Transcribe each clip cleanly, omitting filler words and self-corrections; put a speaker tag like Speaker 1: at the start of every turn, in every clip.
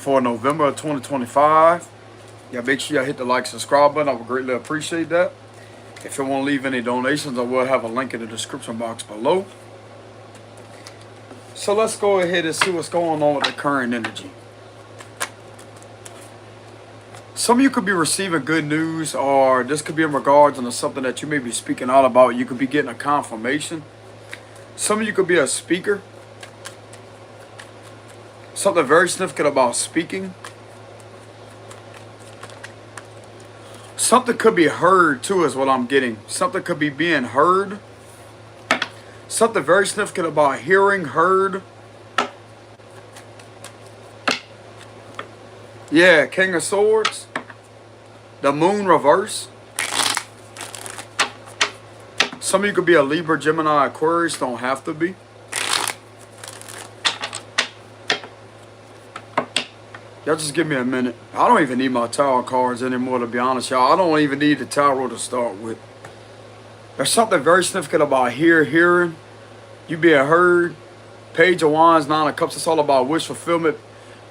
Speaker 1: for November of 2025. Yeah, make sure y'all hit the like, subscribe button. I would greatly appreciate that. If you want to leave any donations, I will have a link in the description box below. So let's go ahead and see what's going on with the current energy. Some of you could be receiving good news, or this could be in regards to something that you may be speaking out about. You could be getting a confirmation. Some of you could be a speaker. Something very significant about speaking. Something could be heard too is what I'm getting. Something could be being heard. Something very significant about hearing, heard. Yeah, King of Swords. The Moon reverse. Some of you could be a Libra, Gemini, Aquarius. Don't have to be. Y'all just give me a minute. I don't even need my tarot cards anymore, to be honest, y'all. I don't even need the tarot to start with. There's something very significant about hearing. You being heard. Page of Wands, Nine of Cups. It's all about wish fulfillment.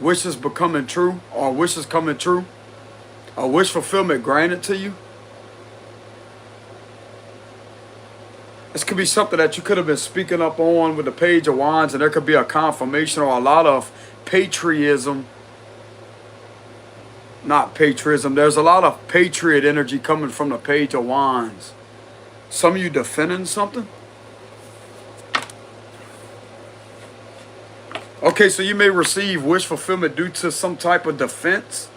Speaker 1: Wishes becoming true, or wishes coming true. A wish fulfillment granted to you. This could be something that you could have been speaking up on with the Page of Wands, and there could be a confirmation or a lot of patriotism. Not patriotism. There's a lot of patriot energy coming from the Page of Wands. Some of you defending something. Okay, so you may receive wish fulfillment due to some type of defense.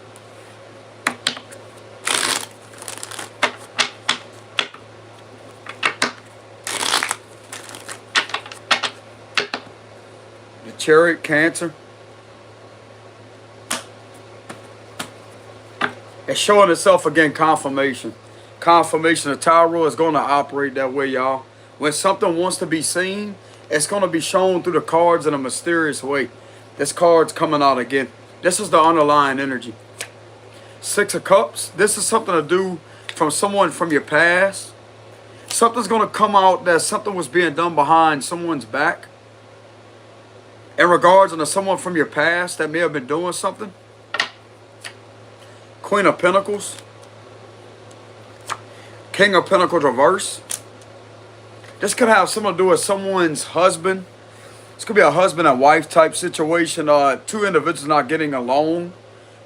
Speaker 1: The Chariot, Cancer. It's showing itself again, confirmation. Confirmation of tarot is going to operate that way, y'all. When something wants to be seen, it's going to be shown through the cards in a mysterious way. This card's coming out again. This is the underlying energy. Six of Cups. This is something to do from someone from your past. Something's going to come out that something was being done behind someone's back. In regards to someone from your past that may have been doing something. Queen of Pentacles. King of Pentacles reverse. This could have something to do with someone's husband. This could be a husband and wife type situation. Two individuals not getting along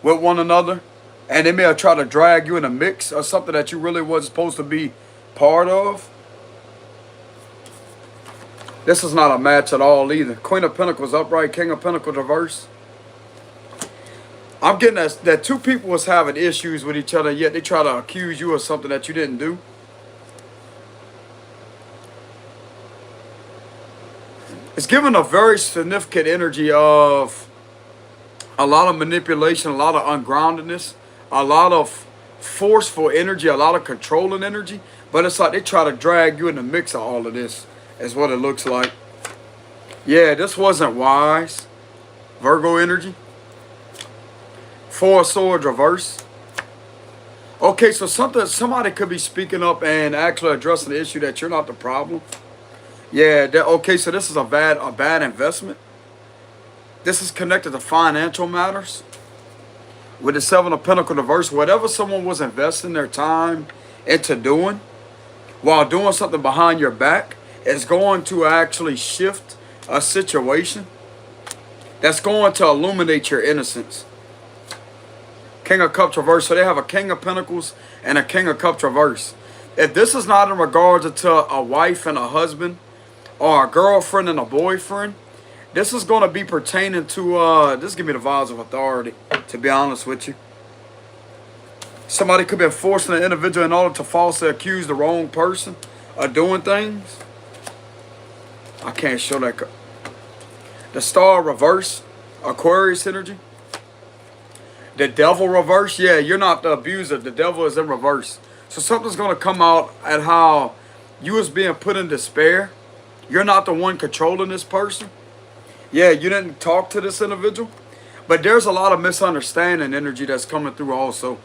Speaker 1: with one another. And they may have tried to drag you in a mix or something that you really wasn't supposed to be part of. This is not a match at all either. Queen of Pentacles upright. King of Pentacles reverse. I'm getting that two people was having issues with each other, yet they try to accuse you of something that you didn't do. It's given a very significant energy of a lot of manipulation, a lot of ungroundedness, a lot of forceful energy, a lot of controlling energy. But it's like they try to drag you in the mix of all of this, is what it looks like. Yeah, this wasn't wise. Virgo energy. Four of Swords reverse. Okay, so somebody could be speaking up and actually addressing the issue that you're not the problem. Yeah, okay, so this is a bad investment. This is connected to financial matters. With the Seven of Pentacles reverse, whatever someone was investing their time into doing, while doing something behind your back, is going to actually shift a situation that's going to illuminate your innocence. King of Cups reverse. So they have a King of Pentacles and a King of Cups reverse. If this is not in regards to a wife and a husband, or a girlfriend and a boyfriend, this is going to be pertaining to, this give me the vibes of authority, to be honest with you. Somebody could be forcing an individual in order to falsely accuse the wrong person of doing things. I can't show that. The Star reverse, Aquarius energy. The Devil reverse, yeah, you're not the abuser. The Devil is in reverse. So something's going to come out at how you was being put in despair. You're not the one controlling this person. Yeah, you didn't talk to this individual. But there's a lot of misunderstanding energy that's coming through also.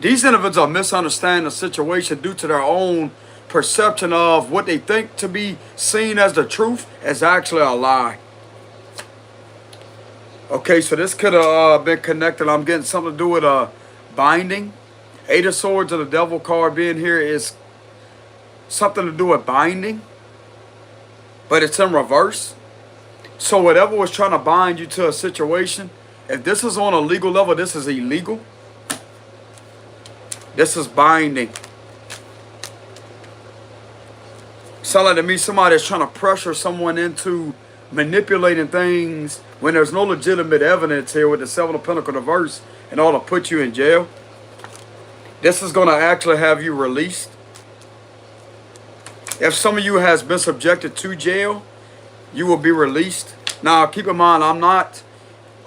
Speaker 1: These individuals are misunderstanding the situation due to their own perception of what they think to be seen as the truth is actually a lie. Okay, so this could have been connected. I'm getting something to do with binding. Eight of Swords and the Devil card being here is something to do with binding, but it's in reverse. So whatever was trying to bind you to a situation, if this is on a legal level, this is illegal. This is binding. Sound like to me somebody is trying to pressure someone into manipulating things when there's no legitimate evidence here with the Seven of Pentacles reverse and all to put you in jail. This is going to actually have you released. If some of you has been subjected to jail, you will be released. Now, keep in mind, I'm not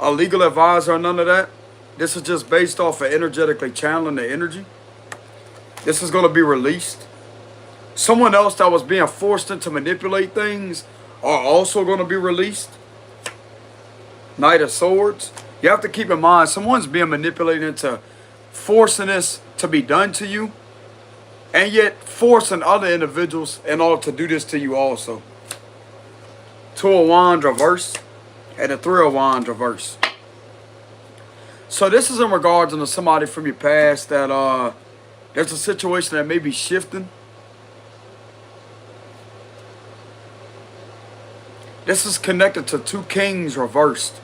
Speaker 1: a legal advisor or none of that. This is just based off of energetically channeling the energy. This is going to be released. Someone else that was being forced into manipulate things are also going to be released. Knight of Swords. You have to keep in mind, someone's being manipulated into forcing this to be done to you, and yet forcing other individuals in order to do this to you also. Two of Wands reverse and the Three of Wands reverse. So this is in regards to somebody from your past that there's a situation that may be shifting. This is connected to two kings reversed.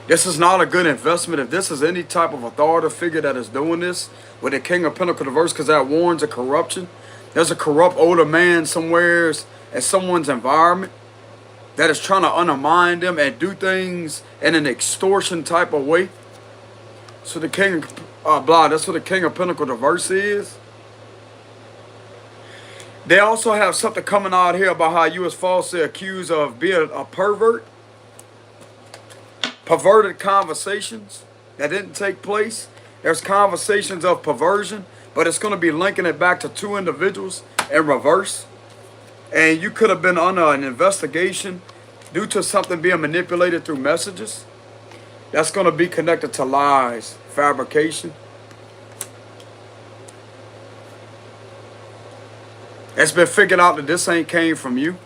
Speaker 1: This is not a good investment if this is any type of authority figure that is doing this with the King of Pentacles reversed, because that warns of corruption. There's a corrupt older man somewhere in someone's environment that is trying to undermine them and do things in an extortion type of way. So the King of that's what the King of Pentacles reverse is. They also have something coming out here about how you was falsely accused of being a pervert. Perverted conversations that didn't take place. There's conversations of perversion, but it's going to be linking it back to two individuals in reverse. And you could have been under an investigation due to something being manipulated through messages. That's going to be connected to lies, fabrication. It's been figured out that this ain't came from you.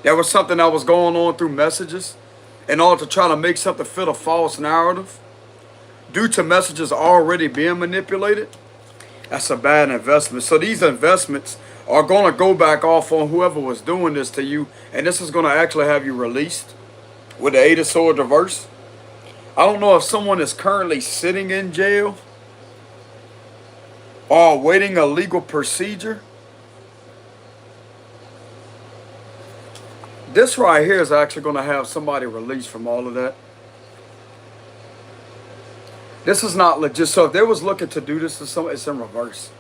Speaker 1: There was something that was going on through messages in order to try to make something fit a false narrative. Due to messages already being manipulated, that's a bad investment. So these investments are going to go back off on whoever was doing this to you, and this is going to actually have you released with the Eight of Swords reverse. I don't know if someone is currently sitting in jail or awaiting a legal procedure. This right here is actually going to have somebody released from all of that. This is not legit. So if they was looking to do this to someone, it's in reverse.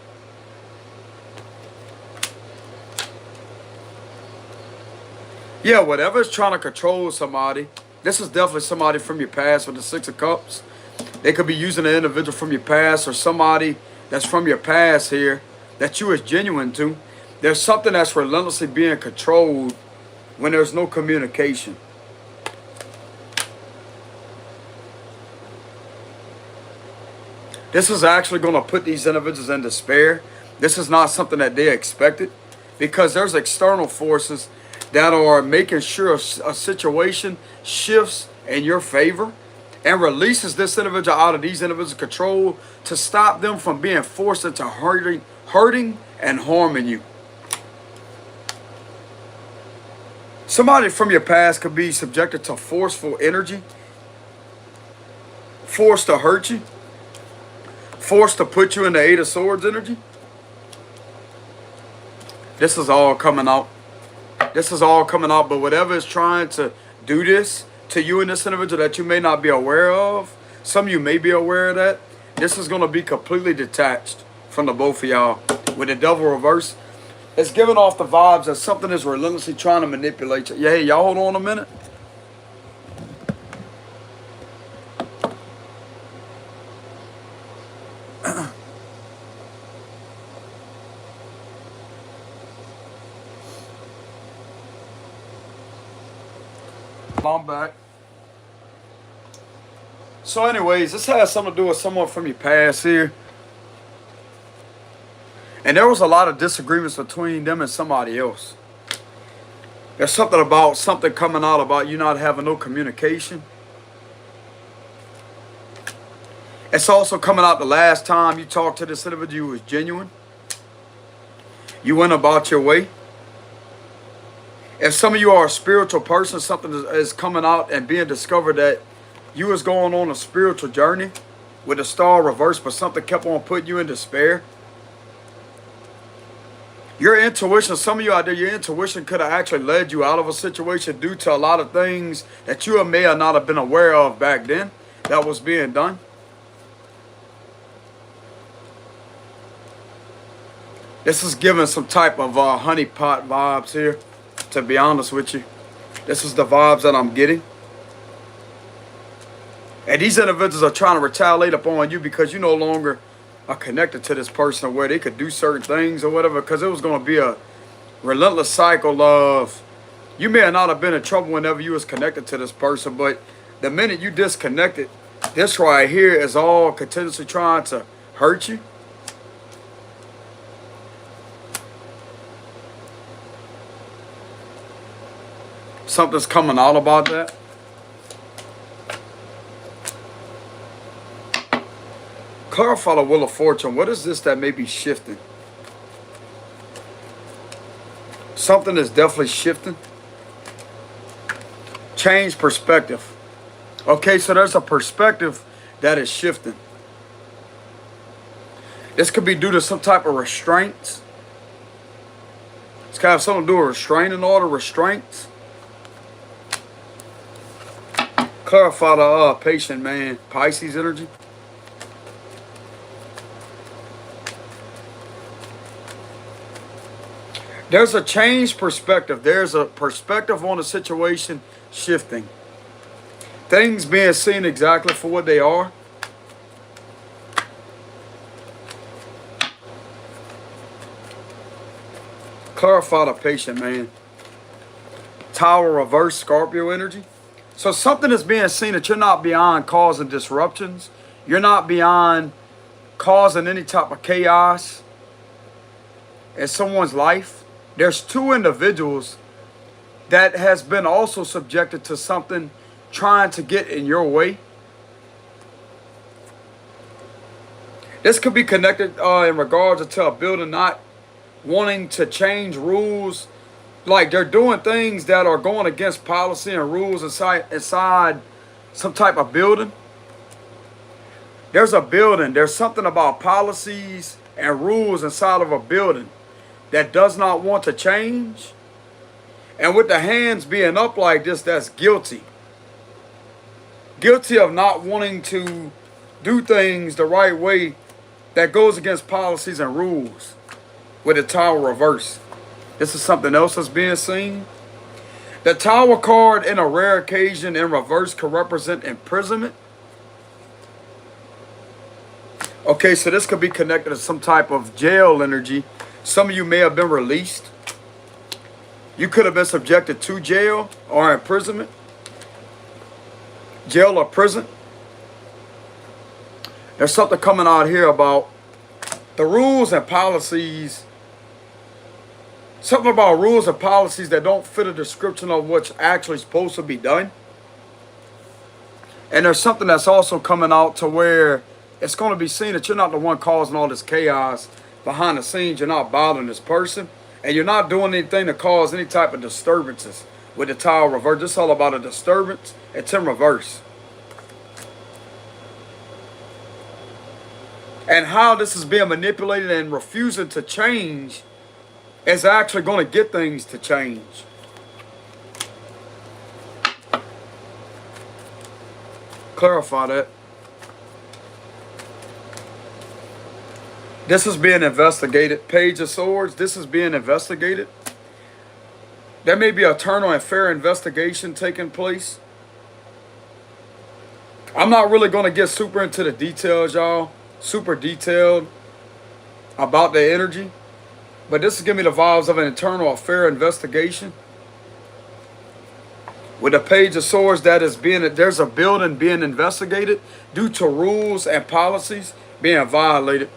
Speaker 1: Yeah, whatever's trying to control somebody, this is definitely somebody from your past with the Six of Cups. They could be using an individual from your past or somebody that's from your past here that you is genuine to. There's something that's relentlessly being controlled when there's no communication. This is actually going to put these individuals in despair. This is not something that they expected, because there's external forces that are making sure a situation shifts in your favor and releases this individual out of these individuals' control to stop them from being forced into hurting and harming you. Somebody from your past could be subjected to forceful energy, forced to hurt you, forced to put you in the Eight of Swords energy. This is all coming out. This is all coming out, but whatever is trying to do this to you and this individual that you may not be aware of, some of you may be aware of that, this is going to be completely detached from the both of y'all. With the Devil reverse, it's giving off the vibes that something is relentlessly trying to manipulate you. Yeah, hey, y'all hold on a minute. I'm back. So anyways, this has something to do with someone from your past here. And there was a lot of disagreements between them and somebody else. There's something about something coming out about you not having no communication. It's also coming out the last time you talked to this individual was genuine. You went about your way. If some of you are a spiritual person, something is coming out and being discovered that you was going on a spiritual journey with a star reversed, but something kept on putting you in despair. Your intuition, some of you out there, your intuition could have actually led you out of a situation due to a lot of things that you may or not have been aware of back then that was being done. This is giving some type of honeypot vibes here, to be honest with you. This is the vibes that I'm getting. And these individuals are trying to retaliate upon you because you no longer are connected to this person where they could do certain things or whatever, because it was going to be a relentless cycle of, you may not have been in trouble whenever you was connected to this person, but the minute you disconnected, this right here is all continuously trying to hurt you. Something's coming out about that. Clarify the Wheel of Fortune. What is this that may be shifting? Something is definitely shifting. Change perspective. Okay, so there's a perspective that is shifting. This could be due to some type of restraints. It's kind of something to do with restraining order, restraints. Clarify the patient man, Pisces energy. There's a changed perspective. There's a perspective on the situation shifting. Things being seen exactly for what they are. Clarify the patient man. Tower reverse, Scorpio energy. So something is being seen that you're not beyond causing disruptions. You're not beyond causing any type of chaos in someone's life. There's two individuals that has been also subjected to something trying to get in your way. This could be connected in regards to a building not wanting to change rules. Like they're doing things that are going against policy and rules inside some type of building. There's a building. There's something about policies and rules inside of a building that does not want to change. And with the hands being up like this, that's guilty. Guilty of not wanting to do things the right way that goes against policies and rules with the Tower reverse. This is something else that's being seen. The Tower card in a rare occasion in reverse could represent imprisonment. Okay, so this could be connected to some type of jail energy. Some of you may have been released. You could have been subjected to jail or imprisonment. Jail or prison. There's something coming out here about the rules and policies. Something about rules and policies that don't fit a description of what's actually supposed to be done. And there's something that's also coming out to where it's going to be seen that you're not the one causing all this chaos behind the scenes. You're not bothering this person. And you're not doing anything to cause any type of disturbances with the Tower reverse. It's all about a disturbance. It's in reverse. And how this is being manipulated and refusing to change is actually going to get things to change. Clarify that. This is being investigated. Page of Swords, this is being investigated. There may be a eternal and fair investigation taking place. I'm not really going to get super into the details, y'all. Super detailed about the energy. But this is giving me the vibes of an eternal or fair investigation. With the Page of Swords, that is there's a building being investigated due to rules and policies being violated.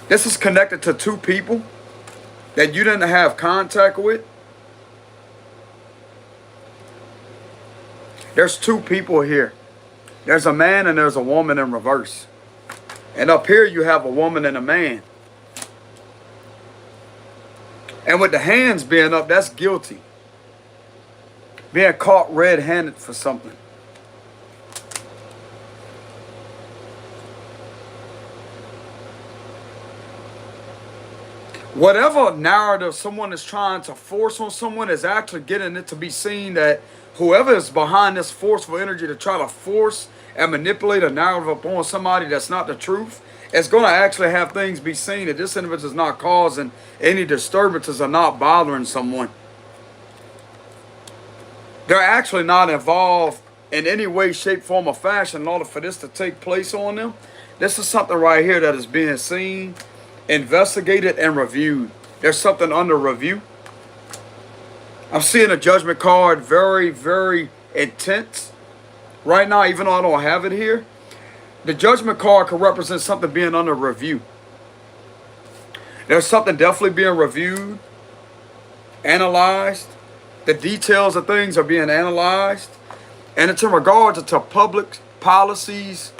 Speaker 1: This is connected to two people. that you didn't have contact with. There's two people here. There's a man and there's a woman in reverse. And up here you have a woman and a man. And with the hands being up, that's guilty. Being caught red-handed for something. Whatever narrative someone is trying to force on someone is actually getting it to be seen that whoever is behind this forceful energy to try to force and manipulate a narrative upon somebody that's not the truth, it's going to actually have things be seen that this individual is not causing any disturbances or not bothering someone. They're actually not involved in any way, shape, form, or fashion in order for this to take place on them. This is something right here that is being seen, investigated, and reviewed. There's something under review. I'm seeing a judgment card very, very intense right now, even though I don't have it here. The judgment card could represent something being under review. There's something definitely being reviewed, analyzed. The details of things are being analyzed. And it's in regards to public policies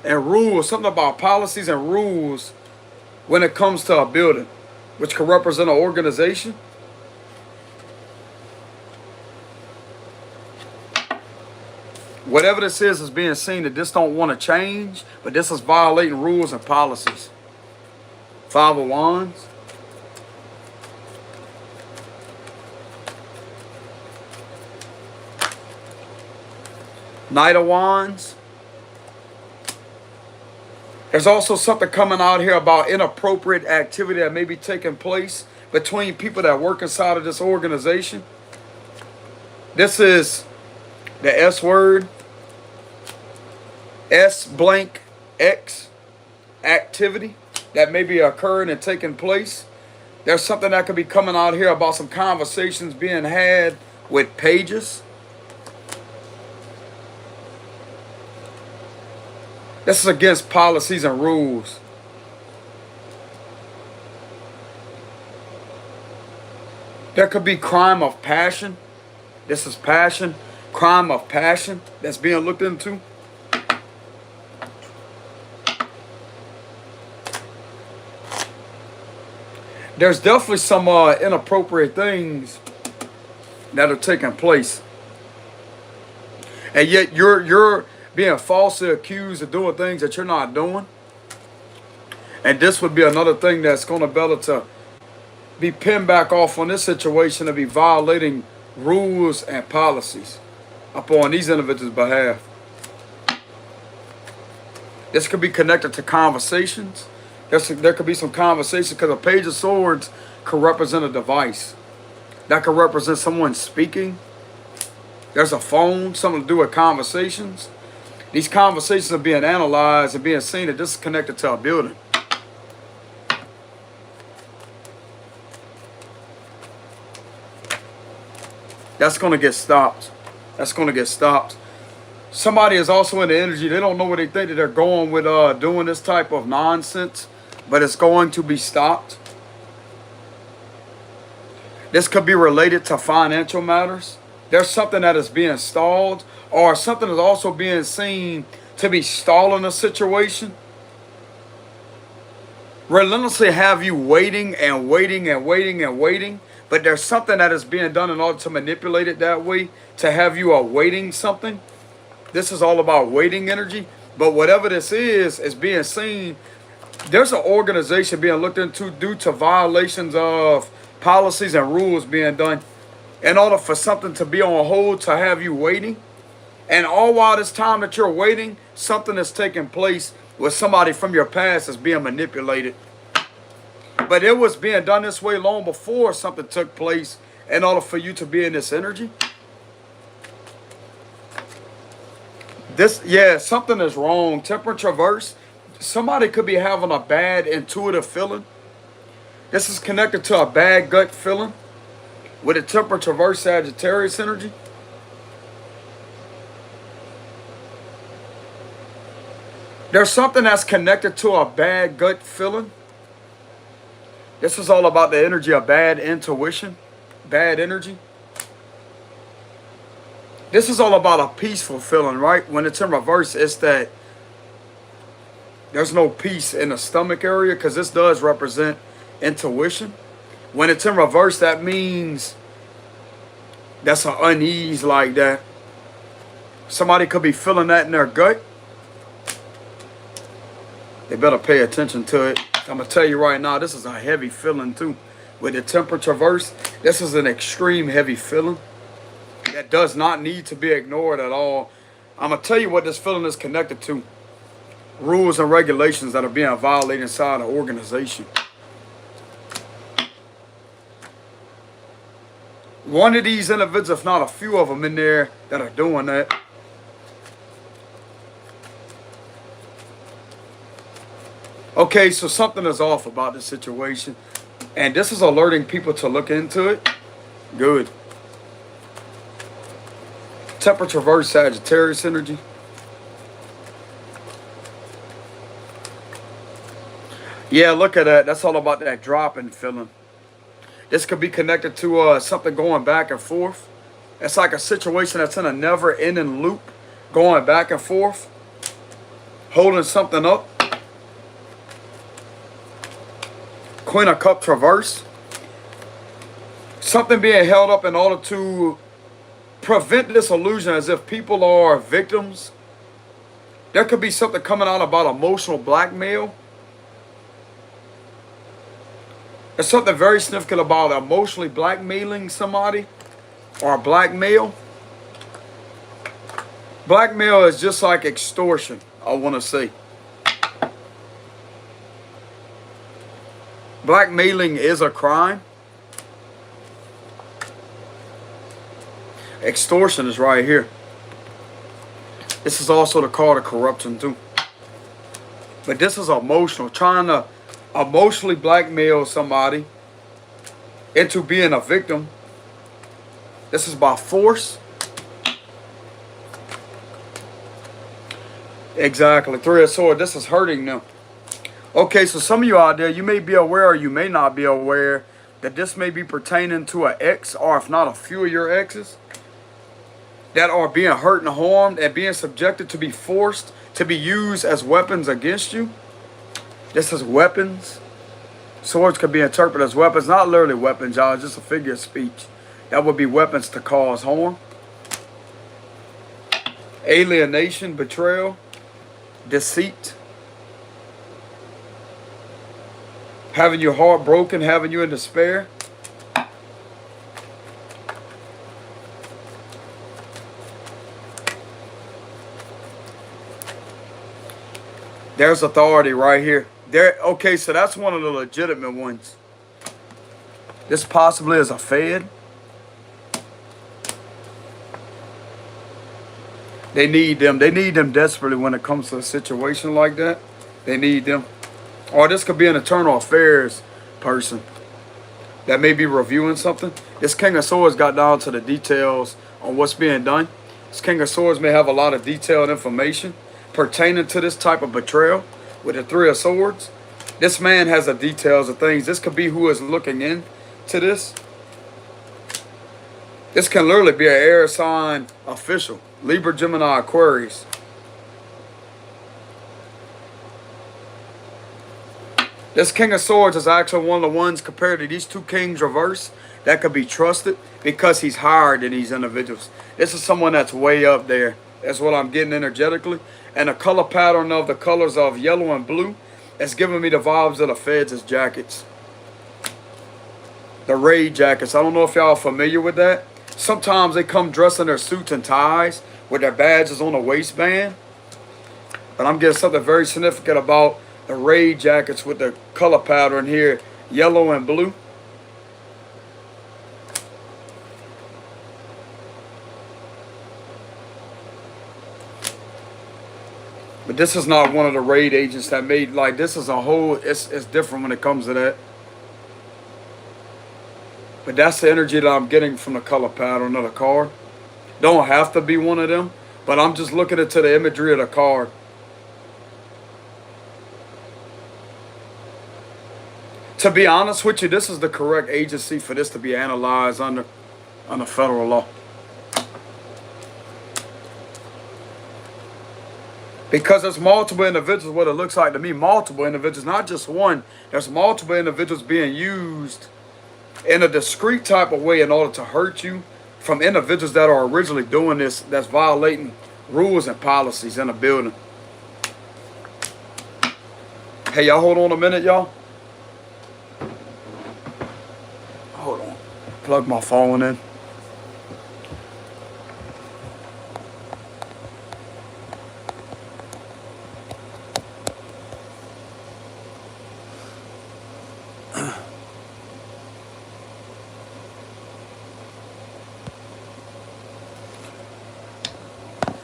Speaker 1: and rules. Something about policies and rules when it comes to a building, which could represent an organization. Whatever this is being seen that this don't want to change, but this is violating rules and policies. Five of Wands. Knight of Wands. There's also something coming out here about inappropriate activity that may be taking place between people that work inside of this organization. This is the S word. S blank X activity that may be occurring and taking place. There's something that could be coming out here about some conversations being had with pages. This is against policies and rules. There could be crime of passion. This is passion. Crime of passion that's being looked into. There's definitely some inappropriate things that are taking place. And yet you're being falsely accused of doing things that you're not doing. And this would be another thing that's going to better to be pinned back off on this situation to be violating rules and policies upon these individuals' behalf. This could be connected to conversations. There could be some conversations because a Page of Swords could represent a device. That could represent someone speaking. There's a phone, something to do with conversations. These conversations are being analyzed and being seen that this is connected to a building. That's going to get stopped. That's going to get stopped. Somebody is also in the energy. They don't know where they think that they're going with doing this type of nonsense, but it's going to be stopped. This could be related to financial matters. There's something that is being stalled, or something is also being seen to be stalling a situation. Relentlessly have you waiting and waiting and waiting and waiting, but there's something that is being done in order to manipulate it that way, to have you awaiting something. This is all about waiting energy, but whatever this is being seen. There's an organization being looked into due to violations of policies and rules being done in order for something to be on hold, to have you waiting. And all while this time that you're waiting, something is taking place with somebody from your past is being manipulated. But it was being done this way long before something took place in order for you to be in this energy. Something is wrong. Temperance reverse. Somebody could be having a bad intuitive feeling. This is connected to a bad gut feeling with a temperance reverse Sagittarius energy. There's something that's connected to a bad gut feeling This is all about the energy of bad intuition, bad energy. This is all about a peaceful feeling, right? When it's in reverse, it's that there's no peace in the stomach area because this does represent intuition. When it's in reverse, that means that's an unease like that. Somebody could be feeling that in their gut. They better pay attention to it. I'm going to tell you right now, this is a heavy feeling too. With the temperature verse, this is an extreme heavy feeling that does not need to be ignored at all. I'm going to tell you what this feeling is connected to. Rules and regulations that are being violated inside an organization. One of these individuals, if not a few of them in there that are doing that. Okay, so something is off about this situation. And this is alerting people to look into it. Good. Temperature verse Sagittarius energy. Yeah, look at that. That's all about that dropping feeling. This could be connected to something going back and forth. It's like a situation that's in a never-ending loop, going back and forth, holding something up. Queen of Cups reverse. Something being held up in order to prevent this illusion as if people are victims. There could be something coming out about emotional blackmail. There's something very significant about emotionally blackmailing somebody or blackmail. Blackmail is just like extortion, I want to say. Blackmailing is a crime. Extortion is right here. This is also the card of corruption too. But this is emotional. Trying to emotionally blackmail somebody into being a victim. This is by force. Exactly. Three of Swords. This is hurting them. Okay, so some of you out there, you may be aware or you may not be aware that this may be pertaining to an ex, or if not a few of your exes, that are being hurt and harmed and being subjected to be forced to be used as weapons against you. This is weapons. Swords could be interpreted as weapons. Not literally weapons, y'all. It's just a figure of speech. That would be weapons to cause harm. Alienation, betrayal, deceit. Having your heart broken, having you in despair. There's authority right here. There. Okay, so that's one of the legitimate ones. This possibly is a Fed. They need them. They need them desperately when it comes to a situation like that. They need them. Or this could be an internal affairs person that may be reviewing something. This King of Swords got down to the details on what's being done. This King of Swords may have a lot of detailed information pertaining to this type of betrayal with the Three of Swords. This man has the details of things. This could be who is looking into this. This can literally be an air sign official. Libra, Gemini, Aquarius. This King of Swords is actually one of the ones compared to these two Kings reverse that could be trusted because he's higher than these individuals. This is someone that's way up there. That's what I'm getting energetically. And the color pattern of the colors of yellow and blue is giving me the vibes of the Feds' jackets. The raid jackets. I don't know if y'all are familiar with that. Sometimes they come dressed in their suits and ties with their badges on the waistband. But I'm getting something very significant about the raid jackets with the color pattern here, yellow and blue. But this is not one of the raid agents that made, like, this is a whole, it's different when it comes to that. But that's the energy that I'm getting from the color pattern of the card. Don't have to be one of them, but I'm just looking into the imagery of the card. To be honest with you, this is the correct agency for this to be analyzed under federal law. Because there's multiple individuals, what it looks like to me, multiple individuals, not just one. There's multiple individuals being used in a discrete type of way in order to hurt you from individuals that are originally doing this, that's violating rules and policies in a building. Hey, y'all hold on a minute, y'all. Hold on. Plug my phone in.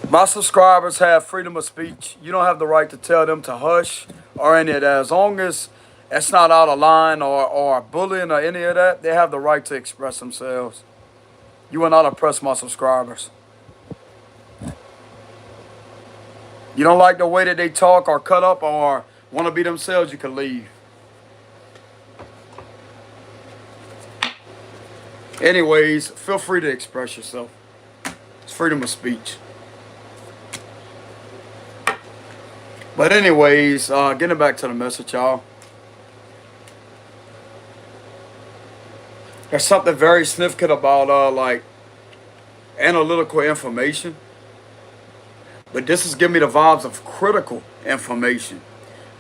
Speaker 1: My subscribers have freedom of speech. You don't have the right to tell them to hush or any of that. As long as it's not out of line or bullying or any of that, they have the right to express themselves. You will not oppress my subscribers. You don't like the way that they talk or cut up or want to be themselves, you can leave. Anyways, feel free to express yourself. It's freedom of speech. But anyways, getting back to the message, y'all. There's something very significant about like analytical information. But this is giving me the vibes of critical information.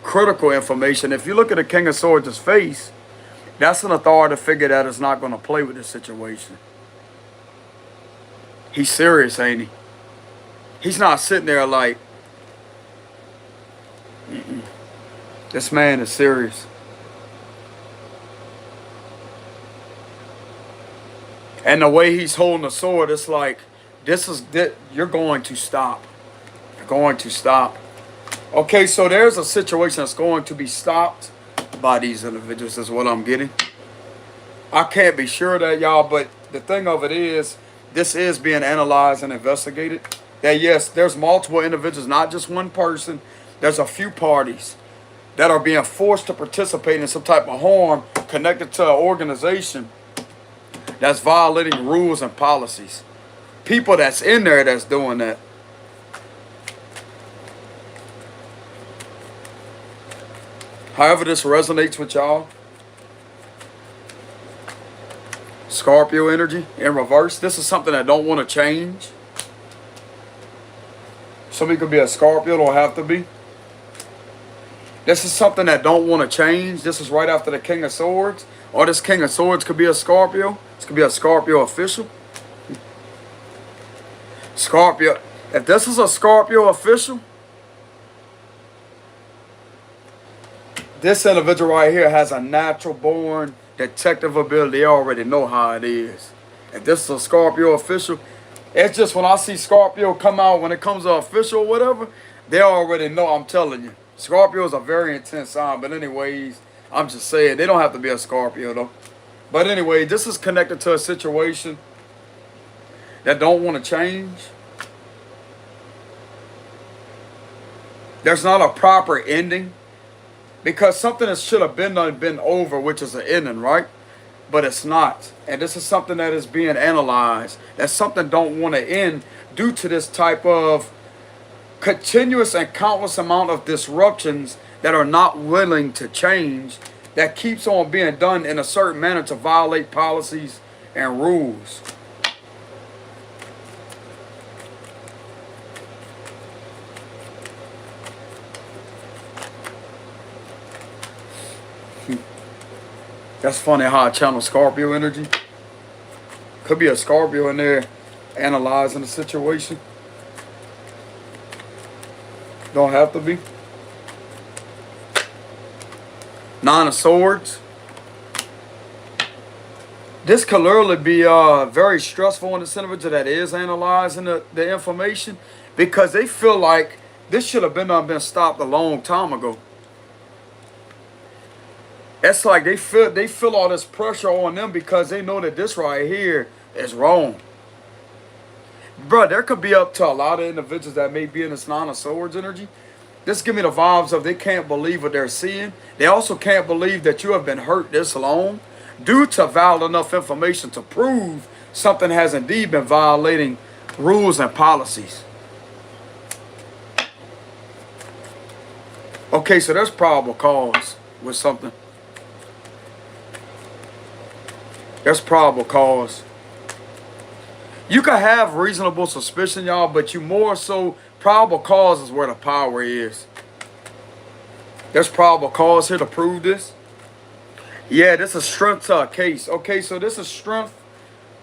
Speaker 1: Critical information. If you look at the King of Swords' face, that's an authority figure that is not going to play with this situation. He's serious, ain't he? He's not sitting there like, this man is serious. And the way he's holding the sword, it's like, you're going to stop. You're going to stop. Okay, so there's a situation that's going to be stopped by these individuals, is what I'm getting. I can't be sure of that, y'all, but the thing of it is, this is being analyzed and investigated. That yes, there's multiple individuals, not just one person. There's a few parties that are being forced to participate in some type of harm connected to an organization that's violating rules and policies. People that's in there that's doing that. However this resonates with y'all. Scorpio energy in reverse. This is something that don't want to change. Somebody could be a Scorpio, don't have to be. This is something that don't want to change. This is right after the King of Swords. Or this King of Swords could be a Scorpio. This could be a Scorpio official. Scorpio. If this is a Scorpio official, this individual right here has a natural born detective ability. They already know how it is. If this is a Scorpio official, it's just when I see Scorpio come out, when it comes to official or whatever, they already know, I'm telling you. Scorpio is a very intense sign. But anyways, I'm just saying, they don't have to be a Scorpio though. But anyway, this is connected to a situation that don't want to change. There's not a proper ending. Because something that should have been done, been over, which is an ending, right? But it's not. And this is something that is being analyzed. That something don't want to end due to this type of continuous and countless amount of disruptions that are not willing to change, that keeps on being done in a certain manner to violate policies and rules. That's funny how I channel Scorpio energy. Could be a Scorpio in there analyzing the situation. Don't have to be. Nine of Swords. This could literally be very stressful on this individual that is analyzing the information, because they feel like this should have been stopped a long time ago. It's like they feel all this pressure on them because they know that this right here is wrong. Bro, there could be up to a lot of individuals that may be in this Nine of Swords energy This give me the vibes of they can't believe what they're seeing. They also can't believe that you have been hurt this long due to valid enough information to prove something has indeed been violating rules and policies. Okay, so there's probable cause with something. There's probable cause. You can have reasonable suspicion, y'all, but you more so, probable cause is where the power is. There's probable cause here to prove this. Yeah, this is strength to a case. Okay, so this is strength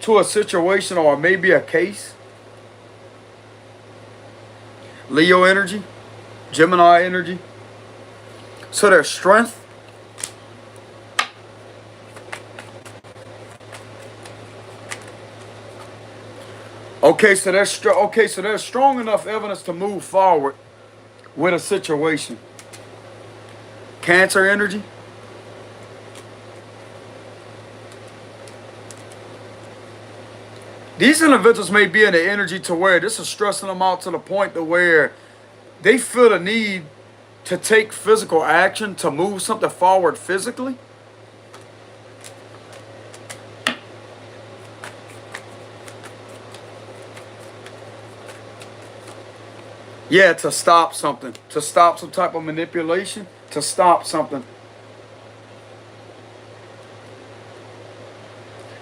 Speaker 1: to a situation or maybe a case. Leo energy, Gemini energy. So there's strength. Okay, so there's strong enough evidence to move forward with a situation. Cancer energy. These individuals may be in the energy to where this is stressing them out to the point to where they feel the need to take physical action to move something forward physically. Yeah, to stop something, to stop some type of manipulation, to stop something.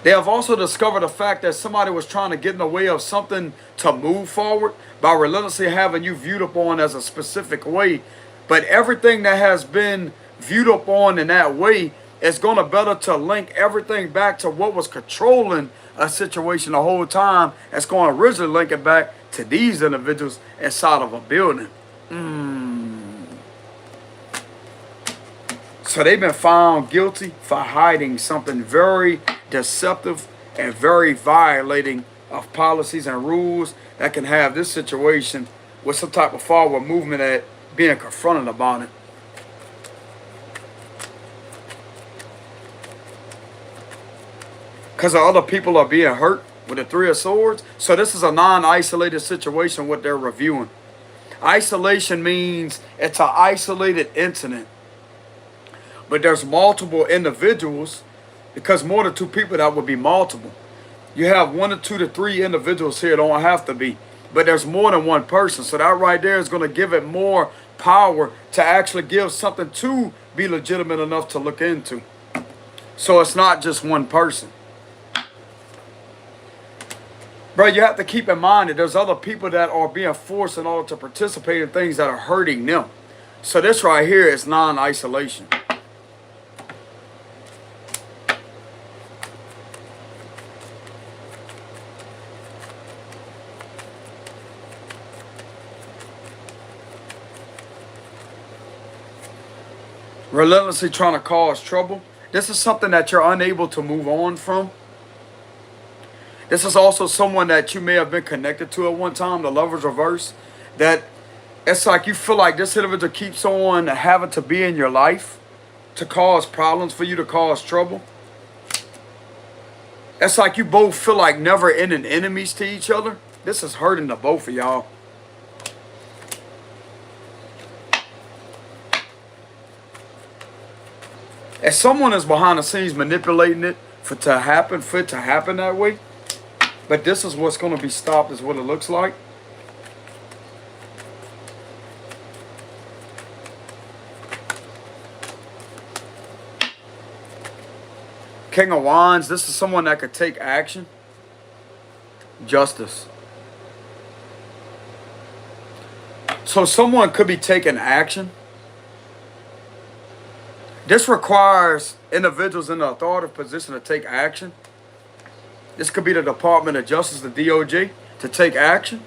Speaker 1: They have also discovered the fact that somebody was trying to get in the way of something to move forward by relentlessly having you viewed upon as a specific way. But everything that has been viewed upon in that way is going to better to link everything back to what was controlling a situation the whole time. It's going to originally link it back to these individuals inside of a building. So they've been found guilty for hiding something very deceptive and very violating of policies and rules that can have this situation with some type of forward movement at being confronted about it. Because other people are being hurt with the Three of Swords. So this is a non-isolated situation what they're reviewing. Isolation means it's an isolated incident. But there's multiple individuals, because more than two people, that would be multiple. You have 1 to 2 to 3 individuals here, don't have to be. But there's more than one person. So that right there is going to give it more power to actually give something to be legitimate enough to look into. So it's not just one person. Bro, you have to keep in mind that there's other people that are being forced in order to participate in things that are hurting them. So this right here is non-isolation. Relentlessly trying to cause trouble. This is something that you're unable to move on from. This is also someone that you may have been connected to at one time, the Lover's Reverse. That it's like you feel like this individual keeps on having to be in your life to cause problems for you, to cause trouble. It's like you both feel like never ending enemies to each other. This is hurting the both of y'all. If someone is behind the scenes manipulating it for it to happen that way, but this is what's going to be stopped, is what it looks like. King of Wands, this is someone that could take action. Justice. So someone could be taking action. This requires individuals in the authoritative position to take action. This could be the Department of Justice, the DOJ, to take action.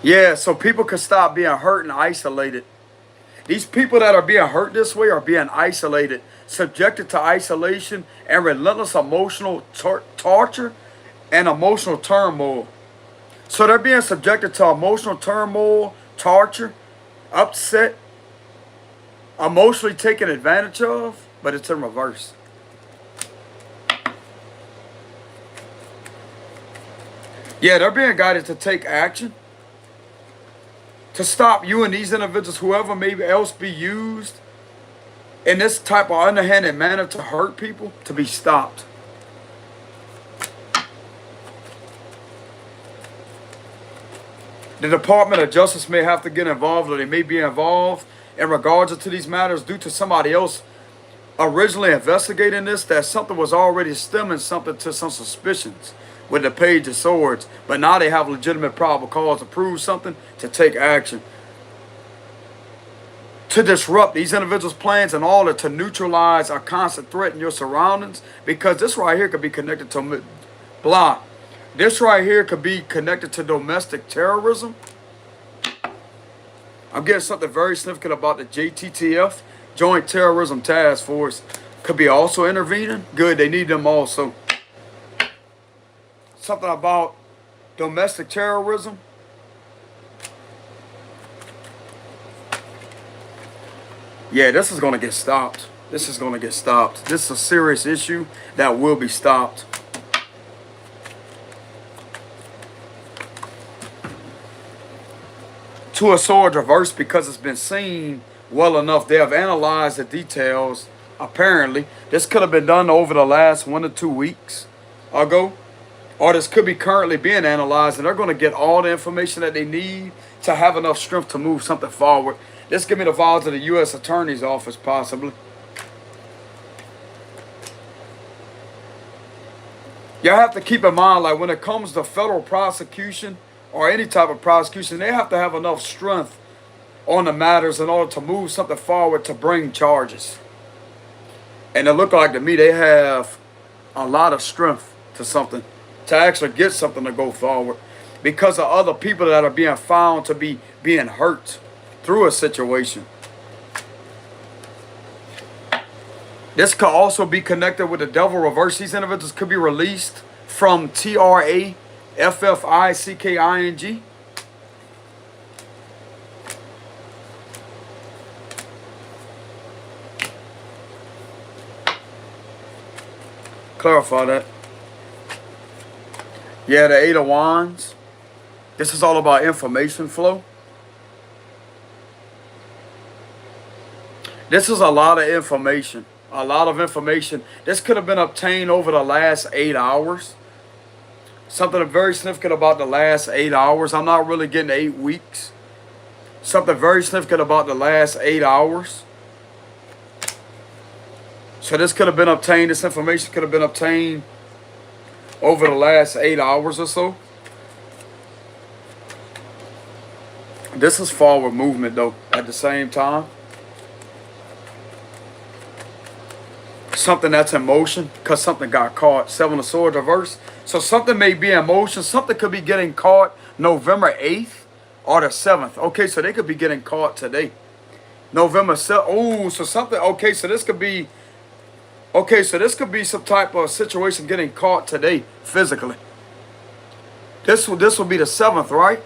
Speaker 1: Yeah, so people can stop being hurt and isolated. These people that are being hurt this way are being isolated, subjected to isolation and relentless emotional torture and emotional turmoil. So they're being subjected to emotional turmoil, torture, upset, emotionally taken advantage of, but it's in reverse. Yeah, they're being guided to take action to stop you and these individuals, whoever may else be used in this type of underhanded manner to hurt people, to be stopped. The Department of Justice may have to get involved, or they may be involved in regards to these matters due to somebody else originally investigating this, that something was already stemming something to some suspicions with the Page of Swords. But now they have legitimate probable cause to prove something, to take action, to disrupt these individuals' plans in order to neutralize a constant threat in your surroundings. Because this right here could be connected to blah. This right here could be connected to domestic terrorism. I'm getting something very significant about the JTTF, Joint Terrorism Task Force, could be also intervening. Good, they need them also. Something about domestic terrorism. Yeah, this is going to get stopped. This is going to get stopped. This is a serious issue that will be stopped. To a sword reverse, because it's been seen well enough. They have analyzed the details. Apparently, this could have been done over the last 1 to 2 weeks ago, or this could be currently being analyzed, and they're going to get all the information that they need to have enough strength to move something forward. This could be the files of the U.S. Attorney's Office, possibly. Y'all have to keep in mind, like when it comes to federal prosecution or any type of prosecution, they have to have enough strength on the matters in order to move something forward to bring charges. And it look like to me they have a lot of strength to something, to actually get something to go forward, because of other people that are being found to be being hurt through a situation. This could also be connected with the devil reverse. These individuals could be released from TRAFFICKING. Clarify that. Yeah, the Eight of Wands. This is all about information flow. This is a lot of information. A lot of information. This could have been obtained over the last 8 hours. Something very significant about the last 8 hours. I'm not really getting 8 weeks. Something very significant about the last 8 hours. So this could have been obtained, this information could have been obtained over the last 8 hours or so. This is forward movement though, at the same time. Something that's in motion, because something got caught. Seven of Swords reverse. So something may be in motion. Something could be getting caught November 8th or the 7th. Okay, so they could be getting caught today. November 7th. Oh, so something, okay, so this could be, okay, so this could be some type of situation getting caught today, physically. This will be the 7th, right?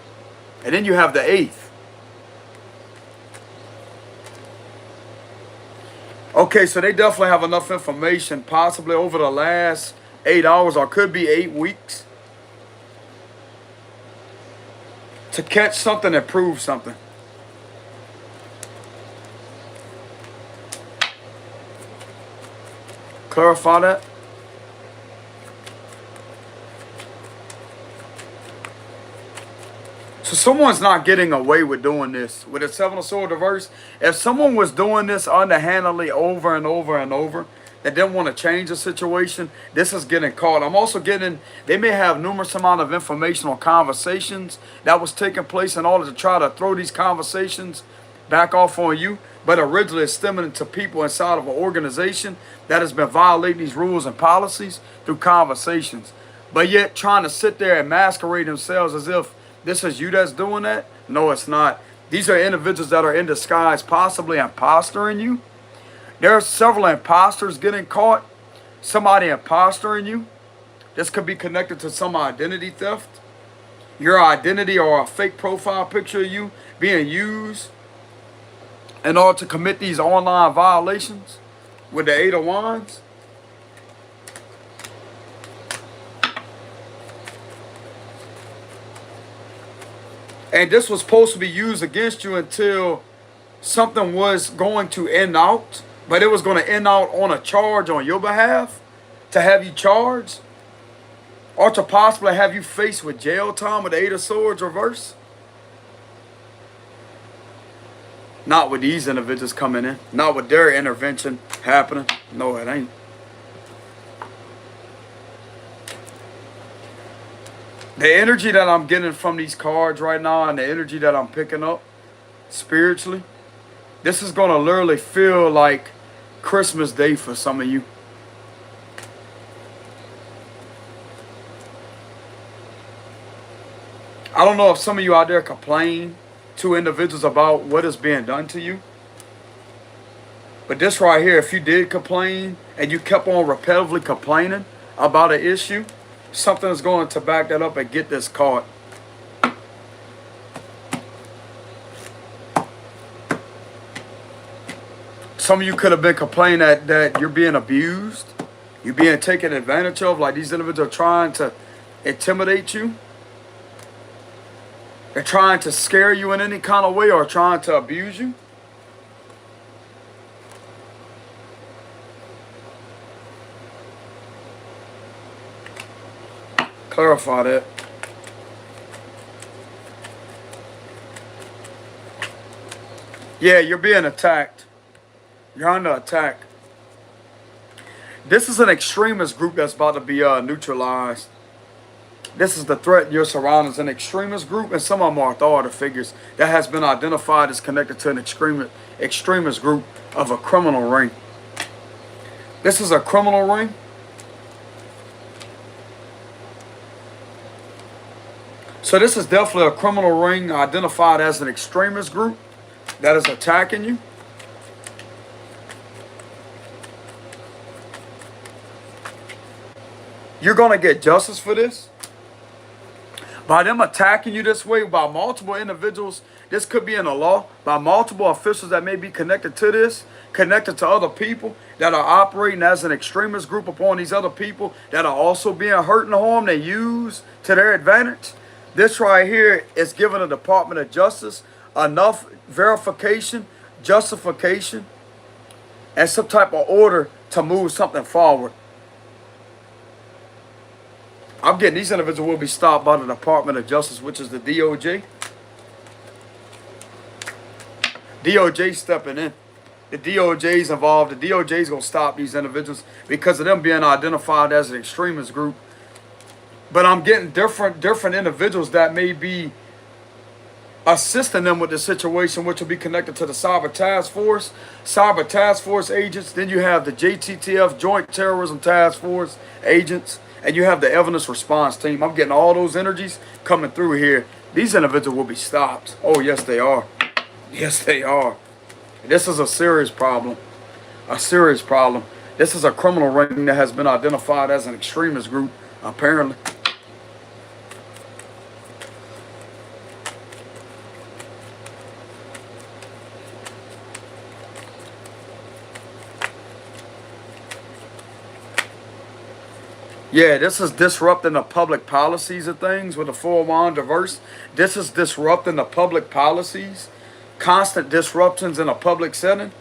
Speaker 1: And then you have the 8th. Okay, so they definitely have enough information, possibly over the last 8 hours, or could be 8 weeks, to catch something and prove something. Clarify that. So someone's not getting away with doing this. With a Seven of Swords reverse, if someone was doing this underhandedly over and over and over, that didn't want to change the situation, this is getting caught. I'm also getting, they may have numerous amount of informational conversations that was taking place in order to try to throw these conversations back off on you. But originally it's stemming to people inside of an organization that has been violating these rules and policies through conversations. But yet trying to sit there and masquerade themselves as if this is you that's doing that. No, it's not. These are individuals that are in disguise, possibly impostoring you. There are several imposters getting caught. Somebody impostering you. This could be connected to some identity theft. Your identity or a fake profile picture of you being used in order to commit these online violations with the Eight of Wands. And this was supposed to be used against you until something was going to end out, but it was going to end out on a charge on your behalf to have you charged, or to possibly have you faced with jail time with the Eight of Swords reverse. Not with these individuals coming in. Not with their intervention happening. No, it ain't. The energy that I'm getting from these cards right now and the energy that I'm picking up spiritually, this is going to literally feel like Christmas Day for some of you. I don't know if some of you out there complain to individuals about what is being done to you. But this right here, if you did complain and you kept on repetitively complaining about an issue, something is going to back that up and get this card. Some of you could have been complaining that you're being abused. You're being taken advantage of. Like these individuals are trying to intimidate you. They're trying to scare you in any kind of way or trying to abuse you. Clarify that. Yeah, you're being attacked. You're under attack. This is an extremist group that's about to be neutralized. This is the threat in your surroundings, an extremist group, and some of them are authority figures that has been identified as connected to an extremist group of a criminal ring. This is a criminal ring. So this is definitely a criminal ring identified as an extremist group that is attacking you. You're going to get justice for this. By them attacking you this way, by multiple individuals, this could be in the law, by multiple officials that may be connected to this, connected to other people that are operating as an extremist group upon these other people that are also being hurt and harmed and used to their advantage. This right here is giving the Department of Justice enough verification, justification, and some type of order to move something forward. I'm getting these individuals will be stopped by the Department of Justice, which is the DOJ. DOJ stepping in. The DOJ's involved. The DOJ's going to stop these individuals because of them being identified as an extremist group. But I'm getting different individuals that may be assisting them with the situation, which will be connected to the Cyber Task Force agents. Then you have the JTTF, Joint Terrorism Task Force agents. And you have the evidence response team. I'm getting all those energies coming through here. These individuals will be stopped. Oh, yes, they are. Yes, they are. This is a serious problem. A serious problem. This is a criminal ring that has been identified as an extremist group, apparently. Yeah, this is disrupting the public policies of things with the Four Wands reverse. This is disrupting the public policies. Constant disruptions in a public setting.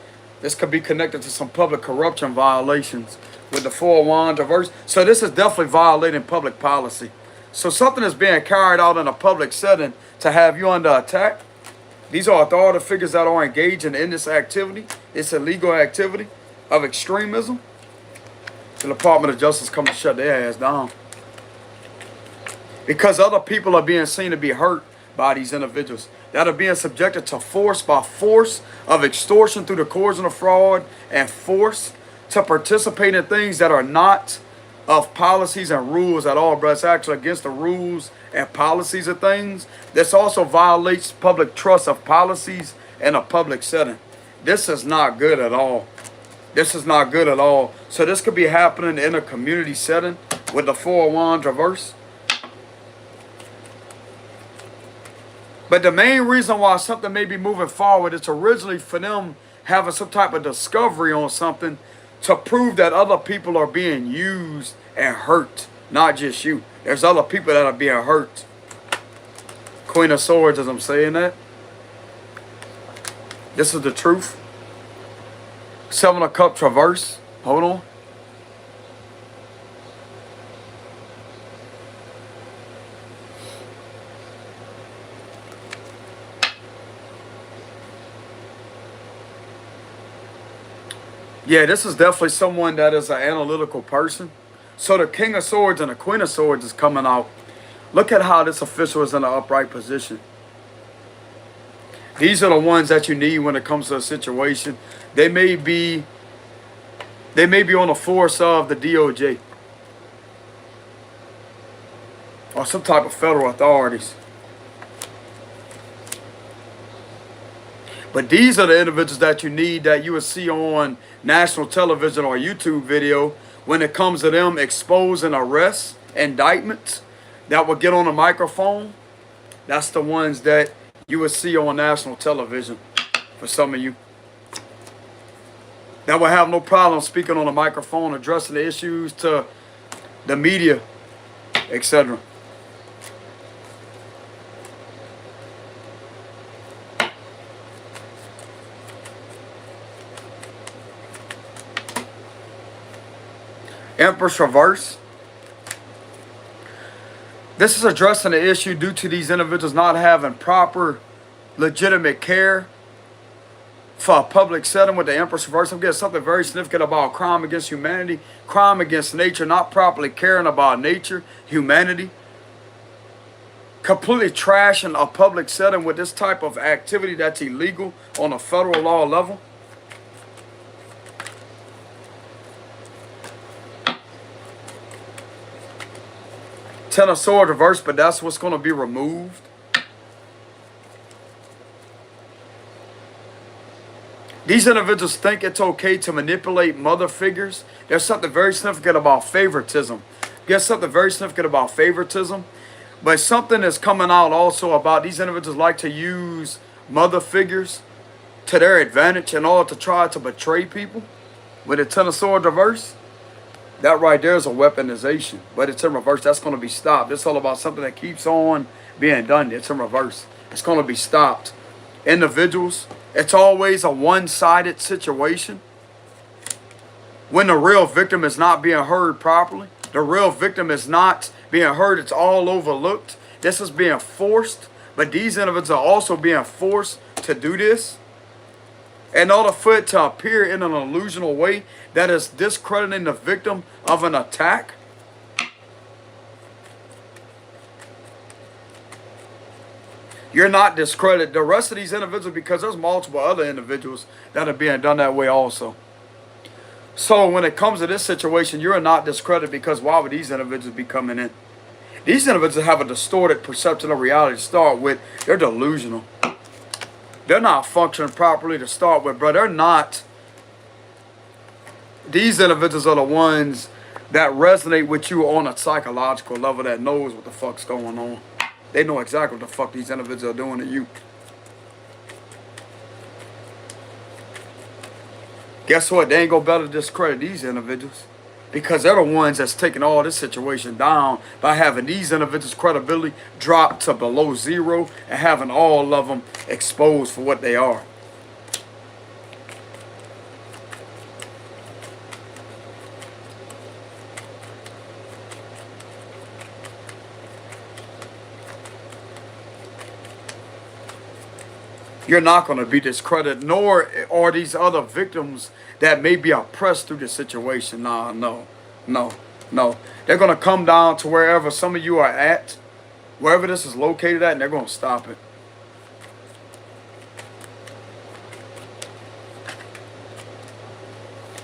Speaker 1: This could be connected to some public corruption violations with the Four Wands reverse. So this is definitely violating public policy. So something is being carried out in a public setting to have you under attack. These are authority figures that are engaging in this activity. It's illegal activity of extremism. The Department of Justice come to shut their ass down. Because other people are being seen to be hurt by these individuals that are being subjected to force by force of extortion through the coercion of fraud and force to participate in things that are not of policies and rules at all, but it's actually against the rules and policies of things. This also violates public trust of policies in a public setting. This is not good at all. This is not good at all. So this could be happening in a community setting with the Four Wands reverse. But the main reason why something may be moving forward is originally for them having some type of discovery on something to prove that other people are being used and hurt. Not just you. There's other people that are being hurt. Queen of Swords as I'm saying that. This is the truth. Seven of Cups reverse. Hold on. Yeah, this is definitely someone that is an analytical person. So the King of Swords and the Queen of Swords is coming out. Look at how this official is in an upright position. These are the ones that you need when it comes to a situation. They may be on the force of the DOJ or some type of federal authorities. But these are the individuals that you need, that you will see on national television or YouTube video when it comes to them exposing arrests, indictments, that will get on a microphone. That's the ones that you will see on national television for some of you. That will have no problem speaking on a microphone, addressing the issues to the media, etc. Empress reverse. This is addressing the issue due to these individuals not having proper, legitimate care for a public setting with the Empress reverse. I'm getting something very significant about crime against humanity, crime against nature, not properly caring about nature, humanity. Completely trashing a public setting with this type of activity that's illegal on a federal law level. Ten of Swords reverse, but that's what's going to be removed. These individuals think it's okay to manipulate mother figures. There's something very significant about favoritism. There's something very significant about favoritism. But something is coming out also about these individuals like to use mother figures to their advantage in order to try to betray people. With the Ten of Swords reverse, that right there is a weaponization, but it's in reverse. That's going to be stopped. It's all about something that keeps on being done. It's in reverse. It's going to be stopped. Individuals, it's always a one-sided situation. When the real victim is not being heard properly, the real victim is not being heard, it's all overlooked. This is being forced, but these individuals are also being forced to do this in order for it to appear in an illusional way that is discrediting the victim of an attack. You're not discredited. The rest of these individuals, because there's multiple other individuals that are being done that way also. So when it comes to this situation, you're not discredited, because why would these individuals be coming in? These individuals have a distorted perception of reality to start with. They're delusional. They're not functioning properly to start with, bro. They're not. These individuals are the ones that resonate with you on a psychological level, that knows what the fuck's going on. They know exactly what the fuck these individuals are doing to you. Guess what? They ain't gonna better discredit these individuals, because they're the ones that's taking all this situation down by having these individuals' credibility drop to below zero and having all of them exposed for what they are. You're not going to be discredited, nor are these other victims that may be oppressed through the situation. Nah, no. They're going to come down to wherever some of you are at, wherever this is located at, and they're going to stop it.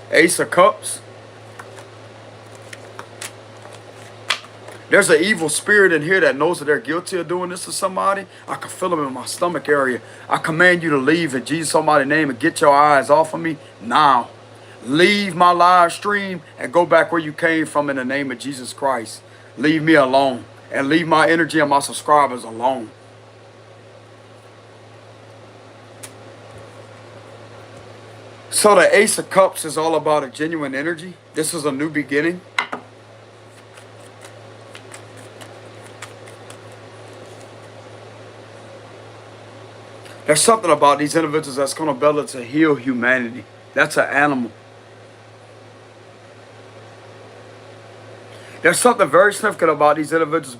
Speaker 1: Ace of Cups. There's an evil spirit in here that knows that they're guilty of doing this to somebody. I can feel them in my stomach area. I command you to leave in Jesus' almighty name and get your eyes off of me now. Leave my live stream and go back where you came from in the name of Jesus Christ. Leave me alone and leave my energy and my subscribers alone. So the Ace of Cups is all about a genuine energy. This is a new beginning. There's something about these individuals that's going to be able to heal humanity. That's an animal. There's something very significant about these individuals.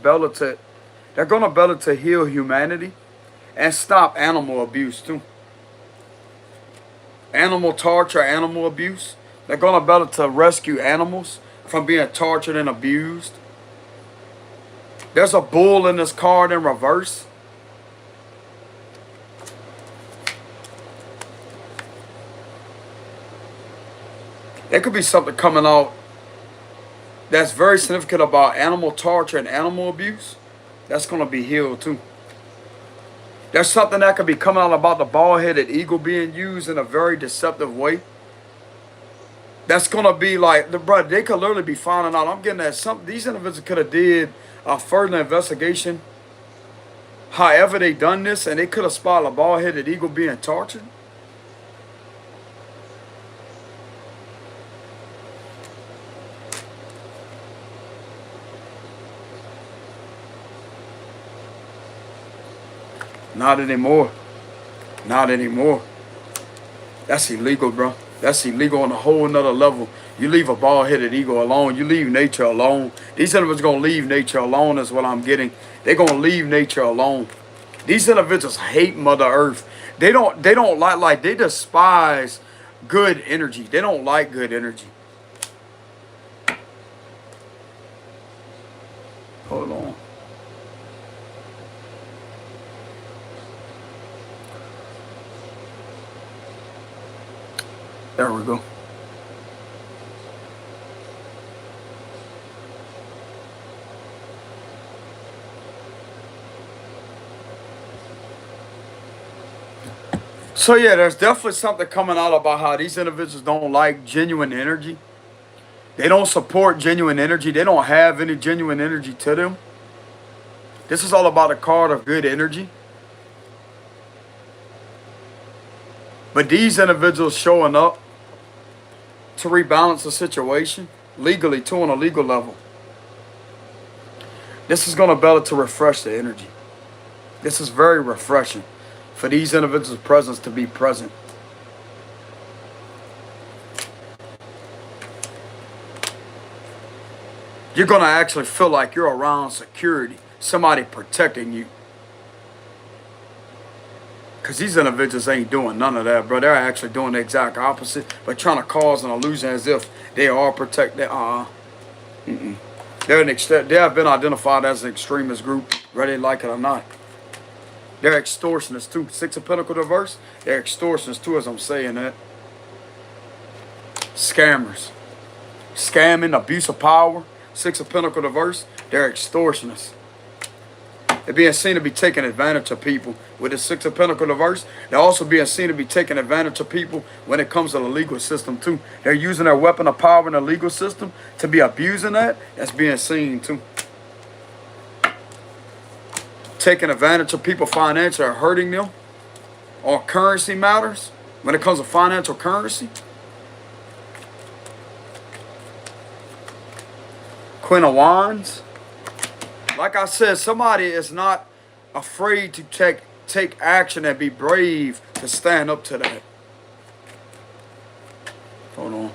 Speaker 1: They're going to be able to heal humanity and stop animal abuse too. Animal torture, animal abuse. They're going to be able to rescue animals from being tortured and abused. There's a bull in this card in reverse. There could be something coming out that's very significant about animal torture and animal abuse. That's going to be healed too. There's something that could be coming out about the bald-headed eagle being used in a very deceptive way. That's going to be like, bro, they could literally be finding out. I'm getting that these individuals could have did a further investigation. However they done this, and they could have spotted a bald-headed eagle being tortured. Not anymore. Not anymore. That's illegal, bro. That's illegal on a whole nother level. You leave a bald-headed eagle alone. You leave nature alone. These individuals going to leave nature alone is what I'm getting. They're going to leave nature alone. These individuals hate Mother Earth. They don't like they despise good energy. They don't like good energy. Hold on. There we go. So yeah, there's definitely something coming out about how these individuals don't like genuine energy. They don't support genuine energy. They don't have any genuine energy to them. This is all about a card of good energy. But these individuals showing up to rebalance the situation legally too on a legal level. This is going to be able to refresh the energy. This is very refreshing for these individuals' presence to be present. You're going to actually feel like you're around security, somebody protecting you. Because these individuals ain't doing none of that, bro. They're actually doing the exact opposite, but trying to cause an illusion as if they are protected. They have been identified as an extremist group, whether they like it or not. They're extortionists too. Six of Pentacles reverse, they're extortionists too, as I'm saying that. Scammers. Scamming, abuse of power. Six of Pentacles reverse, they're extortionists. They're being seen to be taking advantage of people. With the Six of Pentacles reverse, they're also being seen to be taking advantage of people when it comes to the legal system too. They're using their weapon of power in the legal system to be abusing that. That's being seen too. Taking advantage of people financially or hurting them on currency matters when it comes to financial currency. Queen of Wands. Like I said, somebody is not afraid to take action and be brave to stand up to that. Hold on.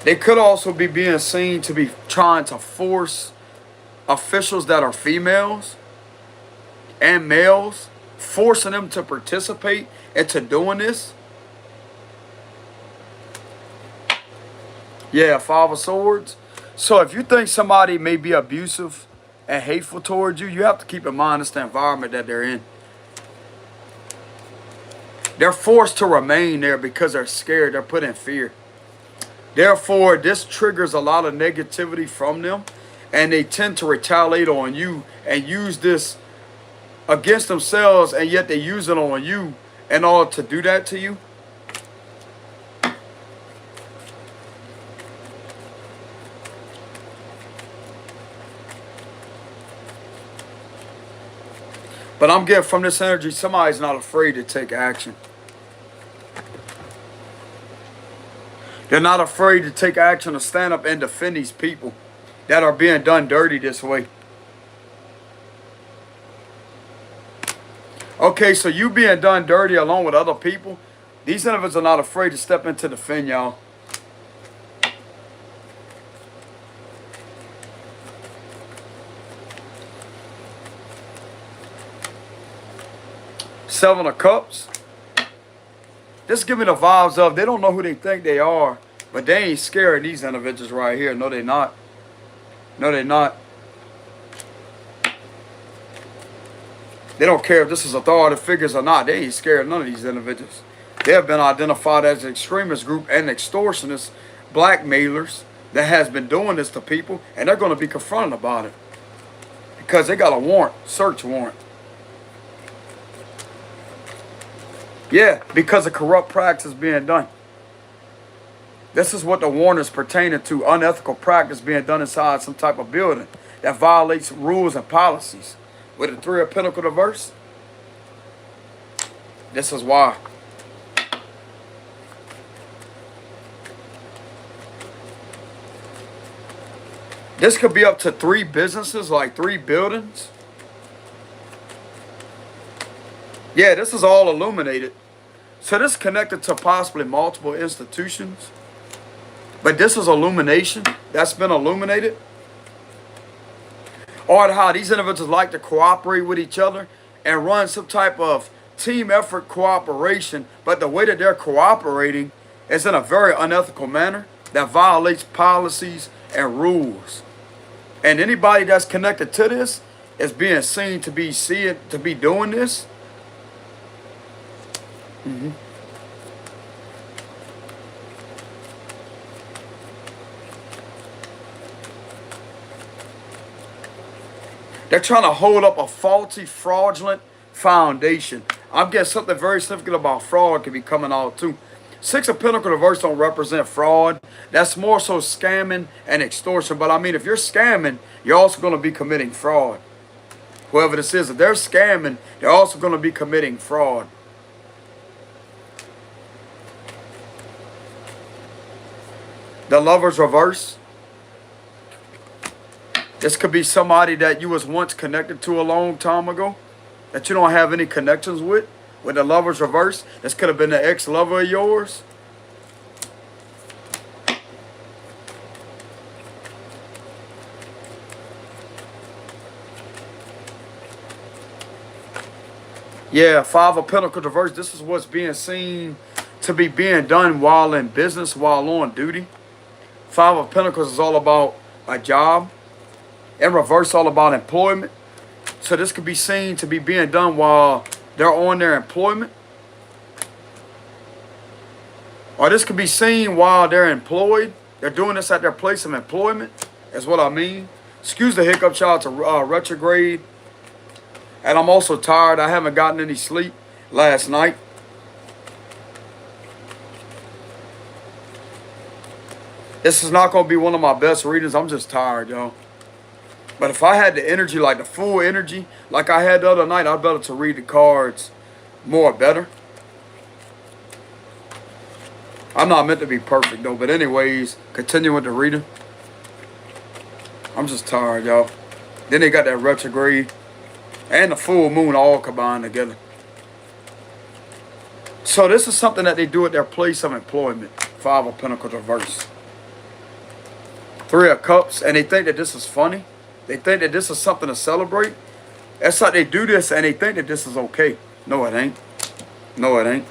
Speaker 1: They could also be being seen to be trying to force officials that are females and males, forcing them to participate into doing this. Yeah, Five of Swords. So if you think somebody may be abusive and hateful towards you, you have to keep in mind it's the environment that they're in. They're forced to remain there because they're scared. They're put in fear. Therefore, this triggers a lot of negativity from them, and they tend to retaliate on you and use this against themselves, and yet they use it on you in order to do that to you. But I'm getting from this energy, somebody's not afraid to take action. They're not afraid to take action to stand up and defend these people that are being done dirty this way. Okay, so you being done dirty along with other people, these individuals are not afraid to step in to defend y'all. Seven of Cups. This give me the vibes of they don't know who they think they are, but they ain't scared of these individuals right here. No, they not. No, they not. They don't care if this is authority figures or not. They ain't scared of none of these individuals. They have been identified as an extremist group and extortionists, blackmailers that has been doing this to people, and they're going to be confronted about it because they got a warrant, search warrant. Yeah, because of corrupt practice being done. This is what the warrant is pertaining to, unethical practice being done inside some type of building that violates rules and policies. With the Three of Pentacles reverse, this is why. This could be up to 3 businesses, like 3 buildings. Yeah, this is all illuminated. So this is connected to possibly multiple institutions. But this is illumination. That's been illuminated. Or how these individuals like to cooperate with each other and run some type of team effort cooperation. But the way that they're cooperating is in a very unethical manner that violates policies and rules. And anybody that's connected to this is being seen to be doing this. They're trying to hold up a faulty, fraudulent foundation. I'm getting something very significant about fraud could be coming out too. 6 of Pentacles reverse don't represent fraud. That's more so scamming and extortion. But I mean, if you're scamming, you're also going to be committing fraud. Whoever this is, if they're scamming, they're also going to be committing fraud. The Lovers reverse. This could be somebody that you was once connected to a long time ago that you don't have any connections with the Lovers reverse. This could have been the ex-lover of yours. Yeah, 5 of Pentacles reverse. This is what's being seen to be being done while in business, while on duty. 5 of Pentacles is all about a job. In reverse, all about employment. So this could be seen to be being done while they're on their employment. Or this could be seen while they're employed. They're doing this at their place of employment, is what I mean. Excuse the hiccup, y'all. It's a retrograde. And I'm also tired. I haven't gotten any sleep last night. This is not going to be one of my best readings. I'm just tired, y'all. But if I had the energy, like the full energy, like I had the other night, I'd better to read the cards more better. I'm not meant to be perfect, though. But anyways, continue with the reading. I'm just tired, y'all. Then they got that retrograde and the full moon all combined together. So this is something that they do at their place of employment. 5 of Pentacles reverse. 3 of Cups. And they think that this is funny. They think that this is something to celebrate. That's how they do this, and they think that this is okay. No, it ain't. No, it ain't.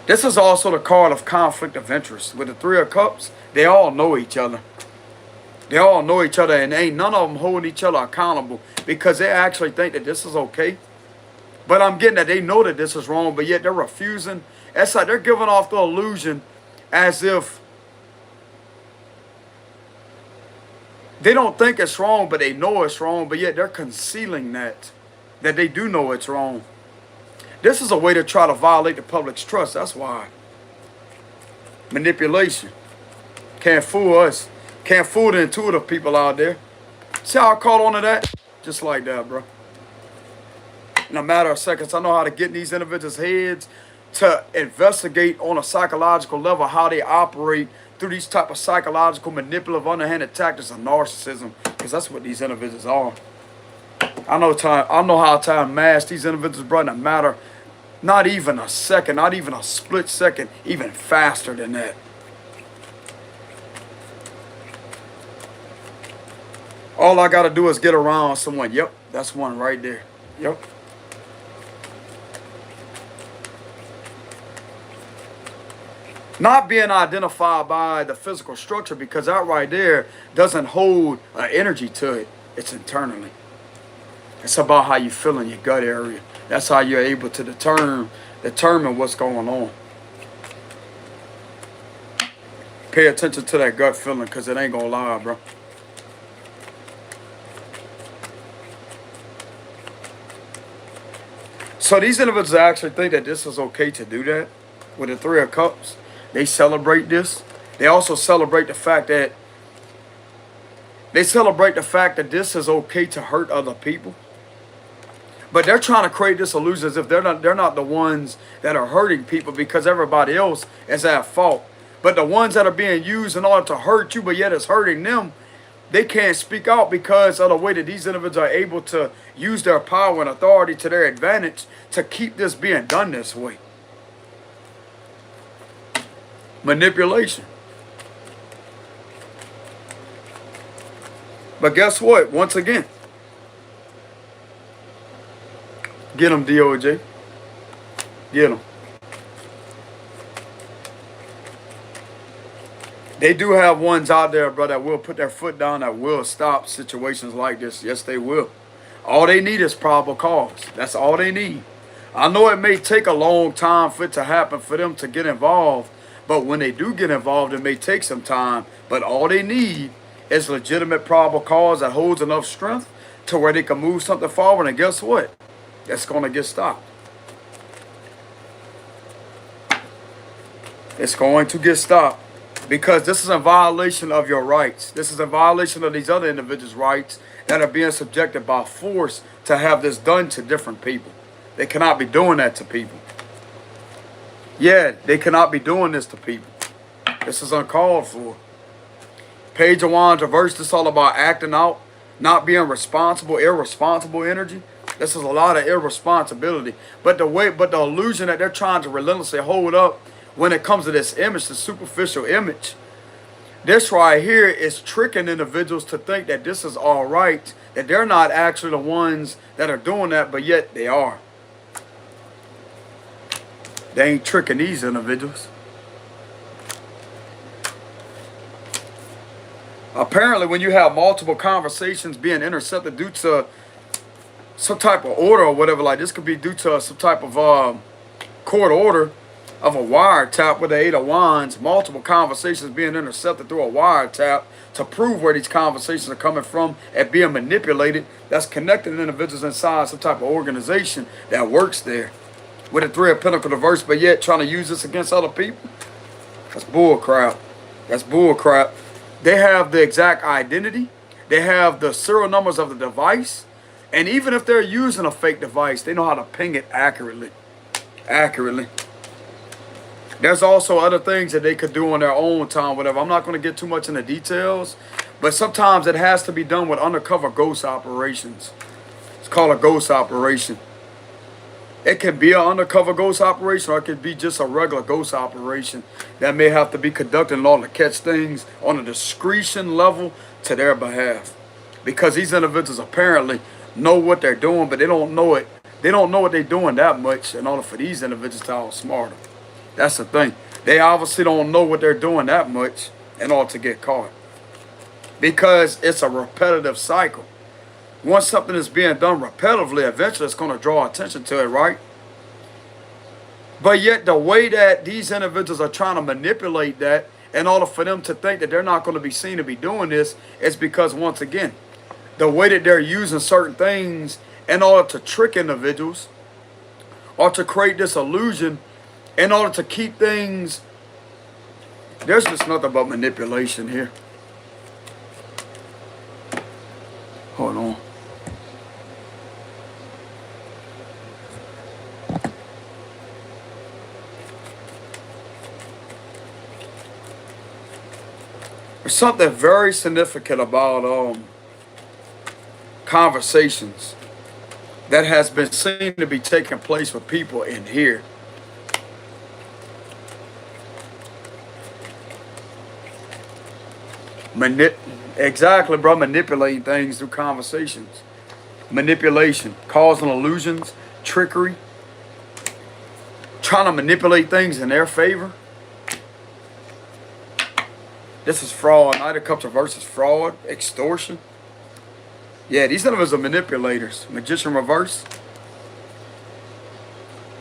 Speaker 1: This is also the card of conflict of interest. With the 3 of Cups, they all know each other. They all know each other, and ain't none of them holding each other accountable because they actually think that this is okay. But I'm getting that they know that this is wrong, but yet they're refusing. It's like they're giving off the illusion as if they don't think it's wrong, but they know it's wrong, but yet they're concealing that they do know it's wrong. This is a way to try to violate the public's trust. That's why. Manipulation. Can't fool us. Can't fool the intuitive people out there. See how I caught on to that? Just like that, bro. In a matter of seconds, I know how to get in these individuals' heads to investigate on a psychological level how they operate through these type of psychological, manipulative, underhanded tactics of narcissism. Because that's what these individuals are. I know how to mask these individuals, bro, in a matter, not even a second, not even a split second, even faster than that. All I got to do is get around someone. Yep, that's one right there. Yep. Not being identified by the physical structure, because that right there doesn't hold energy to it. It's internally. It's about how you feel in your gut area. That's how you're able to determine what's going on. Pay attention to that gut feeling, because it ain't gonna lie, bro. So these individuals actually think that this is okay to do that with the Three of Cups. They celebrate this. They also celebrate the fact that this is okay to hurt other people. But they're trying to create this illusion as if they're not the ones that are hurting people, because everybody else is at fault. But the ones that are being used in order to hurt you, but yet it's hurting them, they can't speak out because of the way that these individuals are able to use their power and authority to their advantage to keep this being done this way. Manipulation. But guess what? Once again, get them, DOJ. Get them. They do have ones out there, bro, that will put their foot down, that will stop situations like this. Yes, they will. All they need is probable cause. That's all they need. I know it may take a long time for it to happen, for them to get involved. But when they do get involved, it may take some time. But all they need is legitimate probable cause that holds enough strength to where they can move something forward. And guess what? It's going to get stopped. It's going to get stopped. Because this is a violation of your rights. This is a violation of these other individuals' rights that are being subjected by force to have this done to different people. They cannot be doing that to people. Yeah, they cannot be doing this to people. This is uncalled for. Page of Wands reverse. This is all about acting out, not being responsible, irresponsible energy. This is a lot of irresponsibility. But the illusion that they're trying to relentlessly hold up when it comes to this image, the superficial image, this right here is tricking individuals to think that this is all right, that they're not actually the ones that are doing that, but yet they are. They ain't tricking these individuals. Apparently, when you have multiple conversations being intercepted due to some type of order or whatever, like this could be due to some type of court order of a wiretap with the Eight of Wands, multiple conversations being intercepted through a wiretap to prove where these conversations are coming from and being manipulated, that's connecting individuals inside some type of organization that works there. With a Three of Pentacles reverse, but yet trying to use this against other people. That's bull crap. That's bull crap. They have the exact identity. They have the serial numbers of the device. And even if they're using a fake device, they know how to ping it accurately. There's also other things that they could do on their own time, whatever. I'm not going to get too much into details. But sometimes it has to be done with undercover ghost operations. It's called a ghost operation. It can be an undercover ghost operation, or it could be just a regular ghost operation that may have to be conducted in order to catch things on a discretion level to their behalf. Because these individuals apparently know what they're doing, but they don't know it. They don't know what they're doing that much in order for these individuals to outsmart them. That's the thing. They obviously don't know what they're doing that much in order to get caught. Because it's a repetitive cycle. Once something is being done repetitively, eventually it's going to draw attention to it, right? But yet the way that these individuals are trying to manipulate that in order for them to think that they're not going to be seen to be doing this is because, once again, the way that they're using certain things in order to trick individuals or to create this illusion in order to keep things. There's just nothing but manipulation here. Hold on. There's something very significant about conversations that has been seen to be taking place with people in here. Exactly, bro. Manipulating things through conversations. Manipulation, causing illusions, trickery, trying to manipulate things in their favor. This is fraud. Knight of Cups reverse is fraud, extortion. Yeah, these individuals are manipulators. Magician reverse.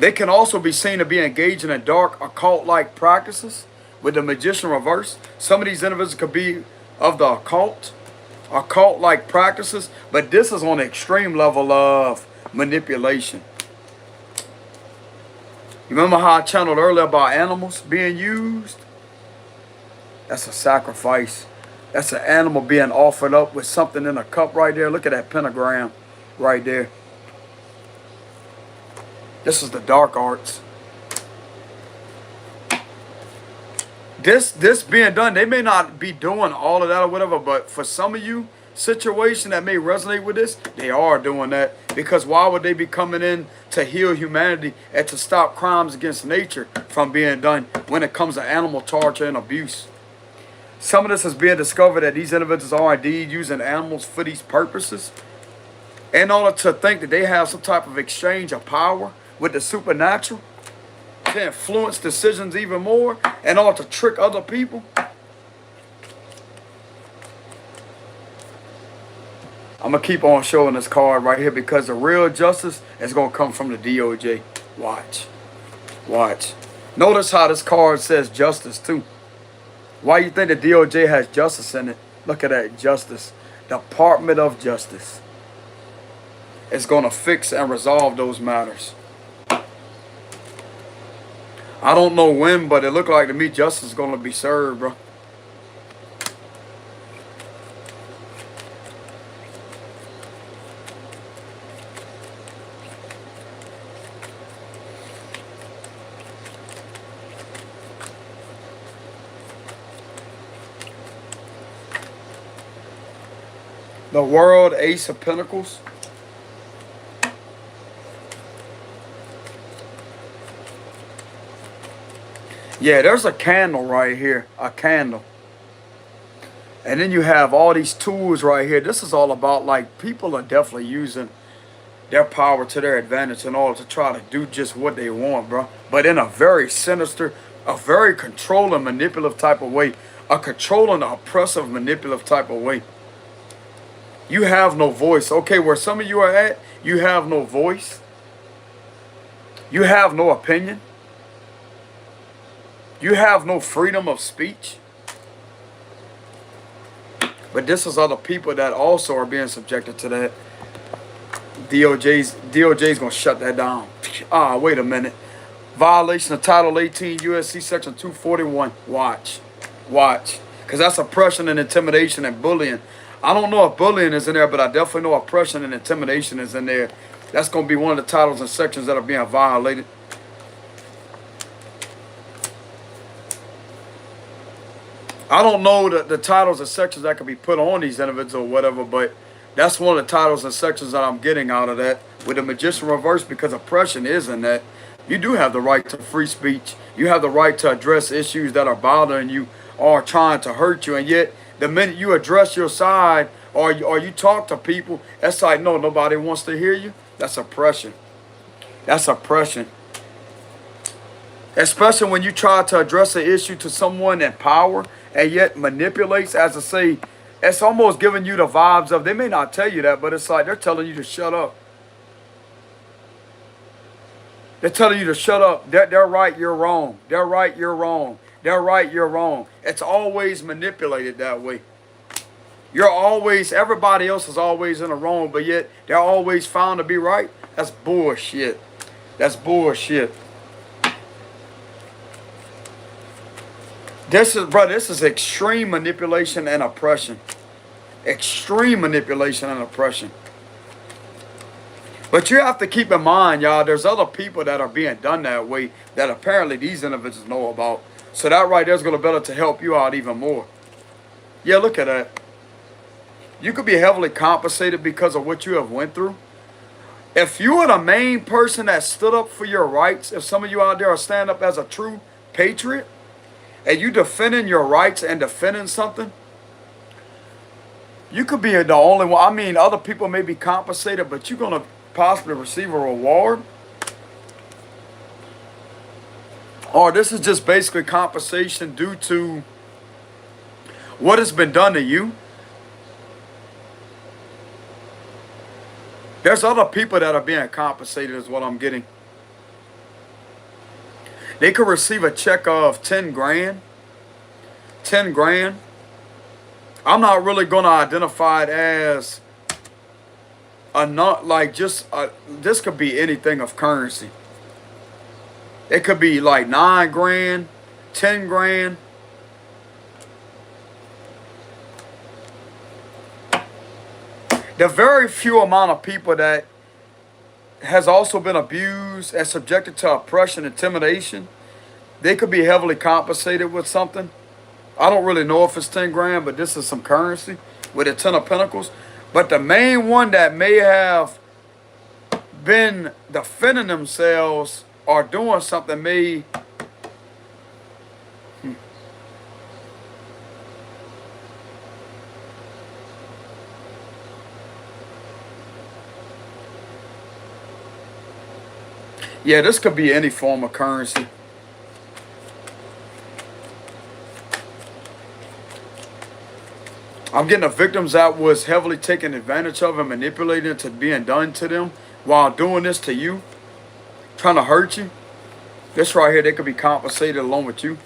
Speaker 1: They can also be seen to be engaging in dark occult-like practices with the Magician reverse. Some of these individuals could be of the occult-like practices, but this is on the extreme level of manipulation. You remember how I channeled earlier about animals being used? That's a sacrifice. That's an animal being offered up with something in a cup right there. Look at that pentagram right there. This is the dark arts. This being done, they may not be doing all of that or whatever, but for some of you, situation that may resonate with this, they are doing that. Because why would they be coming in to heal humanity and to stop crimes against nature from being done when it comes to animal torture and abuse? Some of this is being discovered that these individuals are indeed using animals for these purposes in order to think that they have some type of exchange of power with the supernatural, to influence decisions even more, in order to trick other people. I'm going to keep on showing this card right here because the real justice is going to come from the DOJ. Watch. Watch. Notice how this card says justice too. Why you think the DOJ has justice in it? Look at that, justice. Department of Justice. It's going to fix and resolve those matters. I don't know when, but it looked like to me justice is going to be served, bro. The World, Ace of Pentacles. Yeah, there's a candle right here. A candle. And then you have all these tools right here. This is all about, like, people are definitely using their power to their advantage in order to try to do just what they want, bro. But in a very sinister, a very controlling, manipulative type of way. A controlling, oppressive, manipulative type of way. You have no voice. Okay, where some of you are at, you have no voice. You have no opinion. You have no freedom of speech. But this is other people that also are being subjected to that. DOJ's going to shut that down. Ah, wait a minute. Violation of Title 18 USC Section 241. Watch. Watch. Because that's oppression and intimidation and bullying. I don't know if bullying is in there, but I definitely know oppression and intimidation is in there. That's going to be one of the titles and sections that are being violated. I don't know the titles and sections that could be put on these individuals or whatever, but that's one of the titles and sections that I'm getting out of that. With the Magician reverse, because oppression is in that. You do have the right to free speech. You have the right to address issues that are bothering you or trying to hurt you. And yet, the minute you address your side or you talk to people, it's like, no, nobody wants to hear you. That's oppression. That's oppression. Especially when you try to address an issue to someone in power and yet manipulates, as I say, it's almost giving you the vibes of, they may not tell you that, but it's like they're telling you to shut up. They're telling you to shut up. They're right, you're wrong. They're right, you're wrong. They're right, you're wrong. It's always manipulated that way. You're always, everybody else is always in the wrong, but yet they're always found to be right. That's bullshit. That's bullshit. This is extreme manipulation and oppression. Extreme manipulation and oppression. But you have to keep in mind, y'all, there's other people that are being done that way that apparently these individuals know about. So that right there is going to be able to help you out even more. Yeah, look at that. You could be heavily compensated because of what you have went through. If you are the main person that stood up for your rights, if some of you out there are standing up as a true patriot, and you defending your rights and defending something, you could be the only one. I mean, other people may be compensated, but you're going to possibly receive a reward. Or this is just basically compensation due to what has been done to you. There's other people that are being compensated is what I'm getting. They could receive a check of 10 grand. 10 grand. I'm not really going to identify it as a not like just this could be anything of currency. It could be like 9 grand, 10 grand. The very few amount of people that has also been abused and subjected to oppression, intimidation, they could be heavily compensated with something. I don't really know if it's 10 grand, but this is some currency with a 10 of pentacles. But the main one that may have been defending themselves or doing something may... Yeah, this could be any form of currency. I'm getting the victims that was heavily taken advantage of and manipulated to being done to them while doing this to you, trying to hurt you. This right here, they could be compensated along with you.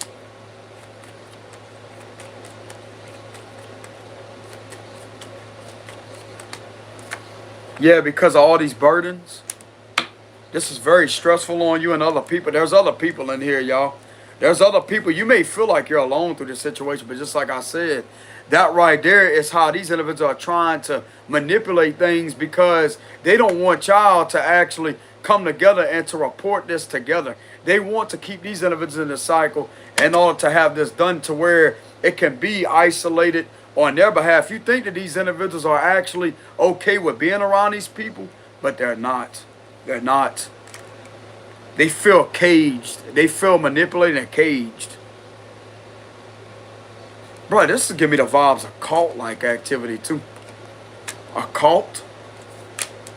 Speaker 1: Yeah, because of all these burdens. This is very stressful on you and other people. There's other people in here, y'all. There's other people. You may feel like you're alone through this situation, but just like I said, that right there is how these individuals are trying to manipulate things because they don't want y'all to actually come together and to report this together. They want to keep these individuals in the cycle in order to have this done to where it can be isolated on their behalf. You think that these individuals are actually okay with being around these people, but they're not. They're not. They feel caged. They feel manipulated and caged. Bro, this is giving me the vibes of cult-like activity too. A cult.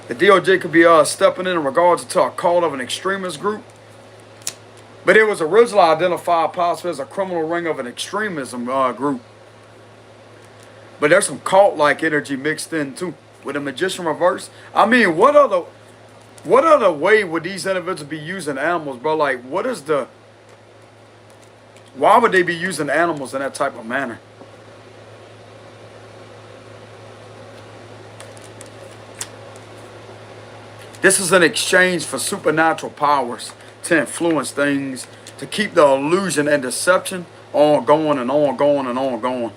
Speaker 1: The DOJ could be stepping in regards to a cult of an extremist group. But it was originally identified possibly as a criminal ring of an extremism group. But there's some cult-like energy mixed in too. With a magician reverse. I mean, what other way would these individuals be using animals, bro? Like, what is the... Why would they be using animals in that type of manner? This is an exchange for supernatural powers to influence things, to keep the illusion and deception on going and on going and on going.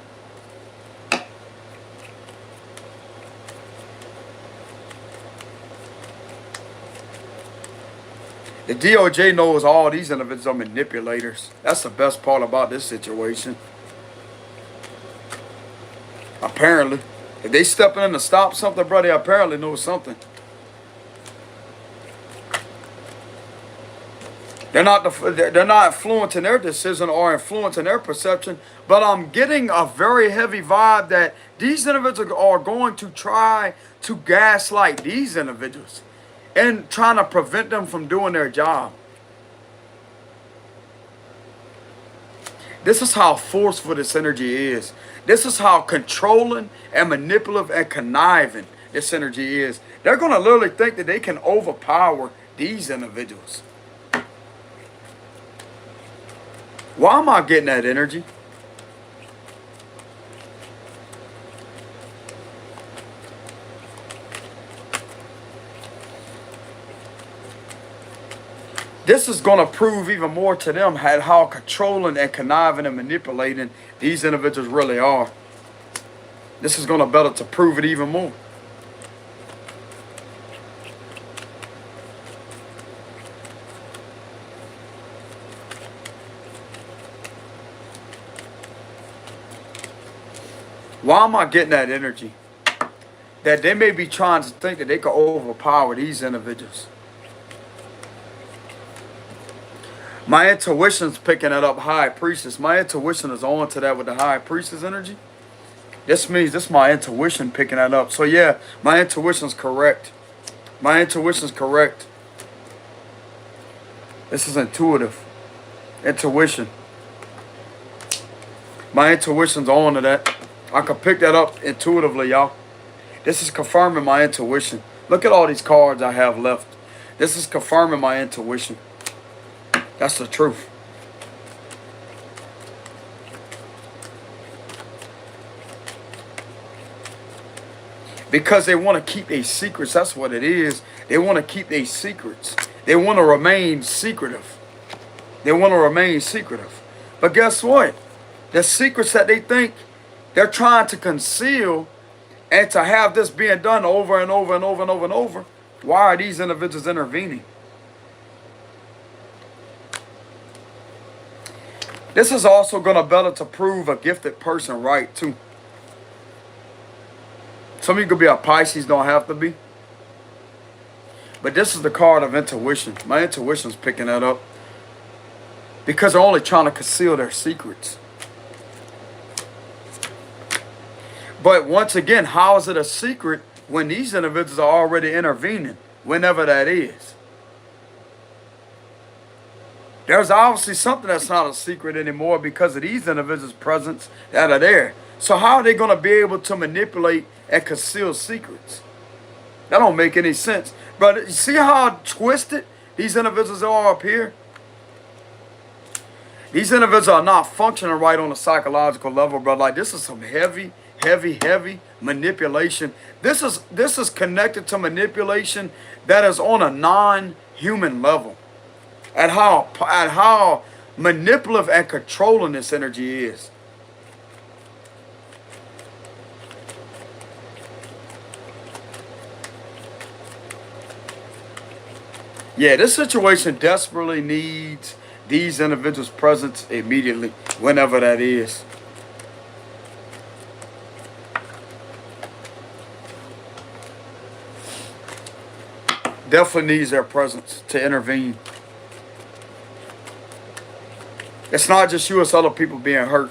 Speaker 1: The DOJ knows all these individuals are manipulators. That's the best part about this situation. Apparently. If they stepping in to stop something, bro, they apparently know something. They're not influencing their decision or influencing their perception, but I'm getting a very heavy vibe that these individuals are going to try to gaslight these individuals and trying to prevent them from doing their job. This is how forceful this energy is. This is how controlling and manipulative and conniving this energy is. They're going to literally think that they can overpower these individuals. Why am I getting that energy? This is going to prove even more to them how controlling and conniving and manipulating these individuals really are. This is going to better to prove it even more. Why am I getting that energy? That they may be trying to think that they can overpower these individuals. My intuition's picking that up, High Priestess. My intuition is on to that with the High Priestess energy. This means this is my intuition picking that up. So yeah, my intuition's correct. My intuition's correct. This is intuitive. Intuition. My intuition's on to that. I can pick that up intuitively, y'all. This is confirming my intuition. Look at all these cards I have left. This is confirming my intuition. That's the truth. Because they want to keep their secrets. That's what it is. They want to keep their secrets. They want to remain secretive. They want to remain secretive. But guess what? The secrets that they think they're trying to conceal and to have this being done over and over and over and over and over, why are these individuals intervening? This is also going to better to prove a gifted person right, too. Some of you could be a Pisces, don't have to be. But this is the card of intuition. My intuition's picking that up. Because they're only trying to conceal their secrets. But once again, how is it a secret when these individuals are already intervening? Whenever that is. There's obviously something that's not a secret anymore because of these individuals' presence that are there. So how are they going to be able to manipulate and conceal secrets? That don't make any sense. But you see how twisted these individuals are up here? These individuals are not functioning right on a psychological level, bro. Like, this is some heavy manipulation. This is connected to manipulation that is on a non-human level. At how manipulative and controlling this energy is. Yeah, this situation desperately needs these individuals' presence immediately, whenever that is. Definitely needs their presence to intervene. It's not just you, it's other people being hurt.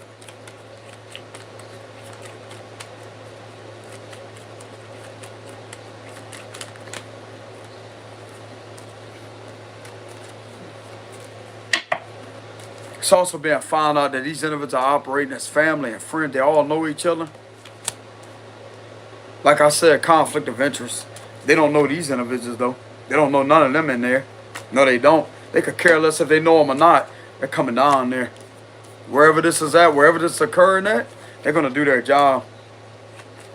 Speaker 1: It's also being found out that these individuals are operating as family and friends. They all know each other. Like I said, conflict of interest. They don't know these individuals, though. They don't know none of them in there. No, they don't. They could care less if they know them or not. They're coming down there. Wherever this is at, wherever this is occurring at, they're going to do their job.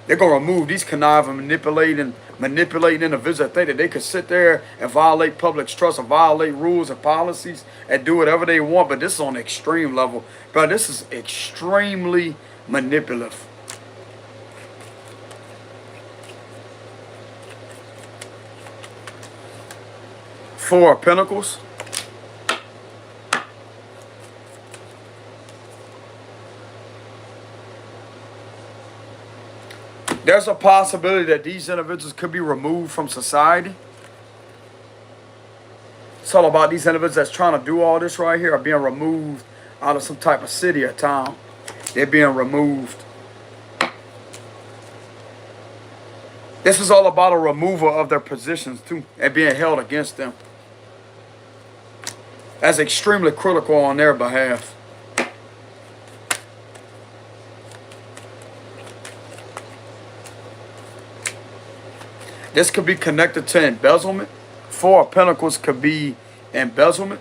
Speaker 1: They're going to remove these conniving, manipulating individuals that think that they could sit there and violate public trust or violate rules and policies and do whatever they want. But this is on an extreme level. Bro, this is extremely manipulative. Four of Pentacles. There's a possibility that these individuals could be removed from society. It's all about these individuals that's trying to do all this right here are being removed out of some type of city or town. They're being removed. This is all about a removal of their positions too and being held against them. That's extremely critical on their behalf. This could be connected to embezzlement. Four of Pentacles could be embezzlement.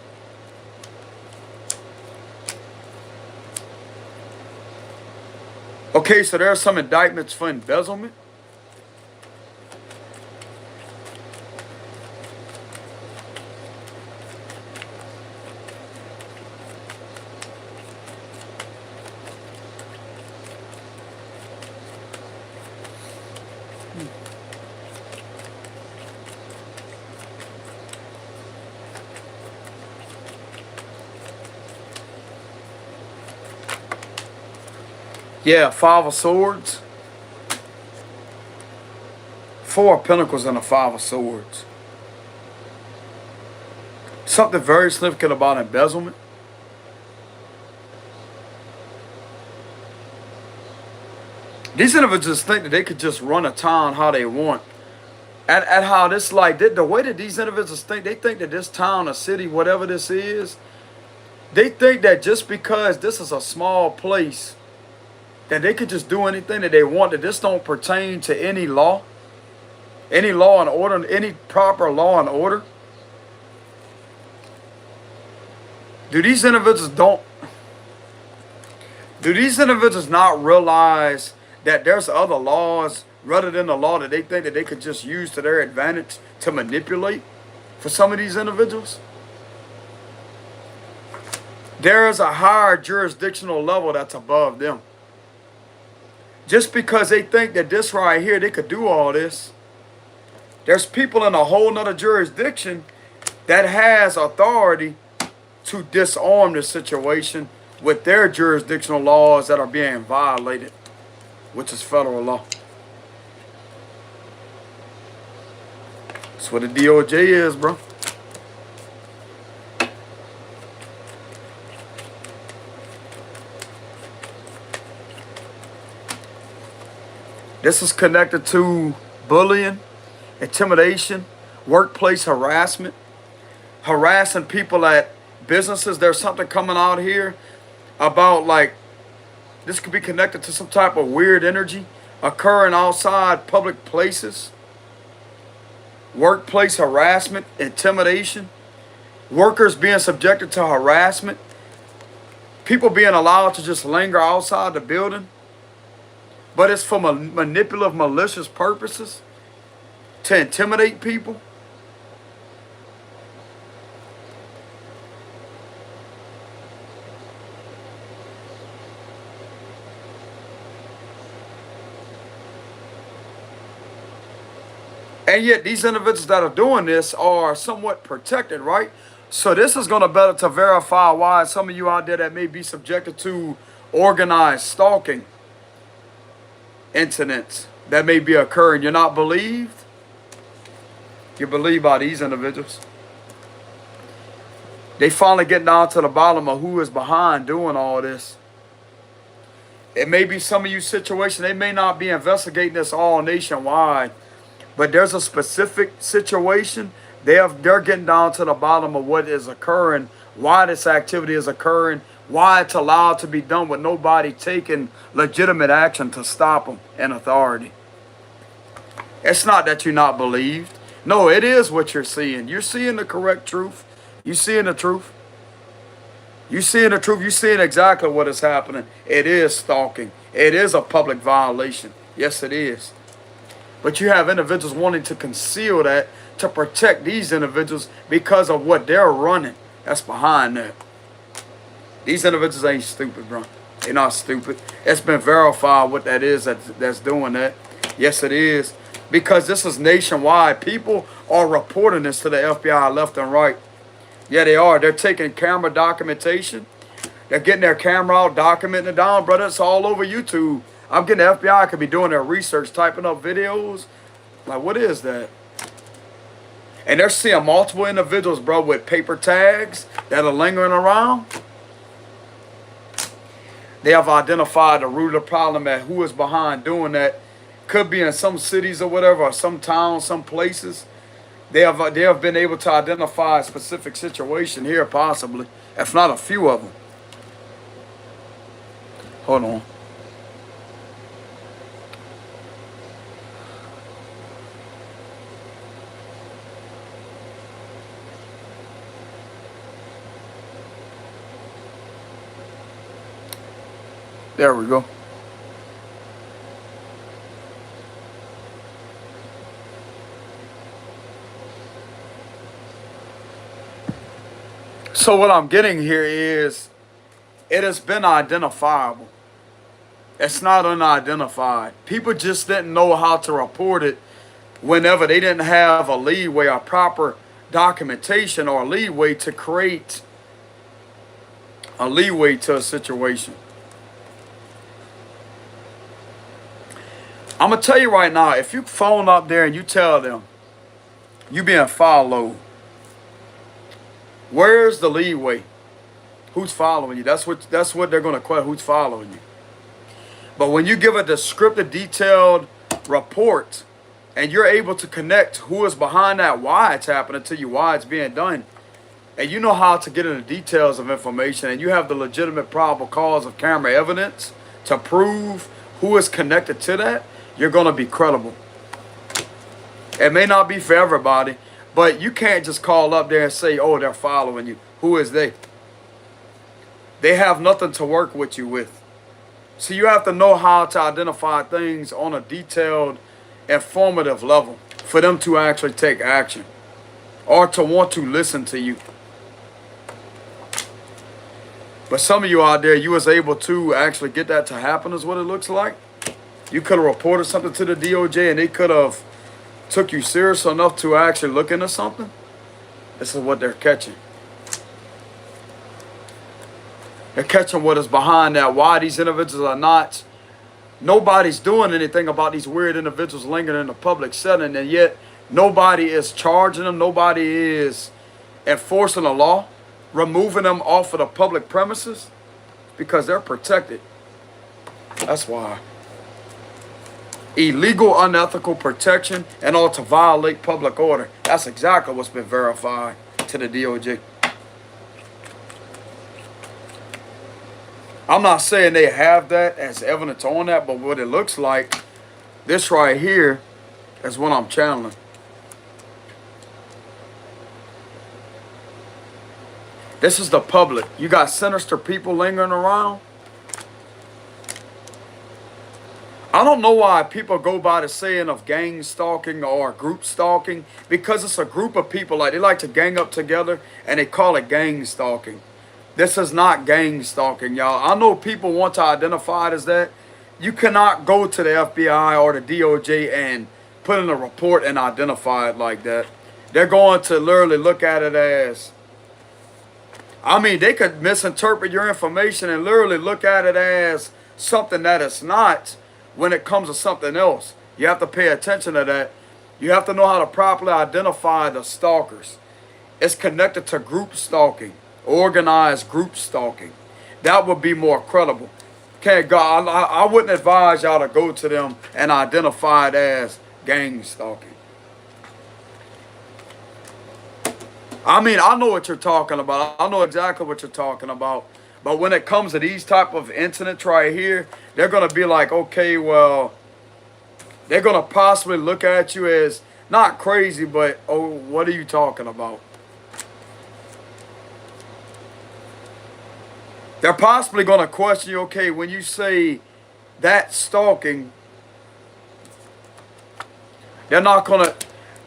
Speaker 1: Okay, so there are some indictments for embezzlement. Yeah, Five of Swords. Four of Pentacles and a Five of Swords. Something very significant about embezzlement. These individuals think that they could just run a town how they want. At how this, like, the way that these individuals think, they think that this town or city, whatever this is, they think that just because this is a small place, that they could just do anything that they want, that this don't pertain to any law and order, any proper law and order. Do these individuals not realize that there's other laws rather than the law that they think that they could just use to their advantage to manipulate for some of these individuals? There is a higher jurisdictional level that's above them. Just because they think that this right here, they could do all this, there's people in a whole nother jurisdiction that has authority to disarm the situation with their jurisdictional laws that are being violated, which is federal law. That's what the DOJ is, bro. This is connected to bullying, intimidation, workplace harassment, harassing people at businesses. There's something coming out here about, like, this could be connected to some type of weird energy occurring outside public places. Workplace harassment, intimidation, workers being subjected to harassment, people being allowed to just linger outside the building. But it's for manipulative, malicious purposes to intimidate people. And yet these individuals that are doing this are somewhat protected, right? So this is going to better to verify why some of you out there that may be subjected to organized stalking incidents that may be occurring. You're not believed. You're believed by these individuals. They finally get down to the bottom of who is behind doing all this. It may be some of you situation. They may not be investigating this all nationwide, but there's a specific situation. They're getting down to the bottom of what is occurring, why this activity is occurring, why it's allowed to be done with nobody taking legitimate action to stop them in authority. It's not that you're not believed. No, it is what you're seeing. You're seeing the correct truth. You're seeing the truth. You're seeing the truth. You're seeing exactly what is happening. It is stalking. It is a public violation. Yes, it is. But you have individuals wanting to conceal that, to protect these individuals because of what they're running. That's behind that. These individuals ain't stupid, bro. They're not stupid. It's been verified what that is that's doing that. Yes, it is. Because this is nationwide. People are reporting this to the FBI left and right. Yeah, they are. They're taking camera documentation. They're getting their camera out, documenting it down, brother. It's all over YouTube. I'm getting the FBI could be doing their research, typing up videos. Like, what is that? And they're seeing multiple individuals, bro, with paper tags that are lingering around. They have identified the root of the problem at who is behind doing that. Could be in some cities or whatever, or some towns, some places. They have been able to identify a specific situation here, possibly, if not a few of them. Hold on. There we go. So what I'm getting here is it has been identifiable. It's not unidentified. People just didn't know how to report it whenever they didn't have a leeway or proper documentation or leeway to create a leeway to a situation. I'm going to tell you right now, if you phone up there and you tell them you being followed, where's the leeway? Who's following you? That's what they're going to question, who's following you. But when you give a descriptive, detailed report and you're able to connect who is behind that, why it's happening to you, why it's being done, and you know how to get into details of information, and you have the legitimate probable cause of camera evidence to prove who is connected to that, you're going to be credible. It may not be for everybody, but you can't just call up there and say, oh, they're following you. Who is they? They have nothing to work with you with. So you have to know how to identify things on a detailed, informative level for them to actually take action or to want to listen to you. But some of you out there, you was able to actually get that to happen is what it looks like. You could have reported something to the DOJ and they could have took you serious enough to actually look into something. This is what they're catching. They're catching what is behind that, why these individuals are not, nobody's doing anything about these weird individuals lingering in the public setting, and yet nobody is charging them, nobody is enforcing the law, removing them off of the public premises, because they're protected. That's why. Illegal, unethical protection and all to violate public order. That's exactly what's been verified to the DOJ. I'm not saying they have that as evidence on that, but what it looks like, this right here is what I'm channeling. This is the public. You got sinister people lingering around. I don't know why people go by the saying of gang stalking or group stalking, because it's a group of people, like they like to gang up together and they call it gang stalking. This is not gang stalking, y'all. I know people want to identify it as that. You cannot go to the FBI or the DOJ and put in a report and identify it like that. They're going to literally look at it as, I mean, they could misinterpret your information and literally look at it as something that it's not when it comes to something else. You have to pay attention to that. You have to know how to properly identify the stalkers. It's connected to group stalking. Organized group stalking. That would be more credible. Okay, God, I wouldn't advise y'all to go to them and identify it as gang stalking. I mean, I know what you're talking about. I know exactly what you're talking about. But when it comes to these type of incidents right here, they're going to be like, okay, well, they're going to possibly look at you as not crazy, but, oh, what are you talking about? They're possibly going to question you, okay, when you say that stalking, they're not going to,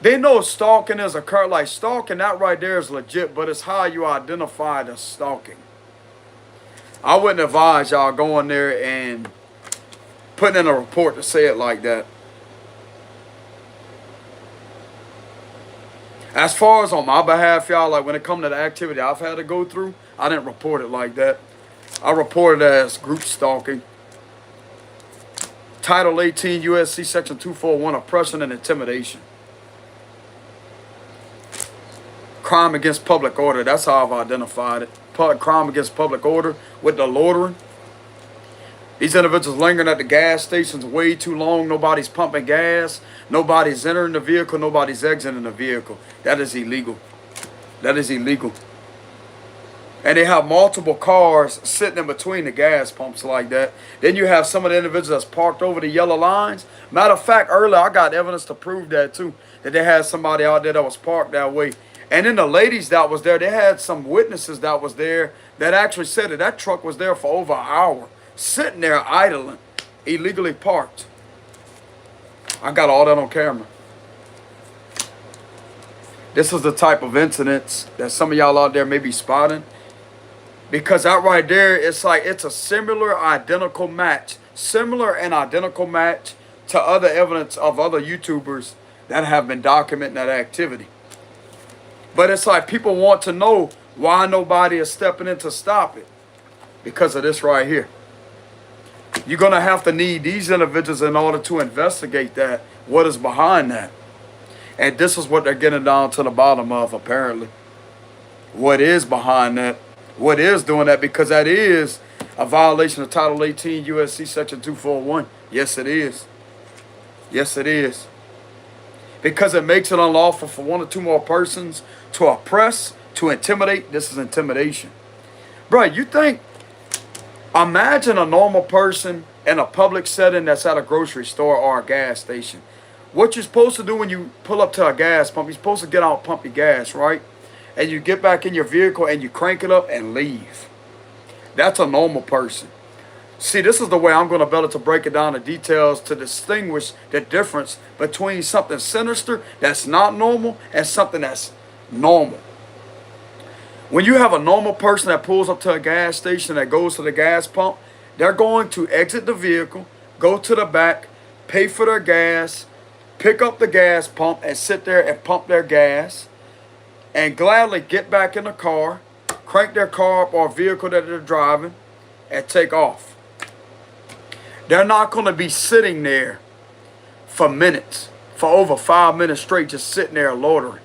Speaker 1: they know stalking is occurring, like stalking, that right there is legit, but it's how you identify the stalking. I wouldn't advise y'all going there and putting in a report to say it like that. As far as on my behalf, y'all, like when it comes to the activity I've had to go through, I didn't report it like that. I reported it as group stalking. Title 18 USC Section 241, oppression and intimidation. Crime against public order. That's how I've identified it. Crime against public order with the loitering. These individuals lingering at the gas stations way too long. Nobody's pumping gas. Nobody's entering the vehicle. Nobody's exiting the vehicle. That is illegal. That is illegal. And they have multiple cars sitting in between the gas pumps like that. Then you have some of the individuals that's parked over the yellow lines. Matter of fact, earlier I got evidence to prove that too. That they had somebody out there that was parked that way. And then the ladies that was there, they had some witnesses that was there that actually said that that truck was there for over an hour. Sitting there idling, illegally parked. I got all that on camera. This is the type of incidents that some of y'all out there may be spotting. Because that right there, it's like it's a similar, identical match. Similar and identical match to other evidence of other YouTubers that have been documenting that activity. But it's like people want to know why nobody is stepping in to stop it. Because of this right here. You're going to have to need these individuals in order to investigate that, what is behind that. And this is what they're getting down to the bottom of, apparently. What is behind that? What is doing that? Because that is a violation of Title 18 USC Section 241. Yes, it is. Yes, it is. Because it makes it unlawful for one or two more persons to oppress, to intimidate. This is intimidation. Bro, you think, imagine a normal person in a public setting that's at a grocery store or a gas station. What you're supposed to do when you pull up to a gas pump, you're supposed to get out, pump your gas, right? And you get back in your vehicle and you crank it up and leave. That's a normal person. See, this is the way I'm going to be able to break it down, the details, to distinguish the difference between something sinister that's not normal and something that's normal. When you have a normal person that pulls up to a gas station, that goes to the gas pump, they're going to exit the vehicle, go to the back, pay for their gas, pick up the gas pump and sit there and pump their gas, and gladly get back in the car, crank their car up or vehicle that they're driving, and take off. They're not going to be sitting there for minutes, for over 5 minutes straight, just sitting there loitering,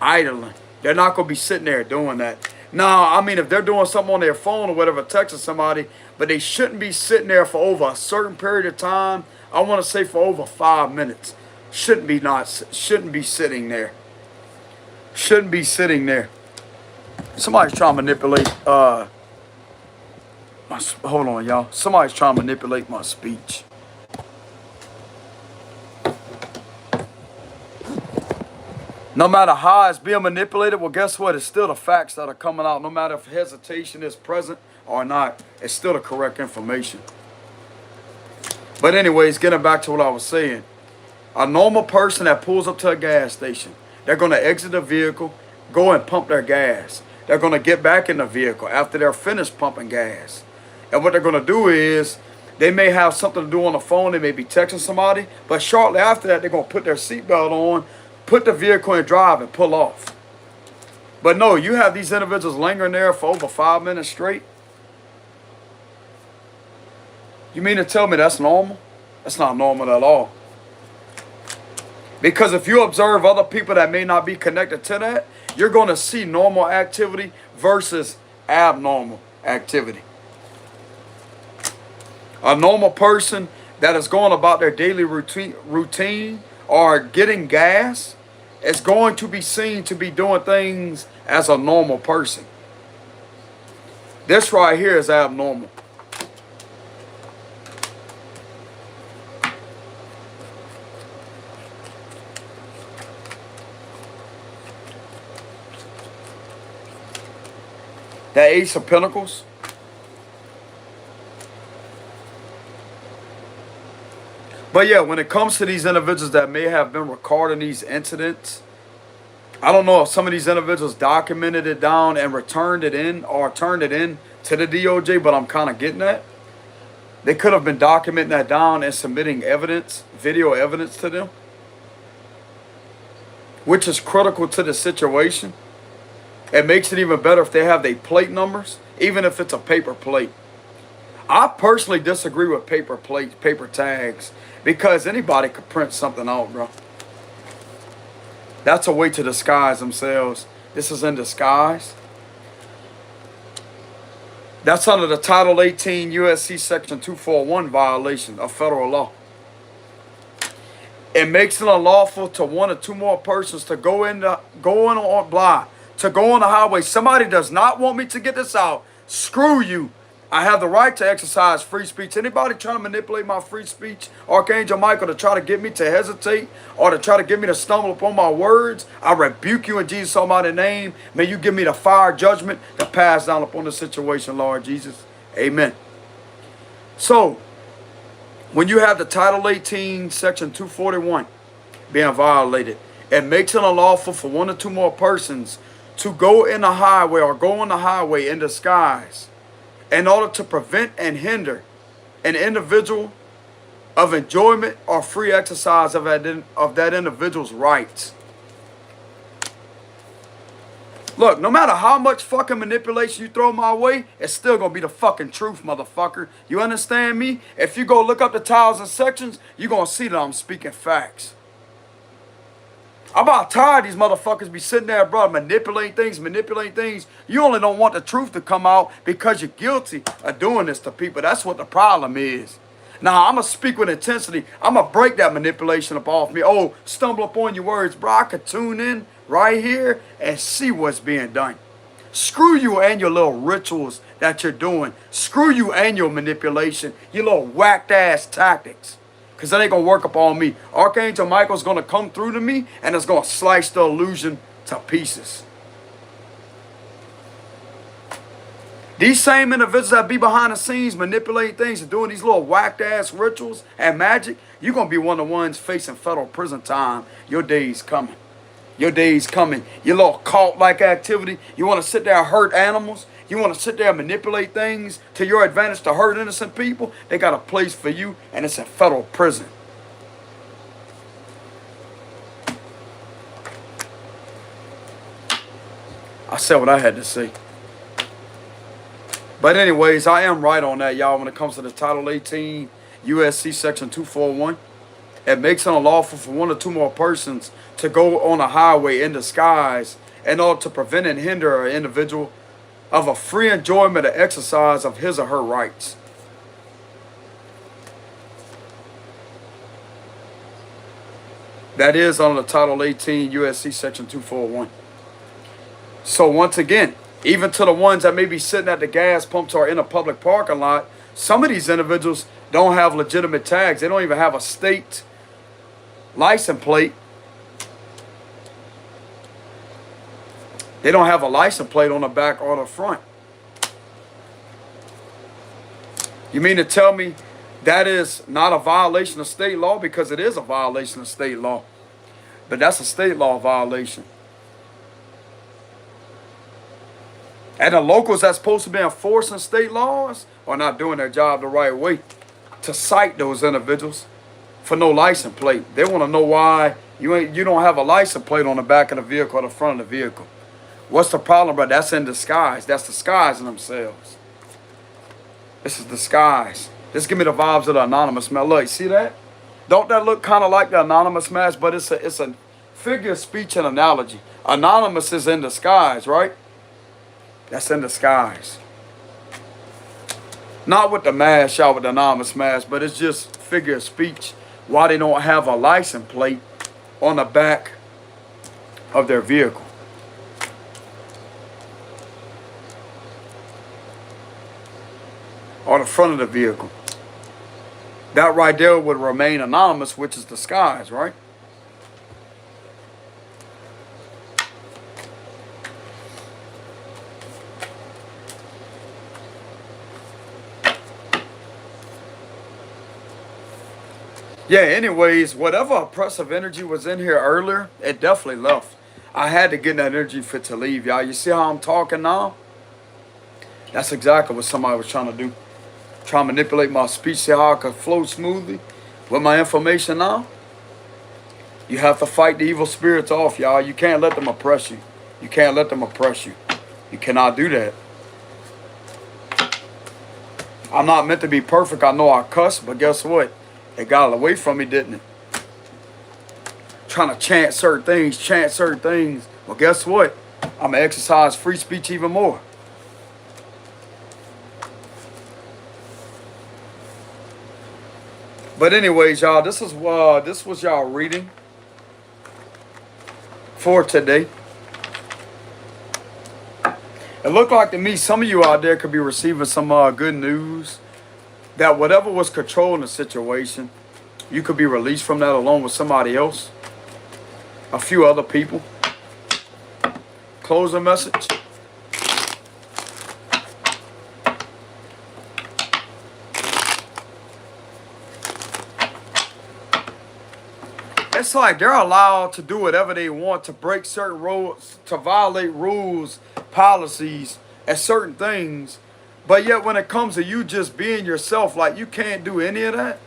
Speaker 1: idling. They're not going to be sitting there doing that. Now, I mean, if they're doing something on their phone or whatever, texting somebody, but they shouldn't be sitting there for over a certain period of time. I want to say for over 5 minutes. Shouldn't be sitting there. Shouldn't be sitting there. Somebody's trying to manipulate, hold on, y'all. Somebody's trying to manipulate my speech. No matter how it's being manipulated, well, guess what? It's still the facts that are coming out. No matter if hesitation is present or not, it's still the correct information. But anyways, getting back to what I was saying. A normal person that pulls up to a gas station, they're going to exit the vehicle, go and pump their gas. They're going to get back in the vehicle after they're finished pumping gas. And what they're going to do is, they may have something to do on the phone. They may be texting somebody. But shortly after that, they're going to put their seatbelt on, put the vehicle in drive, and pull off. But no, you have these individuals lingering there for over 5 minutes straight. You mean to tell me that's normal? That's not normal at all. Because if you observe other people that may not be connected to that, you're going to see normal activity versus abnormal activity. A normal person that is going about their daily routine or getting gas is going to be seen to be doing things as a normal person. This right here is abnormal. That Ace of Pentacles. But yeah, when it comes to these individuals that may have been recording these incidents, I don't know if some of these individuals documented it down and returned it in or turned it in to the DOJ, but I'm kind of getting that. They could have been documenting that down and submitting evidence, video evidence to them, which is critical to the situation. It makes it even better if they have their plate numbers, even if it's a paper plate. I personally disagree with paper plates, paper tags, because anybody could print something out, bro. That's a way to disguise themselves. This is in disguise. That's under the Title 18 USC Section 241 violation of federal law. It makes it unlawful to one or two more persons to go on the highway. Somebody does not want me to get this out. Screw you. I have the right to exercise free speech. Anybody trying to manipulate my free speech, Archangel Michael, to try to get me to hesitate or to try to get me to stumble upon my words, I rebuke you in Jesus' almighty name. May you give me the fire judgment to pass down upon the situation, Lord Jesus. Amen. So, when you have the Title 18, Section 241 being violated, it makes it unlawful for one or two more persons to go in the highway or go on the highway in disguise in order to prevent and hinder an individual of enjoyment or free exercise of that individual's rights. Look, no matter how much fucking manipulation you throw my way, it's still gonna be the fucking truth, motherfucker. You understand me? If you go look up the tiles and sections, you're gonna see that I'm speaking facts. I'm about tired of these motherfuckers be sitting there, bro, manipulating things. You only don't want the truth to come out because you're guilty of doing this to people. That's what the problem is. Now, I'm going to speak with intensity. I'm going to break that manipulation up off me. Oh, stumble upon your words, bro. I could tune in right here and see what's being done. Screw you and your little rituals that you're doing. Screw you and your manipulation, your little whacked ass tactics. Because that ain't going to work upon me. Archangel Michael's going to come through to me and it's going to slice the illusion to pieces. These same individuals that be behind the scenes manipulating things and doing these little whacked ass rituals and magic, you're going to be one of the ones facing federal prison time. Your day's coming. Your day's coming. Your little cult-like activity. You want to sit there and hurt animals. You want to sit there and manipulate things to your advantage to hurt innocent people. They got a place for you, and it's a federal prison. I said what I had to say. But anyways, I am right on that, y'all, when it comes to the Title 18 USC Section 241. It makes it unlawful for one or two more persons to go on a highway in disguise in order to prevent and hinder an individual of a free enjoyment or exercise of his or her rights. That is under Title 18 USC Section 241. So once again, even to the ones that may be sitting at the gas pumps or in a public parking lot, some of these individuals don't have legitimate tags. They don't even have a state license plate. They don't have a license plate on the back or the front. You mean to tell me that is not a violation of state law? Because it is a violation of state law. But that's a state law violation. And the locals that's supposed to be enforcing state laws are not doing their job the right way to cite those individuals for no license plate. They want to know why you don't have a license plate on the back of the vehicle or the front of the vehicle. What's the problem, bro? That's in disguise. That's disguising themselves. This is disguise. This give me the vibes of the Anonymous man. Look, see that? Don't that look kind of like the Anonymous mask? But it's a figure of speech and analogy. Anonymous is in disguise, right? That's in disguise. Not with the mask, y'all, with the Anonymous mask, but it's just figure of speech. Why they don't have a license plate on the back of their vehicle. Or the front of the vehicle. That right there would remain anonymous, which is disguise, right? Yeah, anyways, whatever oppressive energy was in here earlier, it definitely left. I had to get that energy for it to leave, y'all. You see how I'm talking now? That's exactly what somebody was trying to do. Trying to manipulate my speech, see how I could flow smoothly with my information now. You have to fight the evil spirits off, y'all. You can't let them oppress you. You can't let them oppress you. You cannot do that. I'm not meant to be perfect. I know I cuss, but guess what? It got away from me, didn't it? Trying to chant certain things. Well, guess what? I'm going to exercise free speech even more. But anyways, y'all, this was y'all reading for today. It looked like to me some of you out there could be receiving some good news. That whatever was controlling the situation, you could be released from that along with somebody else. A few other people. Closing message. It's like they're allowed to do whatever they want, to break certain rules, to violate rules, policies, and certain things. But yet when it comes to you just being yourself, like you can't do any of that.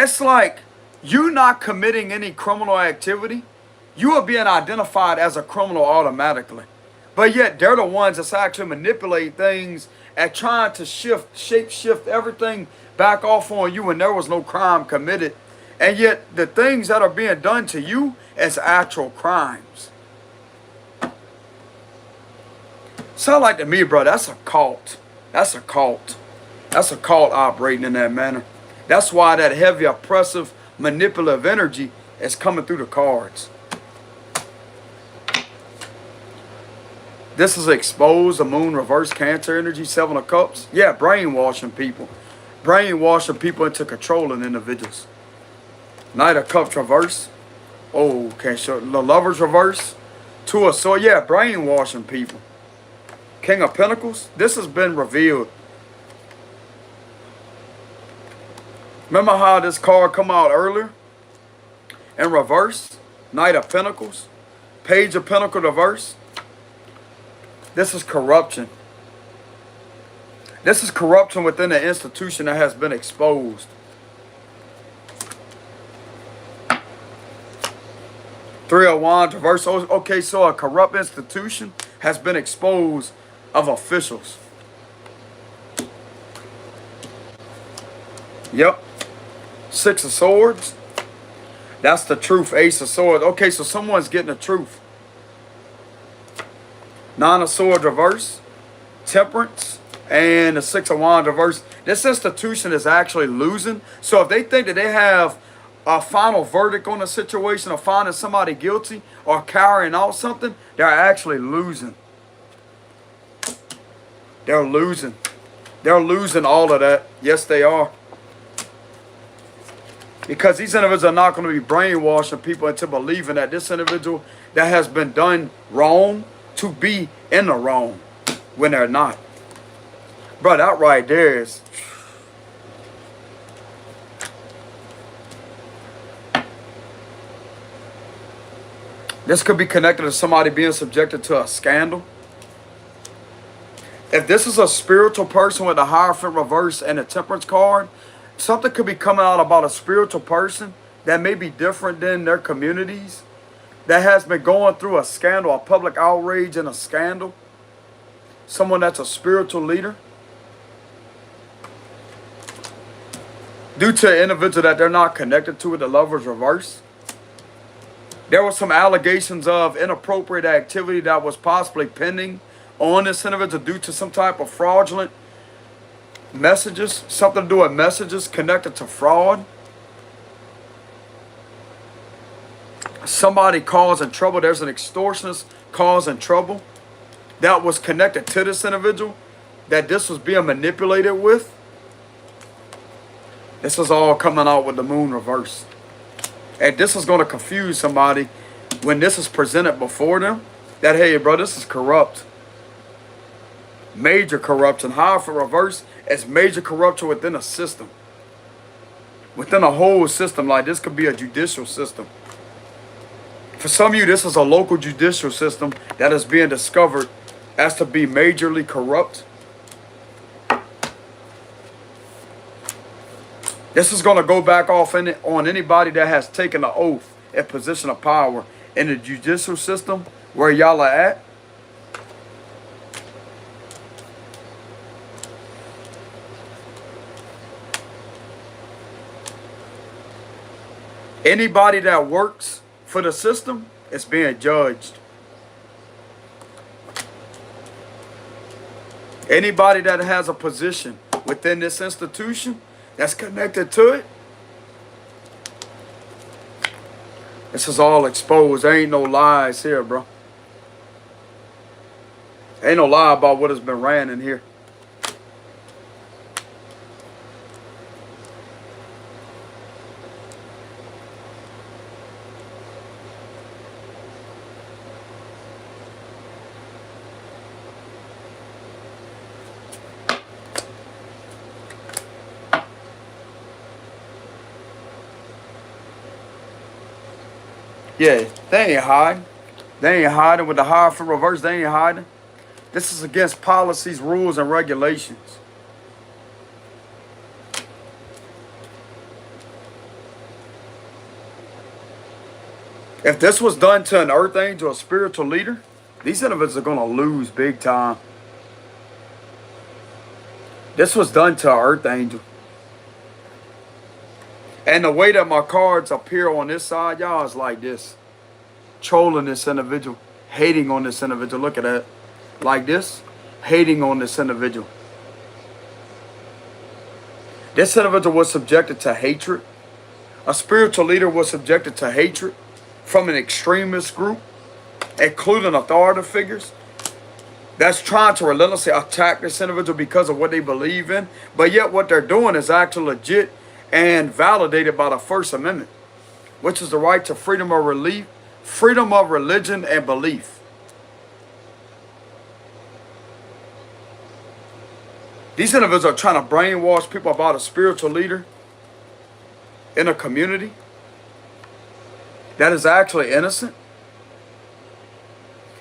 Speaker 1: It's like you not committing any criminal activity, you are being identified as a criminal automatically. But yet they're the ones that's actually manipulate things and trying to shape shift everything back off on you when there was no crime committed. And yet the things that are being done to you as actual crimes. Sound like to me, bro, that's a cult. That's a cult. That's a cult operating in that manner. That's why that heavy, oppressive, manipulative energy is coming through the cards. This is exposed, the moon, reverse Cancer energy, 7 of Cups. Yeah, brainwashing people. Brainwashing people into controlling individuals. Knight of Cups reverse. Oh, okay, so the Lovers reverse. 2 of Swords. Yeah, brainwashing people. King of Pentacles. This has been revealed. Remember how this card come out earlier? In reverse. Knight of Pentacles. Page of Pentacles reverse. This is corruption. This is corruption within the institution that has been exposed. Three of Wands reverse. Okay, so a corrupt institution has been exposed of officials. Yep. 6 of Swords. That's the truth. Ace of Swords. Okay, so someone's getting the truth. 9 of Swords reverse. Temperance. And the 6 of Wands reverse. This institution is actually losing. So if they think that they have a final verdict on a situation or finding somebody guilty or carrying out something, they're actually losing. They're losing. They're losing all of that. Yes, they are. Because these individuals are not going to be brainwashing people into believing that this individual that has been done wrong to be in the wrong when they're not. Bro, that right there is... This could be connected to somebody being subjected to a scandal. If this is a spiritual person with a Hierophant reverse and a Temperance card, something could be coming out about a spiritual person that may be different than their communities, that has been going through a scandal, a public outrage and a scandal. Someone that's a spiritual leader. Due to an individual that they're not connected to with the Lovers reverse. There were some allegations of inappropriate activity that was possibly pending on this individual due to some type of fraudulent messages, something to do with messages connected to fraud. Somebody causing trouble. There's an extortionist causing trouble that was connected to this individual, that this was being manipulated with. This is all coming out with the moon reverse. And this is going to confuse somebody when this is presented before them. That, hey, bro, this is corrupt. Major corruption. Hierophant reverse is major corruption within a system. Within a whole system. Like this could be a judicial system. For some of you, this is a local judicial system that is being discovered as to be majorly corrupt. This is going to go back off on anybody that has taken an oath at position of power in the judicial system where y'all are at. Anybody that works for the system is being judged. Anybody that has a position within this institution that's connected to it, this is all exposed. There ain't no lies here, bro. Ain't no lie about what has been ran in here. Yeah, they ain't hiding. They ain't hiding with the Hierophant reverse. They ain't hiding. This is against policies, rules, and regulations. If this was done to an earth angel, a spiritual leader, these individuals are going to lose big time. This was done to an earth angel. And the way that my cards appear on this side, y'all, is like this. Trolling this individual. Hating on this individual. Look at that. Like this. Hating on this individual. This individual was subjected to hatred. A spiritual leader was subjected to hatred from an extremist group, including authority figures, that's trying to relentlessly attack this individual because of what they believe in. But yet what they're doing is actually legit and validated by the First Amendment, which is the right to freedom of relief, freedom of religion and belief. These individuals are trying to brainwash people about a spiritual leader in a community that is actually innocent.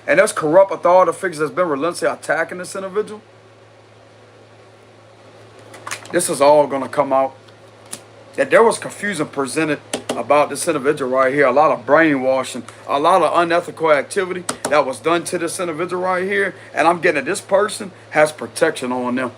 Speaker 1: And there's corrupt authority figures that's been relentlessly attacking this individual. This is all going to come out. That there was confusion presented about this individual right here. A lot of brainwashing, a lot of unethical activity that was done to this individual right here. And I'm getting that this person has protection on them.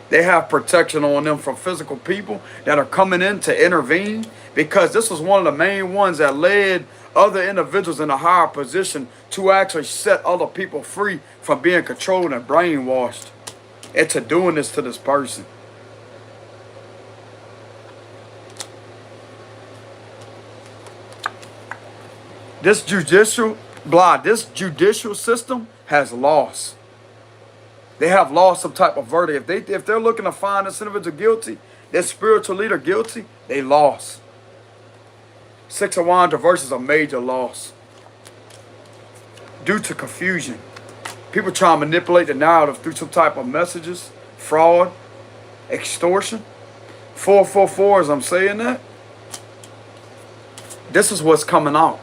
Speaker 1: They have protection on them from physical people that are coming in to intervene, because this was one of the main ones that led other individuals in a higher position to actually set other people free from being controlled and brainwashed into doing this to this person. This judicial system has lost. They have lost some type of verdict. If they're looking to find this individual guilty, this spiritual leader guilty, they lost. Six of Wands reverse is a major loss due to confusion. People trying to manipulate the narrative through some type of messages, fraud, extortion. 444, as I'm saying that, this is what's coming out.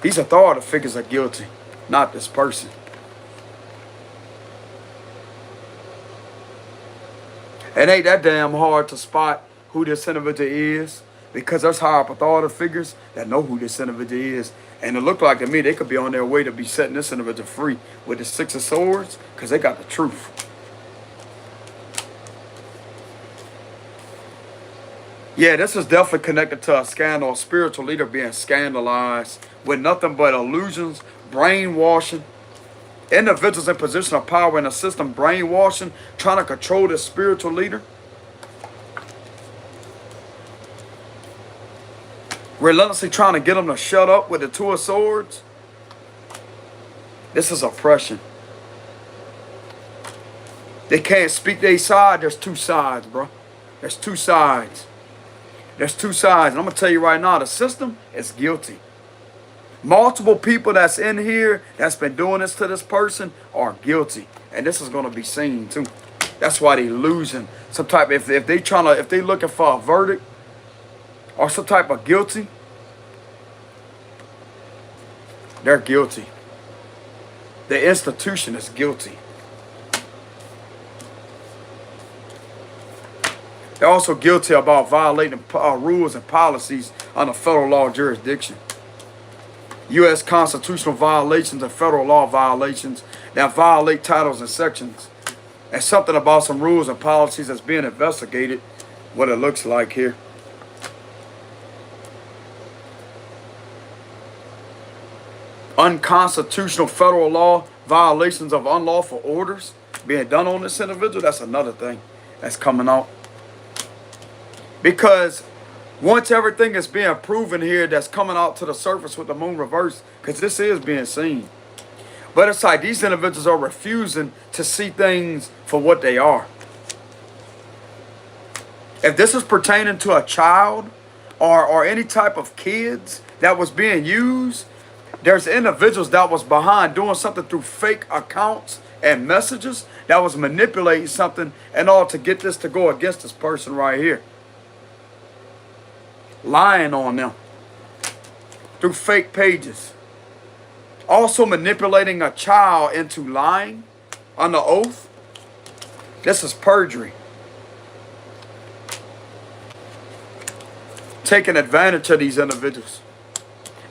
Speaker 1: These authority figures are guilty, not this person. It ain't that damn hard to spot who this individual is, because there's higher up authority figures that know who this individual is. And it looked like to me they could be on their way to be setting this individual free with the Six of Swords, because they got the truth. Yeah, this is definitely connected to a scandal, a spiritual leader being scandalized with nothing but illusions, brainwashing, individuals in position of power in a system brainwashing, trying to control the spiritual leader. Relentlessly trying to get them to shut up with the Two of Swords. This is oppression. They can't speak their side. There's two sides, bro. There's two sides. There's two sides. And I'm going to tell you right now, the system is guilty. Multiple people that's in here that's been doing this to this person are guilty. And this is going to be seen too. That's why they losing some type. If they looking for a verdict or some type of guilty, they're guilty. The institution is guilty. They're also guilty about violating rules and policies under federal law jurisdiction. U.S. constitutional violations and federal law violations that violate titles and sections. And something about some rules and policies that's being investigated, what it looks like here. Unconstitutional federal law violations of unlawful orders being done on this individual. That's another thing that's coming out. Because once everything is being proven here, that's coming out to the surface with the moon reverse, because this is being seen. But it's like these individuals are refusing to see things for what they are. If this is pertaining to a child or any type of kids that was being used, there's individuals that was behind doing something through fake accounts and messages that was manipulating something in order to get this to go against this person right here. Lying on them through fake pages. Also manipulating a child into lying under oath. This is perjury. Taking advantage of these individuals.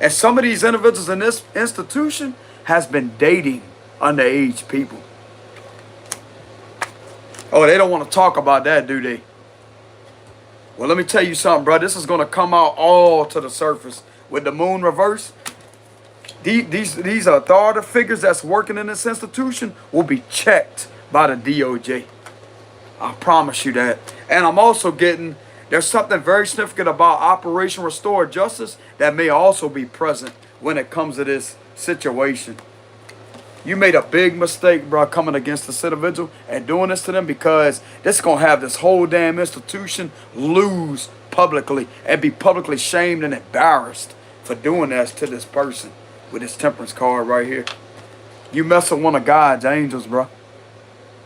Speaker 1: And some of these individuals in this institution has been dating underage people. Oh, they don't want to talk about that, do they? Well, let me tell you something, bro. This is going to come out all to the surface. With the moon reverse, these authority figures that's working in this institution will be checked by the DOJ. I promise you that. And I'm also getting, there's something very significant about Operation Restore Justice that may also be present when it comes to this situation. You made a big mistake, bro, coming against this individual and doing this to them, because this is going to have this whole damn institution lose publicly and be publicly shamed and embarrassed for doing that to this person with this temperance card right here. You mess with one of God's angels, bro.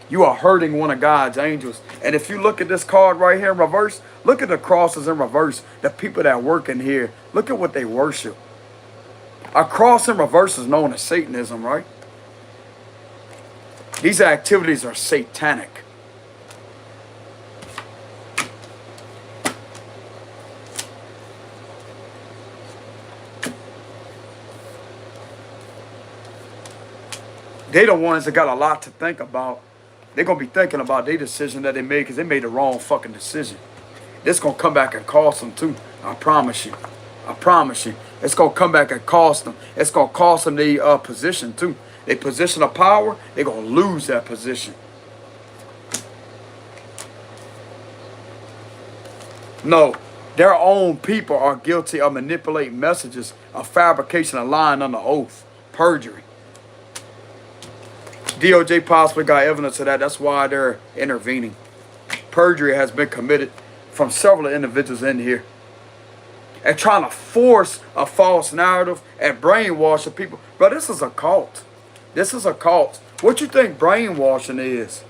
Speaker 1: You are hurting one of God's angels. And if you look at this card right here in reverse, look at the crosses in reverse. The people that work in here, look at what they worship. A cross in reverse is known as Satanism, right? These activities are satanic. They the ones that got a lot to think about. They're going to be thinking about their decision that they made, because they made the wrong fucking decision. This going to come back and cost them too. I promise you. I promise you. It's going to come back and cost them. It's going to cost them their position too. Their position of power, they're going to lose that position. No, their own people are guilty of manipulating messages, of fabrication, and lying under oath. Perjury. DOJ possibly got evidence of that. That's why they're intervening. Perjury has been committed from several individuals in here. And trying to force a false narrative and brainwash the people. But this is a cult. This is a cult. What you think brainwashing is?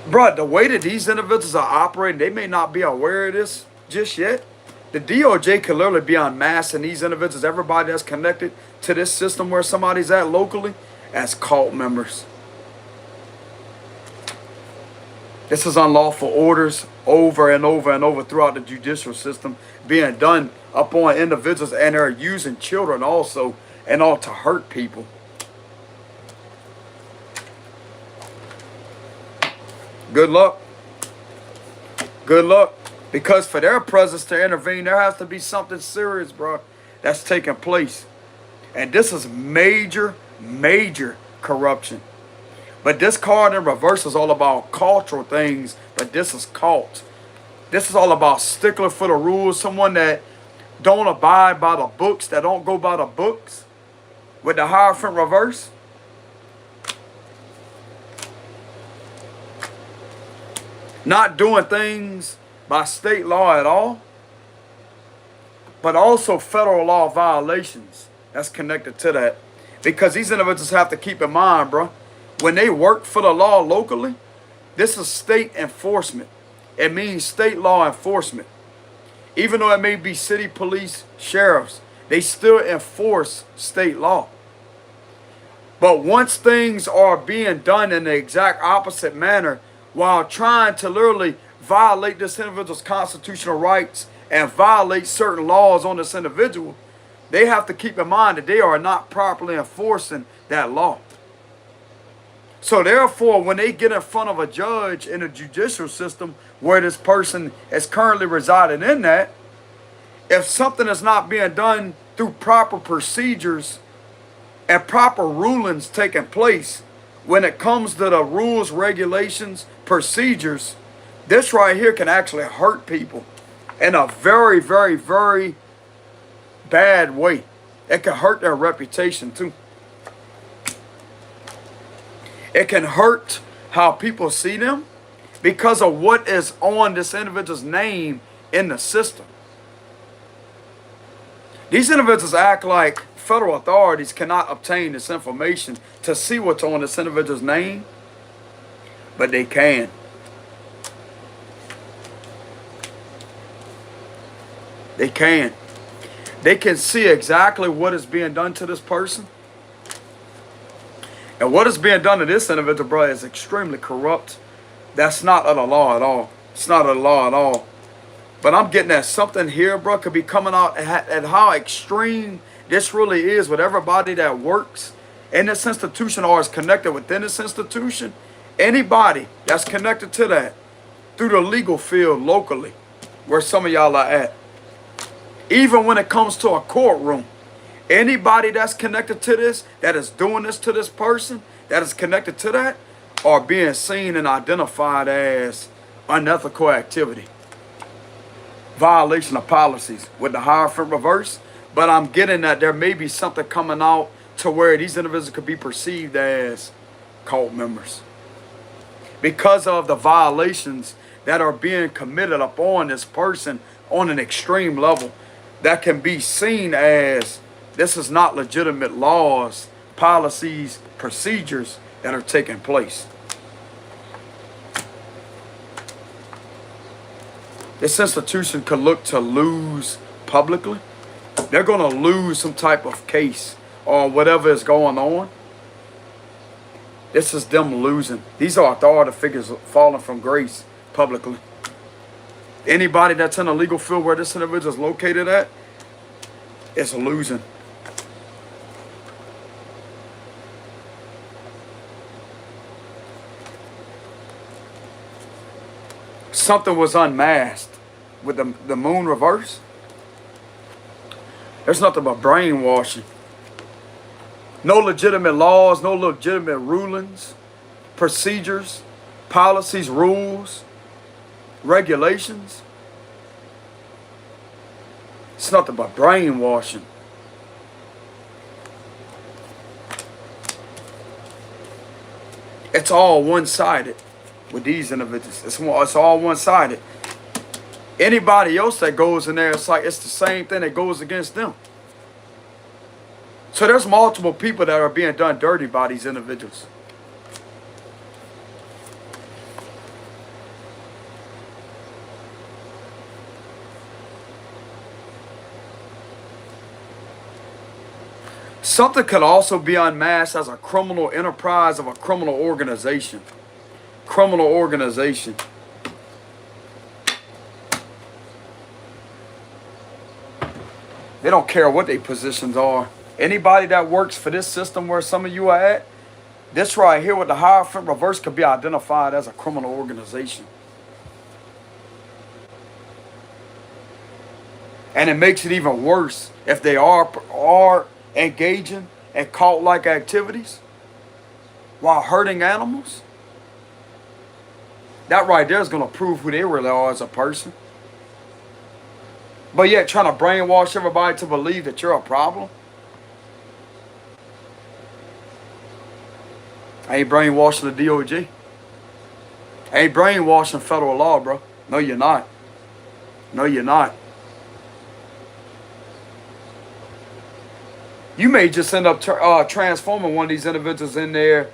Speaker 1: Bro, the way that these individuals are operating, they may not be aware of this just yet. The DOJ could literally be unmasking these individuals, everybody that's connected to this system where somebody's at locally, as cult members. This is unlawful orders over and over and over throughout the judicial system being done upon individuals, and they're using children also and all to hurt people. Good luck. Good luck. Because for their presence to intervene, there has to be something serious, bro, that's taking place. And this is major, major corruption. But this card in reverse is all about cultural things, but this is cult. This is all about stickler for the rules, someone that don't abide by the books, that don't go by the books. With the Hierophant reverse. Not doing things by state law at all, but also federal law violations that's connected to that. Because these individuals have to keep in mind, bro, when they work for the law locally, this is state enforcement. It means state law enforcement. Even though it may be city police, sheriffs, they still enforce state law. But once things are being done in the exact opposite manner, while trying to literally violate this individual's constitutional rights and violate certain laws on this individual, they have to keep in mind that they are not properly enforcing that law. So therefore, when they get in front of a judge in a judicial system where this person is currently residing in that, if something is not being done through proper procedures and proper rulings taking place, when it comes to the rules, regulations, procedures, this right here can actually hurt people in a very, very, very bad way. It can hurt their reputation too. It can hurt how people see them because of what is on this individual's name in the system. These individuals act like federal authorities cannot obtain this information to see what's on this individual's name, but they can. They can. They can see exactly what is being done to this person. And what is being done to this individual, bro, is extremely corrupt. That's not of the law at all. It's not a law at all. But I'm getting that something here, bro, could be coming out at how extreme this really is with everybody that works in this institution or is connected within this institution. Anybody that's connected to that through the legal field locally, where some of y'all are at. Even when it comes to a courtroom, anybody that's connected to this, that is doing this to this person, that is connected to that, are being seen and identified as unethical activity. Violation of policies with the Hierophant reverse. But I'm getting that there may be something coming out to where these individuals could be perceived as cult members. Because of the violations that are being committed upon this person on an extreme level, that can be seen as this is not legitimate laws, policies, procedures that are taking place. This institution could look to lose publicly. They're going to lose some type of case or whatever is going on. This is them losing. These are authority figures falling from grace publicly. Anybody that's in the legal field where this individual is located at is losing. Something was unmasked with the moon reverse. There's nothing but brainwashing. No legitimate laws, no legitimate rulings, procedures, policies, rules, regulations. It's nothing but brainwashing. It's all one-sided with these individuals. It's all one-sided. Anybody else that goes in there, it's like it's the same thing that goes against them. So there's multiple people that are being done dirty by these individuals. Something could also be unmasked as a criminal enterprise of a criminal organization. Criminal organization. They don't care what their positions are. Anybody that works for this system where some of you are at, this right here with the Hierophant reverse could be identified as a criminal organization. And it makes it even worse if they are engaging in cult-like activities while hurting animals. That right there is going to prove who they really are as a person. But yet trying to brainwash everybody to believe that you're a problem. I ain't brainwashing the DOJ. I ain't brainwashing federal law, bro. No, you're not. No, you're not. You may just end up transforming one of these individuals in there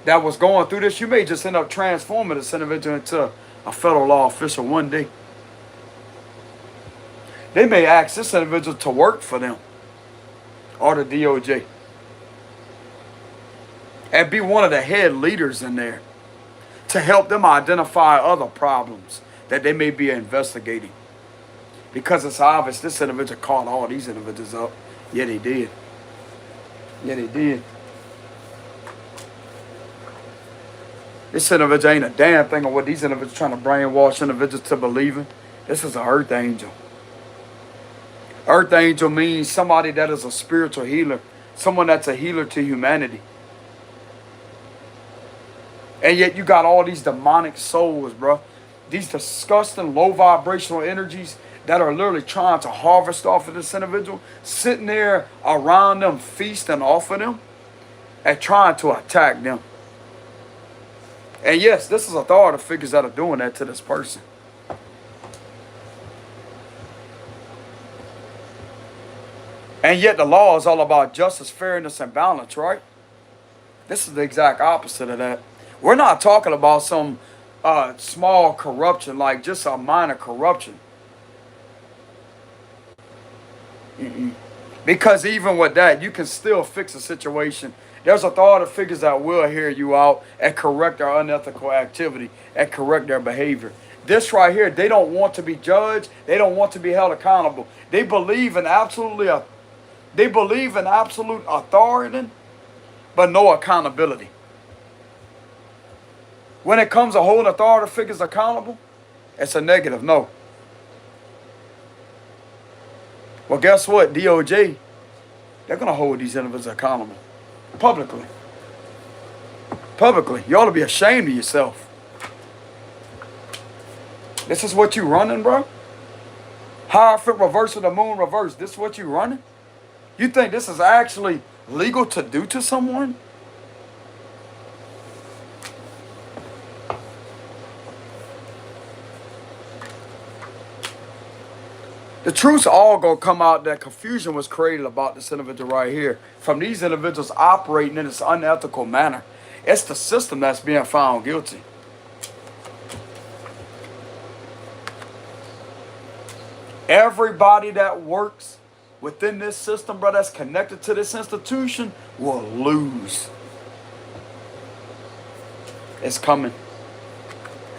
Speaker 1: that was going through this. You may just end up transforming this individual into a federal law official one day. They may ask this individual to work for them or the DOJ and be one of the head leaders in there to help them identify other problems that they may be investigating. Because it's obvious this individual caught all these individuals up. Yeah, they did. Yeah, they did. This individual ain't a damn thing of what these individuals trying to brainwash individuals to believing. This is an earth angel. Earth angel means somebody that is a spiritual healer. Someone that's a healer to humanity. And yet you got all these demonic souls, bro. These disgusting low vibrational energies that are literally trying to harvest off of this individual, sitting there around them, feasting off of them, and trying to attack them. And yes, this is authority figures that are doing that to this person. And yet the law is all about justice, fairness, and balance, right? This is the exact opposite of that. We're not talking about some small corruption, like just a minor corruption. Because even with that, you can still fix a situation. There's authority figures that will hear you out and correct their unethical activity and correct their behavior. This right here, they don't want to be judged. They don't want to be held accountable. They believe in absolute authority, but no accountability. When it comes to holding authority figures accountable, it's a negative no. Well, guess what? DOJ, they're going to hold these individuals accountable. Publicly. Publicly. You ought to be ashamed of yourself. This is what you running, bro? Hierophant reverse of the moon reverse. This is what you running? You think this is actually legal to do to someone? The truth's all gonna come out that confusion was created about this individual right here from these individuals operating in this unethical manner. It's the system that's being found guilty. Everybody that works within this system, bro, that's connected to this institution will lose. It's coming.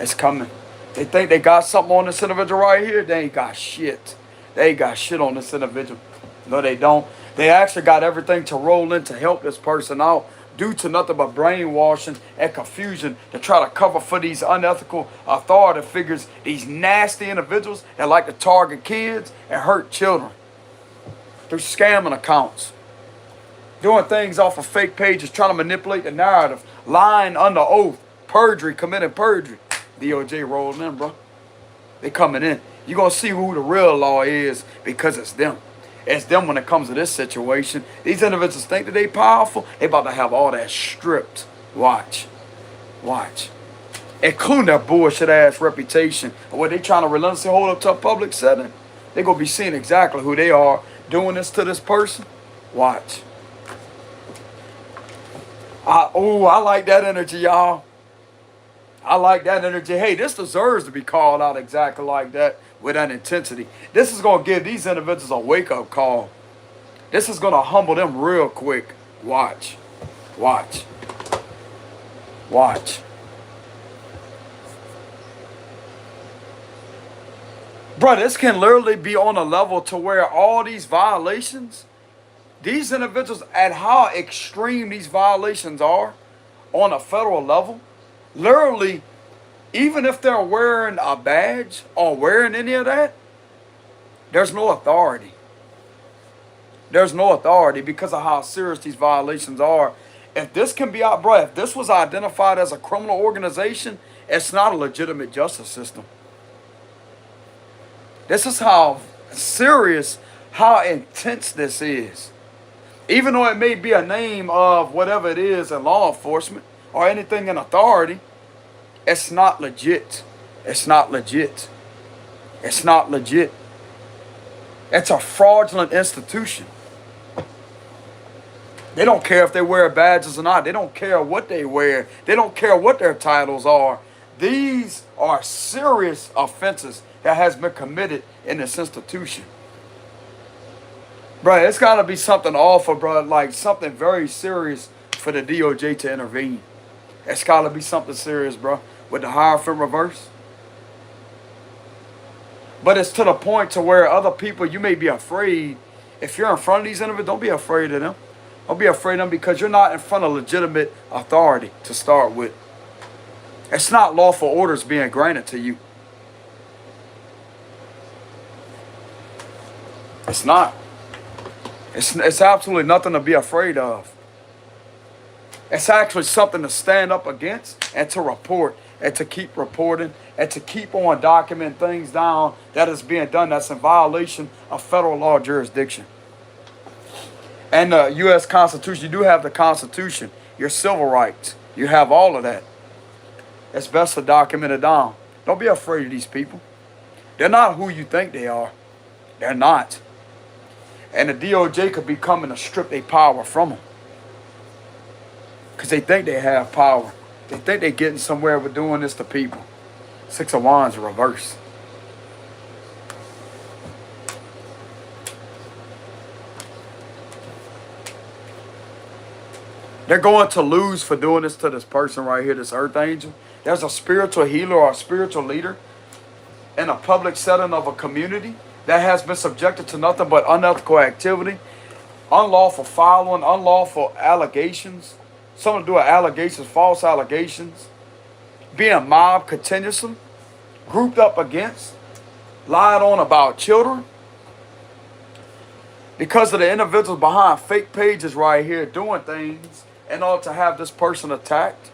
Speaker 1: It's coming. They think they got something on this individual right here. They ain't got shit. They ain't got shit on this individual. No, they don't. They actually got everything to roll in to help this person out due to nothing but brainwashing and confusion to try to cover for these unethical authority figures, these nasty individuals that like to target kids and hurt children through scamming accounts, doing things off of fake pages, trying to manipulate the narrative, lying under oath, perjury, committing perjury. DOJ rolling in, bro. They coming in. You're going to see who the real law is because it's them. It's them when it comes to this situation. These individuals think that they powerful. They about to have all that stripped. Watch. Watch. Including that bullshit ass reputation of what they trying to relentlessly hold up to a public setting. They're going to be seeing exactly who they are doing this to this person. Watch. I like that energy, y'all. I like that energy. Hey, this deserves to be called out exactly like that with that intensity. This is going to give these individuals a wake-up call. This is going to humble them real quick. Watch. Watch. Watch. Bro, this can literally be on a level to where all these violations, these individuals, at how extreme these violations are on a federal level, literally, even if they're wearing a badge or wearing any of that, there's no authority. There's no authority because of how serious these violations are. If this can be out, bro, if this was identified as a criminal organization, it's not a legitimate justice system. This is how serious, how intense this is. Even though it may be a name of whatever it is in law enforcement or anything in authority, it's not legit. It's not legit. It's not legit. It's a fraudulent institution. They don't care if they wear badges or not. They don't care what they wear. They don't care what their titles are. These are serious offenses that has been committed in this institution. Bro, it's got to be something awful, bro. Like something very serious for the DOJ to intervene. It's got to be something serious, bro. With the Hierophant reverse. But it's to the point to where other people, you may be afraid. If you're in front of these individuals, don't be afraid of them. Don't be afraid of them because you're not in front of legitimate authority to start with. It's not lawful orders being granted to you. It's not. It's absolutely nothing to be afraid of. It's actually something to stand up against and to report and to keep reporting and to keep on documenting things down that is being done that's in violation of federal law jurisdiction. And the U.S. Constitution, you do have the Constitution, your civil rights. You have all of that. It's best to document it down. Don't be afraid of these people. They're not who you think they are. They're not. And the DOJ could be coming to strip their power from them. Because they think they have power. They think they're getting somewhere with doing this to people. Six of Wands reverse. They're going to lose for doing this to this person right here, this earth angel. There's a spiritual healer or a spiritual leader in a public setting of a community that has been subjected to nothing but unethical activity, unlawful filing, unlawful allegations, something to do with allegations, false allegations, being mobbed continuously, grouped up against, lied on about children, because of the individuals behind fake pages right here doing things in order to have this person attacked.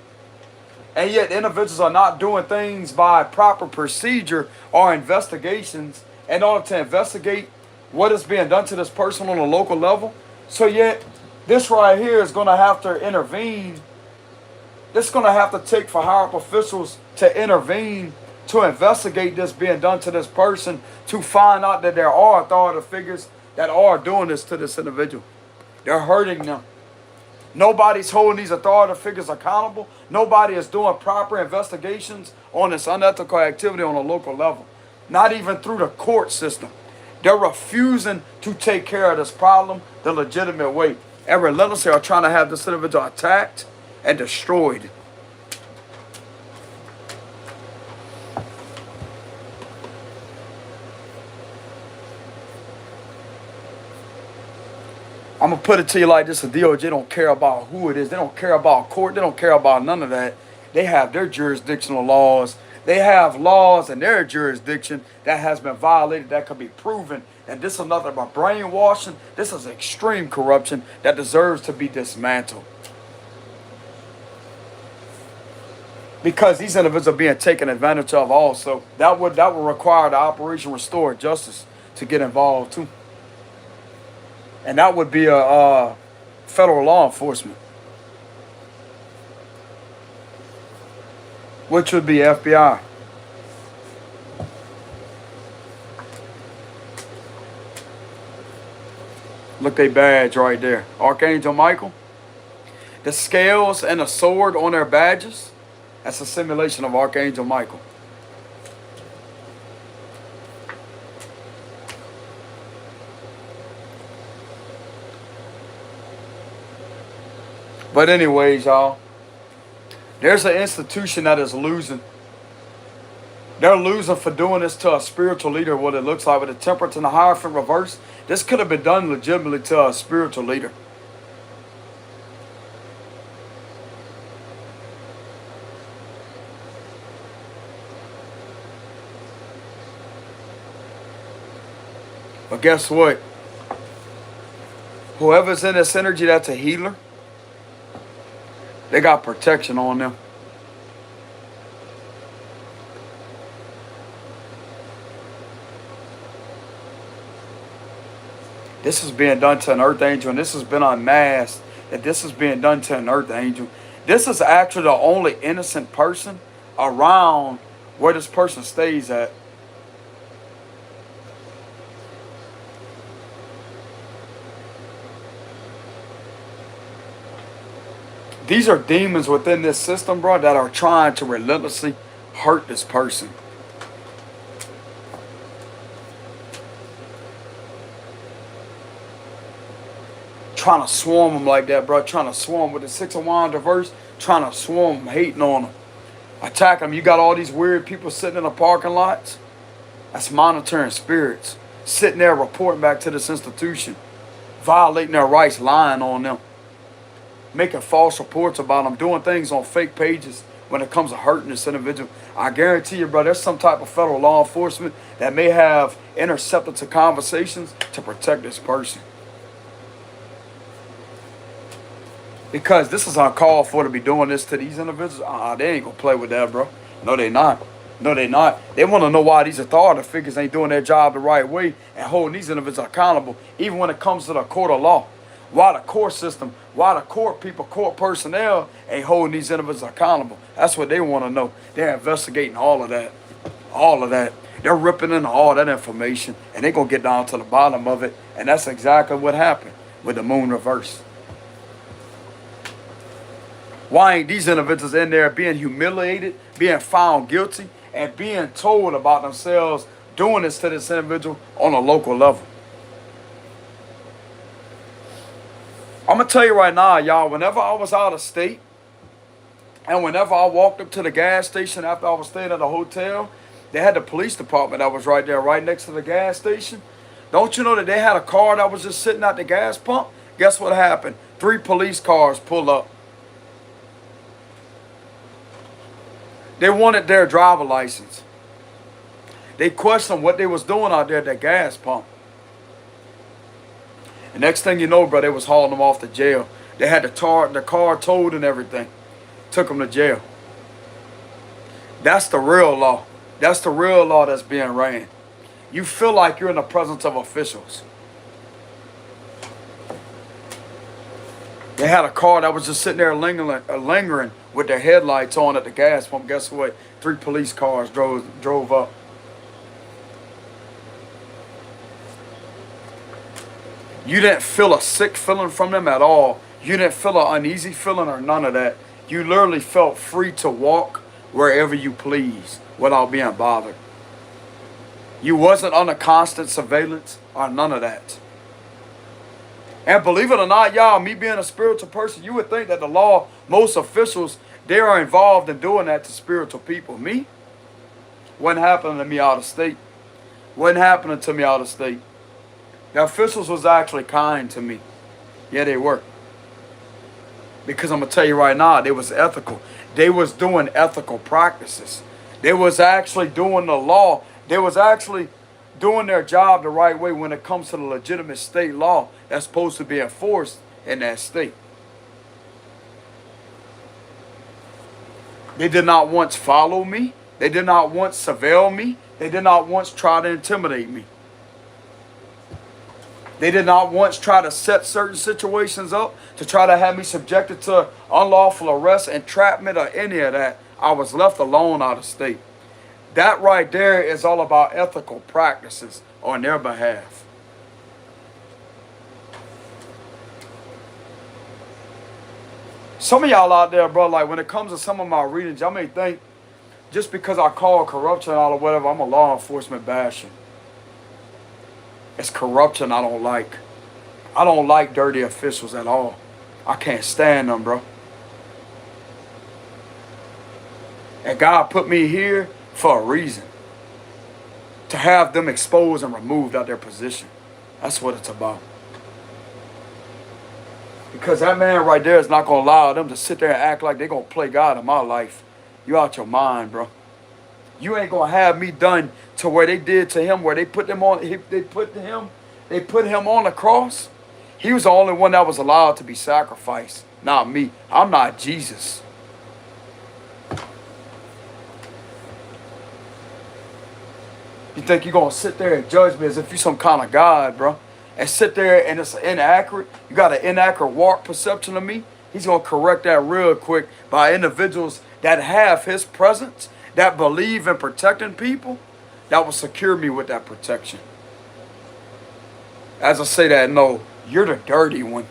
Speaker 1: And yet individuals are not doing things by proper procedure or investigations in order to investigate what is being done to this person on a local level. So yet this right here is going to have to intervene. This is going to have to take for higher up officials to intervene to investigate this being done to this person, to find out that there are authority figures that are doing this to this individual. They're hurting them. Nobody's holding these authority figures accountable. Nobody is doing proper investigations on this unethical activity on a local level. Not even through the court system. They're refusing to take care of this problem the legitimate way. And relentlessly are trying to have this individual attacked and destroyed. I'm going to put it to you like this. The DOJ don't care about who it is. They don't care about court. They don't care about none of that. They have their jurisdictional laws. They have laws in their jurisdiction that has been violated that could be proven. And this is nothing but brainwashing. This is extreme corruption that deserves to be dismantled. Because these individuals are being taken advantage of also. That would require the Operation Restore Justice to get involved too. And that would be a federal law enforcement, which would be FBI. Look, they badge right there. Archangel Michael. The scales and the sword on their badges, that's a simulation of Archangel Michael. But anyways, y'all, there's an institution that is losing. They're losing for doing this to a spiritual leader, what it looks like with the temperance and the Hierophant reverse. This could have been done legitimately to a spiritual leader. But guess what? Whoever's in this energy that's a healer, they got protection on them. This is being done to an earth angel, and this has been unmasked that this is being done to an earth angel. This is actually the only innocent person around where this person stays at. These are demons within this system, bro, that are trying to relentlessly hurt this person. Trying to swarm them like that, bro. Trying to swarm with the Six of Wands reverse. Trying to swarm them, hating on them. Attack them. You got all these weird people sitting in the parking lots. That's monitoring spirits. Sitting there reporting back to this institution. Violating their rights, lying on them. Making false reports about them, doing things on fake pages when it comes to hurting this individual. I guarantee you, bro, there's some type of federal law enforcement that may have intercepted to conversations to protect this person. Because this is uncalled for to be doing this to these individuals. They ain't gonna play with that, bro. No, they not. No, they not. They want to know why these authority figures ain't doing their job the right way and holding these individuals accountable, even when it comes to the court of law. Why the court system, why the court people, court personnel ain't holding these individuals accountable. That's what they want to know. They're investigating all of that. All of that. They're ripping into all that information, and they're going to get down to the bottom of it. And that's exactly what happened with the moon reverse. Why ain't these individuals in there being humiliated, being found guilty, and being told about themselves doing this to this individual on a local level? I'm going to tell you right now, y'all, whenever I was out of state, and whenever I walked up to the gas station after I was staying at a hotel, They had the police department that was right there, right next to the gas station. Don't you know that they had a car that was just sitting at the gas pump? Guess what happened? 3 police cars pull up. They wanted their driver license. They questioned what they was doing out there at that gas pump. And next thing you know, bro, they was hauling them off to jail. They had the car towed and everything. Took them to jail. That's the real law. That's the real law that's being ran. You feel like you're in the presence of officials. They had a car that was just sitting there lingering with their headlights on at the gas pump. Guess what? 3 police cars drove up. You didn't feel a sick feeling from them at all. You didn't feel an uneasy feeling or none of that. You literally felt free to walk wherever you please without being bothered. You wasn't under constant surveillance or none of that. And believe it or not, y'all, me being a spiritual person, you would think that the law, most officials, they are involved in doing that to spiritual people. Me? Wasn't happening to me out of state. Wasn't happening to me out of state. The officials was actually kind to me. Yeah, they were. Because I'm going to tell you right now, they was ethical. They was doing ethical practices. They was actually doing the law. They was actually doing their job the right way when it comes to the legitimate state law that's supposed to be enforced in that state. They did not once follow me. They did not once surveil me. They did not once try to intimidate me. They did not once try to set certain situations up to try to have me subjected to unlawful arrest, entrapment, or any of that. I was left alone out of state. That right there is all about ethical practices on their behalf. Some of y'all out there, bro, like when it comes to some of my readings, y'all may think just because I call corruption out or whatever, I'm a law enforcement basher. It's corruption I don't like. I don't like dirty officials at all. I can't stand them, bro. And God put me here for a reason. To have them exposed and removed out their position. That's what it's about. Because that man right there is not going to allow them to sit there and act like they're going to play God in my life. You out your mind, bro. You ain't going to have me done to where they did to him, where they put him on the cross. He was the only one that was allowed to be sacrificed, not me. I'm not Jesus. You think you're going to sit there and judge me as if you're some kind of God, bro? And sit there and it's inaccurate? You got an inaccurate warped perception of me? He's going to correct that real quick by individuals that have his presence, that believe in protecting people, that will secure me with that protection. As I say that, no, you're the dirty one.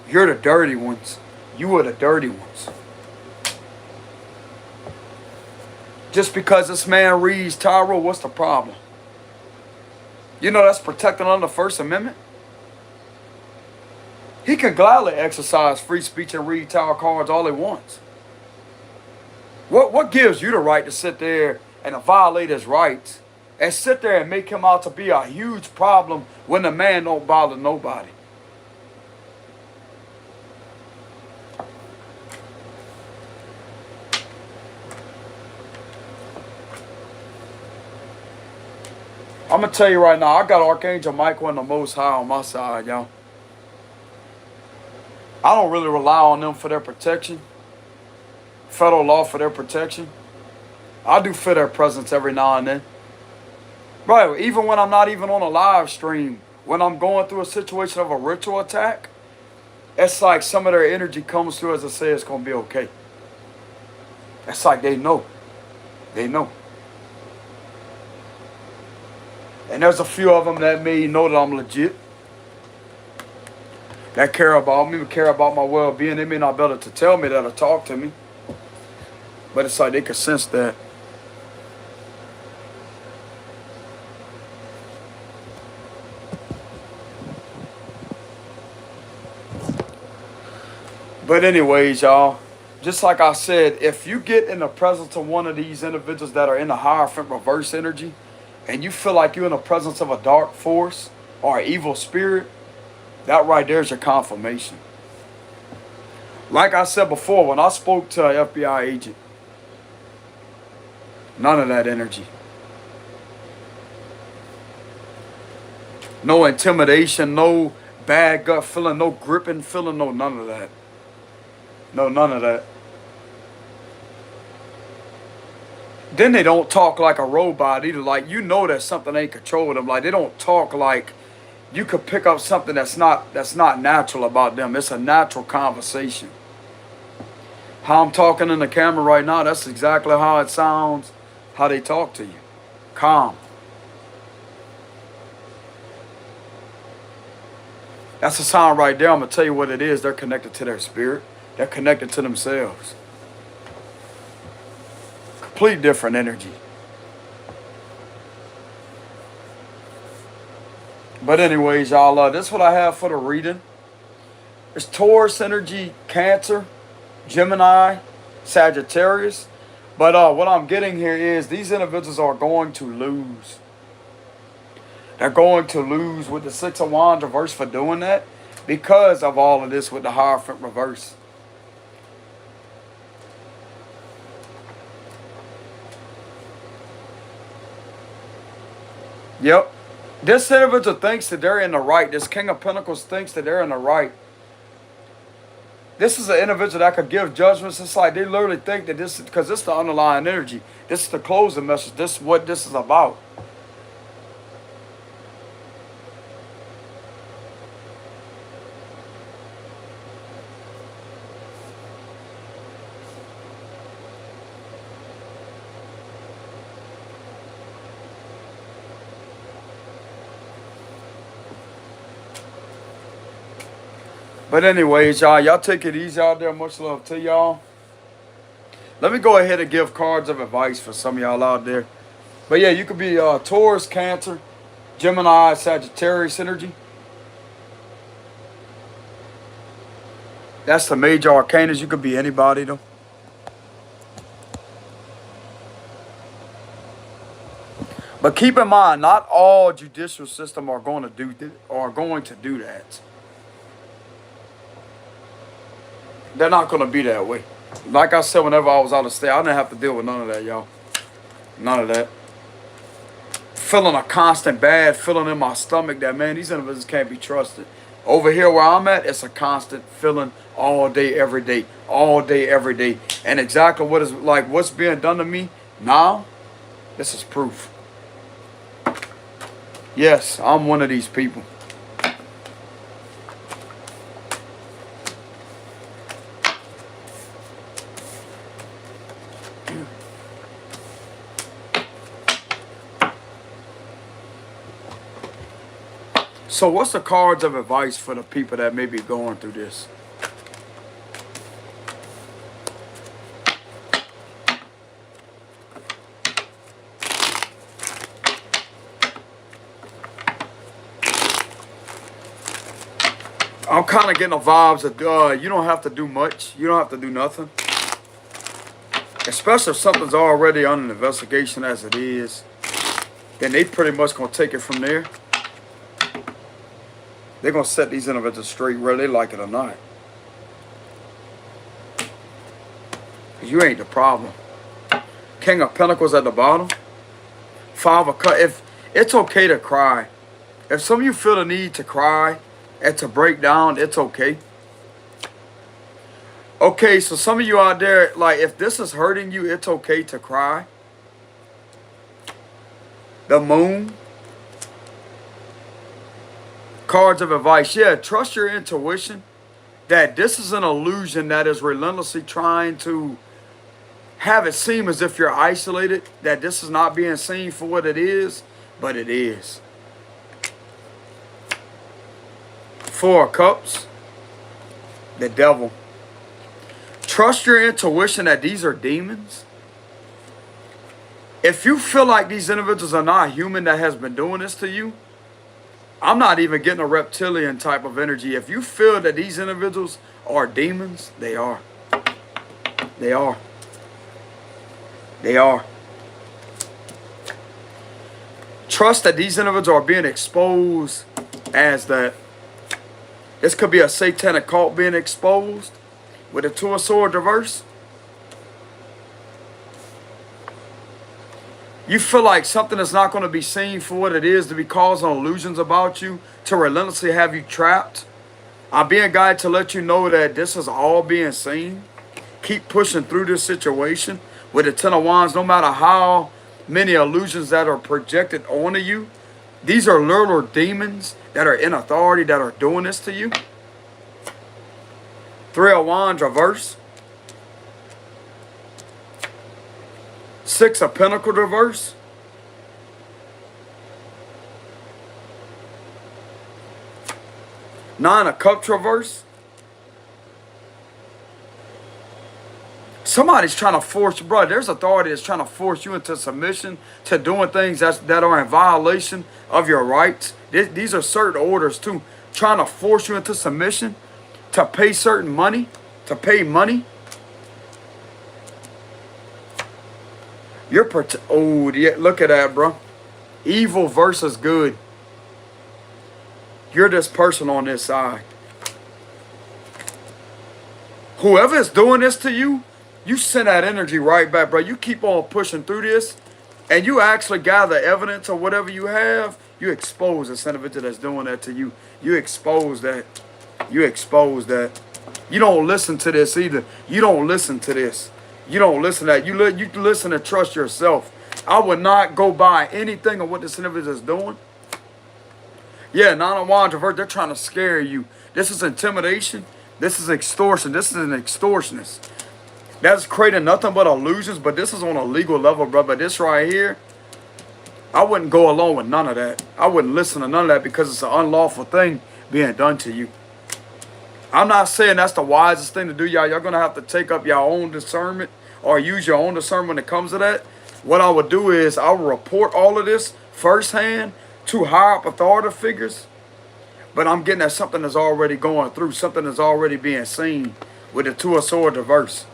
Speaker 1: You're the dirty ones. You are the dirty ones. Just because this man reads Tarot, what's the problem? You know that's protected under the First Amendment. He can gladly exercise free speech and read tarot cards all he wants. What gives you the right to sit there and violate his rights and sit there and make him out to be a huge problem when the man don't bother nobody? I'm going to tell you right now, I got Archangel Michael and the Most High on my side, y'all. I don't really rely on them for their protection. Federal law for their protection. I do feel their presence every now and then. Right, even when I'm not even on a live stream, when I'm going through a situation of a ritual attack, it's like some of their energy comes through as I say it's going to be okay. It's like they know. They know. And there's a few of them that may know that I'm legit. That care about me, care about my well-being. They may not be able to tell me that or talk to me. But it's like they can sense that. But anyways, y'all, just like I said, if you get in the presence of one of these individuals that are in the Hierophant reverse energy, and you feel like you're in the presence of a dark force or an evil spirit, that right there is your confirmation. Like I said before, when I spoke to an FBI agent, none of that energy. No intimidation, no bad gut feeling, no gripping feeling, no none of that. No, none of that. Then they don't talk like a robot either. Like, you know that something ain't controlling them. Like, they don't talk like you could pick up something that's not natural about them. It's a natural conversation. How I'm talking in the camera right now, that's exactly how it sounds, how they talk to you. Calm. That's a sign right there. I'm going to tell you what it is. They're connected to their spirit. They're connected to themselves. Complete different energy. But anyways, y'all, this is what I have for the reading. It's Taurus energy, Cancer, Gemini, Sagittarius. But what I'm getting here is these individuals are going to lose. They're going to lose with the Six of Wands reverse for doing that because of all of this with the Hierophant reverse. Yep. This individual thinks that they're in the right. This King of Pentacles thinks that they're in the right. This is an individual that could give judgments. It's like they literally think that this is, because this is the underlying energy. This is the closing message. This is what this is about. But anyways, y'all take it easy out there. Much love to y'all. Let me go ahead and give cards of advice for some of y'all out there. But yeah, you could be Taurus, Cancer, Gemini, Sagittarius energy. That's the major arcanas. You could be anybody though. But keep in mind, not all judicial system are going to do that. They're not going to be that way. Like I said, whenever I was out of state, I didn't have to deal with none of that, y'all. None of that. Feeling a constant bad feeling in my stomach that, man, these individuals can't be trusted. Over here where I'm at, it's a constant feeling all day, every day. All day, every day. And exactly what is like what's being done to me now, this is proof. Yes, I'm one of these people. So what's the cards of advice for the people that may be going through this? I'm kind of getting the vibes of you don't have to do much. You don't have to do nothing. Especially if something's already on an investigation as it is. Then they pretty much going to take it from there. They're going to set these individuals straight whether they like it or not. You ain't the problem. King of Pentacles at the bottom. Five of Cups. If it's okay to cry. If some of you feel the need to cry and to break down, it's okay. Okay, so some of you out there, like, if this is hurting you, it's okay to cry. The Moon. Cards of advice. Yeah, trust your intuition that this is an illusion that is relentlessly trying to have it seem as if you're isolated, that this is not being seen for what it is, but it is. Four of Cups. The Devil. Trust your intuition that these are demons. If you feel like these individuals are not human that has been doing this to you, I'm not even getting a reptilian type of energy. If you feel that these individuals are demons, they are. They are. They are. Trust that these individuals are being exposed as that. This could be a satanic cult being exposed with a Two of Swords reverse. You feel like something is not going to be seen for what it is, to be causing illusions about you, to relentlessly have you trapped. I'm being guided to let you know that this is all being seen. Keep pushing through this situation with the Ten of Wands, no matter how many illusions that are projected onto you. These are little demons that are in authority that are doing this to you. Three of Wands reverse. Six of Pentacles reverse. Nine of Cups reverse. Somebody's trying to force you, bro. There's authority that's trying to force you into submission to doing things that are in violation of your rights. These are certain orders too, trying to force you into submission, to pay certain money, to pay money. Oh, yeah, look at that, bro. Evil versus good. You're this person on this side. Whoever is doing this to you, you send that energy right back, bro. You keep on pushing through this, and you actually gather evidence of whatever you have. You expose this individual that's doing that to you. You expose that. You expose that. You don't listen to this either. You don't listen to this. You don't listen to that. You listen and trust yourself. I would not go by anything of what this individual is doing. Yeah, Nine of Wands reverse. They're trying to scare you. This is intimidation. This is extortion. This is an extortionist. That's creating nothing but illusions, but this is on a legal level, bro. But this right here, I wouldn't go along with none of that. I wouldn't listen to none of that because it's an unlawful thing being done to you. I'm not saying that's the wisest thing to do, y'all. You're going to have to take up your own discernment or use your own discernment when it comes to that. What I would do is I would report all of this firsthand to higher up authority figures. But I'm getting at something that's already going through, something that's already being seen with the Two of Swords reverse.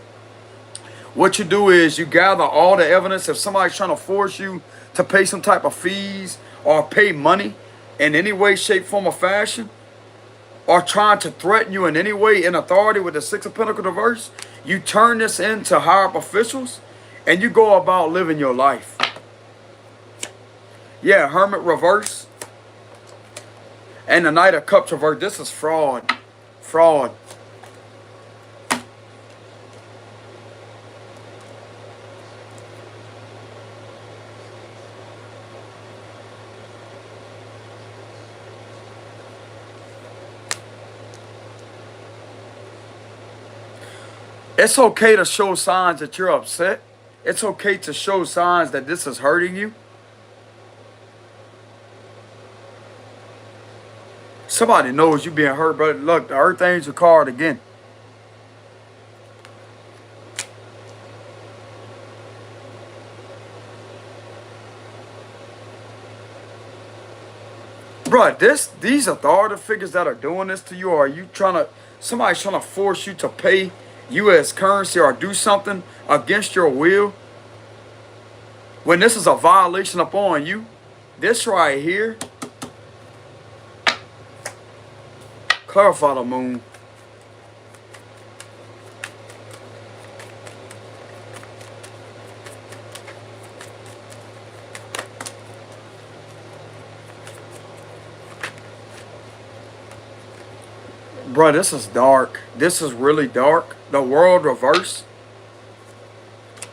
Speaker 1: What you do is you gather all the evidence. If somebody's trying to force you to pay some type of fees or pay money in any way, shape, form, or fashion, or trying to threaten you in any way in authority with the Six of Pentacles reverse, you turn this into higher up officials and you go about living your life. Yeah, Hermit reverse. And the Knight of Cups reverse. This is fraud. Fraud. It's okay to show signs that you're upset. It's okay to show signs that this is hurting you. Somebody knows you're being hurt, but look, the Earth Angel card again. Bro, these authority figures that are doing this to you, or are you somebody's trying to force you to pay U.S. currency or do something against your will, when this is a violation upon you, this right here, clarify the moon. Bro, this is dark. This is really dark. The World reverse.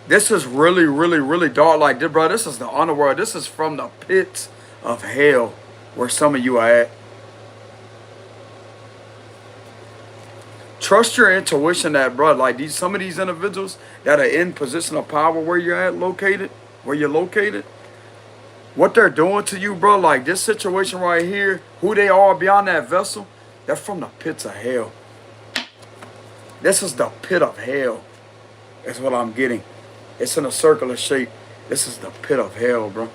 Speaker 1: This is really, really, really dark. Like this, bro, this is the underworld. This is from the pits of hell where some of you are at. Trust your intuition that, bro, like some of these individuals that are in position of power where you're at located, what they're doing to you, bro, like this situation right here, who they are beyond that vessel, they're from the pits of hell. This is the pit of hell. That's what I'm getting. It's in a circular shape. This is the pit of hell, bro.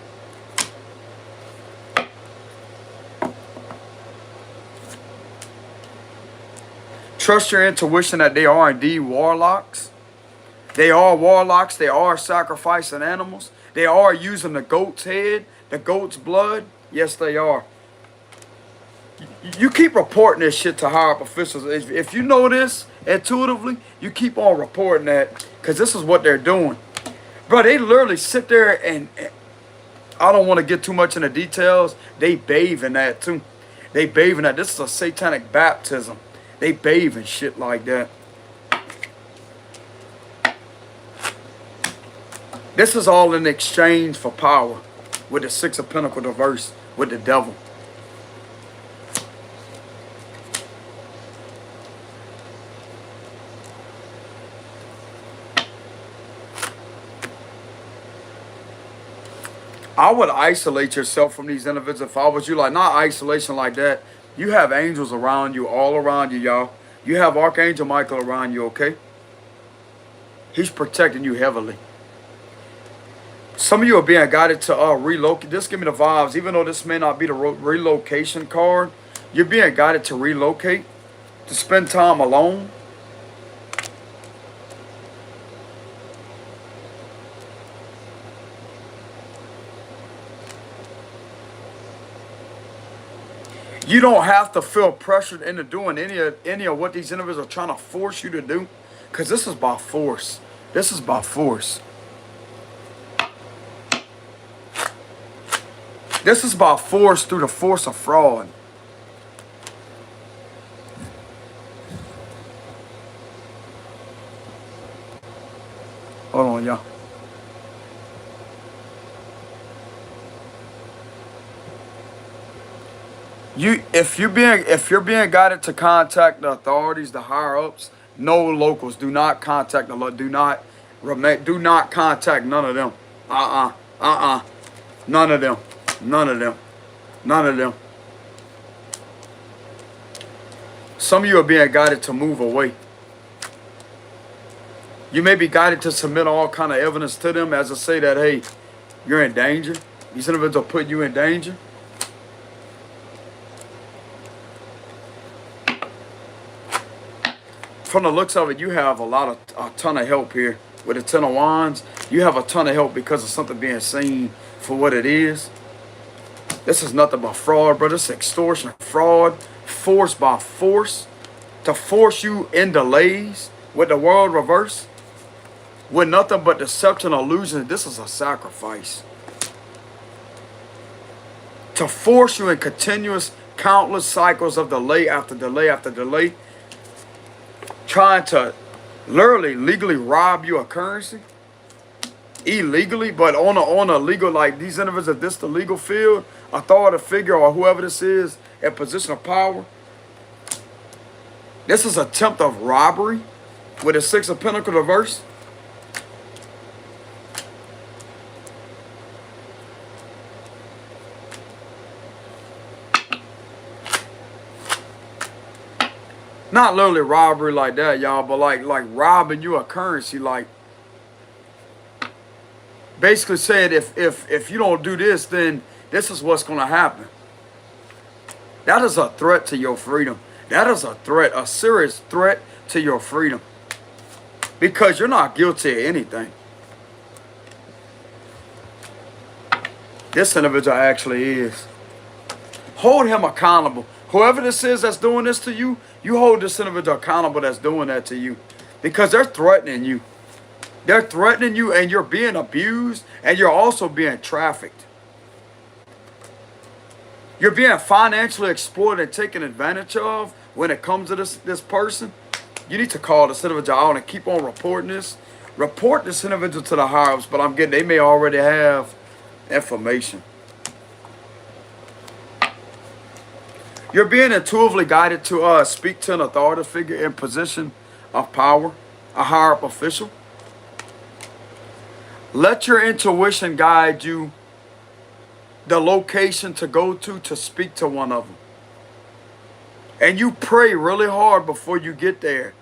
Speaker 1: Trust your intuition that they are indeed warlocks. They are warlocks. They are sacrificing animals. They are using the goat's head, the goat's blood. Yes, they are. You keep reporting this shit to higher up officials. If you know this intuitively, you keep on reporting that, because this is what they're doing. Bro, they literally sit there and I don't want to get too much into details. They bathe in that too. They bathe in that. This is a satanic baptism. They bathe in shit like that. This is all in exchange for power, with the Six of Pentacles reversed with the devil. I would isolate yourself from these individuals if I was you. Like, not isolation like that. You have angels around you, all around you, y'all. You have Archangel Michael around you, okay? He's protecting you heavily. Some of you are being guided to relocate. This give me the vibes. Even though this may not be the relocation card, you're being guided to relocate, to spend time alone. You don't have to feel pressured into doing any of what these individuals are trying to force you to do, because this is by force. This is by force. This is by force through the force of fraud. Hold on, y'all. If you're being guided to contact the authorities, the higher ups, no locals. Do not contact the do not contact none of them. None of them. None of them. None of them. Some of you are being guided to move away. You may be guided to submit all kind of evidence to them as to say that, hey, you're in danger. These individuals will put you in danger. From the looks of it, you have a ton of help here. With the Ten of Wands, you have a ton of help because of something being seen for what it is. This is nothing but fraud, bro. This is extortion, fraud, force by force, to force you in delays with the world reversed, with nothing but deception, illusion. This is a sacrifice. To force you in continuous, countless cycles of delay after delay after delay, trying to literally legally rob you of currency, illegally, but on a legal, like these individuals, if this the legal field, authority figure or whoever this is in position of power, this is an attempt of robbery with the Six of Pentacles reversed. Not literally robbery like that, y'all, but like robbing you of currency, like basically saying if you don't do this, then this is what's gonna happen. That is a threat to your freedom. That is a threat, a serious threat to your freedom. Because you're not guilty of anything. This individual actually is. Hold him accountable. Whoever this is that's doing this to you, you hold this individual accountable that's doing that to you. Because they're threatening you. They're threatening you, and you're being abused, and you're also being trafficked. You're being financially exploited and taken advantage of when it comes to this person. You need to call this individual out and keep on reporting this. Report this individual to the higher ups, but I'm getting they may already have information. You're being intuitively guided to speak to an authority figure in position of power, a higher up official. Let your intuition guide you the location to go to speak to one of them. And you pray really hard before you get there.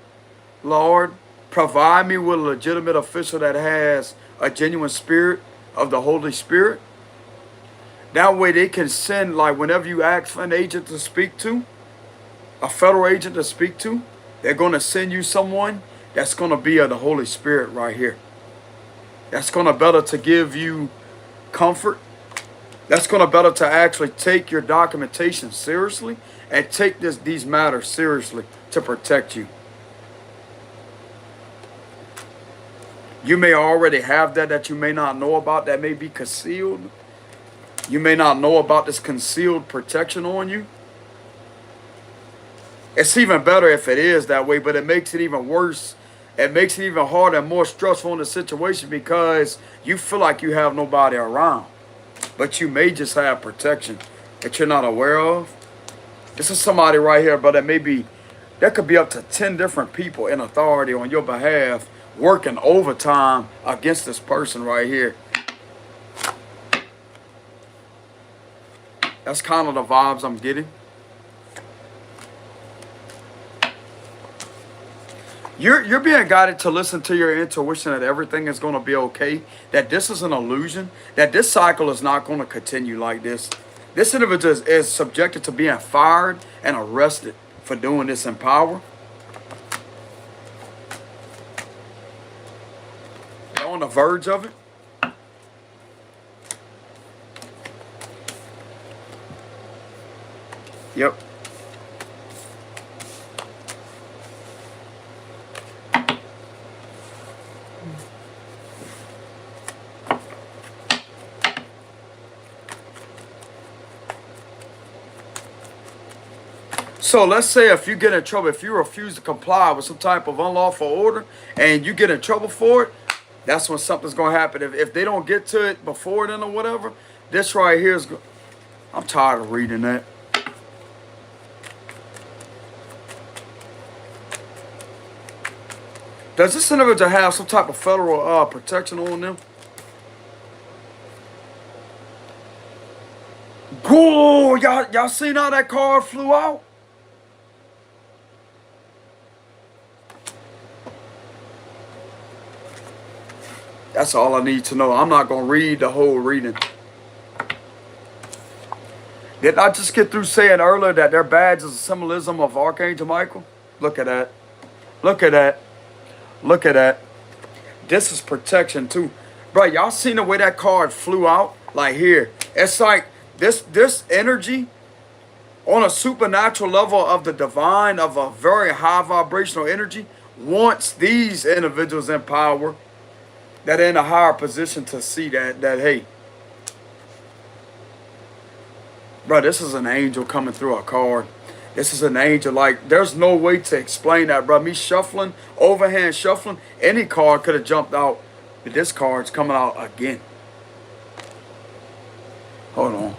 Speaker 1: Lord, provide me with a legitimate official that has a genuine spirit of the Holy Spirit. That way they can send, like whenever you ask for an agent to speak to, a federal agent to speak to, they're going to send you someone that's going to be of the Holy Spirit right here. That's going to better to give you comfort. That's going to better to actually take your documentation seriously and take these matters seriously to protect you. You may already have that you may not know about, that may be concealed. You may not know about this concealed protection on you. It's even better if it is that way, but it makes it even worse. It makes it even harder and more stressful in the situation because you feel like you have nobody around. But you may just have protection that you're not aware of. This is somebody right here, but there could be up to 10 different people in authority on your behalf working overtime against this person right here. That's kind of the vibes I'm getting. You're being guided to listen to your intuition that everything is going to be okay, that this is an illusion, that this cycle is not going to continue like this. This individual is subjected to being fired and arrested for doing this in power. They're on the verge of it. Yep. So let's say if you get in trouble, if you refuse to comply with some type of unlawful order and you get in trouble for it, that's when something's going to happen. If they don't get to it before then or whatever, this right here is... I'm tired of reading that. Does this individual have some type of federal protection on them? Whoa, y'all seen how that card flew out? That's all I need to know. I'm not going to read the whole reading. Didn't I just get through saying earlier that their badge is a symbolism of Archangel Michael? Look at that. Look at that. Look at that. This is protection too. Bro, y'all seen the way that card flew out? Like here. It's like this energy on a supernatural level of the divine, of a very high vibrational energy, wants these individuals in power that are in a higher position to see that hey, bro, this is an angel coming through a card. This is an angel. Like, there's no way to explain that, bro. Me shuffling, overhand shuffling, any card could have jumped out, but this card's coming out again. Hold on.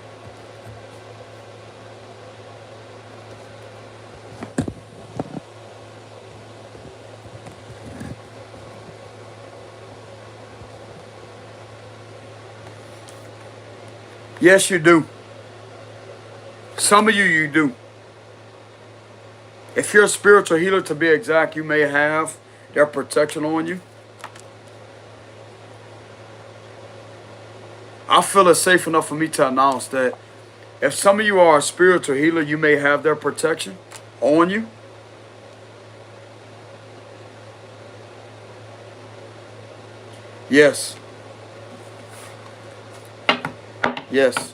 Speaker 1: Yes, you do. Some of you do. If you're a spiritual healer, to be exact, you may have their protection on you. I feel it's safe enough for me to announce that if some of you are a spiritual healer, you may have their protection on you. Yes. Yes.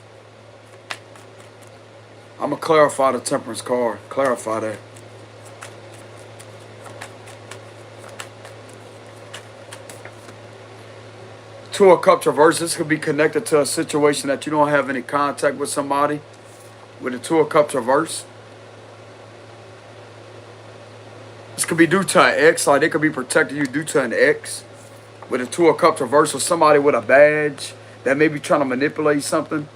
Speaker 1: I'm going to clarify the temperance card. Clarify that. Two of Cups reverse. This could be connected to a situation that you don't have any contact with somebody. With the Two of Cups reverse. This could be due to an ex. Like, they could be protecting you due to an ex. With the Two of Cups reverse, or somebody with a badge that may be trying to manipulate something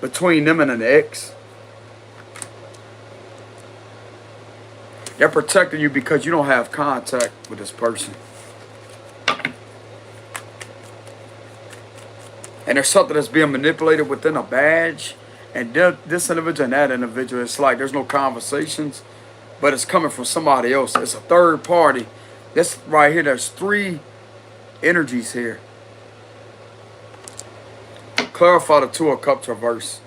Speaker 1: between them and an ex. They're protecting you because you don't have contact with this person. And there's something that's being manipulated within a badge. And this individual and that individual, it's like there's no conversations, but it's coming from somebody else. It's a third party. This right here, there's three energies here. Clarify the Two of Cups reverse.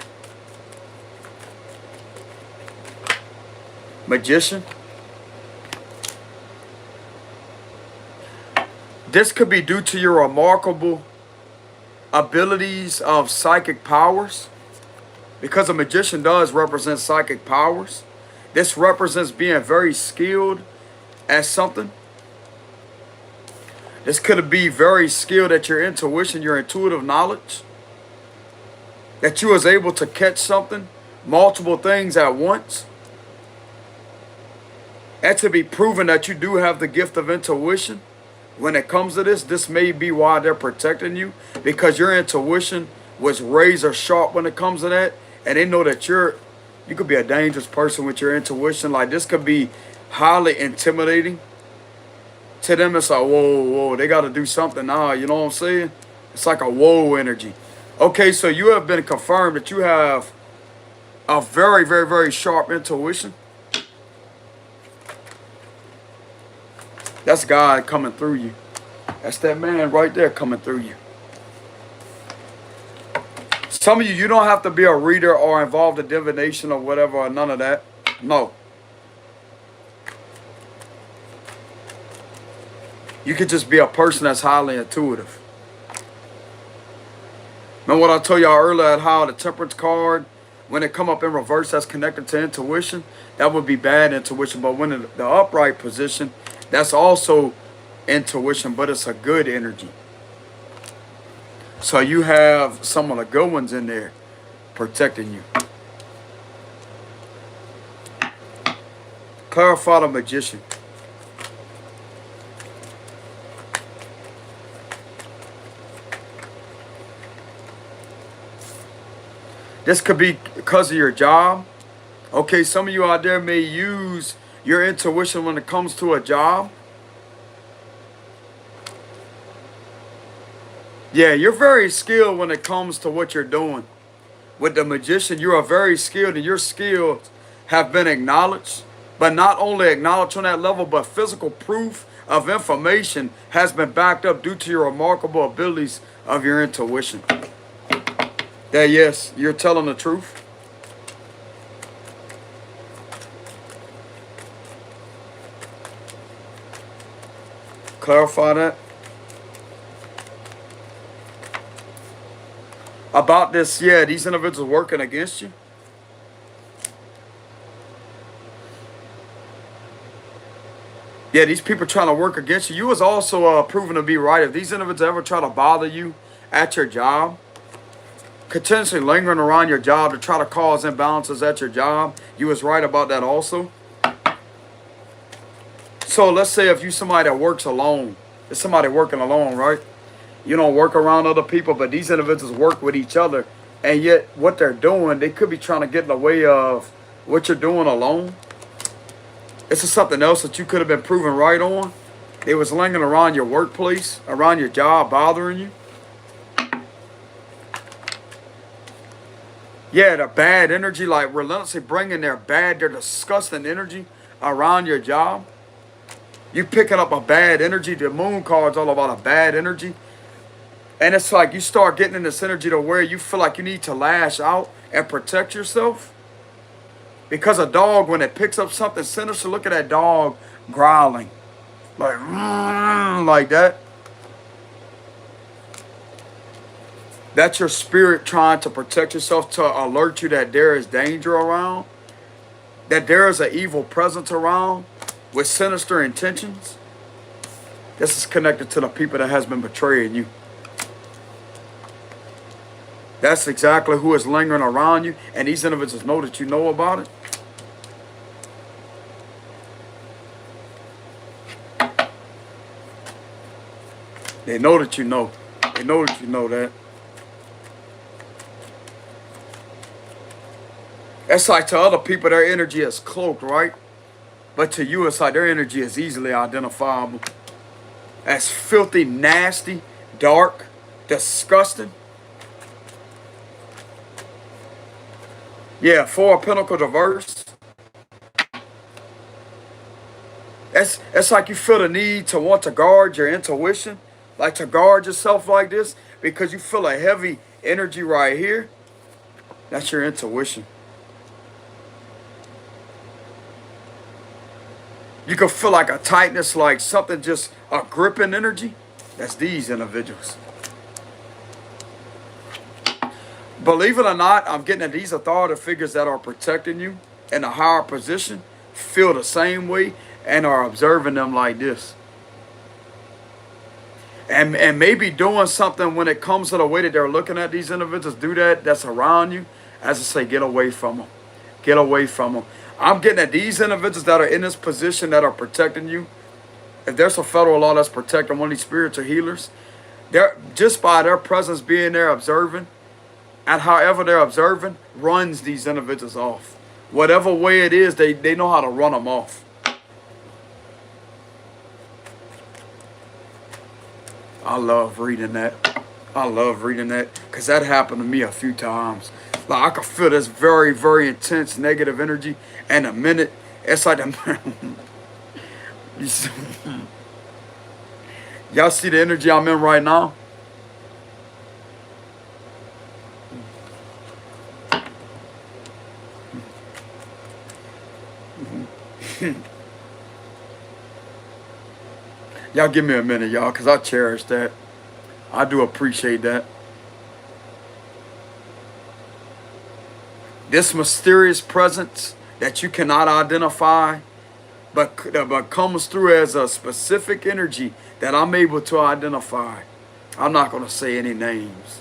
Speaker 1: Magician. This could be due to your remarkable abilities of psychic powers, because a magician does represent psychic powers. This represents being very skilled at something. This could be very skilled at your intuition, your intuitive knowledge. That you was able to catch something, multiple things at once. And to be proven that you do have the gift of intuition. When it comes to this may be why they're protecting you. Because your intuition was razor sharp when it comes to that. And they know that you could be a dangerous person with your intuition. Like, this could be highly intimidating. To them, it's like, whoa, whoa, they got to do something now. You know what I'm saying? It's like a whoa energy. Okay, so you have been confirmed that you have a very, very, very sharp intuition. That's God coming through you. That's that man right there coming through you. Some of you don't have to be a reader or involved in divination or whatever or none of that. No. You could just be a person that's highly intuitive. Remember what I told y'all earlier, how the temperance card, when it come up in reverse, that's connected to intuition. That would be bad intuition. But when in the upright position, that's also intuition, but it's a good energy. So you have some of the good ones in there protecting you. Clarify the magician. This could be because of your job. Okay, some of you out there may use your intuition when it comes to a job. Yeah, you're very skilled when it comes to what you're doing. With the magician, you are very skilled, and your skills have been acknowledged. But not only acknowledged on that level, but physical proof of information has been backed up due to your remarkable abilities of your intuition. That yes, you're telling the truth. Clarify that. About this, yeah, these individuals working against you. Yeah, these people trying to work against you. You was also proven to be right. If these individuals ever try to bother you at your job, potentially lingering around your job to try to cause imbalances at your job, you was right about that also. So let's say if you somebody that works alone, it's somebody working alone, right? You don't work around other people, but these individuals work with each other. And yet what they're doing, they could be trying to get in the way of what you're doing alone. This is something else that you could have been proven right on. It was lingering around your workplace, around your job, bothering you. Yeah, the bad energy, like relentlessly bringing their disgusting energy around your job. You picking up a bad energy. The moon card's all about a bad energy. And it's like you start getting in this energy to where you feel like you need to lash out and protect yourself. Because a dog, when it picks up something sinister, look at that dog growling. Like that. That's your spirit trying to protect yourself, to alert you that there is danger around. That there is an evil presence around with sinister intentions. This is connected to the people that has been betraying you. That's exactly who is lingering around you. And these individuals know that you know about it. They know that you know. They know that you know that. It's like to other people, their energy is cloaked, right? But to you, it's like their energy is easily identifiable as filthy, nasty, dark, disgusting. Yeah, Four of Pentacles reverse. It's like you feel the need to want to guard your intuition, like to guard yourself like this, because you feel a heavy energy right here. That's your intuition. You can feel like a tightness, like something, just a gripping energy. That's these individuals. Believe it or not, I'm getting that these authority figures that are protecting you in a higher position feel the same way and are observing them like this. And maybe doing something when it comes to the way that they're looking at these individuals, do that's around you. As I say, get away from them. Get away from them. I'm getting at these individuals that are in this position that are protecting you. If there's a federal law that's protecting one of these spiritual healers, they're just by their presence being there observing, and however they're observing, runs these individuals off. Whatever way it is, they know how to run them off. I love reading that. I love reading that because that happened to me a few times. Like I could feel this very, very intense negative energy, and a minute, it's like y'all see the energy I'm in right now? Y'all give me a minute, y'all, because I cherish that. I do appreciate that. This mysterious presence that you cannot identify, but comes through as a specific energy that I'm able to identify. I'm not going to say any names.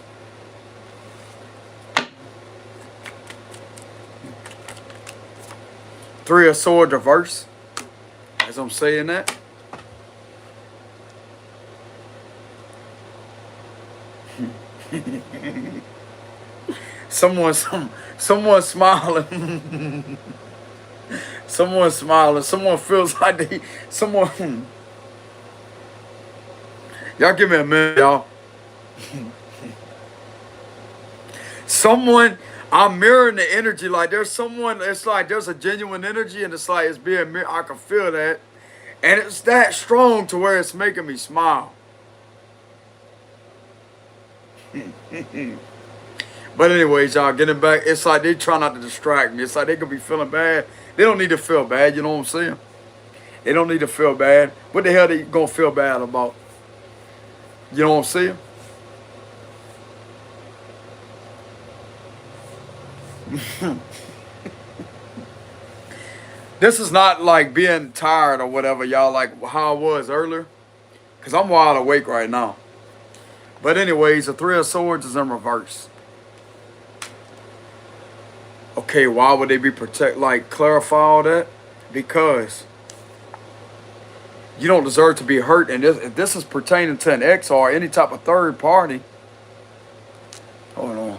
Speaker 1: Three of Swords reverse. As I'm saying that. Someone smiling. Someone smiling. Someone feels like y'all give me a minute, y'all. I'm mirroring the energy. Like there's someone, it's like there's a genuine energy, and it's like it's being mirrored. I can feel that. And it's that strong to where it's making me smile. But anyways, y'all, getting back, it's like they try not to distract me. It's like they could be feeling bad. They don't need to feel bad, you know what I'm saying? They don't need to feel bad. What the hell they gonna feel bad about? You know what I'm saying? This is not like being tired or whatever, y'all, like how I was earlier. Because I'm wide awake right now. But anyways, the Three of Swords is in reverse. Okay, why would they be clarify all that? Because you don't deserve to be hurt. And if this is pertaining to an ex or any type of third party. Hold on.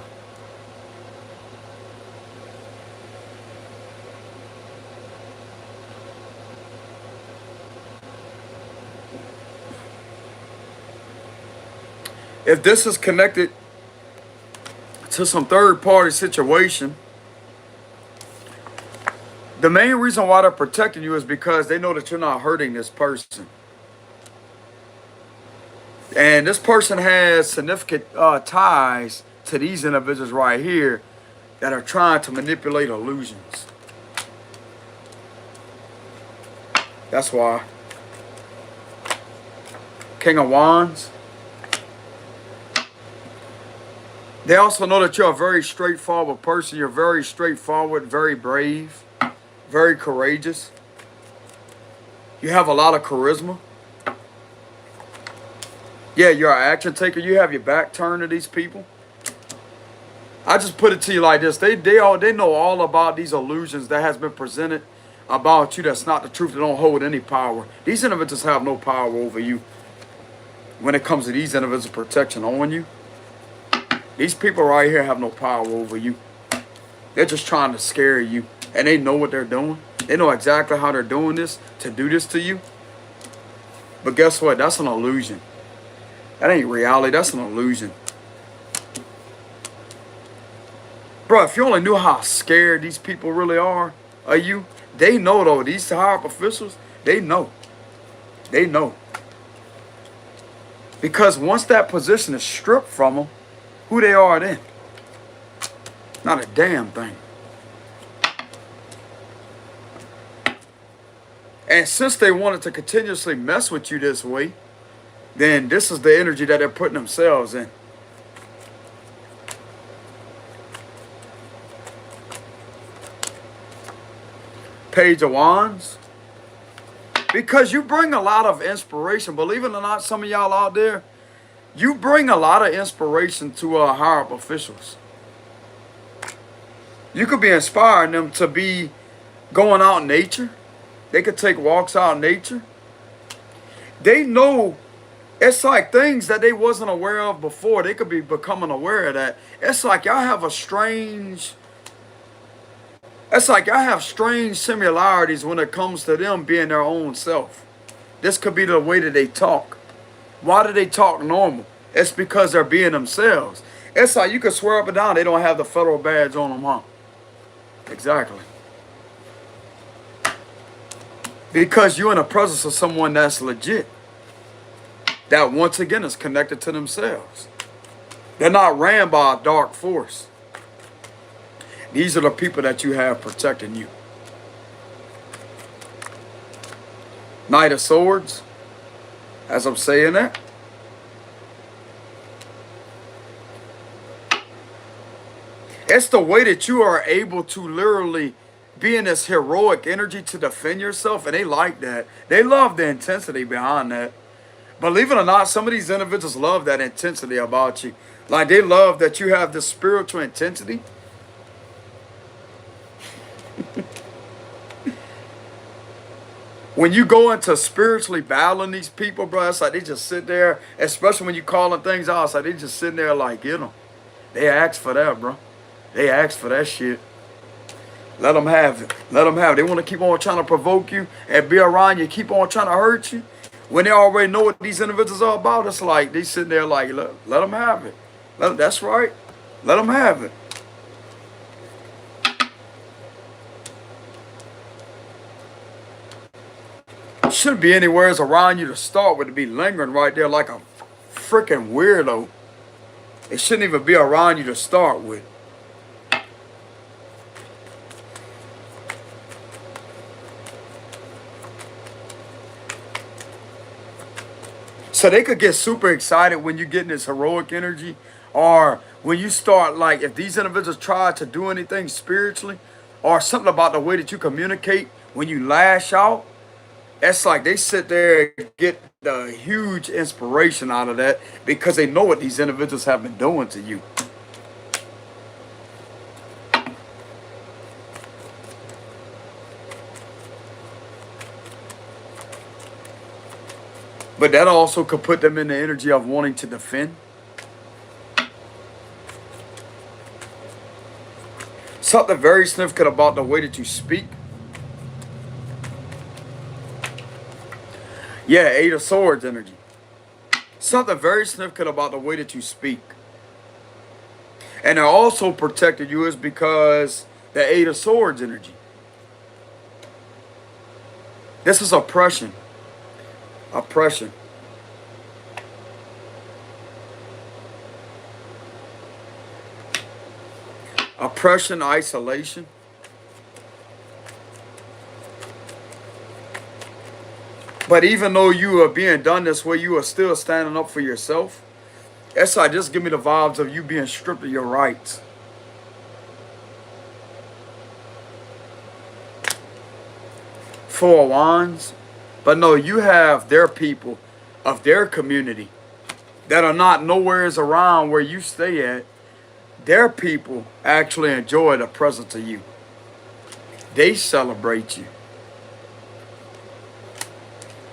Speaker 1: If this is connected to some third party situation, the main reason why they're protecting you is because they know that you're not hurting this person. And this person has significant ties to these individuals right here that are trying to manipulate illusions. That's why. King of Wands. They also know that you're a very straightforward person. You're very straightforward, very brave, very courageous. You have a lot of charisma. Yeah, you're an action taker. You have your back turned to these people. I just put it to you like this. They know all about these illusions that has been presented about you that's not the truth. They don't hold any power. These individuals have no power over you when it comes to these individuals' protection on you. These people right here have no power over you. They're just trying to scare you. And they know what they're doing. They know exactly how they're doing this to do this to you. But guess what? That's an illusion. That ain't reality. That's an illusion. Bro, if you only knew how scared these people really are of you, they know though. These higher up officials, they know. They know. Because once that position is stripped from them, who they are then? Not a damn thing. And since they wanted to continuously mess with you this way, then this is the energy that they're putting themselves in. Page of Wands. Because you bring a lot of inspiration. Believe it or not, some of y'all out there, you bring a lot of inspiration to higher up officials. You could be inspiring them to be going out in nature. They could take walks out in nature. They know it's like things that they wasn't aware of before. They could be becoming aware of that. It's like y'all have a strange... It's like I have strange similarities when it comes to them being their own self. This could be the way that they talk. Why do they talk normal? It's because they're being themselves. It's like you could swear up and down they don't have the federal badge on them, huh? Exactly. Because you're in the presence of someone that's legit. That once again is connected to themselves. They're not ran by a dark force. These are the people that you have protecting you. Knight of Swords. As I'm saying that. It's the way that you are able to literally be in this heroic energy to defend yourself. And they like that. They love the intensity behind that. Believe it or not, some of these individuals love that intensity about you. Like they love that you have this spiritual intensity. When you go into spiritually battling these people, bro, it's like they just sit there, especially when you calling things out, it's like they just sitting there like, you know, they ask for that, bro. They ask for that shit. Let them have it. Let them have it. They want to keep on trying to provoke you and be around you, keep on trying to hurt you. When they already know what these individuals are about, it's like they sitting there like, let them have it. That's right. Let them have it. Shouldn't be anywhere around you to start with, to be lingering right there like a freaking weirdo. It shouldn't even be around you to start with. So they could get super excited when you get in this heroic energy, or when you start, like, if these individuals try to do anything spiritually, or something about the way that you communicate when you lash out. It's like they sit there and get the huge inspiration out of that because they know what these individuals have been doing to you. But that also could put them in the energy of wanting to defend. Something very significant about the way that you speak. Yeah, Eight of Swords energy. Something very significant about the way that you speak. And they're also protected you is because the Eight of Swords energy. This is oppression. Oppression. Oppression, isolation. But even though you are being done this way, you are still standing up for yourself. That's why just give me the vibes of you being stripped of your rights. Four of Wands. But no, you have their people of their community that are not nowhere around where you stay at. Their people actually enjoy the presence of you. They celebrate you.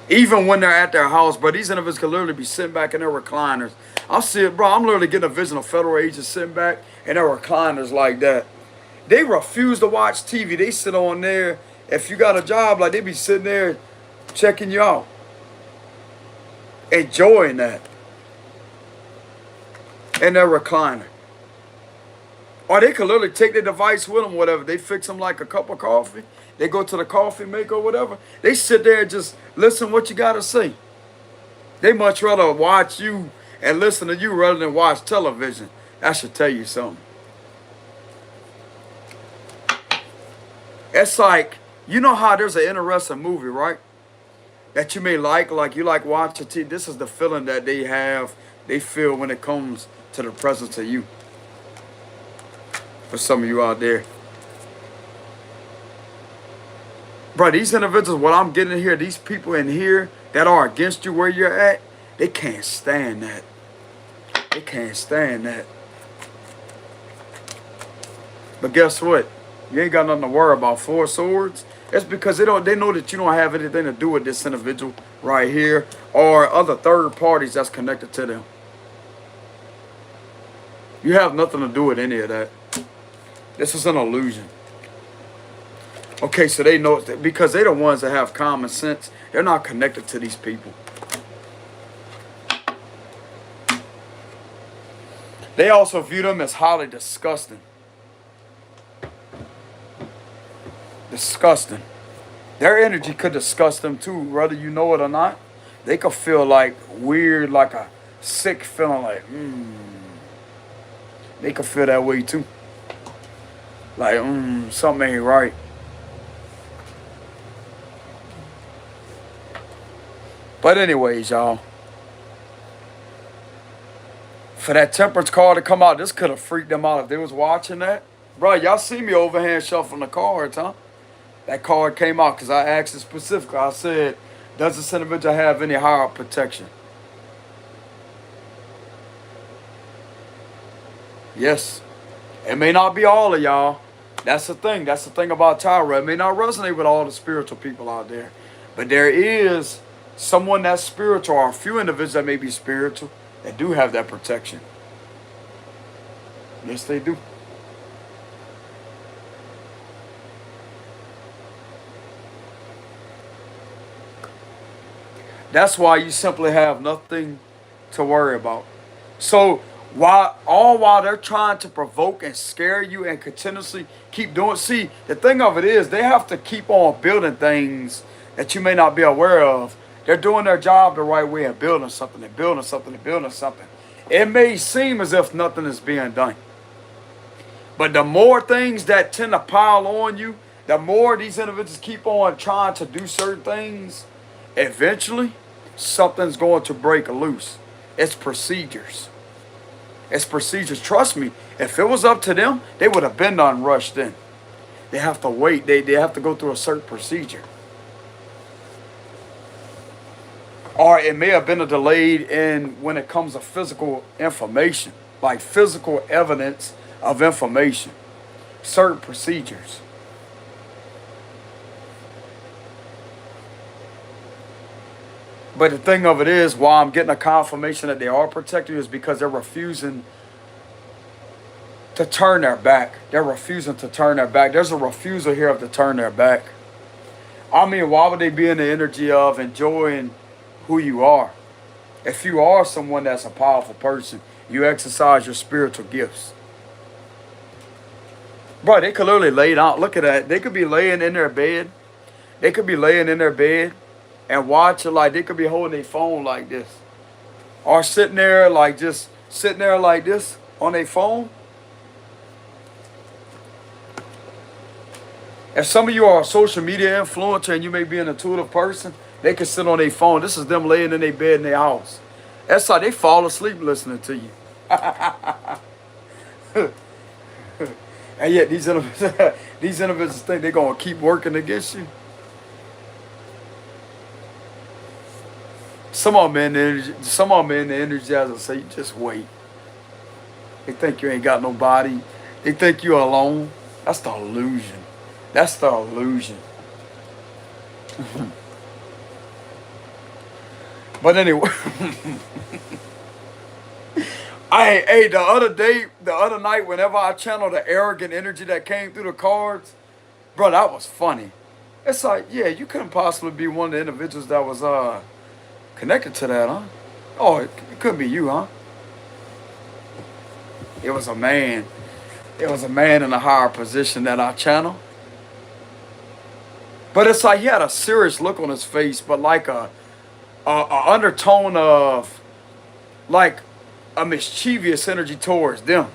Speaker 1: Even when they're at their house, bro, these individuals can literally be sitting back in their recliners. I'm seeing, bro, I'm literally getting a vision of federal agents sitting back in their recliners like that. They refuse to watch TV. They sit on there. If you got a job, like they be sitting there checking you out. Enjoying that. In their recliner. Or they could literally take their device with them, whatever. They fix them like a cup of coffee. They go to the coffee maker or whatever. They sit there and just listen what you got to say. They much rather watch you and listen to you rather than watch television. That should tell you something. It's like, you know how there's an interesting movie, right? that you may like you like watching TV. This is the feeling that they feel when it comes to the presence of you. For some of you out there. Bro, these individuals, what I'm getting here, these people in here that are against you where you're at, they can't stand that. They can't stand that. But guess what? You ain't got nothing to worry about. Four Swords. It's because they know that you don't have anything to do with this individual right here or other third parties that's connected to them. You have nothing to do with any of that. This is an illusion. Okay, so they know that because they're the ones that have common sense. They're not connected to these people. They also view them as highly disgusting. Disgusting. Their energy could disgust them too, whether you know it or not. They could feel like weird, like a sick feeling, like, They could feel that way too. Like, something ain't right. But anyways, y'all. For that temperance card to come out, this could have freaked them out if they was watching that. Bro, y'all see me overhand shuffling the cards, huh? That card came out because I asked it specifically. I said, does this individual have any higher protection? Yes. It may not be all of y'all. That's the thing. That's the thing about Tyra. It may not resonate with all the spiritual people out there. But there is someone that's spiritual, or a few individuals that may be spiritual, that do have that protection. Yes, they do. That's why you simply have nothing to worry about. So while they're trying to provoke and scare you and continuously keep doing, see, the thing of it is they have to keep on building things that you may not be aware of. They're doing their job the right way and building something and building something and building something. It may seem as if nothing is being done. But the more things that tend to pile on you, the more these individuals keep on trying to do certain things, eventually something's going to break loose. It's procedures. It's procedures. Trust me, if it was up to them, they would have been done rushed in. They have to wait. They have to go through a certain procedure. Or it may have been a delayed in when it comes to physical information, like physical evidence of information, certain procedures. But the thing of it is, why I'm getting a confirmation that they are protected is because they're refusing to turn their back. They're refusing to turn their back. There's a refusal here of to turn their back. I mean, why would they be in the energy of enjoying who you are? If you are someone that's a powerful person, you exercise your spiritual gifts. Bro, they could literally lay down. Look at that. They could be laying in their bed. They could be laying in their bed and watch it, like they could be holding their phone like this. Or sitting there like just sitting there like this on their phone. If some of you are a social media influencer and you may be an intuitive person, they can sit on their phone. This is them laying in their bed in their house. That's how they fall asleep listening to you. And yet these individuals think they're going to keep working against you. Some of them in the energy, as I say, just wait. They think you ain't got nobody. They think you're alone. That's the illusion. That's the illusion. But anyway, the other night, whenever I channeled the arrogant energy that came through the cards, bro, that was funny. It's like, yeah, you couldn't possibly be one of the individuals that was connected to that, huh? Oh, it could be you, huh? It was a man. It was a man in a higher position that I channeled. But it's like he had a serious look on his face, but like a undertone of like a mischievous energy towards them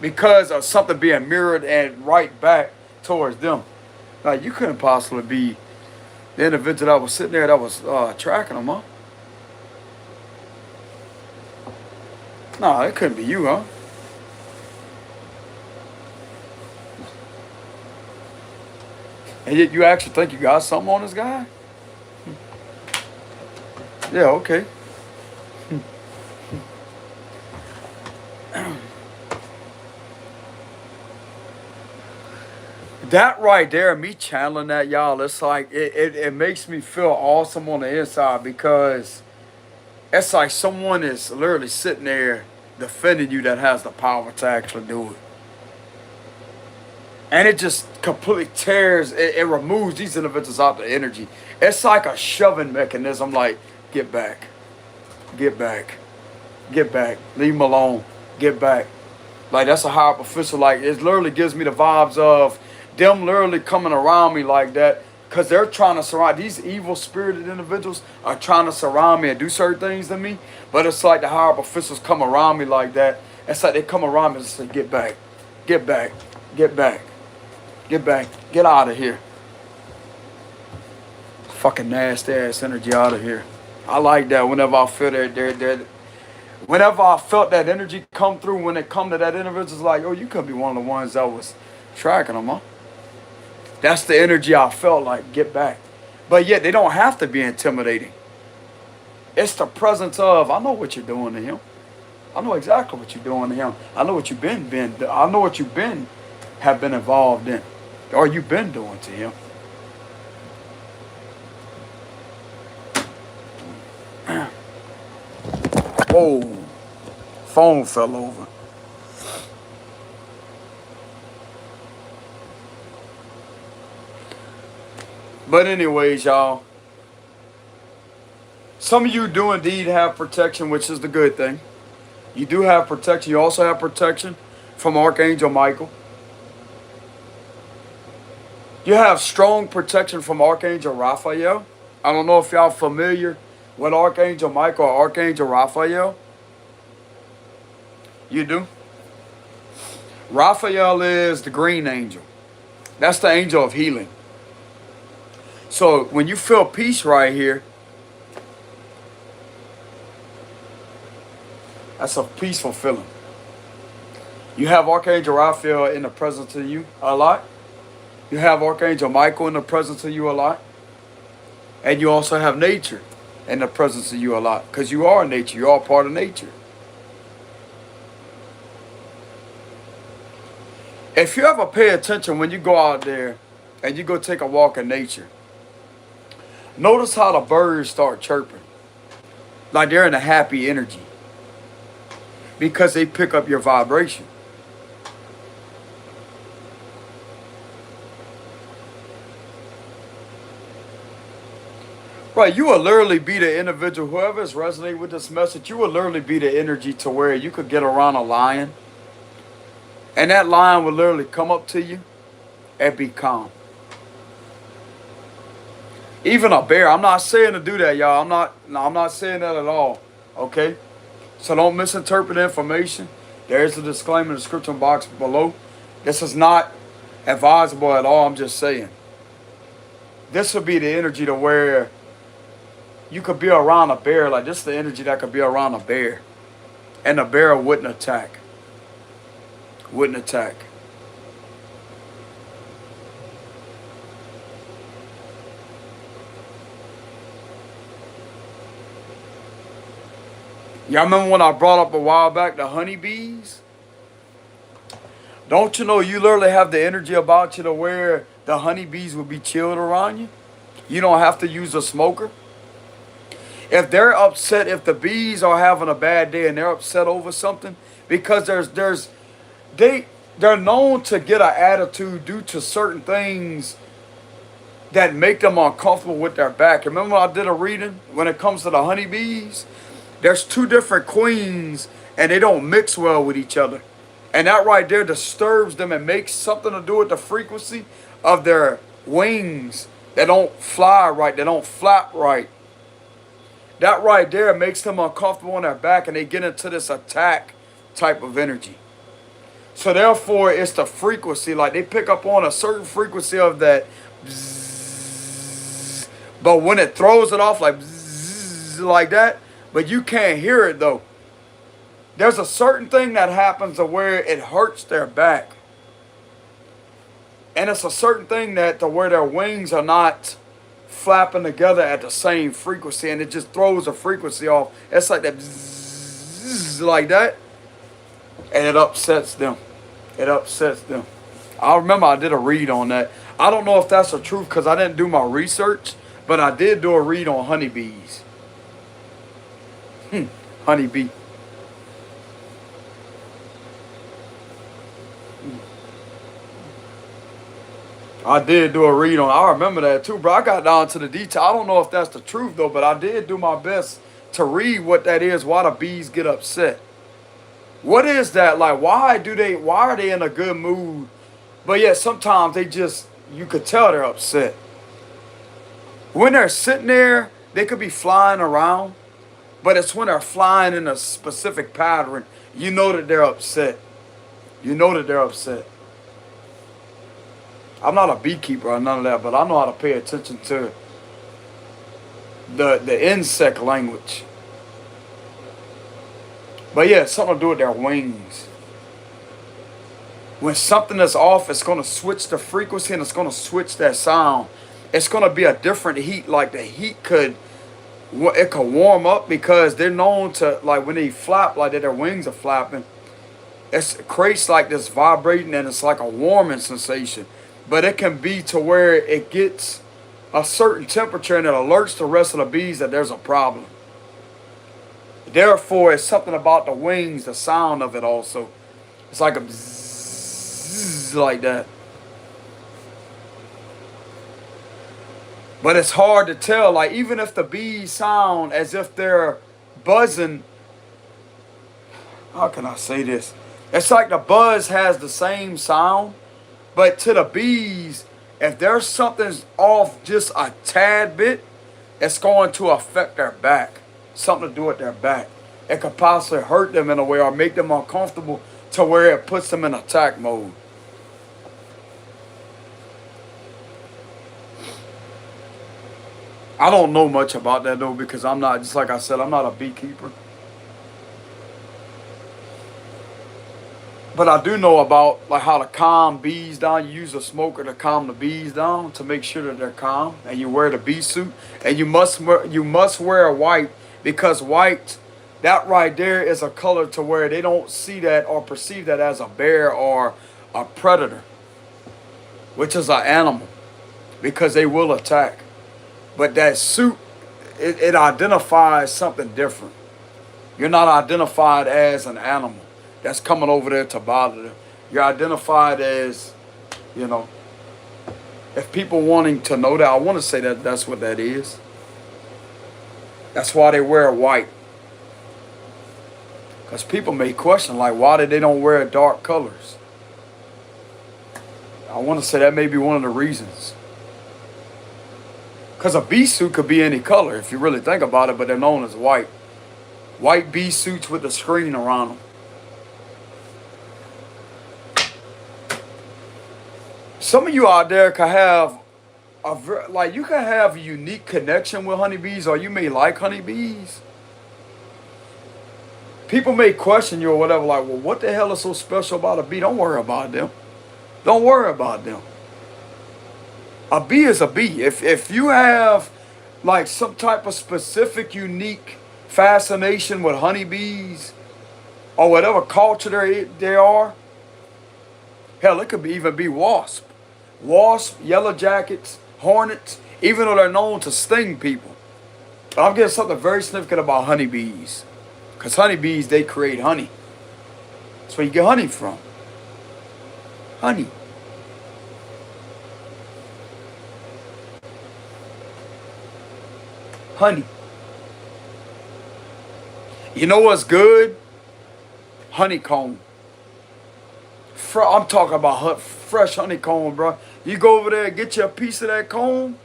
Speaker 1: because of something being mirrored and right back towards them. Like, you couldn't possibly be The individual that was sitting there that was tracking them, huh? No, it couldn't be you, huh? And yet you actually think you got something on this guy? Yeah, okay. That right there, me channeling that, y'all, it's like, it makes me feel awesome on the inside because it's like someone is literally sitting there defending you that has the power to actually do it. And it just completely tears, it removes these individuals out the energy. It's like a shoving mechanism, like, get back, get back, get back, leave them alone, get back. Like, that's a higher official. Like, it literally gives me the vibes of them literally coming around me like that because they're trying to surround, these evil spirited individuals are trying to surround me and do certain things to me. But it's like the higher officials come around me like that. It's like they come around me and say, get back, get back, get back. Get back. Get out of here. Fucking nasty ass energy out of here. I like that whenever I feel that. Whenever I felt that energy come through, when it come to that individual, it's like, oh, you could be one of the ones that was tracking them, huh? That's the energy I felt like, get back. But yet they don't have to be intimidating. It's the presence of, I know what you're doing to him. I know exactly what you're doing to him. I know what you've I know what you've have been involved in. Or you've been doing to him. Whoa. Phone fell over. But anyways, y'all. Some of you do indeed have protection, which is the good thing. You do have protection. You also have protection from Archangel Michael. You have strong protection from Archangel Raphael. I don't know if y'all familiar with Archangel Michael or Archangel Raphael. You do? Raphael is the green angel. That's the angel of healing. So when you feel peace right here, that's a peaceful feeling. You have Archangel Raphael in the presence of you a lot. You have Archangel Michael in the presence of you a lot. And you also have nature in the presence of you a lot. Because you are nature. You are part of nature. If you ever pay attention when you go out there and you go take a walk in nature, notice how the birds start chirping. Like they're in a happy energy. Because they pick up your vibration. Right, you will literally be the individual, whoever is resonating with this message, you will literally be the energy to where you could get around a lion. And that lion will literally come up to you and be calm. Even a bear, I'm not saying to do that, y'all. I'm not saying that at all. Okay? So don't misinterpret the information. There is a disclaimer in the description box below. This is not advisable at all. I'm just saying. This would be the energy to where you could be around a bear. Like this is the energy that could be around a bear. And the bear wouldn't attack. Wouldn't attack. Y'all remember when I brought up a while back the honeybees? Don't you know you literally have the energy about you to where the honeybees will be chilled around you? You don't have to use a smoker. If they're upset, if the bees are having a bad day and they're upset over something, because they're known to get an attitude due to certain things that make them uncomfortable with their back. Remember I did a reading when it comes to the honeybees? There's two different queens and they don't mix well with each other. And that right there disturbs them and makes something to do with the frequency of their wings. They don't fly right. They don't flap right. That right there makes them uncomfortable on their back and they get into this attack type of energy. So therefore, it's the frequency. Like they pick up on a certain frequency of that bzzz, But when it throws it off like zzz, like that, but you can't hear it though. There's a certain thing that happens to where it hurts their back. And it's a certain thing that to where their wings are not flapping together at the same frequency, and it just throws the frequency off. It's like that zzz, like that, and it upsets them. It upsets them. I remember I did a read on that. I don't know if that's the truth because I didn't do my research, but I did do a read on honeybees. Honeybee. I did do a read on. I remember that too, bro. I got down to the detail. I don't know if that's the truth though, but I did do my best to read what that is. Why the bees get upset? What is that like? Why do they? Why are they in a good mood? But yet sometimes they just you could tell they're upset. When they're sitting there, they could be flying around, but it's when they're flying in a specific pattern, you know that they're upset. You know that they're upset. I'm not a beekeeper or none of that, but I know how to pay attention to the insect language. But yeah, it's something to do with their wings. When something is off, it's going to switch the frequency and it's going to switch that sound. It's going to be a different heat. Like the heat could warm up because they're known to, like when they flap like that, their wings are flapping. It creates like this vibrating and it's like a warming sensation. But it can be to where it gets a certain temperature and it alerts the rest of the bees that there's a problem. Therefore, it's something about the wings, the sound of it also. It's like a bzzz like that. But it's hard to tell. Like even if the bees sound as if they're buzzing, how can I say this? It's like the buzz has the same sound. But to the bees, if there's something off just a tad bit, it's going to affect their back. Something to do with their back. It could possibly hurt them in a way or make them uncomfortable to where it puts them in attack mode. I don't know much about that though because I'm not, just like I said, I'm not a beekeeper. But I do know about like how to calm bees down. You use a smoker to calm the bees down to make sure that they're calm. And you wear the bee suit. And you must wear white because white, that right there is a color to where they don't see that or perceive that as a bear or a predator, which is an animal, because they will attack. But that suit, it identifies something different. You're not identified as an animal that's coming over there to bother them. You're identified as, you know, if people wanting to know that, I want to say that that's what that is. That's why they wear white. Because people may question, like, why did they don't wear dark colors? I want to say that may be one of the reasons. Because a bee suit could be any color if you really think about it, but they're known as white. White bee suits with the screen around them. Some of you out there can have you can have a unique connection with honeybees, or you may like honeybees. People may question you or whatever, like, well, what the hell is so special about a bee? Don't worry about them. Don't worry about them. A bee is a bee. If you have like some type of specific, unique fascination with honeybees or whatever culture they are, hell, it could even be wasp. Wasp, yellow jackets, hornets, even though they're known to sting people. But I'm getting something very significant about honeybees. Because honeybees, they create honey. That's where you get honey from. Honey. Honey. You know what's good? Honeycomb. I'm talking about fresh honeycomb, bro. You go over there, get you a piece of that comb.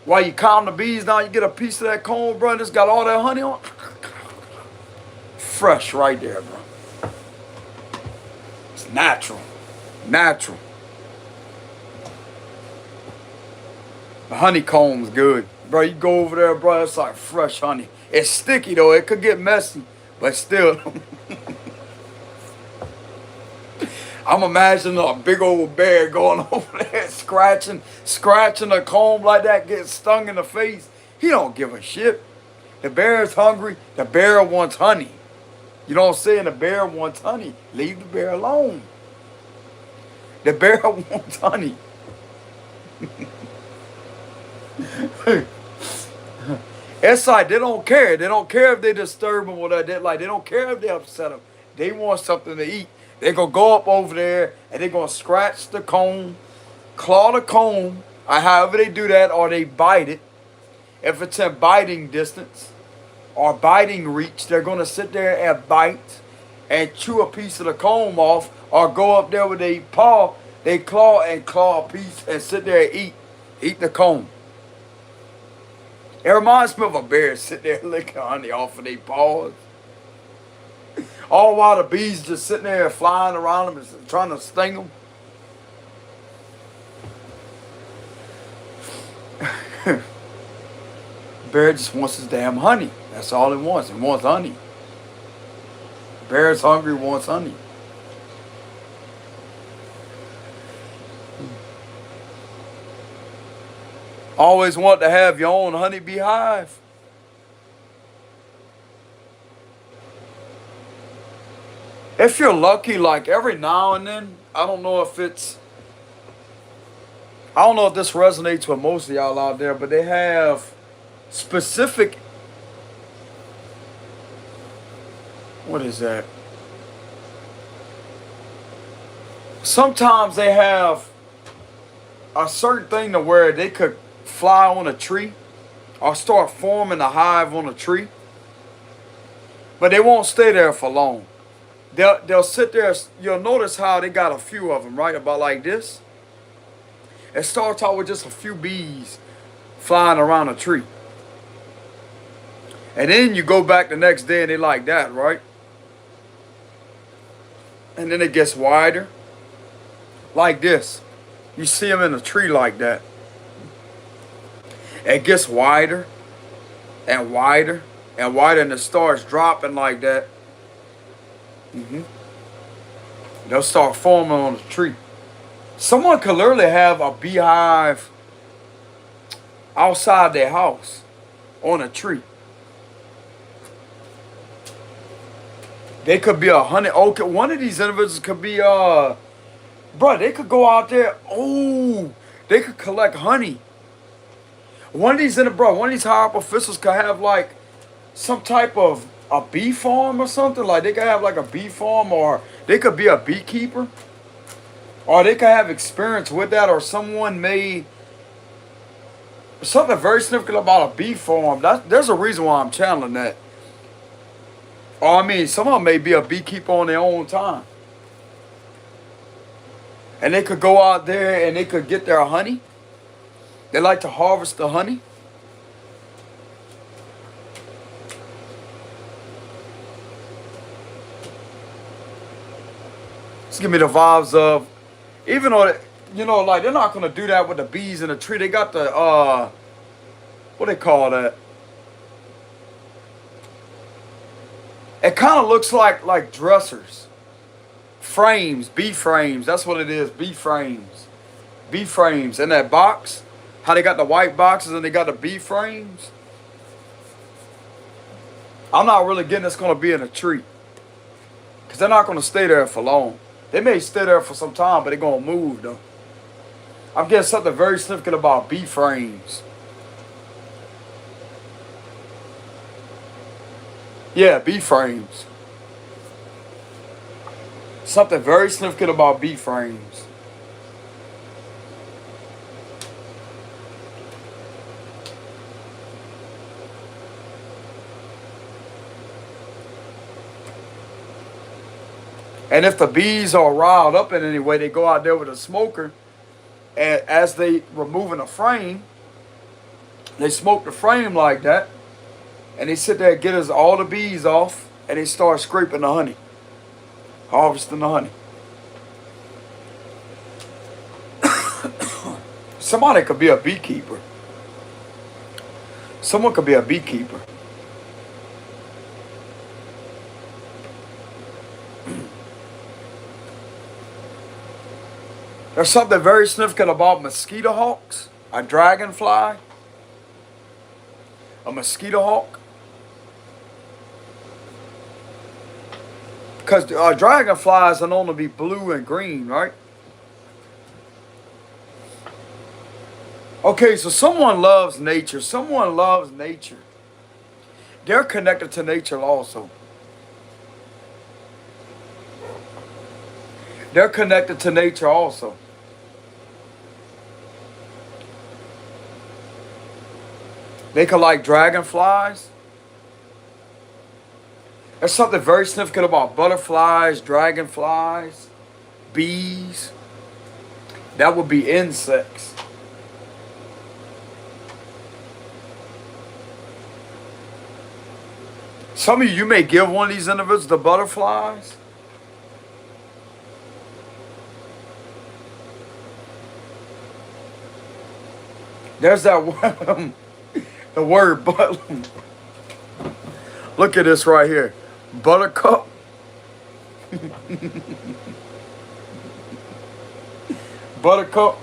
Speaker 1: While you calm the bees down, you get a piece of that comb, bro, and it's got all that honey on. Fresh right there, bro. It's natural. Natural. The honeycomb's good. Bro, you go over there, bro, it's like fresh honey. It's sticky though, it could get messy, but still. I'm imagining a big old bear going over there scratching a comb like that, getting stung in the face. He don't give a shit. The bear is hungry. The bear wants honey. You know what I'm saying? The bear wants honey. Leave the bear alone. The bear wants honey. It's like they don't care. They don't care if they disturb them or that. They don't care if they upset them. They want something to eat. They're going to go up over there and they're going to scratch the comb, claw the comb, or however they do that, or they bite it. If it's in biting distance or biting reach, they're going to sit there and bite and chew a piece of the comb off, or go up there with their paw, they claw a piece and sit there and eat the comb. It reminds me of a bear sitting there licking honey off of their paws. All while the bees just sitting there flying around them and trying to sting them. Bear just wants his damn honey. That's all it wants. It wants honey. Bear's hungry, wants honey. Always want to have your own honeybee hive. If you're lucky, like every now and then, I don't know if this resonates with most of y'all out there, but they have specific, what is that? Sometimes they have a certain thing to where they could fly on a tree or start forming a hive on a tree, but they won't stay there for long. They'll sit there. You'll notice how they got a few of them, right? About like this. It starts out with just a few bees flying around a tree. And then you go back the next day and they like that, right? And then it gets wider. Like this. You see them in a tree like that. It gets wider and wider and wider, and it starts dropping like that. They'll start forming on the tree. Someone could literally have a beehive outside their house on a tree. They could be okay, one of these individuals could be bro, they could go out there, they could collect honey. One of these high up officials could have like some type of a bee farm or something. Like they could have like a bee farm, or they could be a beekeeper, or they could have experience with that, or someone may something very significant about a bee farm. There's a reason why I'm channeling that. Or I mean, someone may be a beekeeper on their own time, and they could go out there and they could get their honey. They like to harvest the honey. Just give me the vibes of, even though, like they're not going to do that with the bees in the tree. They got the, what they call that? It kind of looks like dressers. Frames, bee frames. That's what it is, bee frames. Bee frames. In that box, how they got the white boxes and they got the bee frames. I'm not really getting it's going to be in a tree, because they're not going to stay there for long. They may stay there for some time, but they're going to move, though. I'm getting something very significant about bee frames. Yeah, bee frames. Something very significant about bee frames. And if the bees are riled up in any way, they go out there with a smoker, and as they removing a frame, they smoke the frame like that, and they sit there and get all the bees off, and they start scraping the honey, harvesting the honey. Somebody could be a beekeeper. Someone could be a beekeeper. There's something very significant about mosquito hawks, a dragonfly, a mosquito hawk. Because dragonflies are known to be blue and green, right? Okay, so someone loves nature. Someone loves nature. They're connected to nature also. They're connected to nature also. They could like dragonflies. There's something very significant about butterflies, dragonflies, bees. That would be insects. Some of you may give one of these individuals the butterflies. There's that word, the word but. Look at this right here. Buttercup. Buttercup.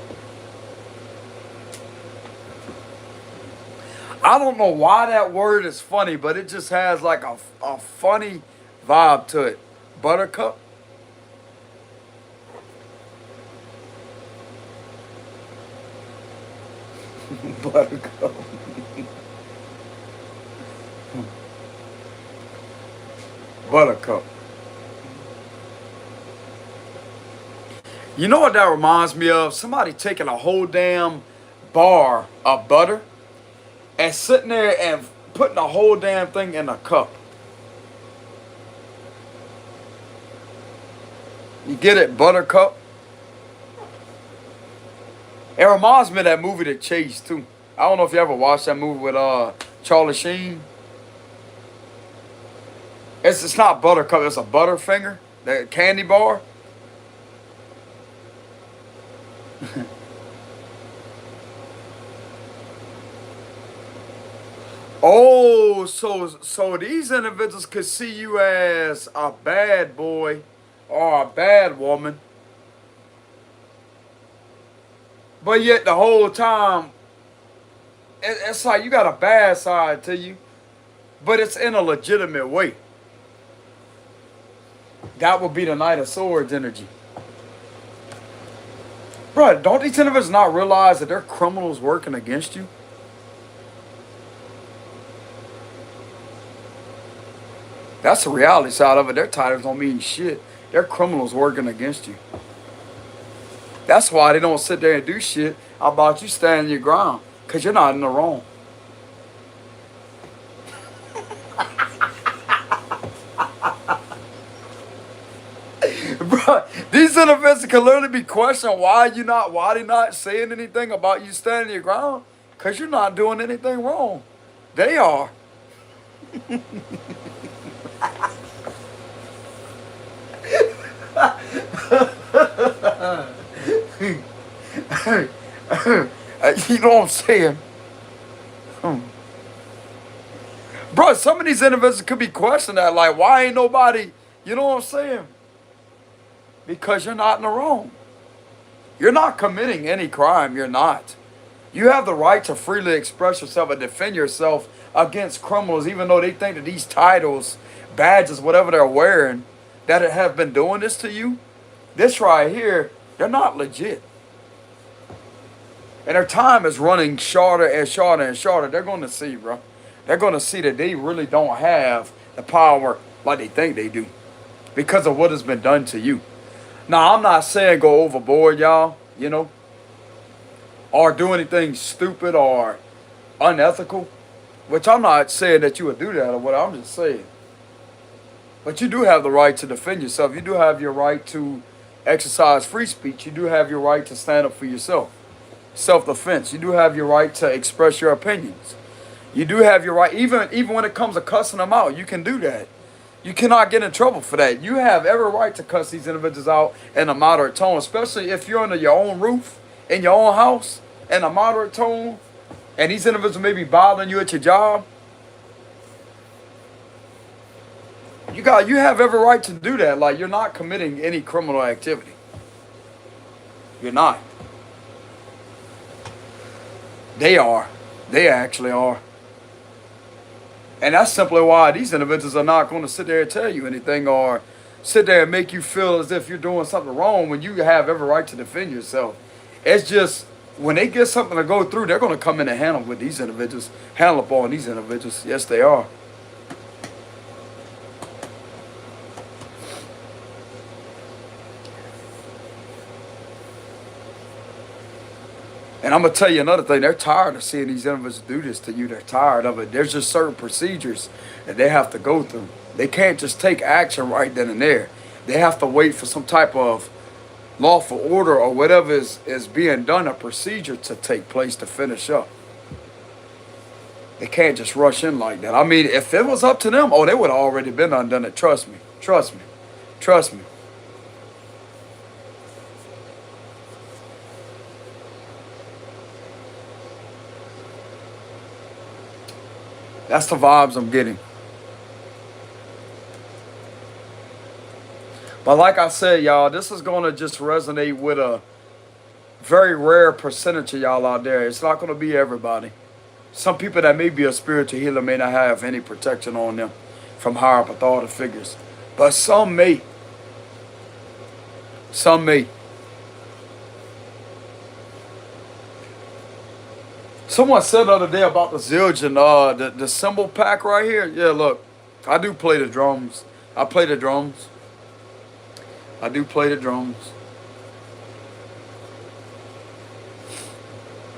Speaker 1: I don't know why that word is funny, but it just has like a funny vibe to it. Buttercup. Buttercup. Buttercup. You know what that reminds me of? Somebody taking a whole damn bar of butter and sitting there and putting the whole damn thing in a cup. You get it, Buttercup? It reminds me of that movie The Chase too. I don't know if you ever watched that movie with Charlie Sheen. It's not Buttercup, it's a Butterfinger, the candy bar. Oh, so these individuals could see you as a bad boy or a bad woman. But yet the whole time, it's like you got a bad side to you, but it's in a legitimate way. That would be the Knight of Swords energy. Bro, don't these individuals not realize that they're criminals working against you? That's the reality side of it. Their titles don't mean shit. They're criminals working against you. That's why they don't sit there and do shit about you standing your ground. Because you're not in the wrong. Bro, these individuals can literally be questioned why they not saying anything about you standing your ground. Because you're not doing anything wrong. They are. You know what I'm saying? Bro, some of these individuals could be questioning that, like, why ain't nobody, you know what I'm saying? Because you're not in the wrong. You're not committing any crime, you're not. You have the right to freely express yourself and defend yourself against criminals, even though they think that these titles, badges, whatever they're wearing, that it have been doing this to you. This right here, they're not legit. And their time is running shorter and shorter and shorter. They're going to see, bro. They're going to see that they really don't have the power like they think they do because of what has been done to you. Now, I'm not saying go overboard, y'all, you know, or do anything stupid or unethical, which I'm not saying that you would do that or what. I'm just saying. But you do have the right to defend yourself. You do have your right to exercise free speech. You do have your right to stand up for yourself. Self-defense. You do have your right to express your opinions. You do have your right, even when it comes to cussing them out, you can do that. You cannot get in trouble for that. You have every right to cuss these individuals out in a moderate tone, especially if you're under your own roof, in your own house, in a moderate tone. and these individuals may be bothering you at your job, you have every right to do that. Like, you're not committing any criminal activity. You're not. They are. They actually are. And that's simply why these individuals are not going to sit there and tell you anything or sit there and make you feel as if you're doing something wrong when you have every right to defend yourself. It's just when they get something to go through, they're going to come in and handle with these individuals, handle upon these individuals. Yes, they are. And I'm going to tell you another thing. They're tired of seeing these individuals do this to you. They're tired of it. There's just certain procedures that they have to go through. They can't just take action right then and there. They have to wait for some type of lawful order or whatever is being done, a procedure to take place to finish up. They can't just rush in like that. I mean, if it was up to them, oh, they would have already been undone it. Trust me. Trust me. Trust me. That's the vibes I'm getting. But like I said, y'all, this is going to just resonate with a very rare percentage of y'all out there. It's not going to be everybody. Some people that may be a spiritual healer may not have any protection on them from higher up authority figures. But some may. Some may. Someone said the other day about the Zildjian, the cymbal pack right here. Yeah, look, I do play the drums. I play the drums. I do play the drums.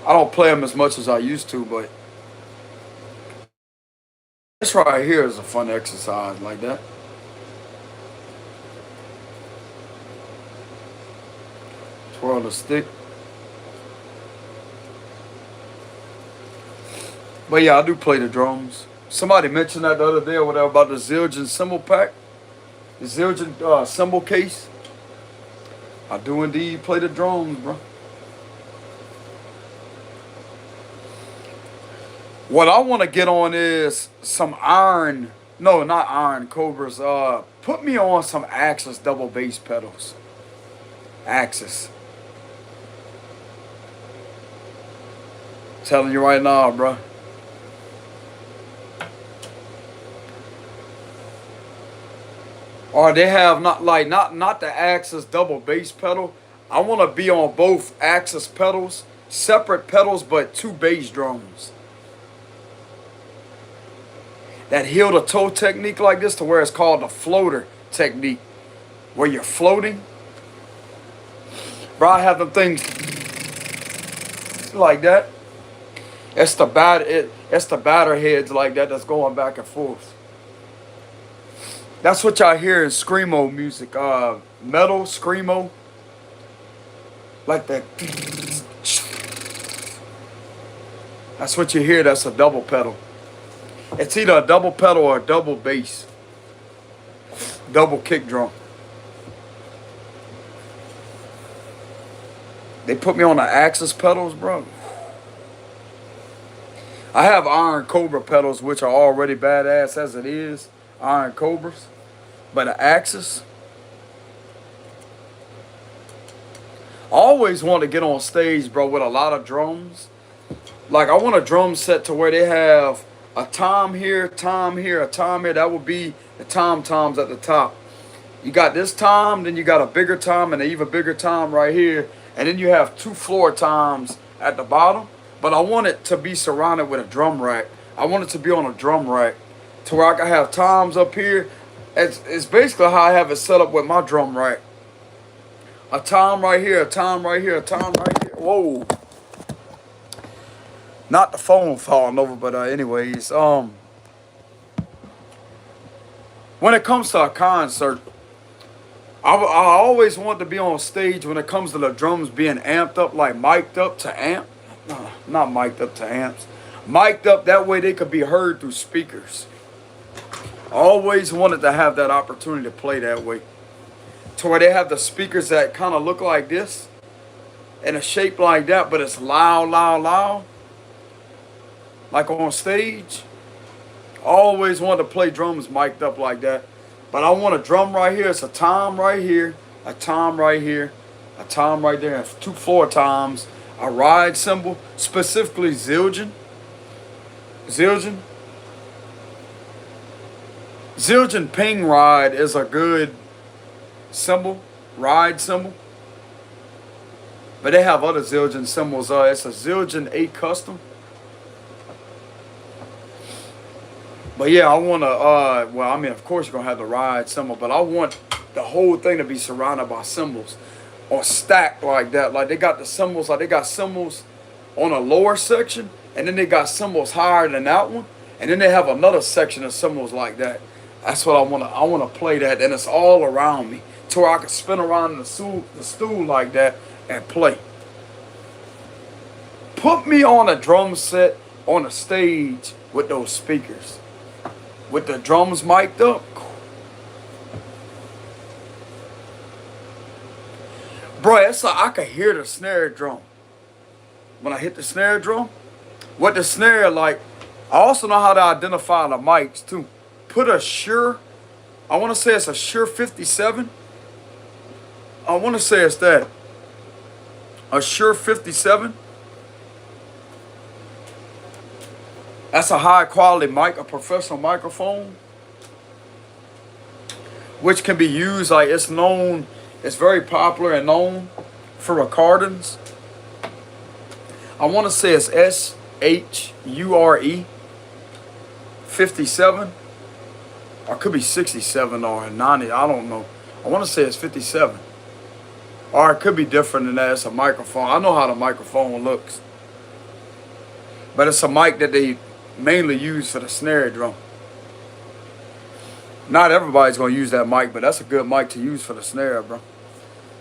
Speaker 1: I don't play them as much as I used to, but this right here is a fun exercise like that. Twirl the stick. But yeah, I do play the drums. Somebody mentioned that the other day or whatever about the Zildjian cymbal pack. The Zildjian cymbal case. I do indeed play the drums, bro. What I want to get on is some iron, no, not iron Cobras. Put me on some Axis double bass pedals. Axis. Telling you right now, bro. Or they have not the Axis double bass pedal. I want to be on both Axis pedals, separate pedals, but two bass drums. That heel to toe technique like this, to where it's called the floater technique, where you're floating. Bro, I have them things like that. It's the batter heads like that that's going back and forth. That's what y'all hear in screamo music, metal screamo, like that. That's what you hear. That's a double pedal. It's either a double pedal or a double bass, double kick drum. They put me on the Axis pedals, bro. I have Iron Cobra pedals, which are already badass as it is, Iron Cobras. But the Axis, I always want to get on stage, bro, with a lot of drums. Like, I want a drum set to where they have a tom here, a tom here, a tom here. That would be the tom-toms at the top. You got this tom, then you got a bigger tom and an even bigger tom right here. And then you have two floor toms at the bottom. But I want it to be surrounded with a drum rack. I want it to be on a drum rack to where I can have toms up here. It's basically how I have it set up with my drum rack. A tom right here, a tom right here, a tom right here. Whoa. Not the phone falling over, but anyways, when it comes to a concert, I always want to be on stage when it comes to the drums being amped up, like mic'd up to amp. No, not mic'd up to amps. Mic'd up, that way they could be heard through speakers. I always wanted to have that opportunity to play that way. To where they have the speakers that kind of look like this, and a shape like that, but it's loud, loud, loud. like on stage. Always wanted to play drums mic'd up like that. But I want a drum right here. It's a tom right here, a tom right here, a tom right there, and 2 floor toms, a ride cymbal, specifically Zildjian. Zildjian. Zildjian ping ride is a good cymbal, ride cymbal. But they have other Zildjian cymbals. It's a Zildjian 8 custom. But yeah, I want to, well, I mean, of course you're going to have the ride cymbal, but I want the whole thing to be surrounded by cymbals or stacked like that. Like they got the cymbals, like they got cymbals on a lower section, and then they got cymbals higher than that one, and then they have another section of cymbals like that. That's what I want to, play that, and it's all around me to where I can spin around in the stool like that and play. Put me on a drum set on a stage with those speakers, with the drums mic'd up. Bro, it's like I could hear the snare drum. When I hit the snare drum, what the snare like, I also know how to identify the mics too. Put a Shure, I want to say it's a Shure 57. I want to say it's that. A Shure 57. That's a high quality mic, a professional microphone, which can be used, like it's known, it's very popular and known for recordings. I want to say it's SHURE 57, or it could be 67 or 90, I don't know. I want to say it's 57, or it could be different than that. It's a microphone. I know how the microphone looks, but it's a mic that they mainly use for the snare drum. Not everybody's going to use that mic, but that's a good mic to use for the snare, bro.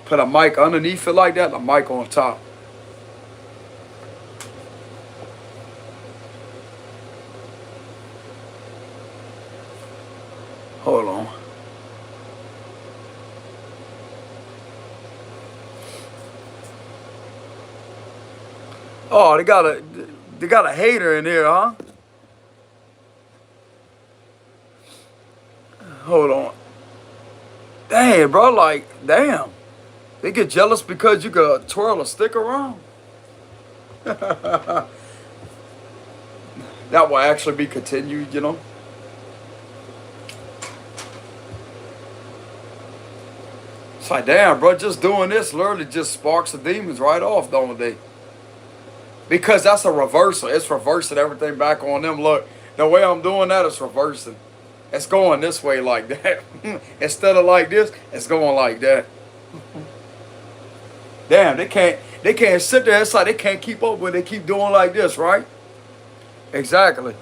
Speaker 1: Put a mic underneath it like that, and a mic on top. Hold on. Oh, they got a hater in here, huh? Hold on. Dang, bro, like, damn. They get jealous because you could twirl a stick around. That will actually be continued, you know. It's like, damn, bro, just doing this literally just sparks the demons right off, don't they? Because that's a reversal. It's reversing everything back on them. Look, the way I'm doing that is reversing. It's going this way like that. Instead of like this, it's going like that. Damn, they can't sit there. It's like they can't keep up when they keep doing like this, right? Exactly.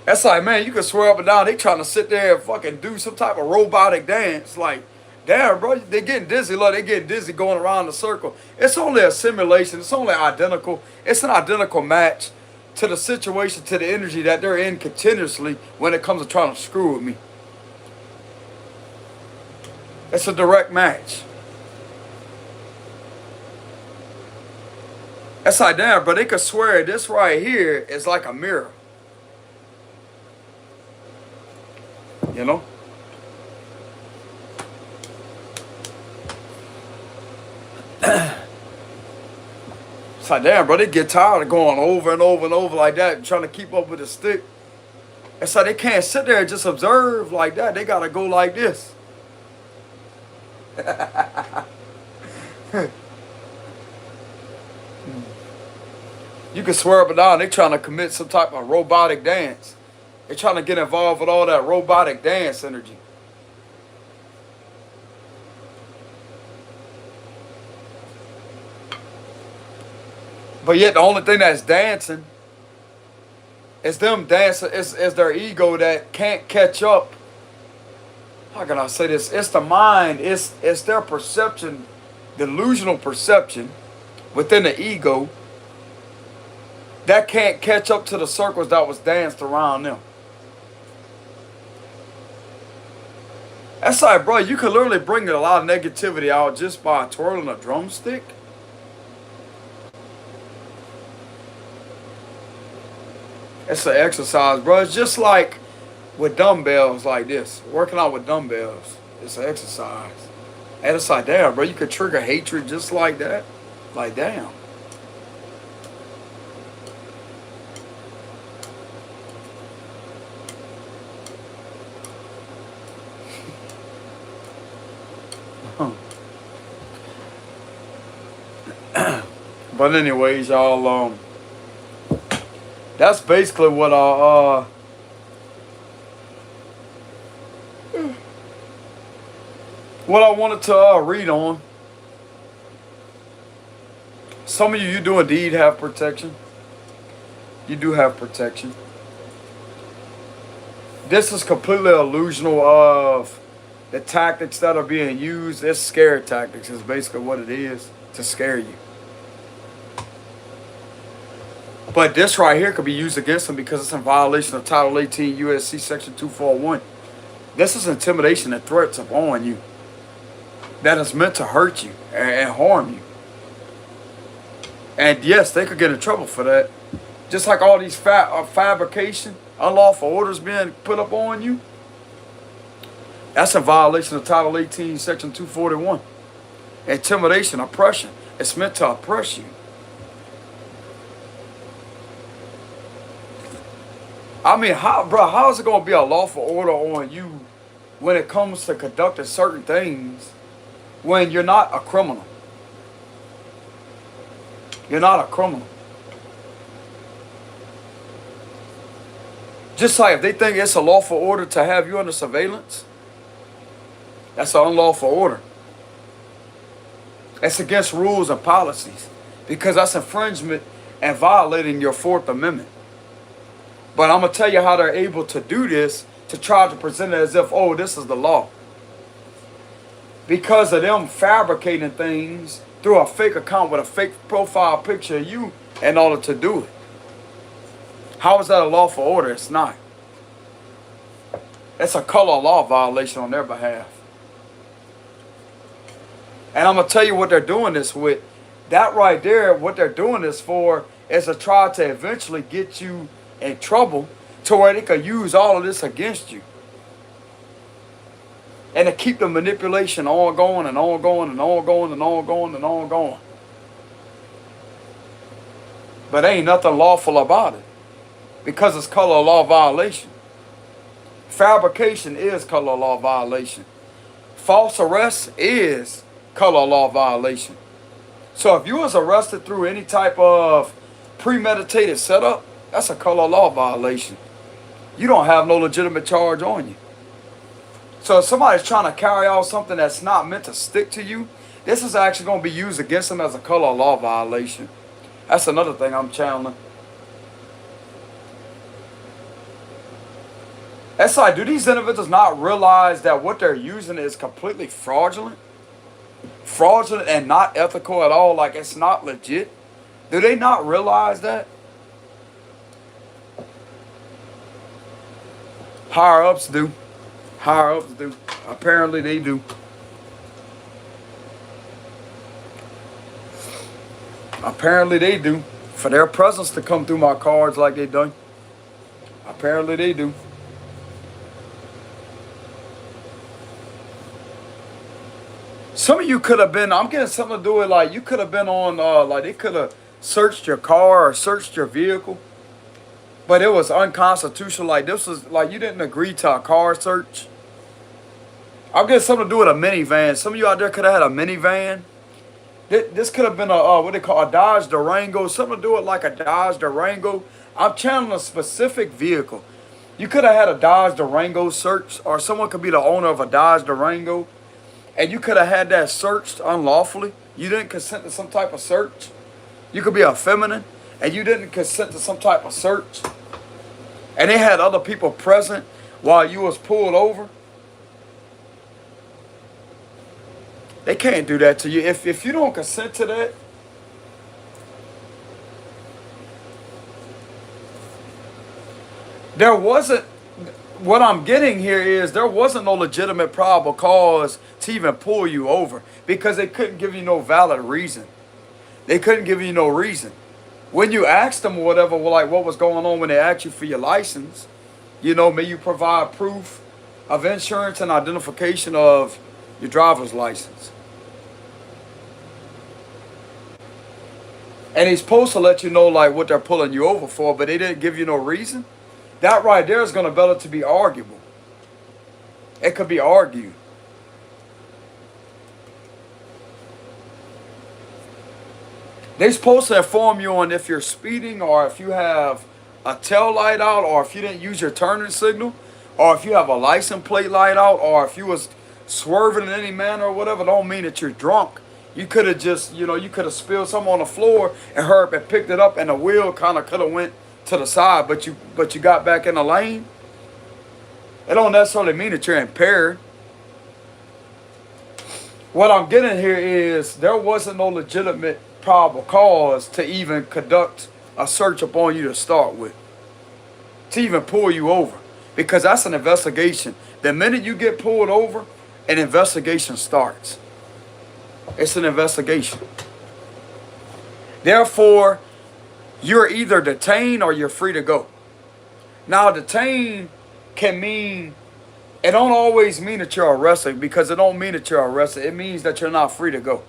Speaker 1: That's like, man, you can swear up and down. They trying to sit there and fucking do some type of robotic dance. Like, damn, bro, they getting dizzy. Look, they getting dizzy going around the circle. It's only a simulation. It's only identical. It's an identical match to the situation, to the energy that they're in continuously when it comes to trying to screw with me. It's a direct match. That's like, damn, bro, they could swear this right here is like a mirror. You know? It's like, damn, bro, they get tired of going over and over and over like that, trying to keep up with the stick. It's like they can't sit there and just observe like that. They got to go like this. You can swear up and down, they trying to commit some type of robotic dance. They're trying to get involved with all that robotic dance energy. But yet the only thing that's dancing is them dancing, is their ego that can't catch up. How can I say this? It's the mind, it's their perception, delusional perception within the ego that can't catch up to the circles that was danced around them. That's like, bro, you could literally bring a lot of negativity out just by twirling a drumstick. It's an exercise, bro. It's just like with dumbbells like this. Working out with dumbbells. It's an exercise. And it's like, damn, bro, you could trigger hatred just like that. Like, damn. But anyways, y'all, that's basically what I wanted to read on. Some of you do indeed have protection. You do have protection. This is completely illusional of the tactics that are being used. It's scare tactics is basically what it is, to scare you. But this right here could be used against them because it's in violation of Title 18 USC Section 241. This is intimidation and threats upon you that is meant to hurt you and harm you. And yes, they could get in trouble for that. Just like all these fabrication, unlawful orders being put up on you. That's a violation of Title 18 Section 241. Intimidation, oppression. It's meant to oppress you. I mean, how is it going to be a lawful order on you when it comes to conducting certain things when you're not a criminal? You're not a criminal. Just like if they think it's a lawful order to have you under surveillance, that's an unlawful order. It's against rules and policies because that's infringement and violating your Fourth Amendment. But I'm going to tell you how they're able to do this, to try to present it as if, oh, this is the law. Because of them fabricating things through a fake account with a fake profile picture of you in order to do it. How is that a lawful order? It's not. It's a color law violation on their behalf. And I'm going to tell you what they're doing this with. That right there, what they're doing this for is to try to eventually get you in trouble to where they could use all of this against you. And to keep the manipulation ongoing and ongoing and ongoing and ongoing and ongoing. But ain't nothing lawful about it. Because it's color law violation. Fabrication is color law violation. False arrest is color law violation. So if you was arrested through any type of premeditated setup, that's a color law violation. You don't have no legitimate charge on you. So if somebody's trying to carry out something that's not meant to stick to you, this is actually going to be used against them as a color law violation. That's another thing I'm channeling. That's like, do these individuals not realize that what they're using is completely fraudulent? Fraudulent and not ethical at all, like it's not legit? Do they not realize that? Higher ups do. Higher ups do. Apparently they do. Apparently they do. For their presence to come through my cards like they done. Apparently they do. Some of you could have been, I'm getting something to do with like, you could have been on, like they could have searched your car or searched your vehicle. But it was unconstitutional. Like this was like you didn't agree to a car search. I'm getting something to do with a minivan. Some of you out there could have had a minivan. This could have been a what they call a Dodge Durango. Something to do with like a Dodge Durango. I'm channeling a specific vehicle. You could have had a Dodge Durango searched, or someone could be the owner of a Dodge Durango, and you could have had that searched unlawfully. You didn't consent to some type of search. You could be a feminine, and you didn't consent to some type of search. And they had other people present while you was pulled over. They can't do that to you. If you don't consent to that, there wasn't, what I'm getting here is there wasn't no legitimate probable cause to even pull you over because they couldn't give you no valid reason. They couldn't give you no reason. When you ask them or whatever, well, like what was going on when they asked you for your license, may you provide proof of insurance and identification of your driver's license. And he's supposed to let you know like what they're pulling you over for, but they didn't give you no reason. That right there is going to better to be arguable. It could be argued. They're supposed to inform you on if you're speeding, or if you have a tail light out, or if you didn't use your turning signal, or if you have a license plate light out, or if you was swerving in any manner or whatever. Don't mean that you're drunk. You could have just, you could have spilled something on the floor and Herb had picked it up and the wheel kind of could have went to the side, but you got back in the lane. It don't necessarily mean that you're impaired. What I'm getting here is there wasn't no legitimate probable cause to even conduct a search upon you to start with, to even pull you over, because that's an investigation. The minute you get pulled over, an investigation starts. It's an investigation. Therefore, you're either detained or you're free to go. Now, detained can mean, it don't always mean that you're arrested, because it don't mean that you're arrested. It means that you're not free to go.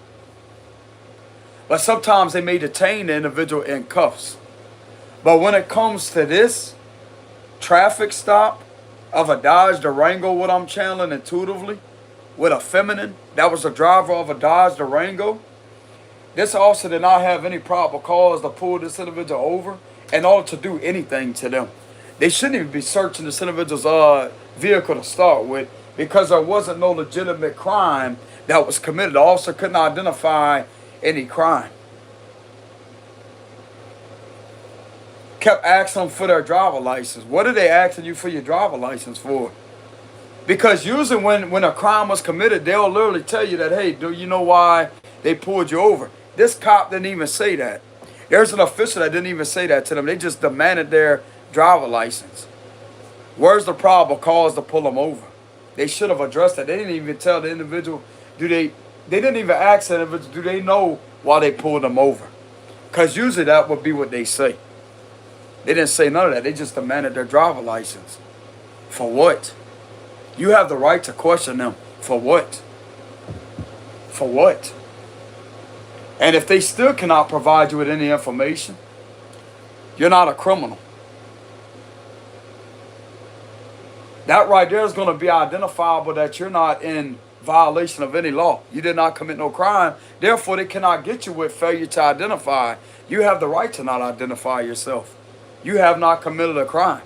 Speaker 1: But sometimes they may detain the individual in cuffs. But when it comes to this traffic stop of a Dodge Durango, what I'm channeling intuitively, with a feminine, that was the driver of a Dodge Durango, this officer did not have any probable cause to pull this individual over in order to do anything to them. They shouldn't even be searching this individual's vehicle to start with, because there wasn't no legitimate crime that was committed. The officer couldn't identify any crime. Kept asking them for their driver license. What are they asking you for your driver license for? Because usually when a crime was committed, they'll literally tell you that, hey, do you know why they pulled you over? This cop didn't even say that. There's an official that didn't even say that to them. They just demanded their driver license. Where's the probable cause to pull them over? They should have addressed that. They didn't even tell the individual, they didn't even ask the individual, do they know why they pulled them over? Because usually that would be what they say. They didn't say none of that. They just demanded their driver license. For what? You have the right to question them. For what? For what? And if they still cannot provide you with any information, you're not a criminal. That right there is going to be identifiable that you're not in violation of any law. You did not commit no crime. Therefore, they cannot get you with failure to identify. You have the right to not identify yourself. You have not committed a crime.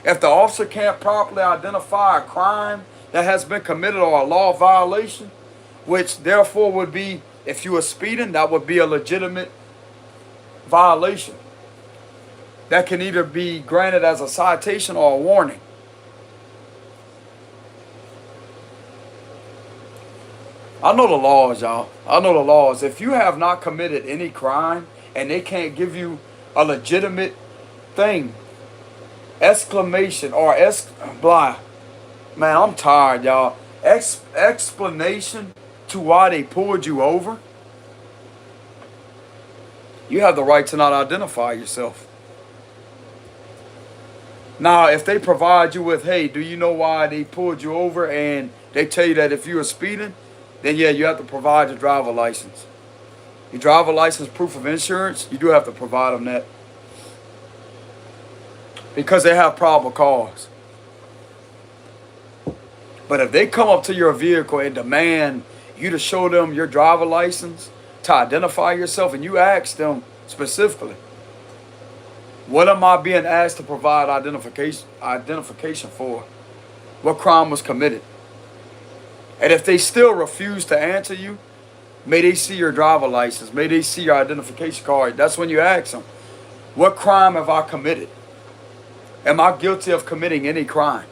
Speaker 1: If the officer can't properly identify a crime that has been committed or a law violation, which therefore would be, if you were speeding, that would be a legitimate violation that can either be granted as a citation or a warning. I know the laws, y'all. I know the laws. If you have not committed any crime and they can't give you a legitimate thing, exclamation or blah, man, I'm tired, y'all. Explanation to why they pulled you over, you have the right to not identify yourself. Now, if they provide you with, hey, do you know why they pulled you over, and they tell you that if you were speeding, then yeah, you have to provide your driver license. Your driver license, proof of insurance, you do have to provide them that. Because they have probable cause. But if they come up to your vehicle and demand you to show them your driver license to identify yourself, and you ask them specifically, what am I being asked to provide identification for? What crime was committed? And if they still refuse to answer you, may they see your driver license. May they see your identification card. That's when you ask them, what crime have I committed? Am I guilty of committing any crime?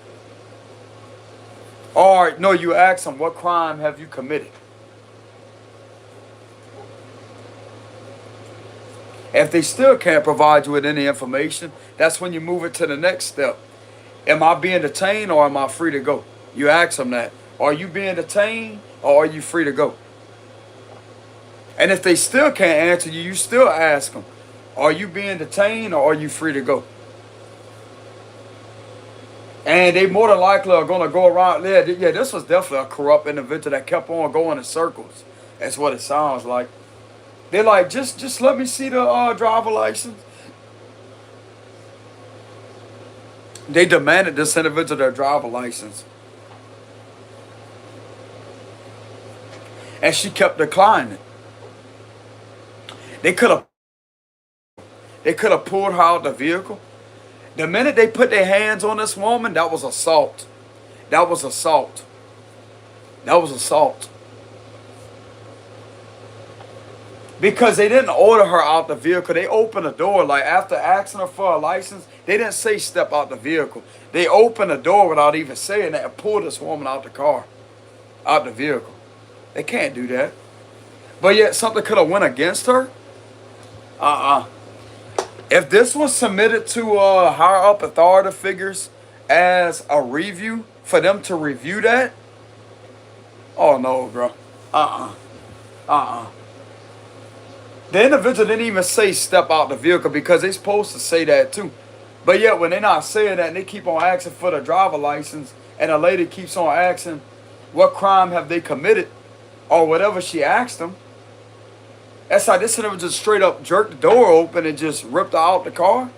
Speaker 1: Or, no, you ask them, what crime have you committed? If they still can't provide you with any information, that's when you move it to the next step. Am I being detained or am I free to go? You ask them that. Are you being detained or are you free to go? And if they still can't answer you, you still ask them, Are you being detained or are you free to go? And they more than likely are going to go around there. Yeah, this was definitely a corrupt individual that kept on going in circles. That's what it sounds like. They're like, just let me see the driver license. They demanded this individual their driver license. And she kept declining. They could have pulled her out the vehicle. The minute they put their hands on this woman, that was assault. That was assault. That was assault. Because they didn't order her out the vehicle. They opened the door. Like after asking her for a license, they didn't say step out the vehicle. They opened the door without even saying that and pulled this woman out the car, out the vehicle. They can't do that. But yet something could have went against her. If this was submitted to higher up authority figures as a review, for them to review that, oh no, bro. The individual didn't even say step out the vehicle because they're supposed to say that too. But yet when they're not saying that and they keep on asking for the driver license and a lady keeps on asking what crime have they committed or whatever she asked them, that's how this individual just straight up jerked the door open and just ripped her out the car.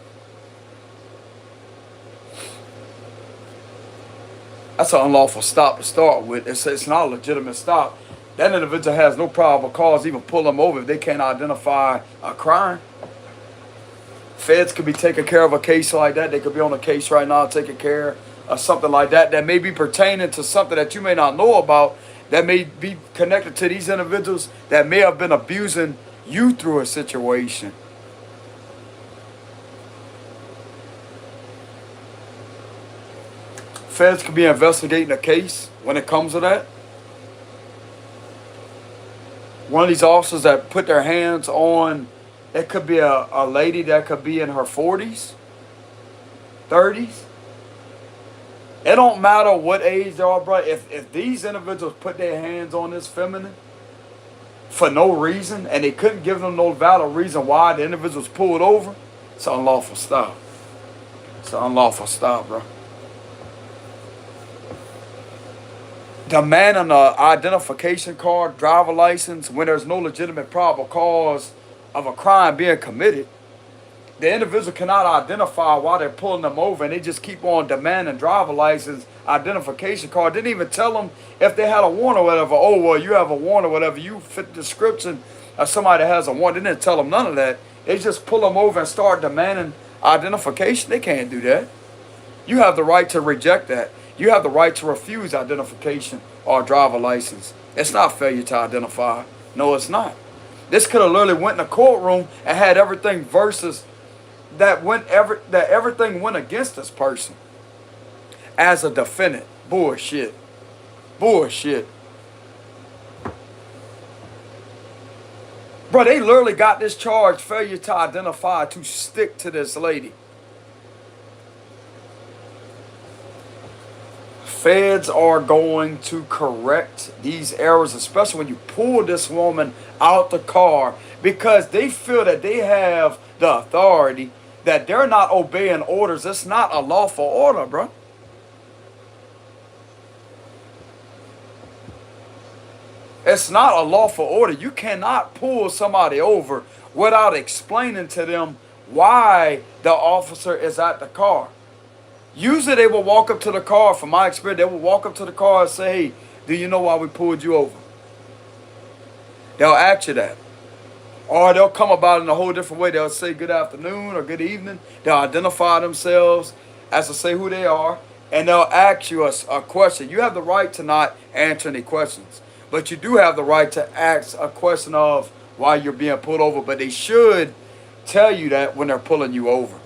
Speaker 1: That's an unlawful stop to start with. It's not a legitimate stop. That individual has no probable cause even pull them over if they can't identify a crime. Feds could be taking care of a case like that. They could be on a case right now taking care of something like that that may be pertaining to something that you may not know about, that may be connected to these individuals that may have been abusing you through a situation. Feds could be investigating a case when it comes to that. One of these officers that put their hands on, it could be a lady that could be in her 40s, 30s. It don't matter what age they are, bro. If these individuals put their hands on this feminine for no reason, and they couldn't give them no valid reason why the individual was pulled over, it's an unlawful stop. It's an unlawful stop, bro. Demanding an identification card, driver license, when there's no legitimate probable cause of a crime being committed, the individual cannot identify why they're pulling them over, and they just keep on demanding driver license, identification card. Didn't even tell them if they had a warrant or whatever. Oh, well, you have a warrant or whatever. You fit the description of somebody that has a warrant. They didn't tell them none of that. They just pull them over and start demanding identification. They can't do that. You have the right to reject that. You have the right to refuse identification or driver license. It's not failure to identify. No, it's not. This could have literally went in the courtroom and had everything versus that everything went against this person as a defendant. Bullshit. Bullshit. Bro, they literally got this charge, failure to identify, to stick to this lady. Feds are going to correct these errors, especially when you pull this woman out the car, because they feel that they have the authority, that they're not obeying orders. It's not a lawful order, bro. It's not a lawful order. You cannot pull somebody over without explaining to them why the officer is at the car. Usually they will walk up to the car, from my experience, they will walk up to the car and say, hey, do you know why we pulled you over? They'll ask you that. Or they'll come about it in a whole different way. They'll say good afternoon or good evening. They'll identify themselves as to say who they are. And they'll ask you a question. You have the right to not answer any questions. But you do have the right to ask a question of why you're being pulled over. But they should tell you that when they're pulling you over.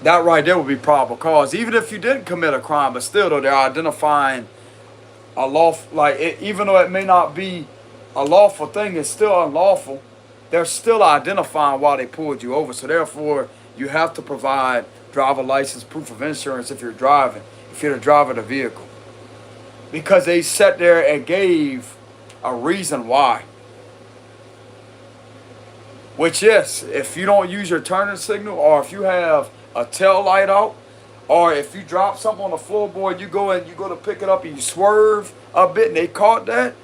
Speaker 1: That right there would be probable cause. Even if you didn't commit a crime, but still though, they're identifying a lawful, even though it may not be a lawful thing, it's still unlawful. They're still identifying why they pulled you over. So therefore, you have to provide driver license, proof of insurance if you're driving, if you're the driver of the vehicle. Because they sat there and gave a reason why. Which, yes, if you don't use your turning signal, or if you have a tail light out, or if you drop something on the floorboard, you go to pick it up and you swerve a bit and they caught that,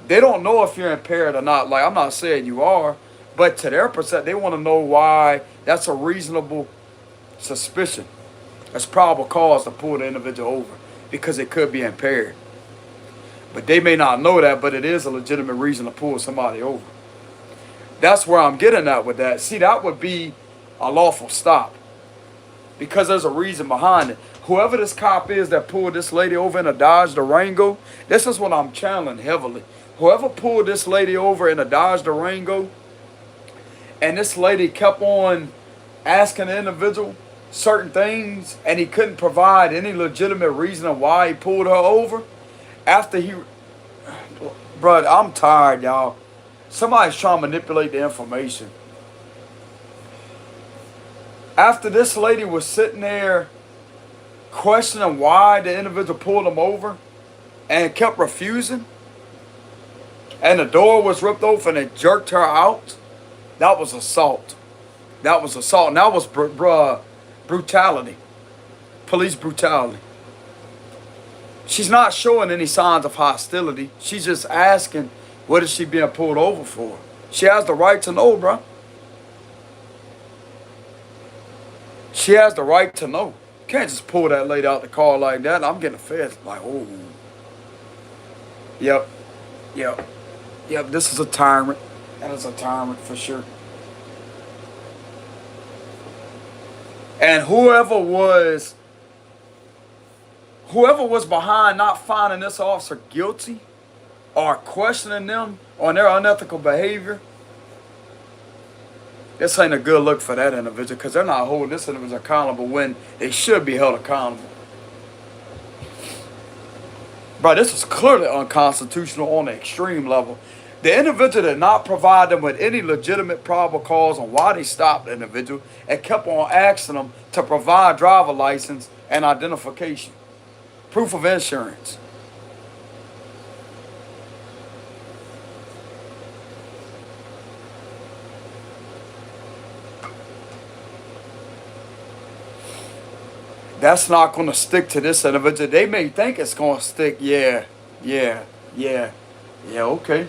Speaker 1: they don't know if you're impaired or not. Like, I'm not saying you are, but to their perspective, they want to know why. That's a reasonable suspicion. That's probable cause to pull the individual over because it could be impaired. But they may not know that, but it is a legitimate reason to pull somebody over. That's where I'm getting at with that. See, that would be a lawful stop because there's a reason behind it. Whoever this cop is that pulled this lady over in a Dodge Durango, this is what I'm channeling heavily. Whoever pulled this lady over in a Dodge Durango, and this lady kept on asking the individual certain things, and he couldn't provide any legitimate reason of why he pulled her over. After he, bruh, I'm tired, y'all. Somebody's trying to manipulate the information. After this lady was sitting there questioning why the individual pulled him over and kept refusing, and the door was ripped open and jerked her out, that was assault. That was assault. And that was, brutality. Police brutality. She's not showing any signs of hostility. She's just asking, what is she being pulled over for? She has the right to know, bro. She has the right to know. You can't just pull that lady out the car like that. I'm getting fed. Like, oh. Yep. This is a tyrant. That is a tyrant for sure. And whoever was behind not finding this officer guilty or questioning them on their unethical behavior, this ain't a good look for that individual because they're not holding this individual accountable when they should be held accountable. Bro, this is clearly unconstitutional on the extreme level. The individual did not provide them with any legitimate probable cause on why they stopped the individual and kept on asking them to provide driver license and identification, proof of insurance. That's not going to stick to this individual. They may think it's going to stick. Yeah, okay.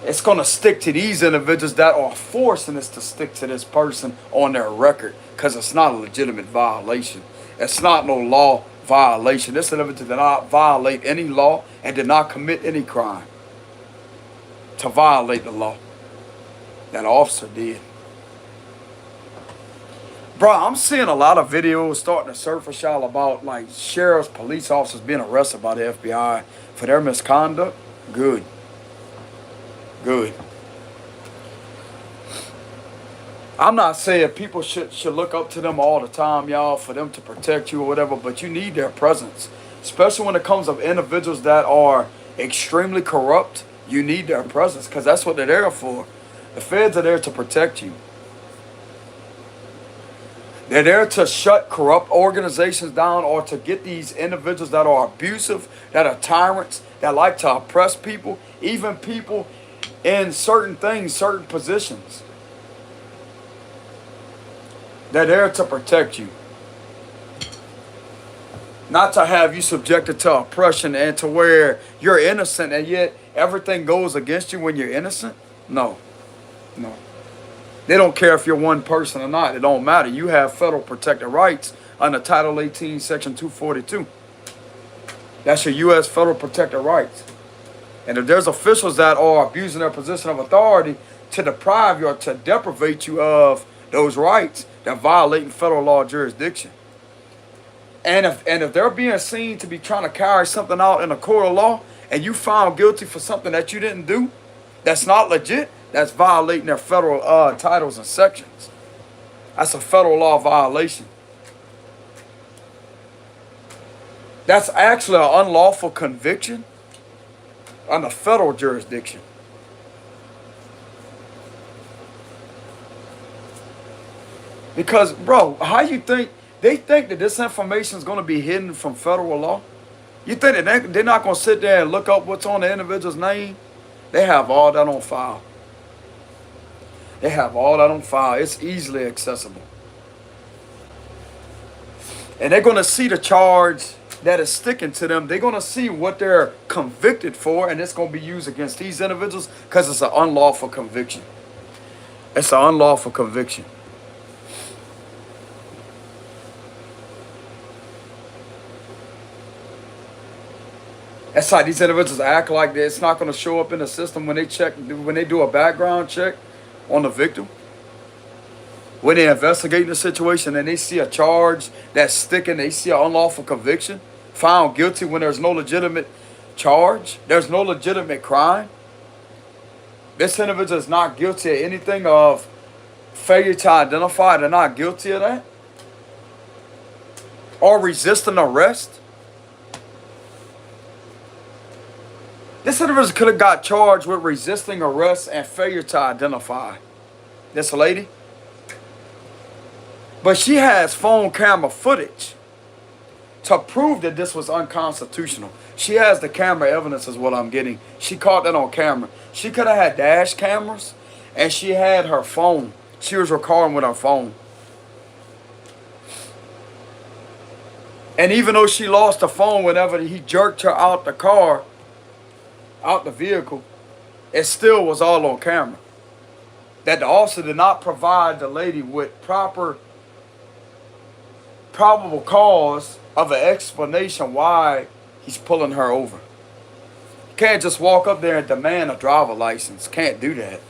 Speaker 1: It's going to stick to these individuals that are forcing this to stick to this person on their record because it's not a legitimate violation. It's not no law violation. This individual did not violate any law and did not commit any crime to violate the law. That officer did. Bro, I'm seeing a lot of videos starting to surface, y'all, about like sheriffs, police officers being arrested by the FBI for their misconduct. Good. I'm not saying people should look up to them all the time, y'all, for them to protect you or whatever, but you need their presence. Especially when it comes to individuals that are extremely corrupt, you need their presence because that's what they're there for. The feds are there to protect you. They're there to shut corrupt organizations down or to get these individuals that are abusive, that are tyrants, that like to oppress people, even people in certain things, certain positions. They're there to protect you. Not to have you subjected to oppression and to where you're innocent and yet everything goes against you when you're innocent. No. They don't care if you're one person or not. It don't matter. You have federal protected rights under Title 18, Section 242. That's your U.S. federal protected rights. And if there's officials that are abusing their position of authority to deprive you or to deprivate you of those rights, they're violating federal law jurisdiction. And if they're being seen to be trying to carry something out in a court of law and you found guilty for something that you didn't do, that's not legit. That's violating their federal titles and sections. That's a federal law violation. That's actually an unlawful conviction under federal jurisdiction. Because, bro, how you think, they think that this information is going to be hidden from federal law? You think that they're not going to sit there and look up what's on the individual's name They have all that on file. They have all that on file. It's easily accessible. And they're going to see the charge that is sticking to them. They're going to see what they're convicted for, and it's going to be used against these individuals because it's an unlawful conviction. It's an unlawful conviction. That's how these individuals act like that. It's not going to show up in the system when they do a background check on the victim. When they investigate the situation and they see a charge that's sticking, they see an unlawful conviction, found guilty when there's no legitimate charge, there's no legitimate crime. This individual is not guilty of anything of failure to identify. They're not guilty of that. Or resisting arrest. This individual could have got charged with resisting arrest and failure to identify. This lady. But she has phone camera footage to prove that this was unconstitutional. She has the camera evidence is what I'm getting. She caught that on camera. She could have had dash cameras and she had her phone. She was recording with her phone. And even though she lost the phone whenever he jerked her out the car, out the vehicle, it still was all on camera. That the officer did not provide the lady with probable cause of an explanation why he's pulling her over. You can't just walk up there and demand a driver license. Can't do that.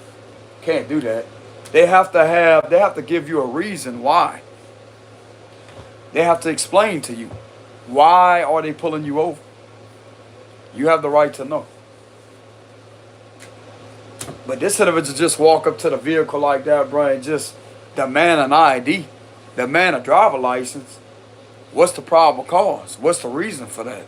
Speaker 1: Can't do that. They have to give you a reason why. They have to explain to you why are they pulling you over. You have the right to know. But this individual just walk up to the vehicle like that, bro, and just demand an ID, demand a driver license. What's the probable cause? What's the reason for that?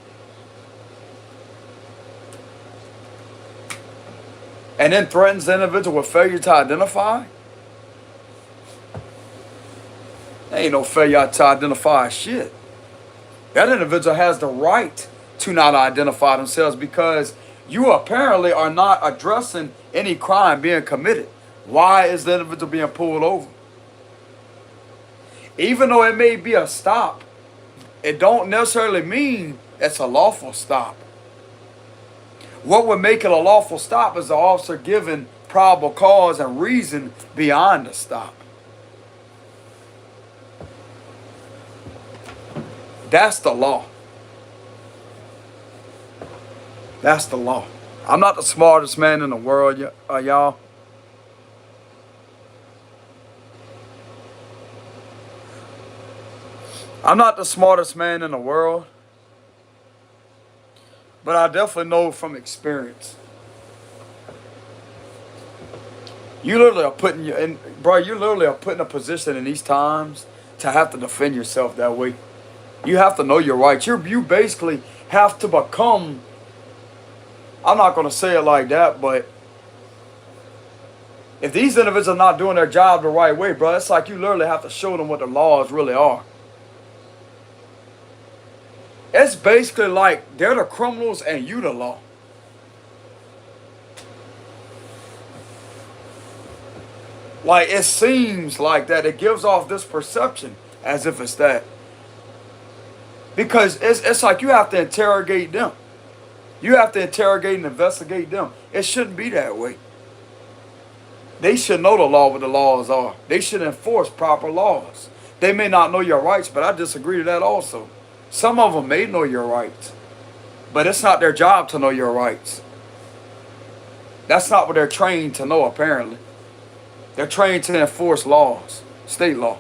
Speaker 1: And then threatens the individual with failure to identify? There ain't no failure to identify shit. That individual has the right to not identify themselves because you apparently are not addressing any crime being committed. Why is the individual being pulled over? Even though it may be a stop, it don't necessarily mean it's a lawful stop. What would make it a lawful stop is the officer giving probable cause and reason beyond the stop. That's the law. That's the law. I'm not the smartest man in the world, y'all. I'm not the smartest man in the world. But I definitely know from experience. You literally are putting you literally are put in a position in these times to have to defend yourself that way. You have to know your rights. You basically have to become, I'm not going to say it like that, but if these individuals are not doing their job the right way, bro, it's like you literally have to show them what the laws really are. It's basically like they're the criminals and you the law. Like it seems like that. It gives off this perception as if it's that. Because it's like you have to interrogate them. You have to interrogate and investigate them. It shouldn't be that way. They should know the law, what the laws are. They should enforce proper laws. They may not know your rights, but I disagree to that also. Some of them may know your rights, but it's not their job to know your rights. That's not what they're trained to know, apparently. They're trained to enforce laws, state law.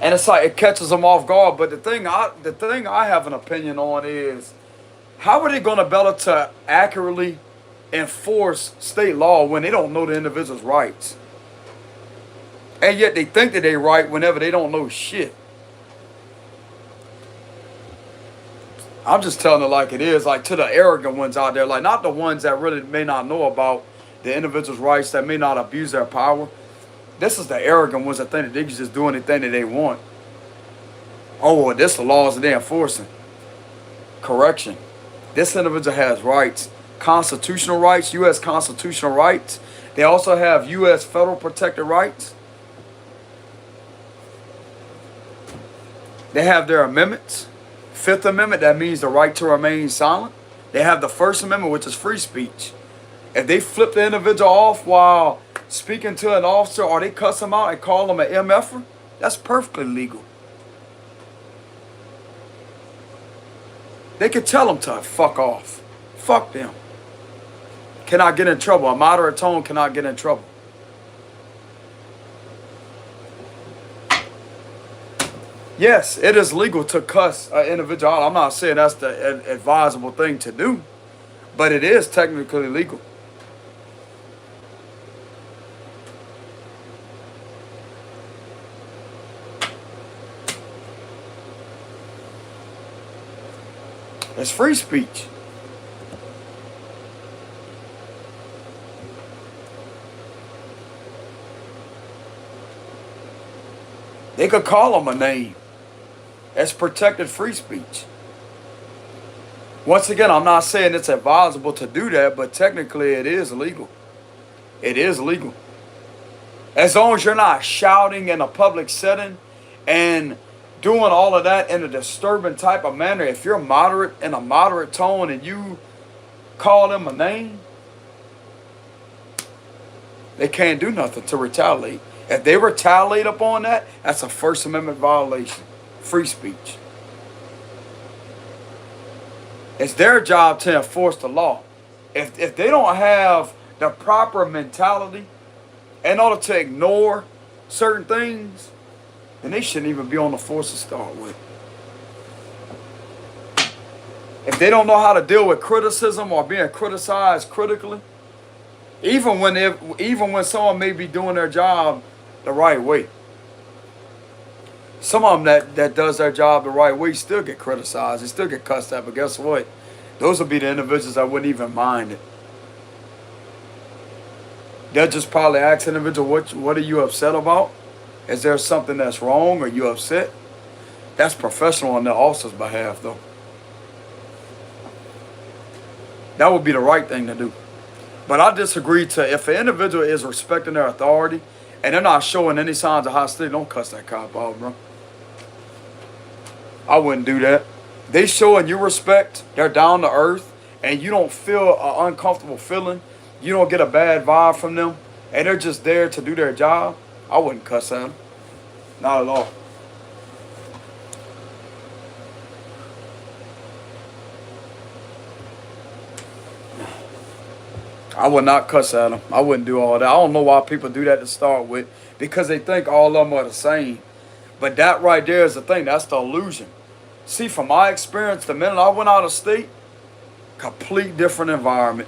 Speaker 1: And it's like it catches them off guard. But the thing I have an opinion on is, how are they going to be able to accurately enforce state law when they don't know the individual's rights? And yet they think that they're right whenever they don't know shit. I'm just telling it like it is, like to the arrogant ones out there, like not the ones that really may not know about the individual's rights, that may not abuse their power. This is the arrogant ones that think that they can just do anything that they want. Oh, well, this is the laws that they're enforcing. Correction. This individual has rights. Constitutional rights, U.S. constitutional rights. They also have U.S. federal protected rights. They have their amendments. Fifth Amendment, that means the right to remain silent. They have the First Amendment, which is free speech. If they flip the individual off while speaking to an officer, or they cuss them out and call them an MFer, that's perfectly legal. They could tell them to fuck off. Fuck them. Cannot get in trouble. A moderate tone cannot get in trouble. Yes, it is legal to cuss an individual out. I'm not saying that's the advisable thing to do, but it is technically legal. It's free speech. They could call them a name. That's protected free speech. Once again, I'm not saying it's advisable to do that, but technically it is legal. It is legal. As long as you're not shouting in a public setting and doing all of that in a disturbing type of manner. If you're moderate in a moderate tone and you call them a name, they can't do nothing to retaliate. If they retaliate upon that, that's a First Amendment violation. Free speech. It's their job to enforce the law. If they don't have the proper mentality in order to ignore certain things, then they shouldn't even be on the force to start with. If they don't know how to deal with criticism or being criticized critically, even when someone may be doing their job the right way. Some of them that does their job the right way still get criticized. They still get cussed at. But guess what? Those will be the individuals that wouldn't even mind it. They'll just probably ask the individual, what are you upset about? Is there something that's wrong? Are you upset? That's professional on the officer's behalf, though. That would be the right thing to do. But I disagree to if an individual is respecting their authority and they're not showing any signs of hostility, don't cuss that cop out, bro. I wouldn't do that. They showing you respect, they're down to earth, and you don't feel an uncomfortable feeling, you don't get a bad vibe from them, and they're just there to do their job, I wouldn't cuss at them. Not at all. I would not cuss at them. I wouldn't do all that. I don't know why people do that to start with, because they think all of them are the same. But that right there is the thing. That's the illusion. See, from my experience, the minute I went out of state, complete different environment.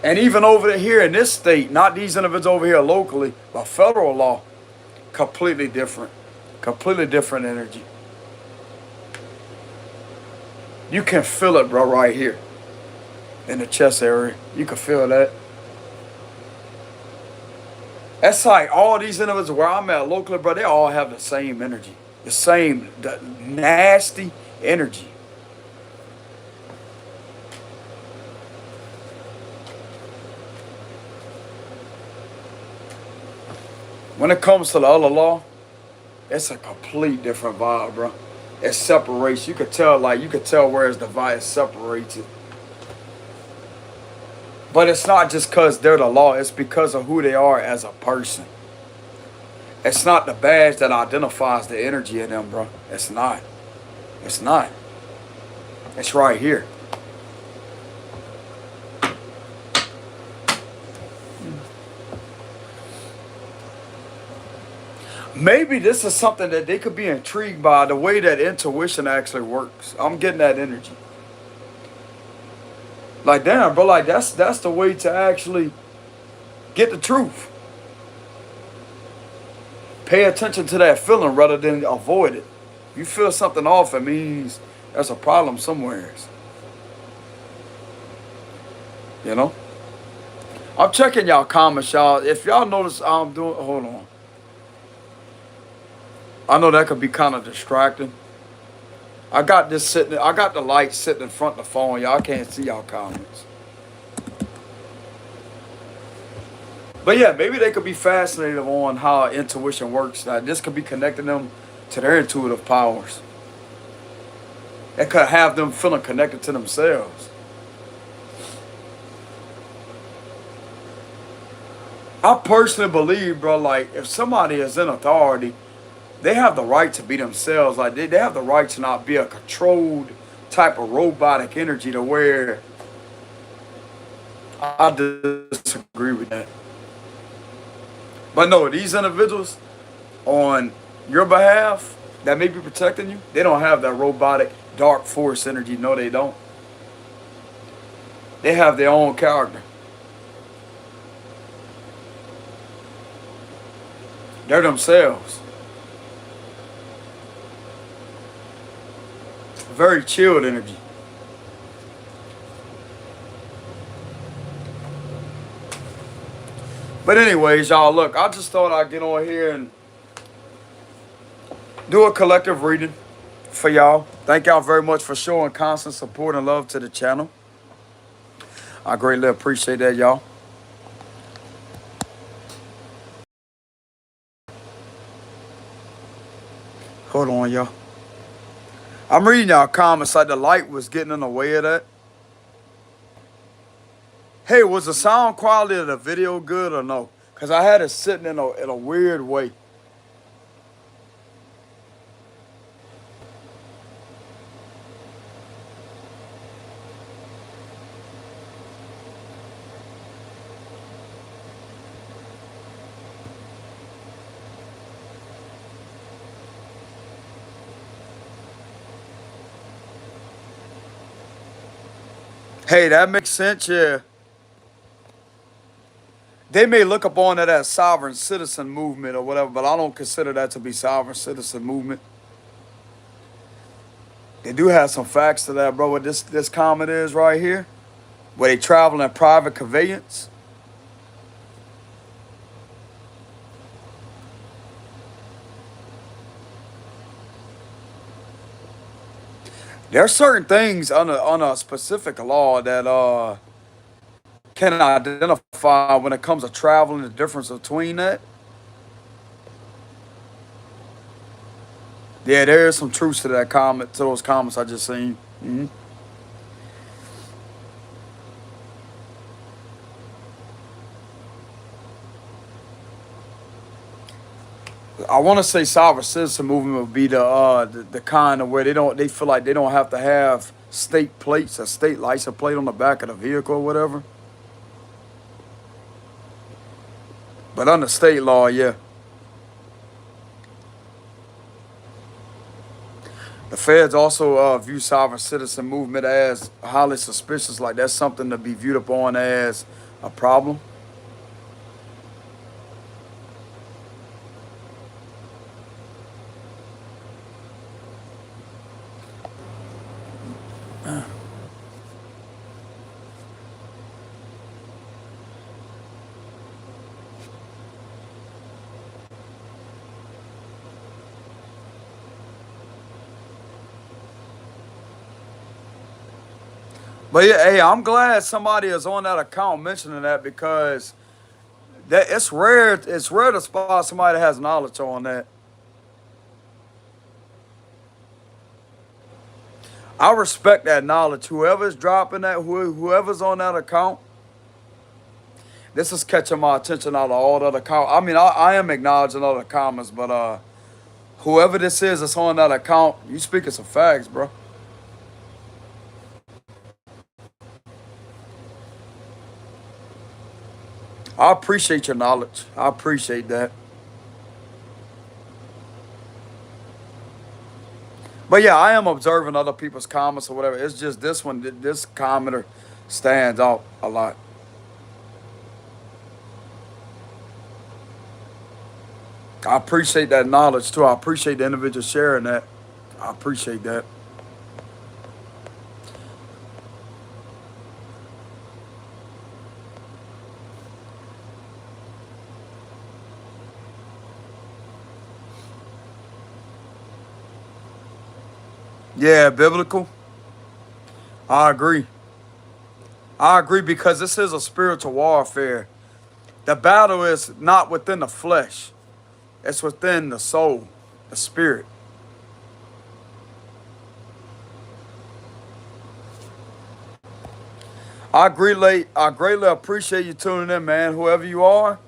Speaker 1: And even over here in this state, not these individuals over here locally, but federal law, completely different. Completely different energy. You can feel it, bro, right here. In the chest area. You can feel that. That's like all these individuals where I'm at locally, bro, they all have the same energy. The nasty energy. When it comes to the other law, it's a complete different vibe, bro. It separates. You could tell where it's divided, it separates it. But it's not just because they're the law. It's because of who they are as a person. It's not the badge that identifies the energy in them, bro. It's not. It's not. It's right here. Maybe this is something that they could be intrigued by, the way that intuition actually works. I'm getting that energy. Like, damn, bro, like that's the way to actually get the truth. Pay attention to that feeling rather than avoid it. If you feel something off, it means there's a problem somewhere. You know? I'm checking y'all comments, y'all. If y'all notice I'm doing, hold on. I know that could be kind of distracting. I got this sitting, I got the light sitting in front of the phone. Y'all can't see y'all comments. But yeah, maybe they could be fascinated on how intuition works. That this could be connecting them to their intuitive powers. It could have them feeling connected to themselves. I personally believe, bro, like if somebody is in authority, they have the right to be themselves. Like they have the right to not be a controlled type of robotic energy to where I disagree with that. But no, these individuals on your behalf that may be protecting you, they don't have that robotic dark force energy. No, they don't. They have their own character. They're themselves. Very chilled energy. But anyways, y'all, look, I just thought I'd get on here and do a collective reading for y'all. Thank y'all very much for showing constant support and love to the channel. I greatly appreciate that, y'all. Hold on, y'all. I'm reading y'all comments like the light was getting in the way of that. Hey, was the sound quality of the video good or no? Because I had it sitting in a weird way. Hey, that makes sense, yeah. They may look upon it as sovereign citizen movement or whatever, but I don't consider that to be sovereign citizen movement. They do have some facts to that, bro. What this comment is right here, where they travel in private conveyance. There are certain things on a specific law that can identify when it comes to traveling, the difference between that. Yeah, there is some truth to that comment, to those comments I just seen. I want to say sovereign citizen movement would be the kind of where they feel like they don't have to have state plates, a state license plate on the back of the vehicle or whatever. But under state law, yeah. The feds also view sovereign citizen movement as highly suspicious, like that's something to be viewed upon as a problem. But yeah, hey, I'm glad somebody is on that account mentioning that because that it's rare. It's rare to spot somebody that has knowledge on that. I respect that knowledge. Whoever's dropping that, whoever's on that account, this is catching my attention out of all the other comments. I mean, I am acknowledging other comments, but whoever this is that's on that account, you speaking some facts, bro. I appreciate your knowledge. I appreciate that. But yeah, I am observing other people's comments or whatever. It's just this one, this commenter stands out a lot. I appreciate that knowledge too. I appreciate the individual sharing that. I appreciate that. Yeah, biblical. I agree. I agree because this is a spiritual warfare. The battle is not within the flesh. It's within the soul, the spirit. I greatly appreciate you tuning in, man. Whoever you are,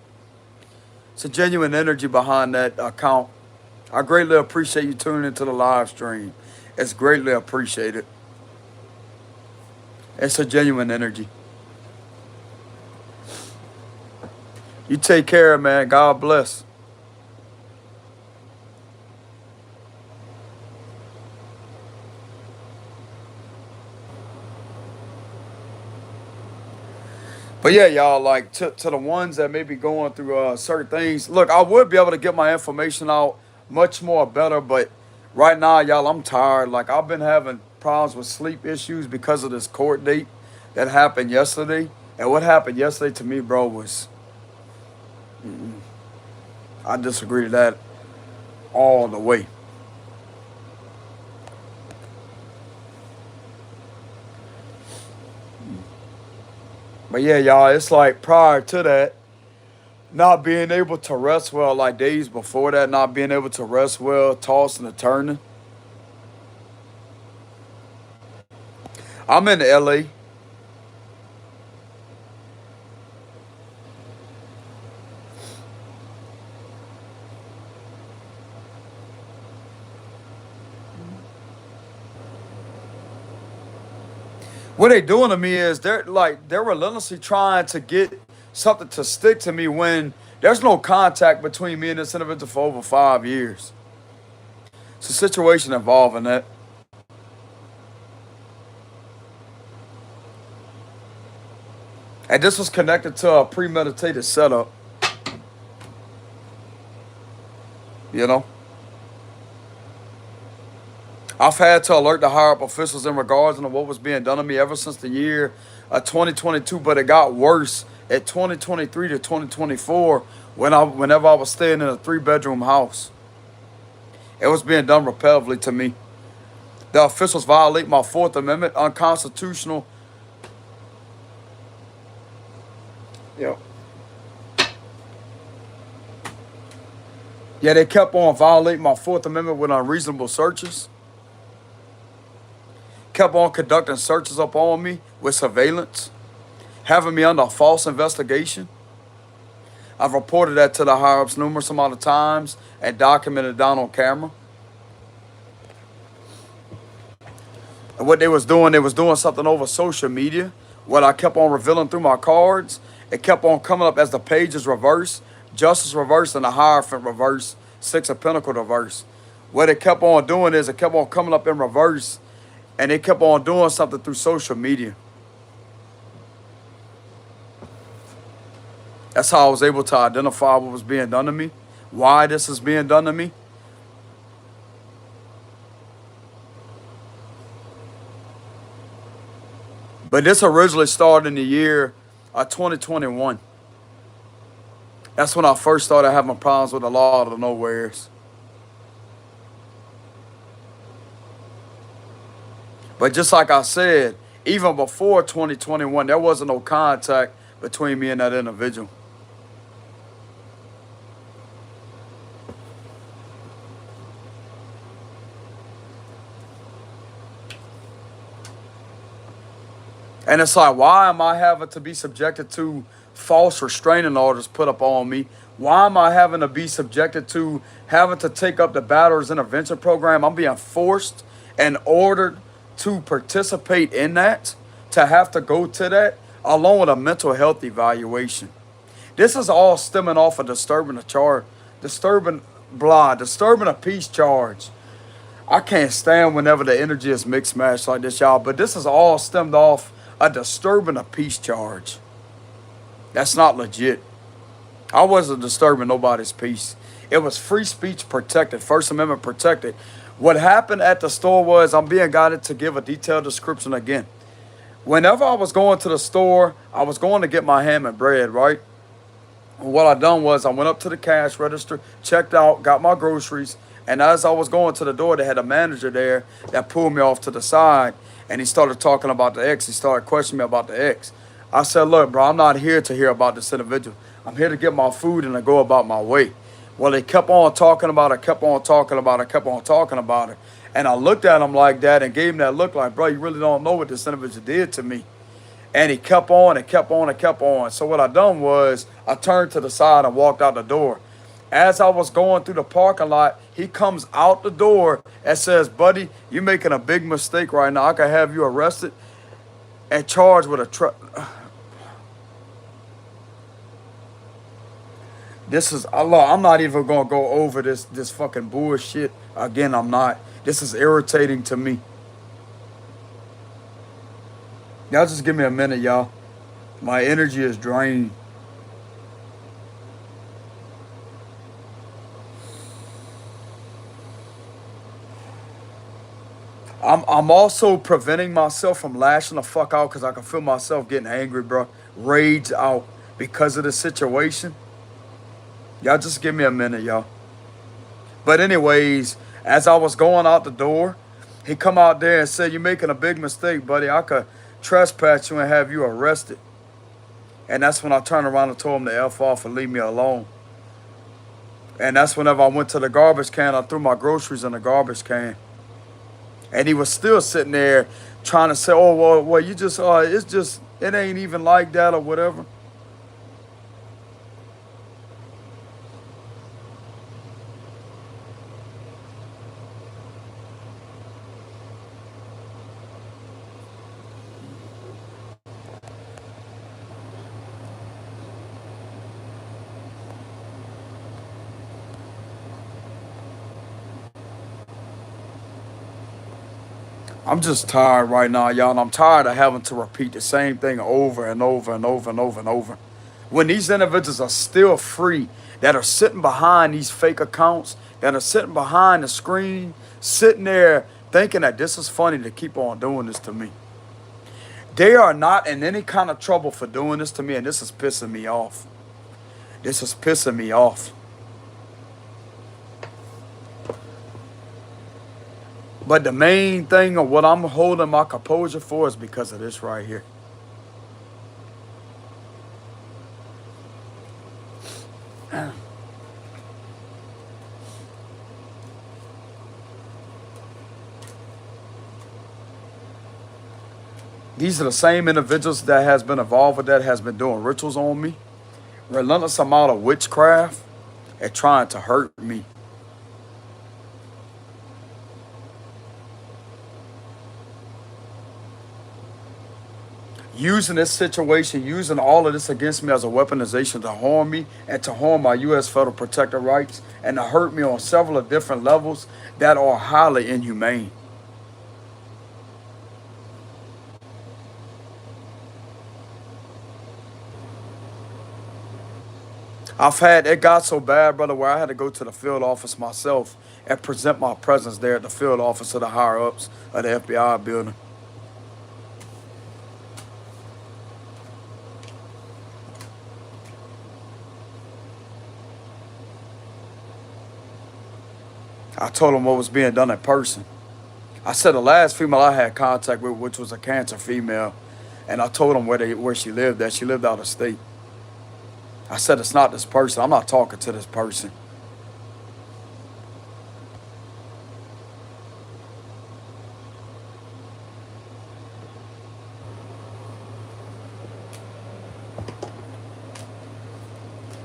Speaker 1: it's a genuine energy behind that account. I greatly appreciate you tuning into the live stream. It's greatly appreciated. It's a genuine energy. You take care, man. God bless. But yeah, y'all, like to the ones that may be going through certain things. Look, I would be able to get my information out much more better, but right now, y'all, I'm tired. Like I've been having problems with sleep issues because of this court date that happened yesterday. And what happened yesterday to me, bro, was I disagree to that all the way. But yeah, y'all, it's like prior to that, not being able to rest well, like days before that, not being able to rest well, tossing and turning. I'm in LA. What they doing to me is they're relentlessly trying to get something to stick to me when there's no contact between me and this individual for over 5 years. It's a situation involving that. And this was connected to a premeditated setup, you know? I've had to alert the higher up officials in regards to what was being done to me ever since the year of 2022, but it got worse at 2023 to 2024 whenever I was staying in a three-bedroom house. It was being done repetitively to me. The officials violate my Fourth Amendment, unconstitutional. Yeah. Yeah, they kept on violating my Fourth Amendment with unreasonable searches. Kept on conducting searches up on me with surveillance, having me under a false investigation. I've reported that to the higher ups numerous amount of times and documented down on camera. And what they was doing something over social media. What I kept on revealing through my cards, it kept on coming up as the pages reverse, justice reverse, and the hierophant reverse, six of pentacle reverse. What it kept on doing is it kept on coming up in reverse, and they kept on doing something through social media. That's how I was able to identify what was being done to me, why this is being done to me. But this originally started in the year of 2021. That's when I first started having problems with a lot of the nowheres. But just like I said, even before 2021, there wasn't no contact between me and that individual. And it's like, why am I having to be subjected to false restraining orders put up on me? Why am I having to be subjected to having to take up the batter's intervention program? I'm being forced and ordered to participate in that, to have to go to that, along with a mental health evaluation. This is all stemming off of disturbing the charge, disturbing a peace charge. I can't stand whenever the energy is mixed matched like this, y'all. But this is all stemmed off a disturbing a peace charge. That's not legit. I wasn't disturbing nobody's peace. It was free speech protected, First Amendment protected. What happened at the store was I'm being guided to give a detailed description again. Whenever I was going to the store, I was going to get my ham and bread, right? What I done was I went up to the cash register, checked out, got my groceries, And as I was going to the door, they had a manager there that pulled me off to the side, and he started talking about the ex. He started questioning me about the ex. I said, look, bro, I'm not here to hear about this individual. I'm here to get my food and to go about my way. Well, they kept on talking about it, kept on talking about it, kept on talking about it. And I looked at him like that and gave him that look like, bro, you really don't know what this individual did to me. And he kept on and kept on and kept on. So what I done was I turned to the side and walked out the door. As I was going through the parking lot, he comes out the door and says, buddy, you're making a big mistake right now. I could have you arrested and charged with a truck. This is Allah. I'm not even gonna go over this fucking bullshit again. I'm not. This is irritating to me. Y'all just give me a minute, y'all. My energy is drained. I'm also preventing myself from lashing the fuck out because I can feel myself getting angry, bro. Rage out because of the situation. Y'all just give me a minute, y'all. But anyways, as I was going out the door, he come out there and said, you're making a big mistake, buddy. I could trespass you and have you arrested. And that's when I turned around and told him to F off and leave me alone. And that's whenever I went to the garbage can, I threw my groceries in the garbage can. And he was still sitting there trying to say, oh, well, you just, it ain't even like that or whatever. I'm just tired right now, y'all. And I'm tired of having to repeat the same thing over and over and over and over and over. When these individuals are still free, that are sitting behind these fake accounts, that are sitting behind the screen, sitting there thinking that this is funny to keep on doing this to me. They are not in any kind of trouble for doing this to me, and this is pissing me off. This is pissing me off. But the main thing of what I'm holding my composure for is because of this right here. These are the same individuals that has been involved with that, has been doing rituals on me. Relentless amount of witchcraft and trying to hurt me. Using this situation, using all of this against me as a weaponization to harm me and to harm my U.S. federal protector rights and to hurt me on several different levels that are highly inhumane. It got so bad, brother, where I had to go to the field office myself and present my presence there at the field office to the higher ups of the FBI building. I told them what was being done in person. I said the last female I had contact with, which was a cancer female, and I told them where she lived at. She lived out of state. I said, it's not this person. I'm not talking to this person.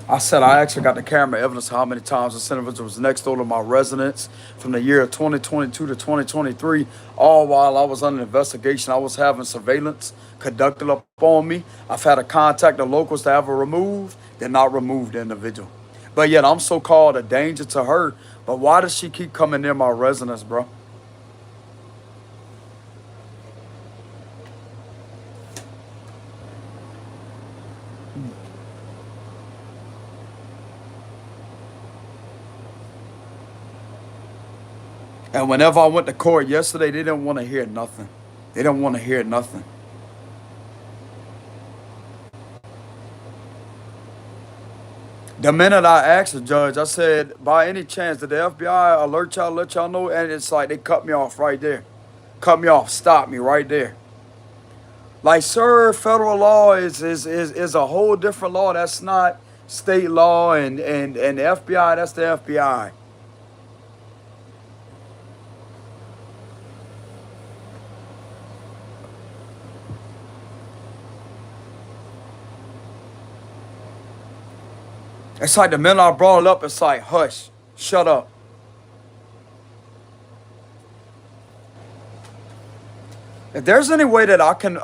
Speaker 1: I said I actually got the camera evidence how many times this individual was next door to my residence from the year 2022 to 2023, all while I was under investigation. I was having surveillance conducted upon me. I've had to contact the locals to have her removed. They're not removed the individual. But yet I'm so-called a danger to her. But why does she keep coming near my residence, bro? And whenever I went to court yesterday, they didn't want to hear nothing. They didn't want to hear nothing. The minute I asked the judge, I said, by any chance, did the FBI alert y'all, let y'all know? And it's like they cut me off right there. Cut me off, stop me right there. Like, sir, federal law is a whole different law. That's not state law, and the FBI, that's the FBI. It's like the minute I brought it up, it's like, hush, shut up. If there's any way that I can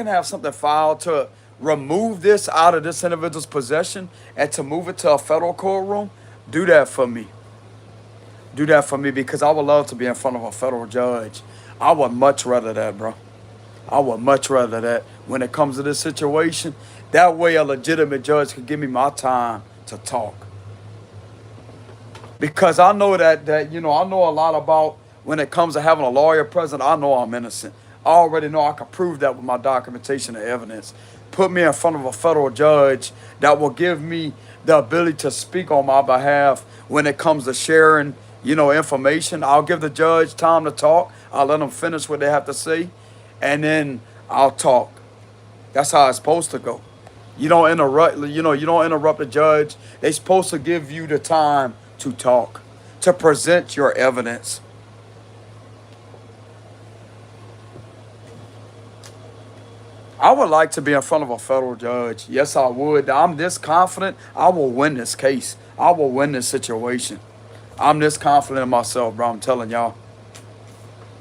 Speaker 1: have something filed to remove this out of this individual's possession and to move it to a federal courtroom, do that for me. Do that for me because I would love to be in front of a federal judge. I would much rather that, bro. I would much rather that when it comes to this situation. That way a legitimate judge could give me my time to talk. Because I know that I know a lot about when it comes to having a lawyer present. I know I'm innocent. I already know I can prove that with my documentation and evidence. Put me in front of a federal judge that will give me the ability to speak on my behalf when it comes to sharing, information. I'll give the judge time to talk. I'll let them finish what they have to say, and then I'll talk. That's how it's supposed to go. You don't interrupt, you don't interrupt the judge. They're supposed to give you the time to talk, to present your evidence. I would like to be in front of a federal judge. Yes, I would. I'm this confident I will win this case. I will win this situation. I'm this confident in myself, bro. I'm telling y'all.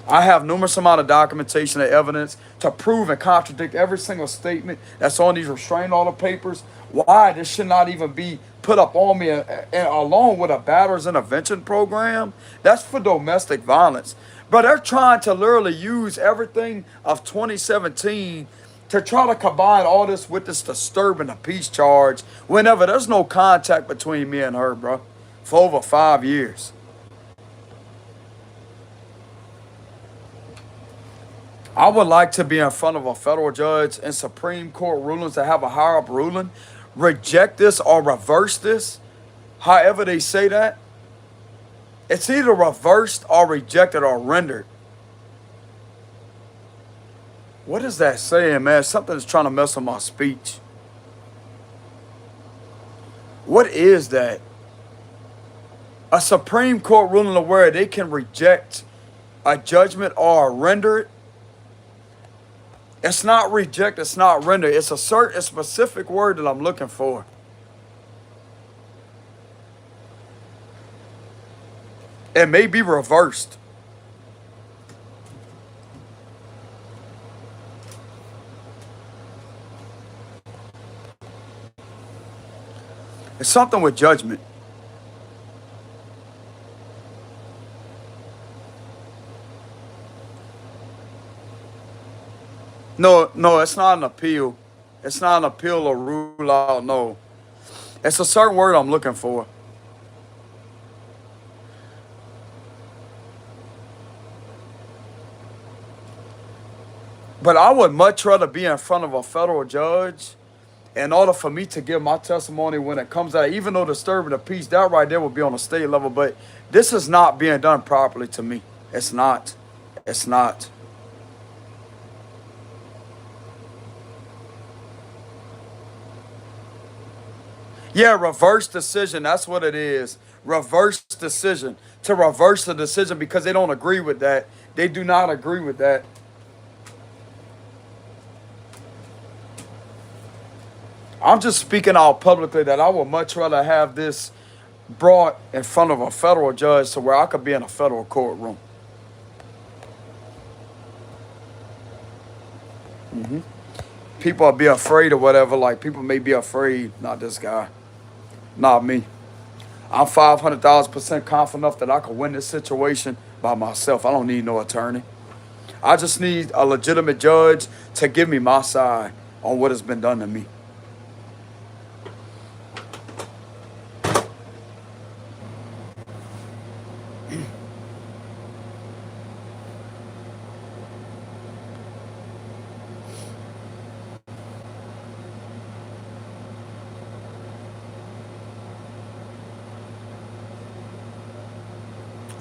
Speaker 1: I have numerous amount of documentation and evidence to prove and contradict every single statement that's on these restraining order papers. Why this should not even be put up on me, and along with a batter's intervention program. That's for domestic violence. But they're trying to literally use everything of 2017 to try to combine all this with this disturbing the peace charge whenever there's no contact between me and her, bro, for over 5 years. I would like to be in front of a federal judge and Supreme Court rulings to have a higher up ruling, reject this or reverse this, however they say that. It's either reversed or rejected or rendered. What is that saying, man? Something is trying to mess with my speech. What is that? A Supreme Court ruling where they can reject a judgment or render it. It's not reject, it's not render. It's a specific word that I'm looking for. It may be reversed. It's something with judgment. No, no, it's not an appeal. It's not an appeal or rule out. No, it's a certain word I'm looking for. But I would much rather be in front of a federal judge in order for me to give my testimony when it comes out, even though disturbing the peace, that right there will be on a state level. But this is not being done properly to me. It's not. It's not. Yeah, reverse decision. That's what it is. Reverse decision. To reverse the decision because they don't agree with that. They do not agree with that. I'm just speaking out publicly that I would much rather have this brought in front of a federal judge to where I could be in a federal courtroom. People will be afraid or whatever. Like, people may be afraid. Not this guy. Not me. I'm 500,000% confident enough that I can win this situation by myself. I don't need no attorney. I just need a legitimate judge to give me my side on what has been done to me.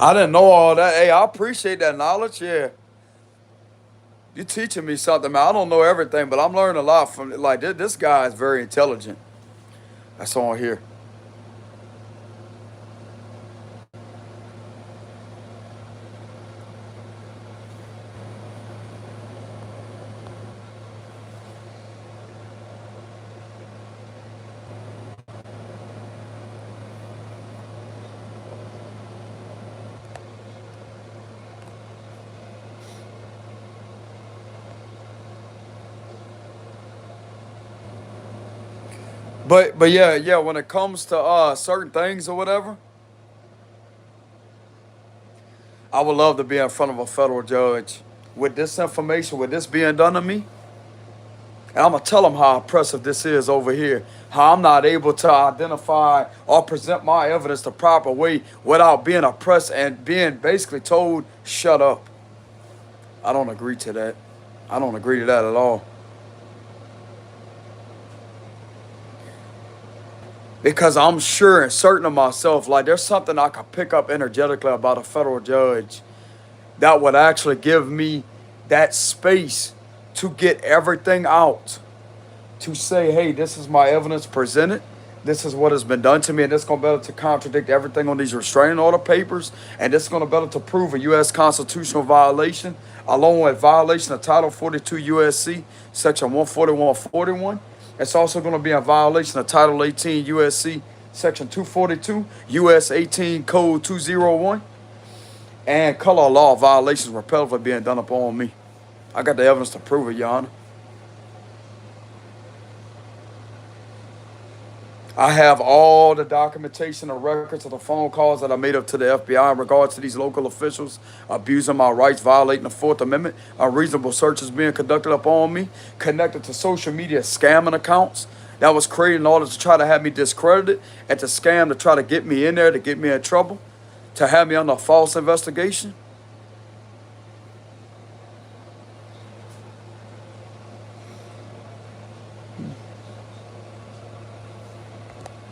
Speaker 1: I didn't know all that. Hey, I appreciate that knowledge. Yeah, you teaching me something, man. I don't know everything, but I'm learning a lot from like this guy is very intelligent. That's on here. But yeah, yeah. When it comes to certain things or whatever, I would love to be in front of a federal judge with this information, with this being done to me. And I'm gonna tell them how oppressive this is over here. How I'm not able to identify or present my evidence the proper way without being oppressed and being basically told, shut up. I don't agree to that. I don't agree to that at all. Because I'm sure and certain of myself, like there's something I could pick up energetically about a federal judge that would actually give me that space to get everything out, to say, hey, this is my evidence presented. This is what has been done to me, and this is going to be able to contradict everything on these restraining order papers, and this is going to be able to prove a U.S. constitutional violation, along with violation of Title 42 USC, Section 14141. It's also going to be a violation of Title 18 USC, Section 242, U.S. 18 Code 201, and color law violations repetitively being done upon me. I got the evidence to prove it, Your Honor. I have all the documentation and records of the phone calls that I made up to the FBI in regards to these local officials abusing my rights, violating the Fourth Amendment, unreasonable searches being conducted upon me, connected to social media scamming accounts that was created in order to try to have me discredited and to scam to try to get me in there, to get me in trouble, to have me under a false investigation.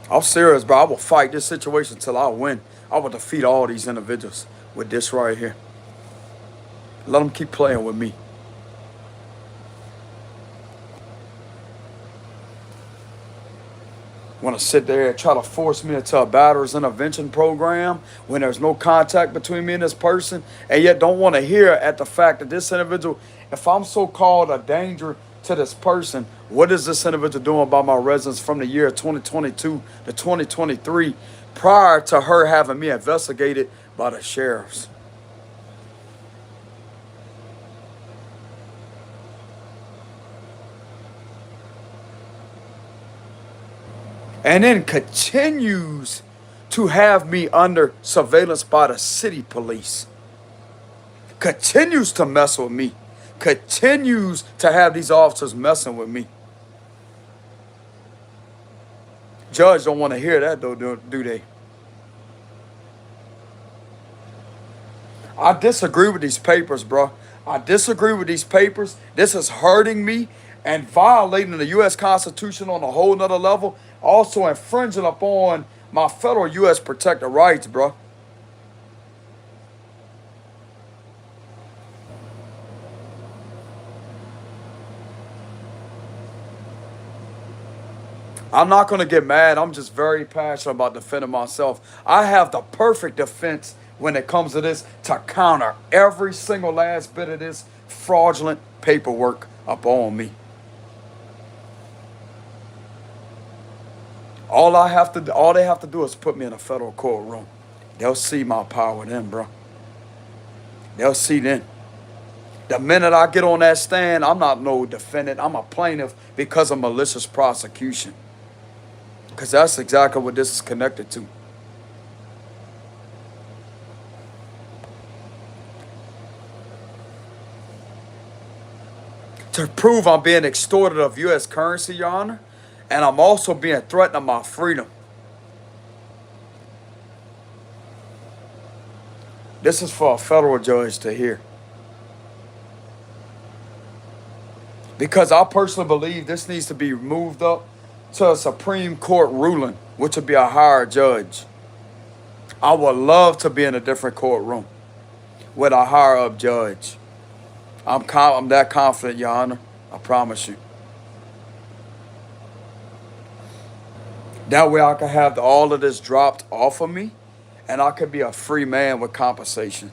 Speaker 1: I'm serious, bro. I will fight this situation till I win. I will defeat all these individuals with this right here. Let them keep playing with me. Want to sit there and try to force me into a batter's intervention program when there's no contact between me and this person, and yet don't want to hear at the fact that this individual, if I'm so called a danger to this person, what is this individual doing about my residence from the year 2022 to 2023 prior to her having me investigated by the sheriffs? And then continues to have me under surveillance by the city police. Continues to mess with me. Continues to have these officers messing with me. Judge don't want to hear that though, do they? I disagree with these papers, bro. I disagree with these papers. This is hurting me and violating the U.S. Constitution on a whole nother level. Also infringing upon my federal U.S. protected rights, bro. I'm not going to get mad. I'm just very passionate about defending myself. I have the perfect defense when it comes to this to counter every single last bit of this fraudulent paperwork upon me. All they have to do is put me in a federal courtroom. They'll see my power then, bro. They'll see then. The minute I get on that stand, I'm not no defendant. I'm a plaintiff because of malicious prosecution. Because that's exactly what this is connected to. To prove I'm being extorted of U.S. currency, Your Honor, and I'm also being threatened of my freedom. This is for a federal judge to hear. Because I personally believe this needs to be moved up to a Supreme Court ruling, which would be a higher judge. I would love to be in a different courtroom with a higher up judge. I'm that confident, Your Honor. I promise you. That way I can have all of this dropped off of me and I could be a free man with compensation.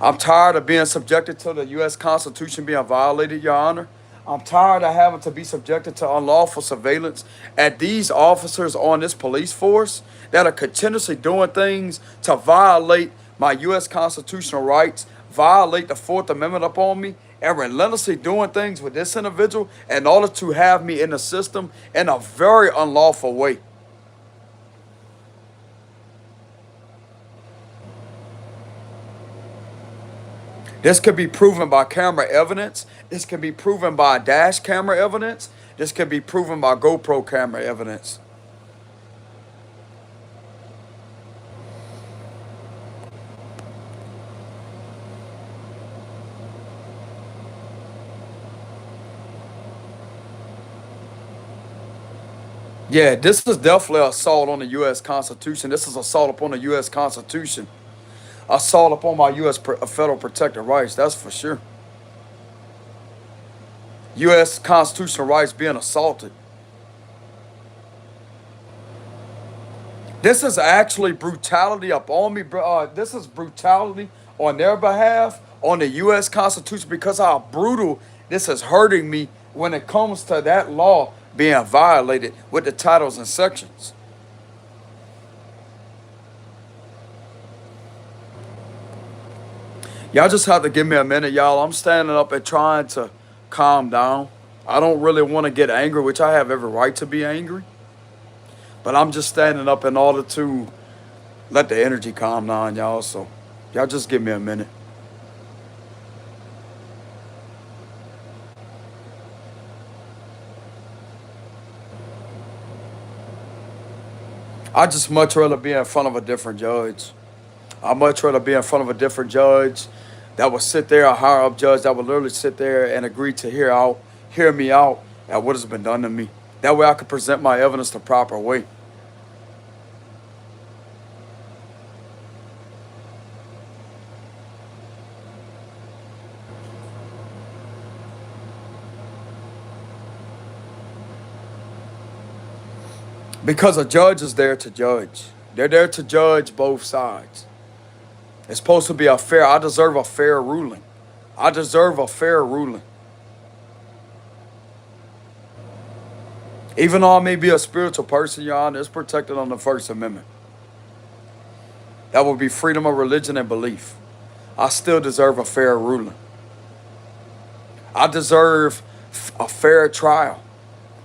Speaker 1: I'm tired of being subjected to the U.S. Constitution being violated, Your Honor. I'm tired of having to be subjected to unlawful surveillance at these officers on this police force that are continuously doing things to violate my U.S. constitutional rights, violate the Fourth Amendment upon me, and relentlessly doing things with this individual in order to have me in the system in a very unlawful way. This could be proven by camera evidence. This can be proven by dash camera evidence. This can be proven by GoPro camera evidence. Yeah, this is definitely assault on the U.S. Constitution. This is assault upon the U.S. Constitution. Assault upon my U.S. Federal protected rights. That's for sure. U.S. constitutional rights being assaulted. This is actually brutality upon me, bro. This is brutality on their behalf, on the U.S. Constitution, because how brutal this is hurting me when it comes to that law being violated with the titles and sections. Y'all just have to give me a minute, y'all. I'm standing up and trying to calm down. I don't really want to get angry, which I have every right to be angry. But I'm just standing up in order to let the energy calm down, y'all. So y'all just give me a minute. I just much rather be in front of a different judge. I much rather be in front of a different judge that would sit there, a higher up judge that would literally sit there and agree to hear me out at what has been done to me. That way I could present my evidence the proper way. Because a judge is there to judge. They're there to judge both sides. It's supposed to be I deserve a fair ruling. I deserve a fair ruling. Even though I may be a spiritual person, Your Honor, it's protected on the First Amendment. That would be freedom of religion and belief. I still deserve a fair ruling. I deserve a fair trial.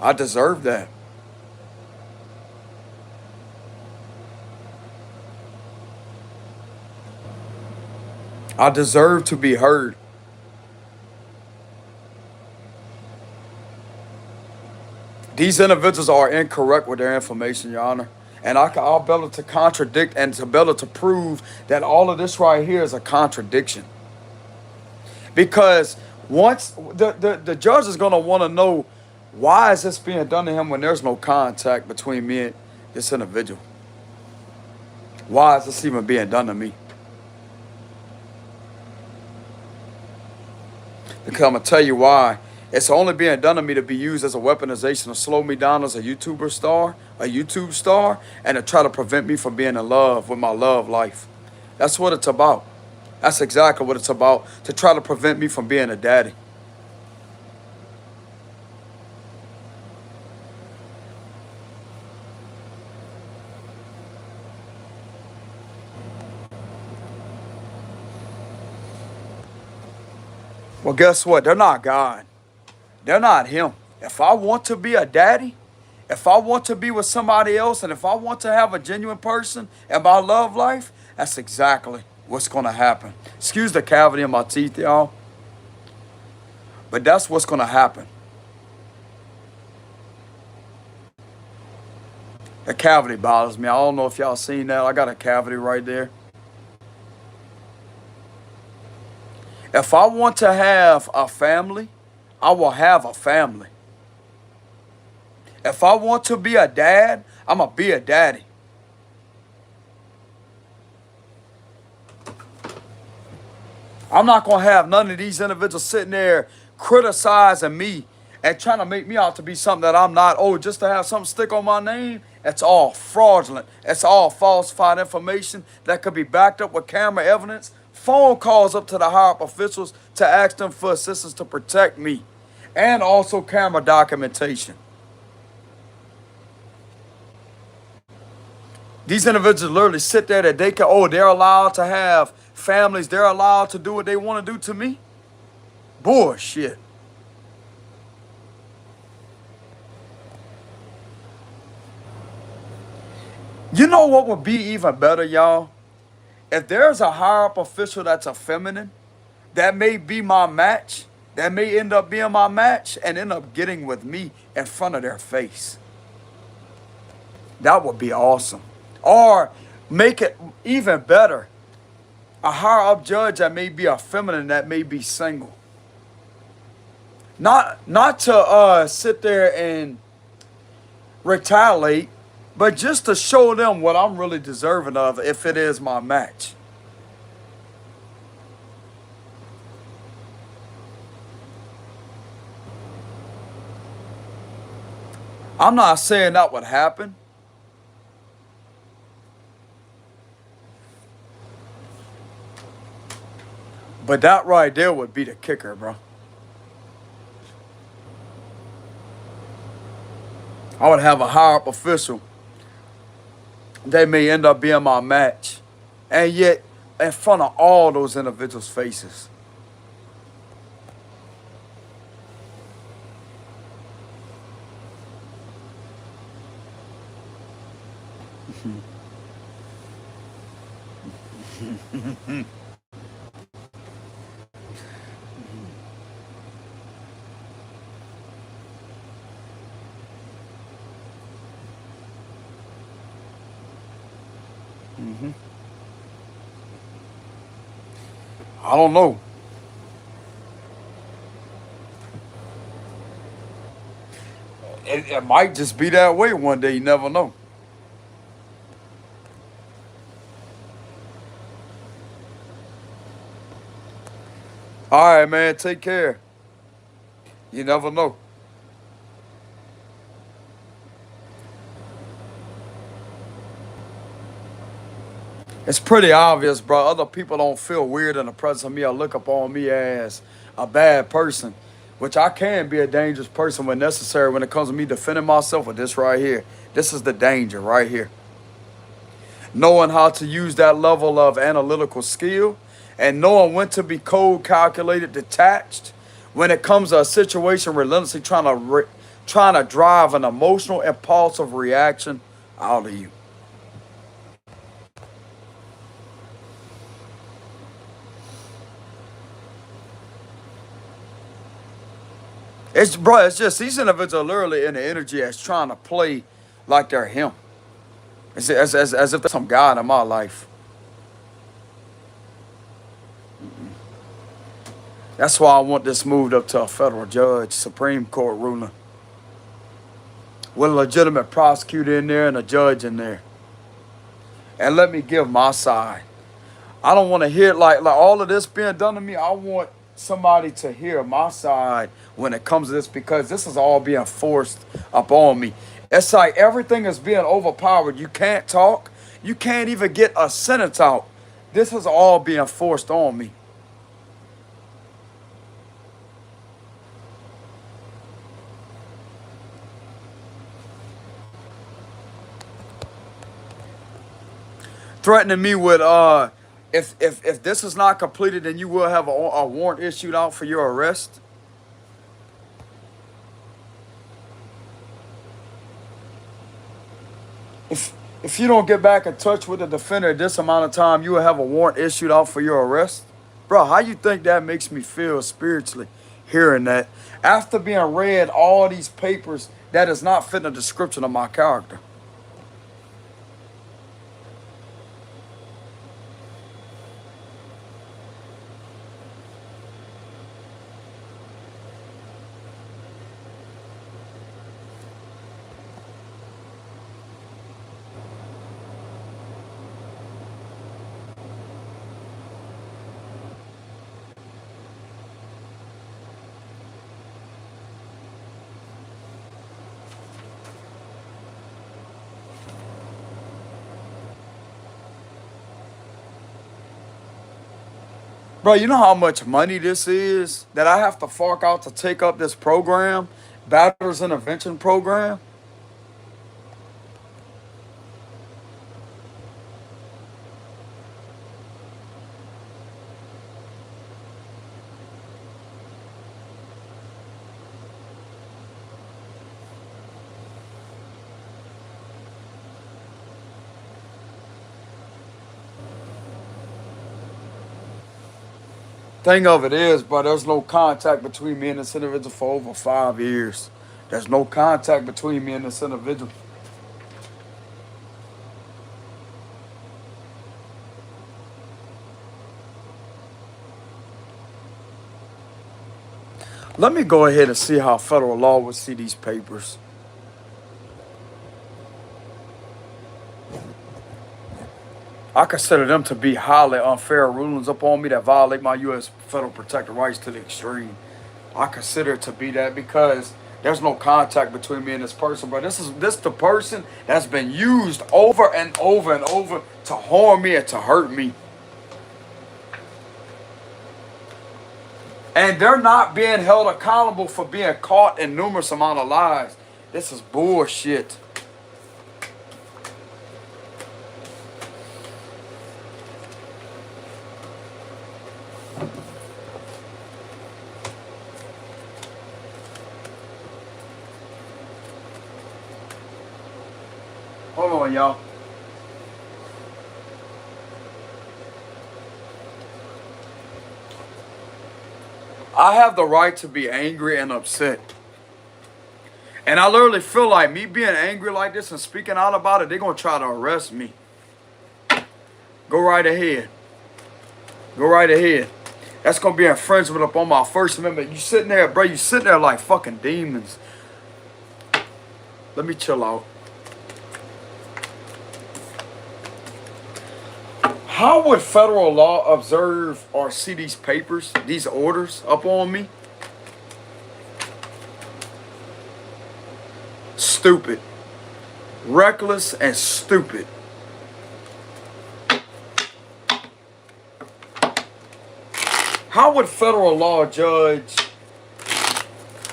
Speaker 1: I deserve that. I deserve to be heard. These individuals are incorrect with their information, Your Honor. And I'll be able to contradict and to be able to prove that all of this right here is a contradiction. Because once the judge is going to want to know, why is this being done to him when there's no contact between me and this individual? Why is this even being done to me? Because I'm going to tell you why. It's only being done to me to be used as a weaponization to slow me down as a YouTube star, and to try to prevent me from being in love with my love life. That's what it's about. That's exactly what it's about, to try to prevent me from being a daddy. Well, guess what? They're not God. They're not him. If I want to be a daddy, if I want to be with somebody else, and if I want to have a genuine person in my love life, that's exactly what's going to happen. Excuse the cavity in my teeth, y'all. But that's what's going to happen. The cavity bothers me. I don't know if y'all seen that. I got a cavity right there. If I want to have a family, I will have a family. If I want to be a dad, I'm going to be a daddy. I'm not going to have none of these individuals sitting there criticizing me and trying to make me out to be something that I'm not. Oh, just to have something stick on my name? It's all fraudulent. It's all falsified information that could be backed up with camera evidence. Phone calls up to the higher up officials to ask them for assistance to protect me. And also camera documentation. These individuals literally sit there that they can, oh, they're allowed to have families. They're allowed to do what they want to do to me. Bullshit. You know what would be even better, y'all? If there's a higher up official that's a feminine, that may be my match, that may end up being my match and end up getting with me in front of their face. That would be awesome. Or make it even better. A higher up judge that may be a feminine, that may be single. Not to sit there and retaliate, but just to show them what I'm really deserving of if it is my match. I'm not saying that would happen. But that right there would be the kicker, bro. I would have a higher up official. They may end up being my match. And yet, in front of all those individuals' faces. I don't know. It might just be that way one day. You never know. All right, man. Take care. You never know. It's pretty obvious, bro. Other people don't feel weird in the presence of me or look upon me as a bad person, which I can be a dangerous person when necessary when it comes to me defending myself with this right here. This is the danger right here. Knowing how to use that level of analytical skill and knowing when to be cold, calculated, detached when it comes to a situation relentlessly trying to drive an emotional, impulsive reaction out of you. It's bro, it's just these individuals are literally in the energy as trying to play like they're him. As if there's some God in my life. That's why I want this moved up to a federal judge, Supreme Court ruler, with a legitimate prosecutor in there and a judge in there. And let me give my side. I don't want to hear like all of this being done to me. I want somebody to hear my side when it comes to this because this is all being forced upon me. It's like everything is being overpowered. You can't talk. You can't even get a sentence out. This is all being forced on me. Threatening me with if this is not completed, then you will have a warrant issued out for your arrest. If you don't get back in touch with the defender this amount of time, you will have a warrant issued out for your arrest. Bro, how you think that makes me feel spiritually hearing that? After being read all these papers that is not fitting the description of my character. Bro, you know how much money this is that I have to fork out to take up this program, Batter's Intervention Program? Thing of it is, bro, there's no contact between me and this individual for over 5 years. There's no contact between me and this individual. Let me go ahead and see how federal law would see these papers. I consider them to be highly unfair rulings upon me that violate my U.S. federal protected rights to the extreme. I consider it to be that because there's no contact between me and this person, but this the person that's been used over and over and over to harm me and to hurt me. And they're not being held accountable for being caught in numerous amount of lies. This is bullshit. Hold on, y'all. I have the right to be angry and upset. And I literally feel like me being angry like this and speaking out about it, they're going to try to arrest me. Go right ahead. Go right ahead. That's going to be infringement upon my First Amendment. You sitting there, bro, you sitting there like fucking demons. Let me chill out. How would federal law observe or see these papers, these orders up on me? Stupid. Reckless and stupid. How would federal law judge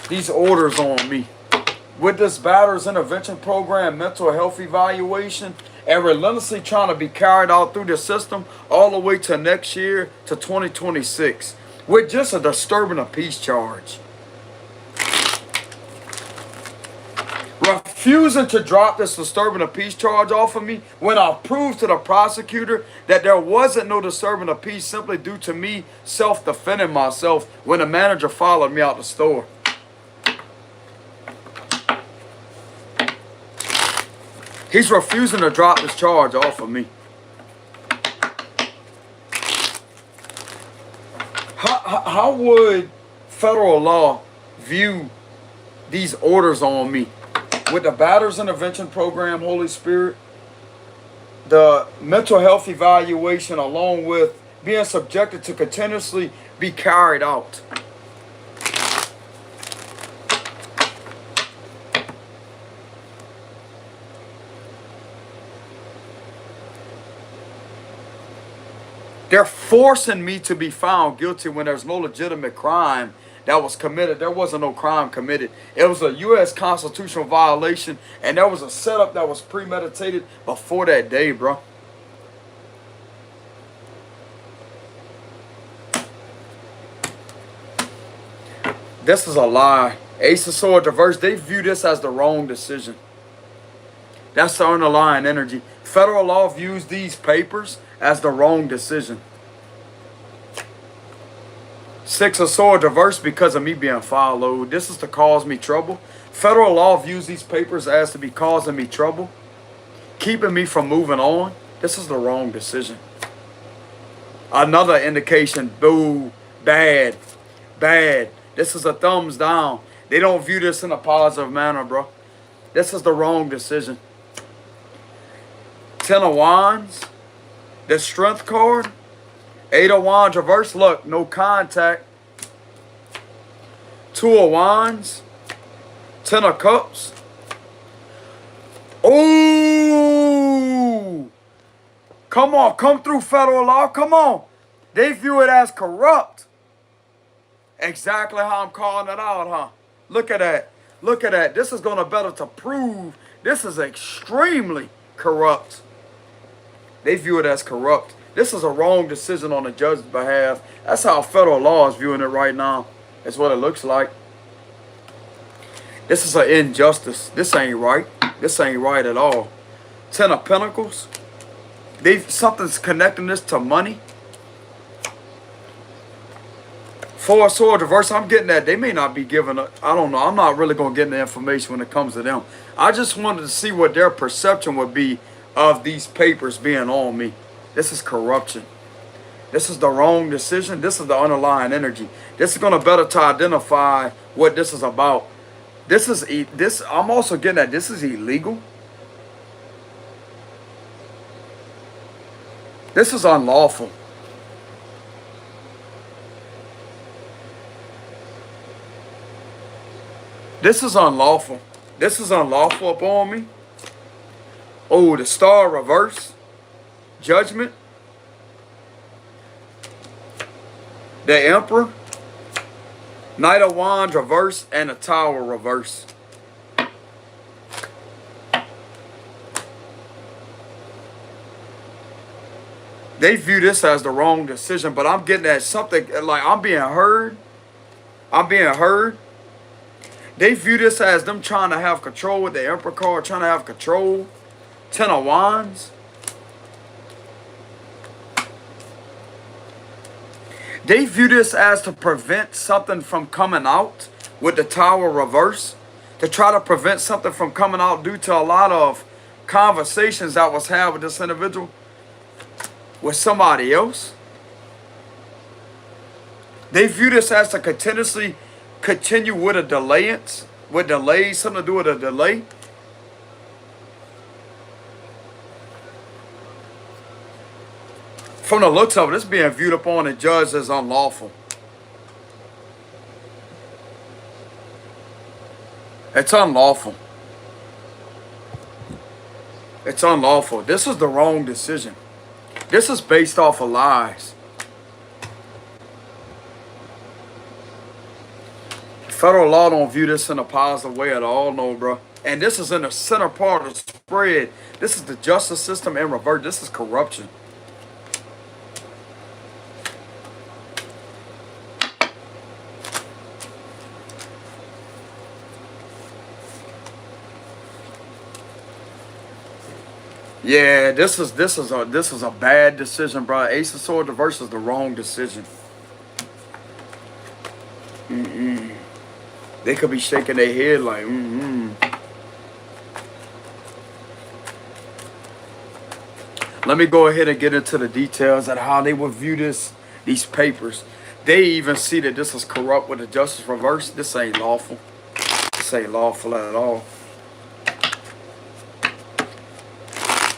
Speaker 1: these orders on me? With this Batter's Intervention Program, mental health evaluation, and relentlessly trying to be carried out through the system all the way to next year to 2026 with just a disturbing of peace charge. Refusing to drop this disturbing of peace charge off of me when I proved to the prosecutor that there wasn't no disturbing of peace simply due to me self-defending myself when the manager followed me out the store. He's refusing to drop this charge off of me. How would federal law view these orders on me? With the Batter's Intervention Program, Holy Spirit, the mental health evaluation, along with being subjected to continuously be carried out. They're forcing me to be found guilty when there's no legitimate crime that was committed. There wasn't no crime committed. It was a U.S. constitutional violation, and there was a setup that was premeditated before that day, bro. This is a lie. Ace of Swords reverse, they view this as the wrong decision. That's the underlying energy. Federal law views these papers as the wrong decision. Six of Swords reverse because of me being followed. This is to cause me trouble. Federal law views these papers as to be causing me trouble, keeping me from moving on. This is the wrong decision. Another indication, boo, bad, bad. This is a thumbs down. They don't view this in a positive manner, bro. This is the wrong decision. Ten of Wands, the Strength card, Eight of Wands reverse, look, no contact. Two of Wands, Ten of Cups. Ooh! Come on, come through federal law, come on. They view it as corrupt. Exactly how I'm calling it out, huh? Look at that. Look at that. This is going to better to prove this is extremely corrupt. They view it as corrupt. This is a wrong decision on the judge's behalf. That's how federal law is viewing it right now. That's what it looks like. This is an injustice. This ain't right. This ain't right at all. Ten of Pentacles. Something's connecting this to money. Four of Swords reverse. I'm getting that. They may not be giving a, I don't know. I'm not really going to get the information when it comes to them. I just wanted to see what their perception would be of these papers being on me. This is corruption. This is the wrong decision. This is the underlying energy. This is going to better to identify what this is about. I'm also getting that this is illegal. This is unlawful. This is unlawful. This is unlawful upon me. Oh, the Star reverse. Judgment. The Emperor. Knight of Wands reverse and the Tower reverse. They view this as the wrong decision, but I'm getting at something like I'm being heard. I'm being heard. They view this as them trying to have control with the Emperor card, trying to have control. Ten of Wands. They view this as to prevent something from coming out with the Tower reverse. To try to prevent something from coming out due to a lot of conversations that was had with this individual. With somebody else. They view this as to continuously continue with a delayance. With delays, something to do with a delay. From the looks of it, it's being viewed upon and judged as unlawful. It's unlawful. It's unlawful. This is the wrong decision. This is based off of lies. Federal law don't view this in a positive way at all, no, bro. And this is in the center part of the spread. This is the justice system in reverse. This is corruption. Yeah, this is a bad decision, bro. Ace of Swords reverse is the wrong decision. They could be shaking their head like, Let me go ahead and get into the details of how they would view these papers. They even see that this is corrupt with the justice reverse. This ain't lawful. This ain't lawful at all.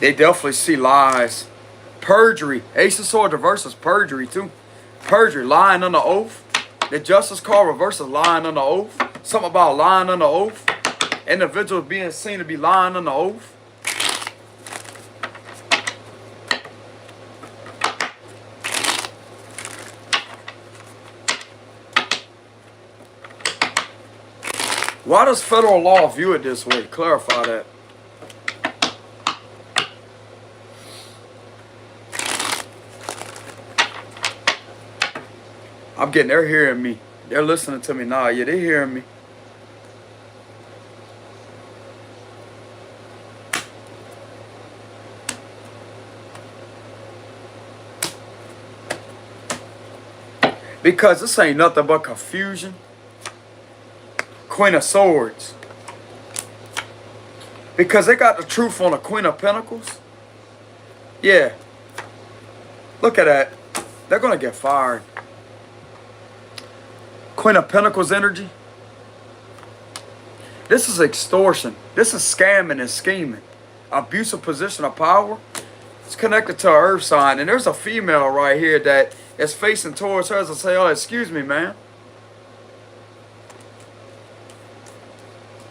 Speaker 1: They definitely see lies. Perjury. Ace of Swords reverse is perjury too. Perjury, lying under oath. The justice card reverse is lying under oath. Something about lying under oath. Individuals being seen to be lying under oath. Why does federal law view it this way? Clarify that. I'm getting, they're hearing me. They're listening to me now. Yeah, they're hearing me. Because this ain't nothing but confusion. Queen of Swords. Because they got the truth on the Queen of Pentacles. Yeah. Look at that. They're going to get fired. Queen of Pentacles energy. This is extortion. This is scamming and scheming. Abusive position of power. It's connected to an earth sign. And there's a female right here that is facing towards her and say, oh, excuse me, man.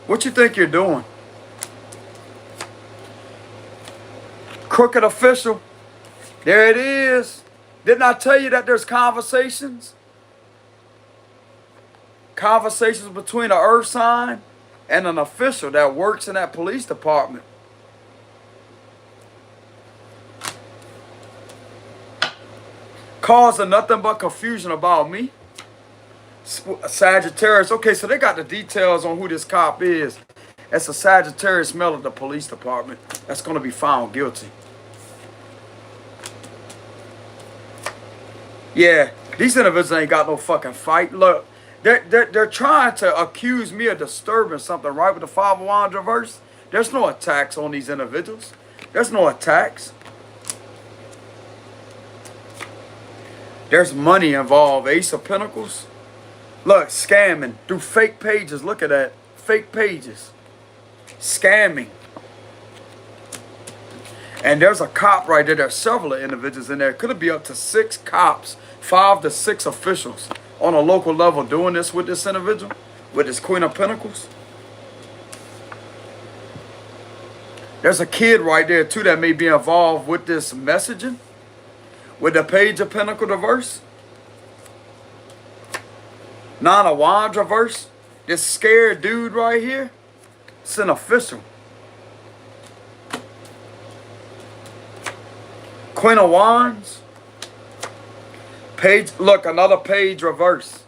Speaker 1: What you think you're doing? Crooked official. There it is. Didn't I tell you that there's conversations? Conversations between an earth sign and an official that works in that police department. Causing nothing but confusion about me. Sagittarius. Okay, so they got the details on who this cop is. It's a Sagittarius male of the police department that's going to be found guilty. Yeah, these individuals ain't got no fucking fight. Look, they're trying to accuse me of disturbing something, right? With the Five of Wands reverse, there's no attacks on these individuals. There's no attacks. There's money involved. Ace of Pentacles. Look, scamming through fake pages. Look at that. Fake pages. Scamming. And there's a cop right there. There's several individuals in there. Could it be up to 6 cops, 5 to 6 officials on a local level doing this with this individual, with this Queen of Pentacles? There's a kid right there too that may be involved with this messaging, with the Page of Pentacles reverse. 9 of Wands reverse. This scared dude right here, it's an official. Queen of Wands. Page, look, another Page reverse.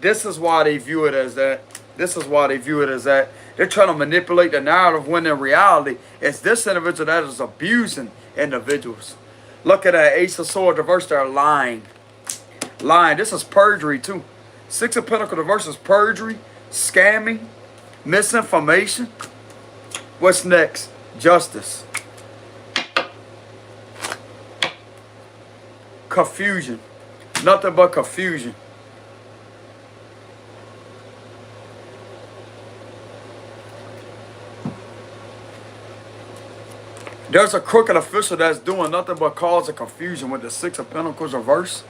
Speaker 1: This is why they view it as that. This is why they view it as that. They're trying to manipulate the narrative when in reality, it's this individual that is abusing individuals. Look at that Ace of Swords reverse. They're lying. Lying. This is perjury too. 6 of Pentacles reverse is perjury, scamming, misinformation. What's next? Justice. Confusion. Nothing but confusion. There's a crooked official that's doing nothing but causing confusion with the 6 of Pentacles reverse.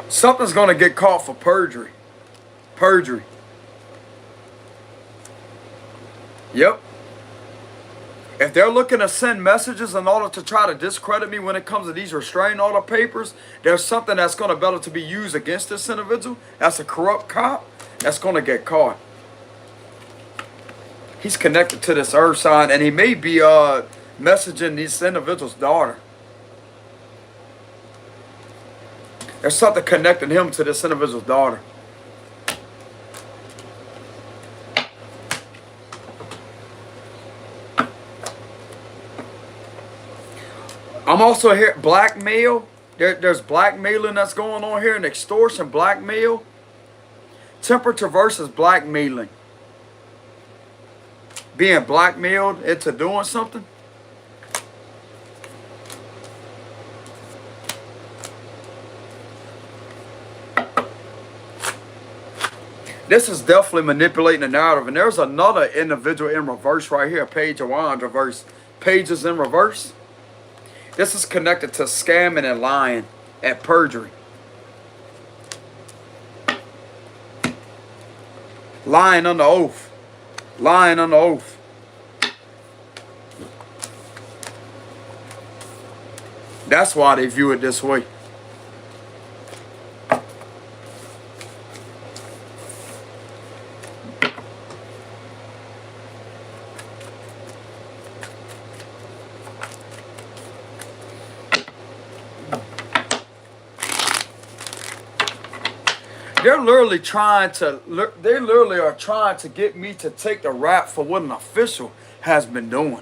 Speaker 1: Something's going to get caught for perjury. Perjury. Yep. If they're looking to send messages in order to try to discredit me when it comes to these restraining order papers, there's something that's going to better to be used against this individual. That's a corrupt cop. That's going to get caught. He's connected to this earth sign, and he may be messaging this individual's daughter. There's something connecting him to this individual's daughter. I'm also here, blackmail. There's blackmailing that's going on here, and extortion, blackmail. Temperance versus blackmailing. Being blackmailed into doing something. This is definitely manipulating the narrative. And there's another individual in reverse right here. Page of Wands reverse. Pages in reverse. This is connected to scamming and lying and perjury. Lying under oath. Lying under oath. That's why they view it this way. They literally are trying to get me to take the rap for what an official has been doing.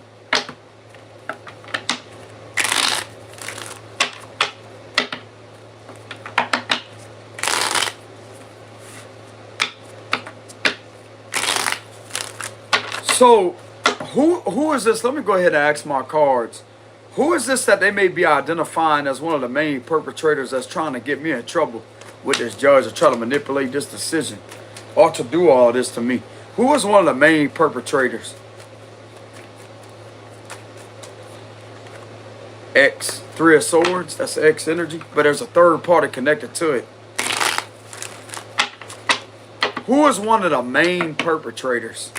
Speaker 1: So, who is this? Let me go ahead and ask my cards. Who is this that they may be identifying as one of the main perpetrators that's trying to get me in trouble with this judge or try to manipulate this decision or to do all this to me? Who is one of the main perpetrators? X, Three of Swords, that's X energy, but there's a third party connected to it. Who is one of the main perpetrators?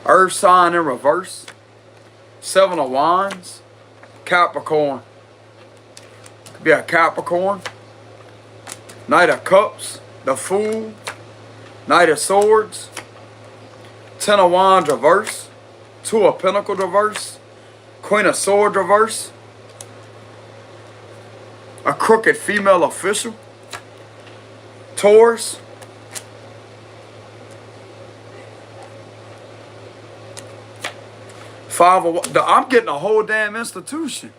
Speaker 1: Earth sign in reverse. Seven of Wands. Capricorn. Could be a Capricorn. Knight of Cups. The Fool. Knight of Swords. Ten of Wands reverse. Two of Pentacles reverse. Queen of Swords reverse. A crooked female official. Taurus. I'm getting a whole damn institution.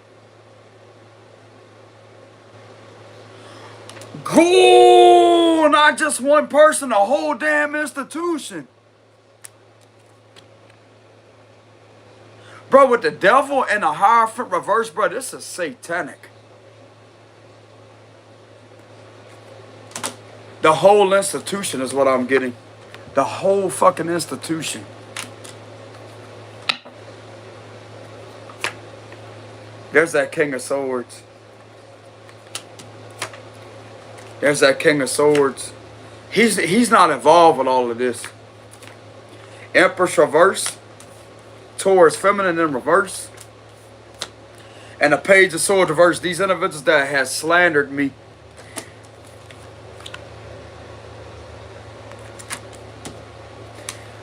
Speaker 1: Cool, not just one person, a whole damn institution. Bro, with the devil and the Hierophant reverse, bro, this is satanic. The whole institution is what I'm getting. The whole fucking institution. There's that King of Swords. There's that King of Swords. He's not involved with all of this. Empress reverse. Taurus feminine in reverse. And the Page of Swords reverse. These individuals that has slandered me.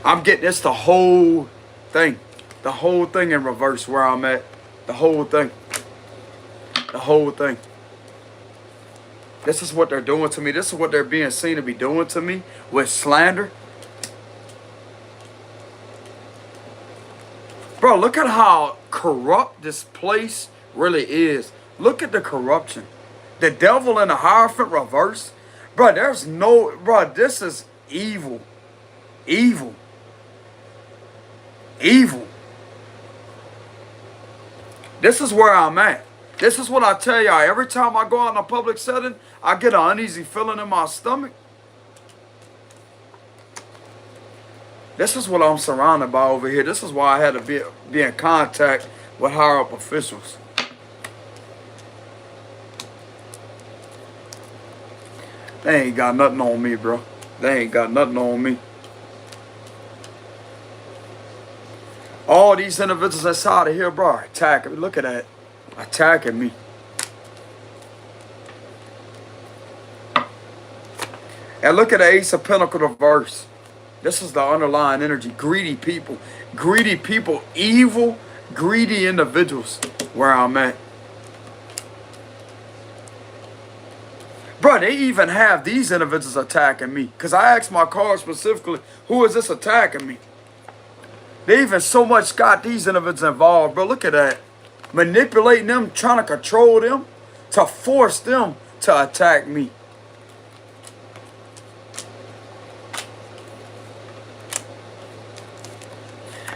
Speaker 1: I'm getting this the whole thing. The whole thing in reverse where I'm at. The whole thing. The whole thing. This is what they're doing to me. This is what they're being seen to be doing to me with slander. Bro, look at how corrupt this place really is. Look at the corruption. The devil and the Hierophant reverse. Bro, there's no... Bro, this is evil. Evil. Evil. This is where I'm at. This is what I tell y'all. Every time I go out in a public setting, I get an uneasy feeling in my stomach. This is what I'm surrounded by over here. This is why I had to be in contact with higher up officials. They ain't got nothing on me, bro. They ain't got nothing on me. All these individuals inside of here, bro, are attacking me. Look at that. Attacking me. And look at the Ace of Pentacles reverse. This is the underlying energy. Greedy people. Greedy people. Evil, greedy individuals. Where I'm at. Bro, they even have these individuals attacking me. Because I asked my card specifically, who is this attacking me? They even so much got these individuals involved, bro. Look at that. Manipulating them, trying to control them, to force them to attack me.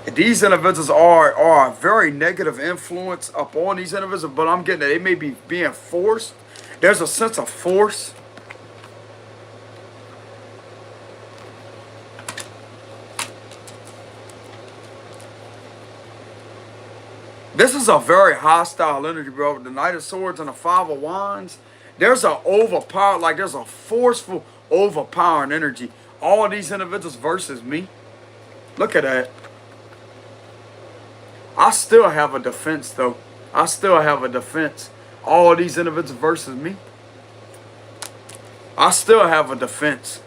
Speaker 1: These individuals are a very negative influence upon these individuals, but I'm getting that they may be being forced. There's a sense of force. This is a very hostile energy, bro. The Knight of Swords and the Five of Wands. There's a overpower, like there's a forceful, overpowering energy. All these individuals versus me. Look at that. I still have a defense, though. I still have a defense. All these individuals versus me. I still have a defense.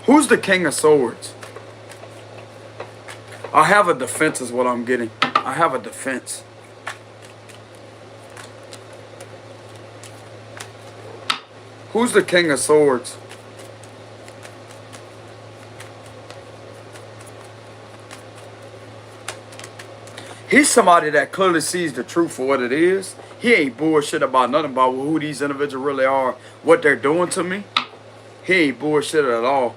Speaker 1: Who's the King of Swords? I have a defense is what I'm getting. I have a defense. Who's the King of Swords? He's somebody that clearly sees the truth for what it is. He ain't bullshit about nothing about who these individuals really are, what they're doing to me. He ain't bullshit at all.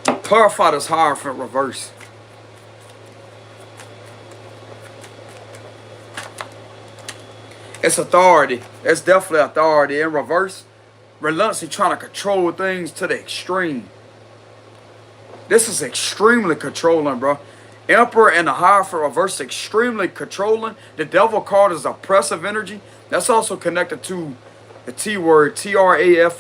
Speaker 1: Clarify this Hierophant reverse. It's authority. It's definitely authority in reverse. Relentlessly trying to control things to the extreme. This is extremely controlling, bro. Emperor and the Hierophant reverse, extremely controlling. The Devil card is oppressive energy. That's also connected to the T word, Trafficking.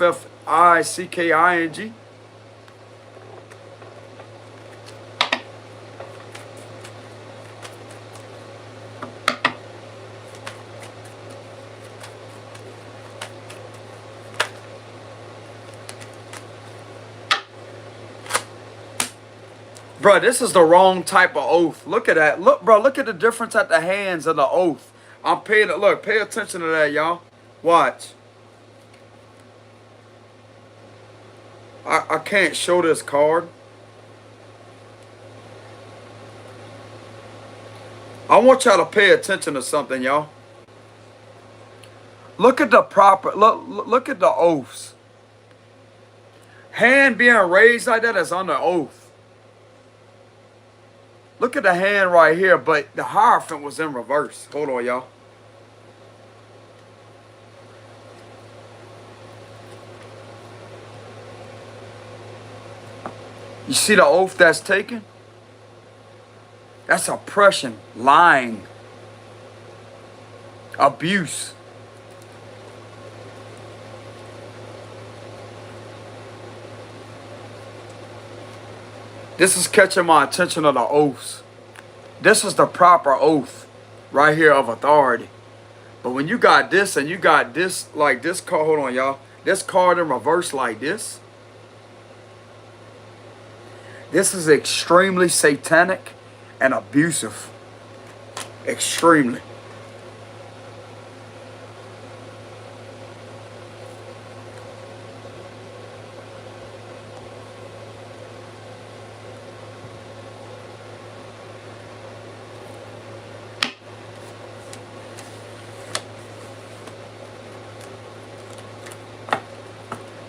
Speaker 1: Bro, this is the wrong type of oath. Look at that. Look, bro, look at the difference at the hands of the oath. I'm paying it. Look, pay attention to that, y'all. Watch. I can't show this card. I want y'all to pay attention to something, y'all. Look at the look at the oaths. Hand being raised like that is under oath. Look at the hand right here, but the Hierophant was in reverse. Hold on, y'all. You see the oath that's taken? That's oppression, lying, abuse. This is catching my attention of the oaths. This is the proper oath right here of authority. But when you got this and you got this, like this card, hold on, y'all. This card in reverse like this. This is extremely satanic and abusive. Extremely.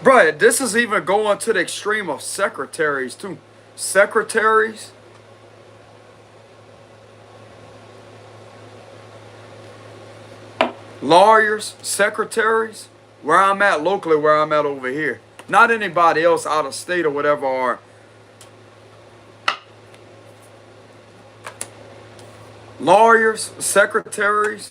Speaker 1: Bro, this is even going to the extreme of secretaries too. Secretaries. Lawyers, secretaries. Where I'm at locally, where I'm at over here. Not anybody else out of state or whatever. Or lawyers, secretaries.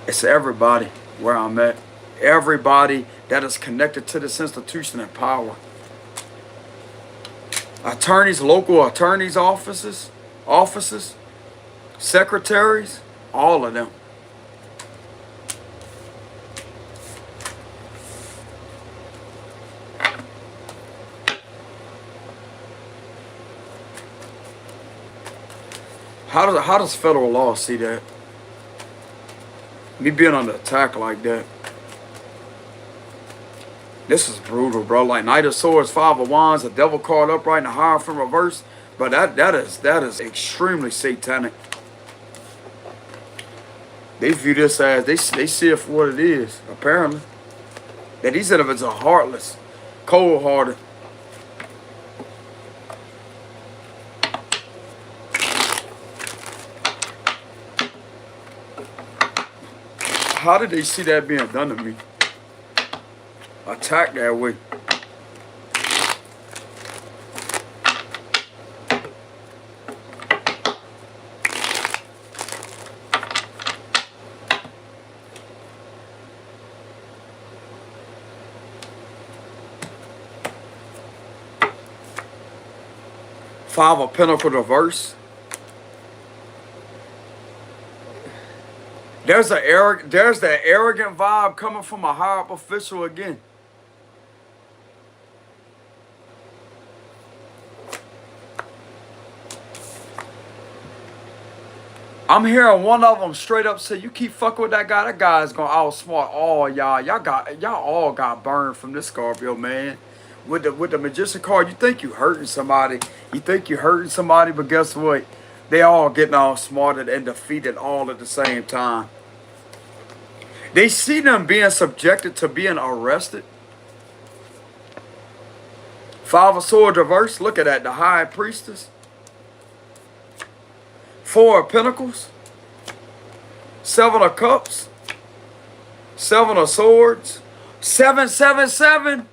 Speaker 1: It's everybody where I'm at. Everybody that is connected to this institution and power. Attorneys, local attorneys' offices, secretaries, all of them. How does federal law see that? Me being under attack like that. This is brutal, bro. Like Knight of Swords, Five of Wands, the Devil card upright, and the Hierophant reverse. But that is extremely satanic. They view this as they see it for what it is. Apparently, that these individuals are heartless, cold-hearted. How did they see that being done to me? Attack that way. Five of Pentacles reverse. There's that arrogant vibe coming from a higher up official again. I'm hearing one of them straight up say, "You keep fucking with that guy. That guy's gonna outsmart all y'all. Y'all all got burned from this Scorpio, man. With the magician card, you think you hurting somebody. You think you hurting somebody, but guess what? They all getting all smarted and defeated all at the same time. They see them being subjected to being arrested. Five of Swords reverse. Look at that. The High Priestess. Four of Pentacles. Seven of Cups. Seven of Swords. 777.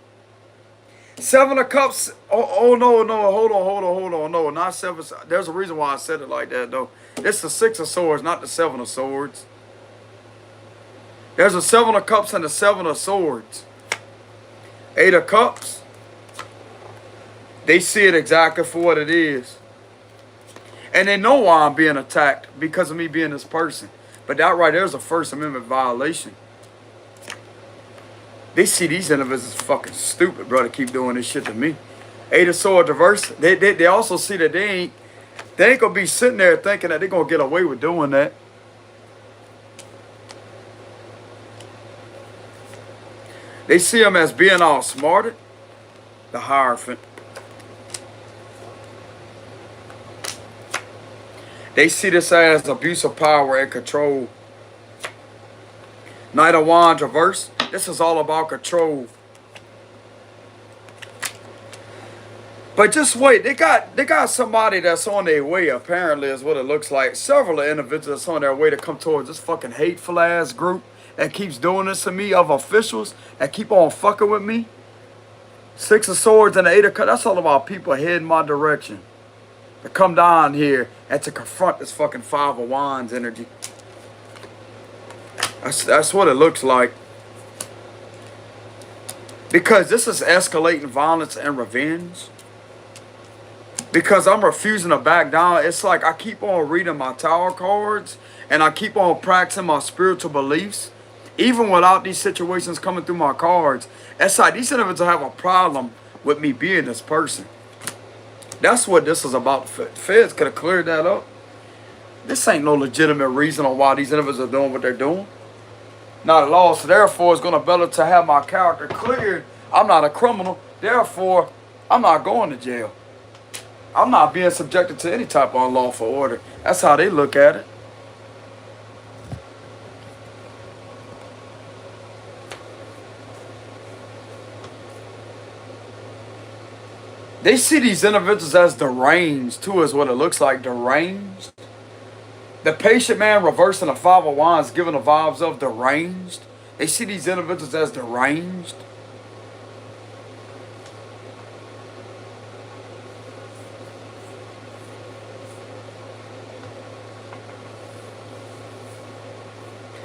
Speaker 1: Seven of Cups. Oh no, hold on. No, not seven. There's a reason why I said it like that, though. It's the Six of Swords, not the Seven of Swords. There's a Seven of Cups and the Seven of Swords. Eight of Cups. They see it exactly for what it is. And they know why I'm being attacked, because of me being this person. But that right there is a First Amendment violation. They see these individuals fucking stupid, bro, to keep doing this shit to me. Eight of Swords reverse. They also see that they ain't gonna be sitting there thinking that they're gonna get away with doing that. They see them as being all smarted. The Hierophant. They see this as abuse of power and control. Knight of Wands reverse. This is all about control. But just wait, they got somebody that's on their way, apparently, is what it looks like. Several individuals that's on their way to come towards this fucking hateful ass group that keeps doing this to me, of officials that keep on fucking with me. Six of Swords and the Eight of Cups. That's all about people heading my direction. To come down here and to confront this fucking Five of Wands energy. That's what it looks like. Because this is escalating violence and revenge. Because I'm refusing to back down. It's like I keep on reading my Tower cards. And I keep on practicing my spiritual beliefs. Even without these situations coming through my cards. It's like these individuals have a problem with me being this person. That's what this is about. Feds could have cleared that up. This ain't no legitimate reason on why these individuals are doing what they're doing. Not at all. So therefore, it's going to be better to have my character cleared. I'm not a criminal. Therefore, I'm not going to jail. I'm not being subjected to any type of unlawful order. That's how they look at it. They see these individuals as deranged, too, is what it looks like, deranged. The Patient Man reversing the Five of Wands, giving the vibes of deranged. They see these individuals as deranged.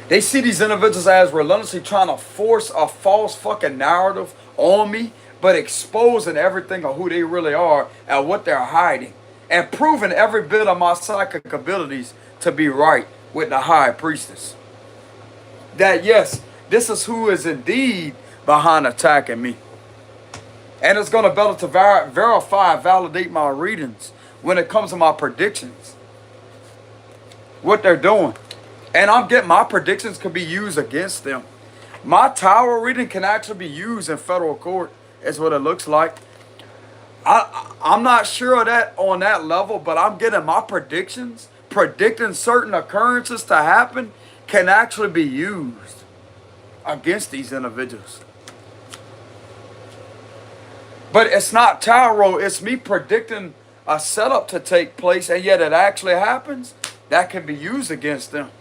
Speaker 1: They see these individuals as relentlessly trying to force a false fucking narrative on me, but exposing everything of who they really are and what they're hiding. And proving every bit of my psychic abilities to be right with the High Priestess. That yes, this is who is indeed behind attacking me. And it's going to be able to verify and validate my readings when it comes to my predictions. What they're doing. And I'm getting my predictions could be used against them. My Tower reading can actually be used in federal court. Is what it looks like. I'm not sure of that on that level, but I'm getting my predictions. Predicting certain occurrences to happen can actually be used against these individuals. But it's not tarot. It's me predicting a setup to take place, and yet it actually happens. That can be used against them.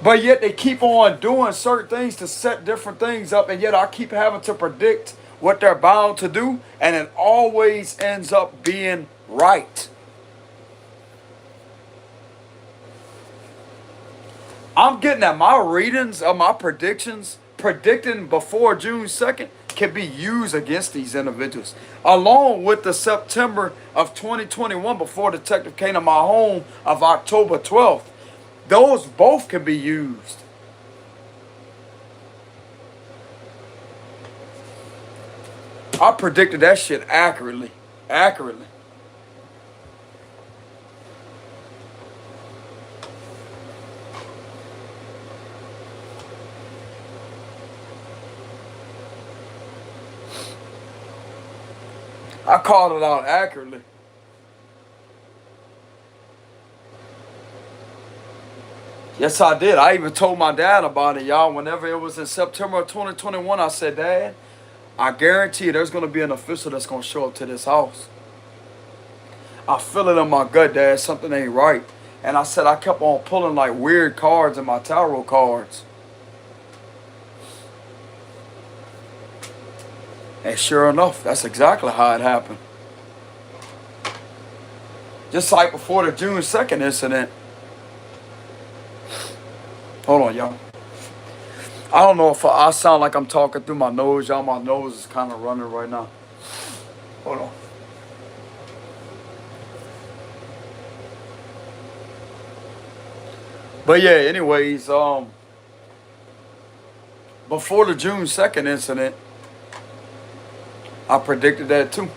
Speaker 1: But yet they keep on doing certain things to set different things up. And yet I keep having to predict what they're bound to do. And it always ends up being right. I'm getting that my readings of my predictions, predicting before June 2nd, can be used against these individuals. Along with the September of 2021, before Detective came to my home, of October 12th. Those both can be used. I predicted that shit accurately. I called it out accurately. Yes, I did. I even told my dad about it, y'all. Whenever it was in September of 2021, I said, Dad, I guarantee you there's going to be an official that's going to show up to this house. I feel it in my gut, Dad. Something ain't right. And I said I kept on pulling like weird cards in my tarot cards. And sure enough, that's exactly how it happened. Just like before the June 2nd incident. Hold on, y'all. I don't know if I sound like I'm talking through my nose. Y'all, my nose is kind of running right now. Hold on. But yeah, anyways, before the June 2nd incident, I predicted that too.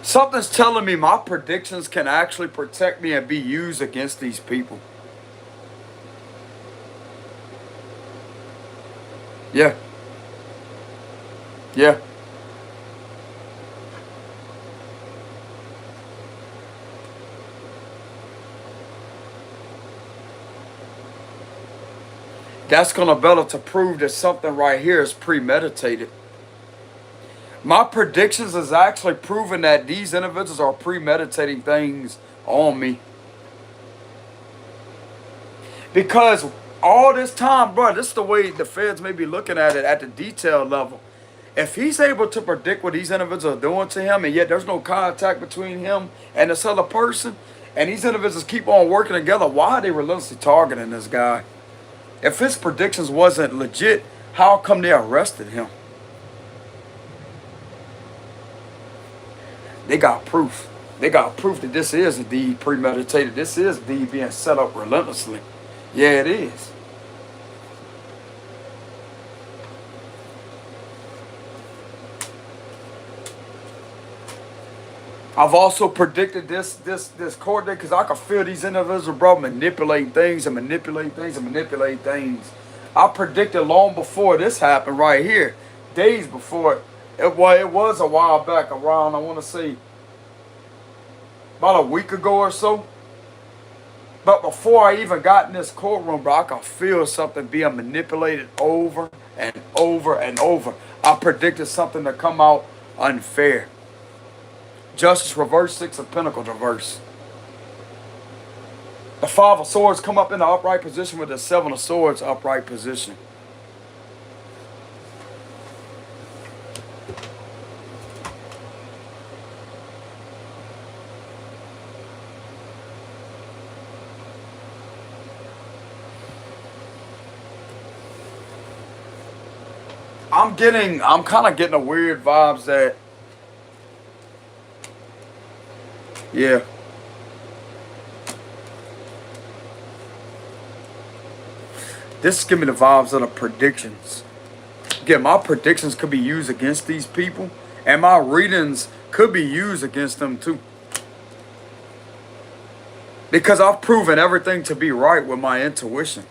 Speaker 1: Something's telling me my predictions can actually protect me and be used against these people. Yeah. Yeah. That's going to better to prove that something right here is premeditated. My predictions is actually proving that these individuals are premeditating things on me. Because all this time, bro, this is the way the feds may be looking at it at the detail level. If he's able to predict what these individuals are doing to him, and yet there's no contact between him and this other person, and these individuals keep on working together, why are they relentlessly targeting this guy? If his predictions wasn't legit, how come they arrested him? They got proof. They got proof that this is indeed premeditated. This is indeed being set up relentlessly. Yeah, it is. I've also predicted this court date because I can feel these individuals, bro, manipulate things and manipulate things and manipulate things. I predicted long before this happened right here, days before. It was a while back, around, I want to say, about a week ago or so. But before I even got in this courtroom, bro, I could feel something being manipulated over and over and over. I predicted something to come out unfair. Justice reverse, Six of Pentacles reverse. The Five of Swords come up in the upright position with the Seven of Swords upright position. I'm kind of getting a weird vibes that, yeah. This is giving me the vibes of the predictions. Again, my predictions could be used against these people, and my readings could be used against them too. Because I've proven everything to be right with my intuition.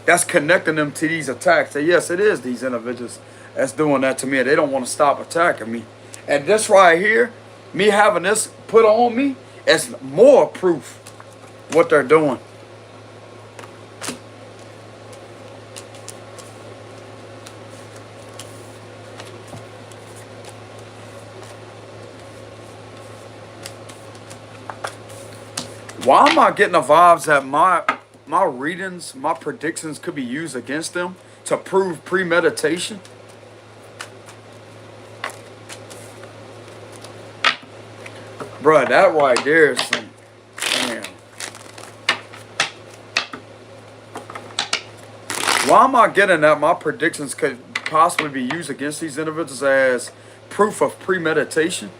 Speaker 1: That's connecting them to these attacks. So yes, it is these individuals that's doing that to me. They don't want to stop attacking me. And this right here, me having this put on me, is more proof what they're doing. Why am I getting the vibes that my readings, my predictions could be used against them to prove premeditation? Bruh, that right there is some, damn. Why am I getting that my predictions could possibly be used against these individuals as proof of premeditation.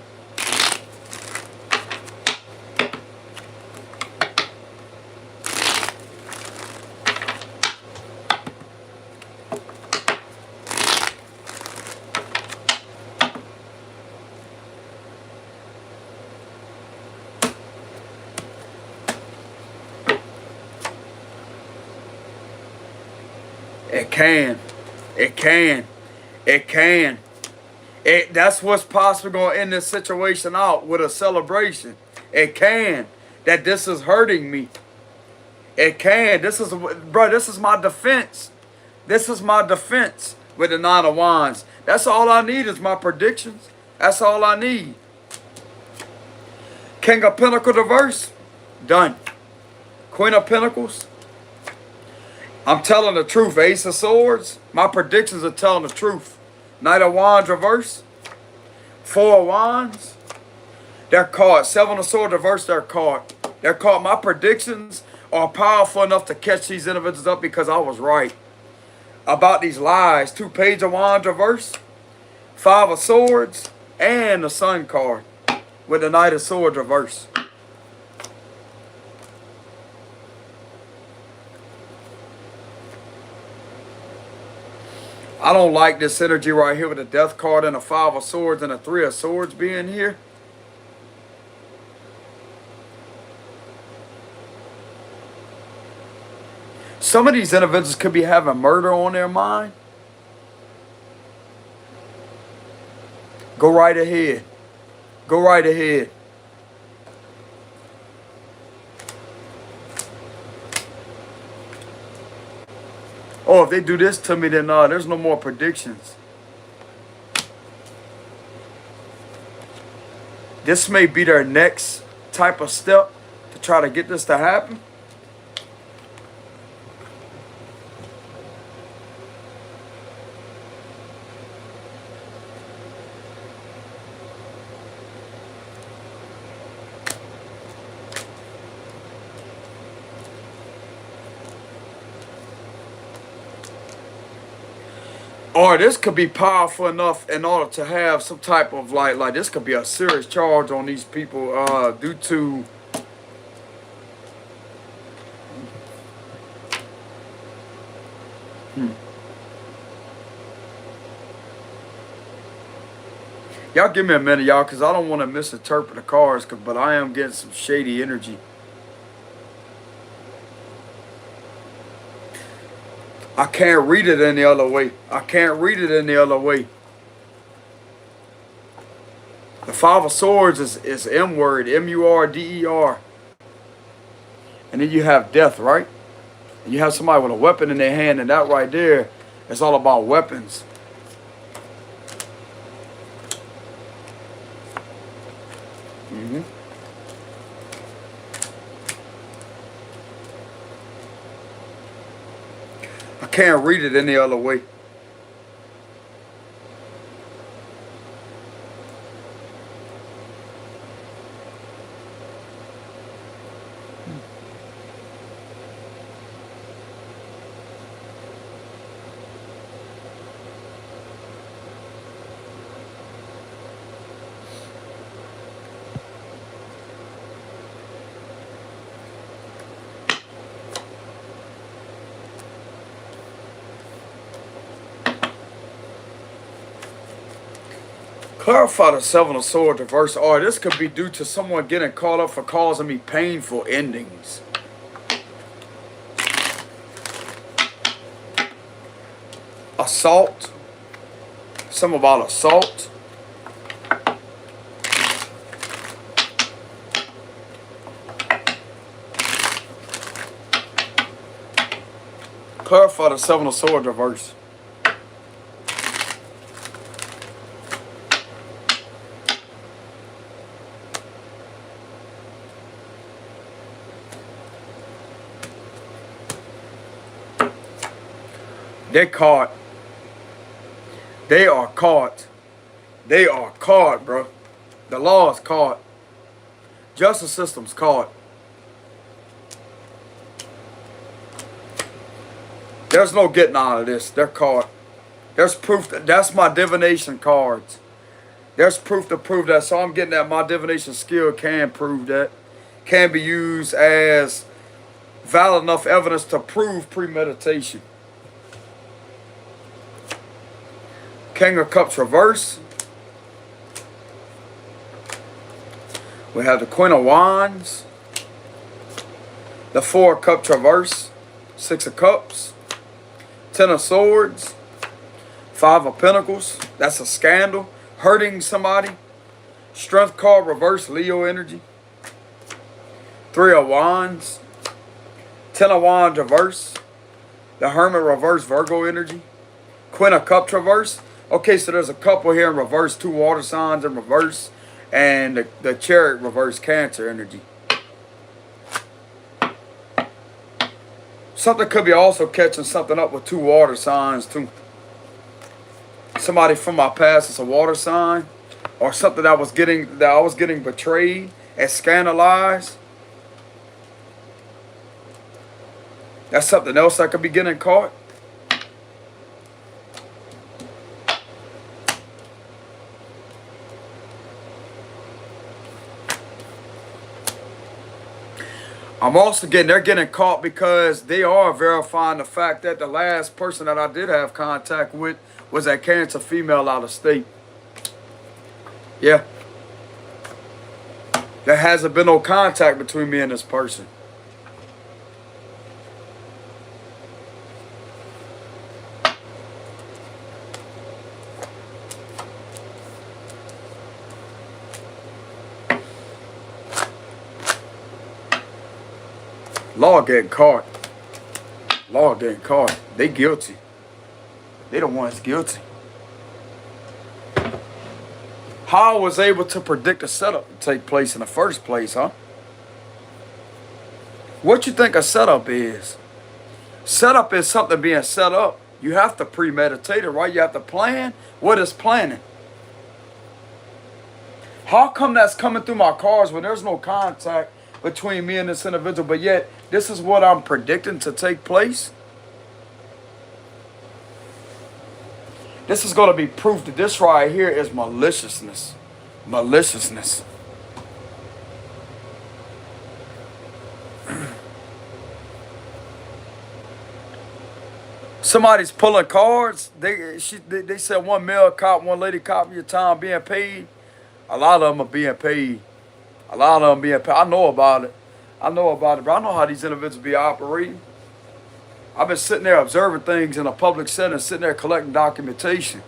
Speaker 1: It can. It can. It can. That's what's possibly going to end this situation out with a celebration. It can. That this is hurting me. It can. This is my defense. This is my defense with the Nine of Wands. That's all I need is my predictions. That's all I need. King of Pentacles reverse. Done. Queen of Pentacles. I'm telling the truth. Ace of Swords. My predictions are telling the truth. Knight of Wands reverse. Four of Wands. They're caught. Seven of Swords reverse. They're caught. They're caught. My predictions are powerful enough to catch these individuals up because I was right about these lies. Two Page of Wands reverse. Five of Swords. And the Sun card with the Knight of Swords reverse. I don't like this energy right here with the Death card and the Five of Swords and the Three of Swords being here. Some of these individuals could be having murder on their mind. Go right ahead. Go right ahead. Oh, if they do this to me, then there's no more predictions. This may be their next type of step to try to get this to happen. Or this could be powerful enough in order to have some type of like this could be a serious charge on these people due to Y'all give me a minute, y'all, because I don't want to misinterpret the cards, but I am getting some shady energy. I can't read it any other way. I can't read it any other way. The Five of Swords is M word, M-U-R-D-E-R. And then you have death, right? And you have somebody with a weapon in their hand, and that right there is all about weapons. I can't read it any other way. Clarify the Seven of Swords reverse. Or this could be due to someone getting caught up for causing me painful endings. Assault. Something about assault. Clarify the Seven of Swords reverse. They're caught. They are caught. They are caught, bro. The law is caught. Justice system's caught. There's no getting out of this. They're caught. There's proof that's my divination cards. There's proof to prove that. So I'm getting that my divination skill can prove that. Can be used as valid enough evidence to prove premeditation. King of Cups reverse. We have the Queen of Wands. The Four of Cups reverse. Six of Cups. Ten of Swords. Five of Pentacles. That's a scandal. Hurting somebody. Strength card reverse. Leo energy. Three of Wands. Ten of Wands reverse. The Hermit reverse. Virgo energy. Queen of Cups reverse. Okay, so there's a couple here in reverse. Two water signs in reverse. And the Chariot reverse. Cancer energy. Something could be also catching something up with two water signs too. Somebody from my past is a water sign, or something that I was getting betrayed and scandalized. That's something else that could be getting caught. I'm also they're getting caught because they are verifying the fact that the last person that I did have contact with was a Cancer female out of state. Yeah. There hasn't been no contact between me and this person. Law getting caught. Law getting caught. They guilty. They the ones guilty. How I was able to predict a setup to take place in the first place, huh? What you think a setup is? Setup is something being set up. You have to premeditate it, right? You have to plan. What is planning? How come that's coming through my cards when there's no contact between me and this individual, but yet this is what I'm predicting to take place? This is going to be proof that this right here is maliciousness. Maliciousness. Somebody's pulling cards. They said one male cop, one lady cop, your time being paid. A lot of them are being paid. A lot of them being paid. I know about it. I know about it, but I know how these individuals be operating. I've been sitting there observing things in a public setting, sitting there collecting documentation.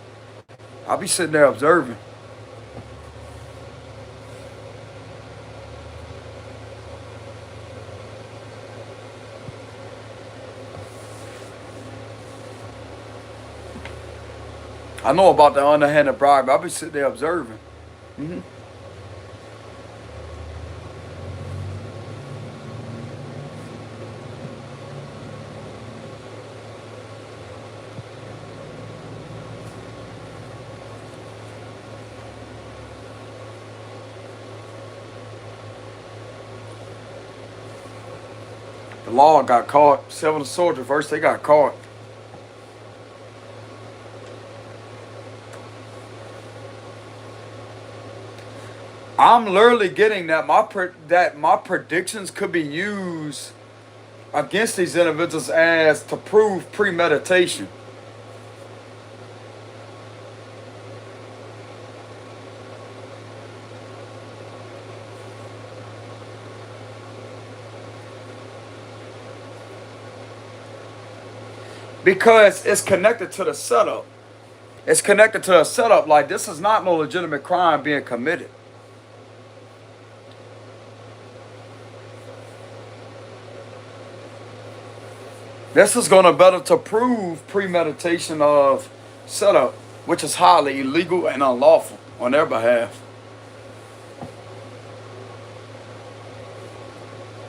Speaker 1: I'll be sitting there observing. I know about the underhanded bribe. I'll be sitting there observing. The law got caught. Seven of Swords reversed. They got caught. I'm literally getting that my predictions could be used against these individuals as to prove premeditation. Because it's connected to the setup. It's connected to a setup. Like, this is not no legitimate crime being committed. This is going to better to prove premeditation of setup, which is highly illegal and unlawful on their behalf.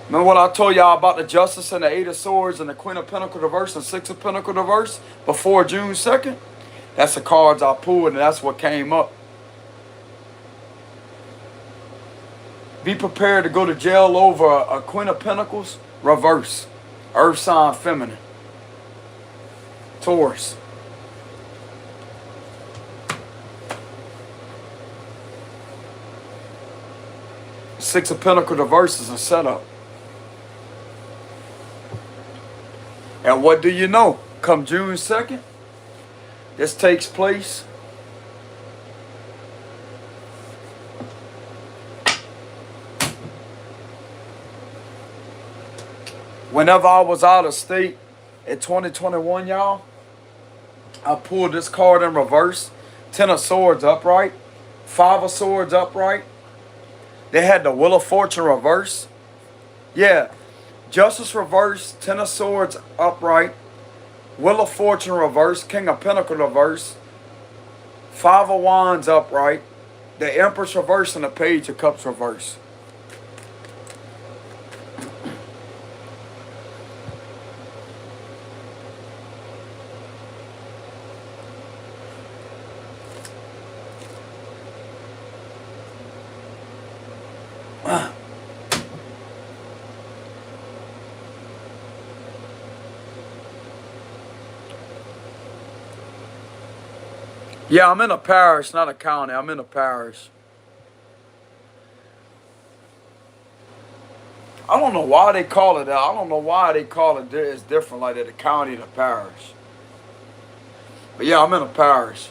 Speaker 1: Remember what I told y'all about the Justice and the Eight of Swords and the Queen of Pentacles reverse and Six of Pentacles reverse before June 2nd? That's the cards I pulled, and that's what came up. Be prepared to go to jail over a Queen of Pentacles reverse. Earth sign feminine. Taurus. Six of Pentacles reverse is a setup. And what do you know? Come June 2nd, this takes place. Whenever I was out of state in 2021, y'all, I pulled this card in reverse. 10 of Swords upright. 5 of Swords upright. They had the Wheel of Fortune reverse. Yeah. Justice reverse. 10 of Swords upright. Wheel of Fortune reverse. King of Pentacles reverse. 5 of Wands upright. The Empress reverse and the Page of Cups reverse. Yeah, I'm in a parish, not a county. I'm in a parish. I don't know why they call it that. I don't know why they call it it's different like that, the county and the parish. But yeah, I'm in a parish.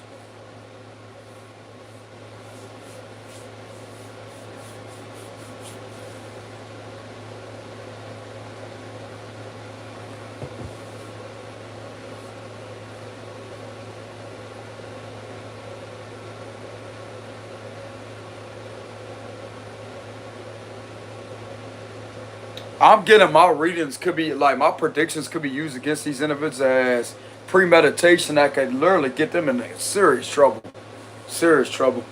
Speaker 1: I'm getting my readings could be like my predictions could be used against these individuals as premeditation that could literally get them in serious trouble. Serious trouble.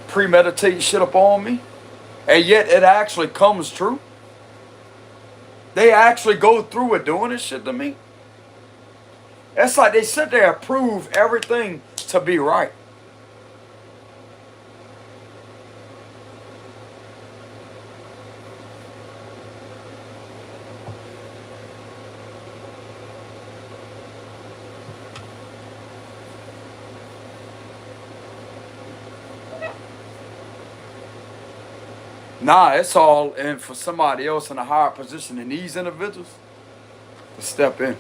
Speaker 1: Premeditate shit upon me. And yet it actually comes true. They actually go through with doing this shit to me. It's like they sit there and prove everything to be right. Nah, it's all in for somebody else in a higher position than these individuals to step in.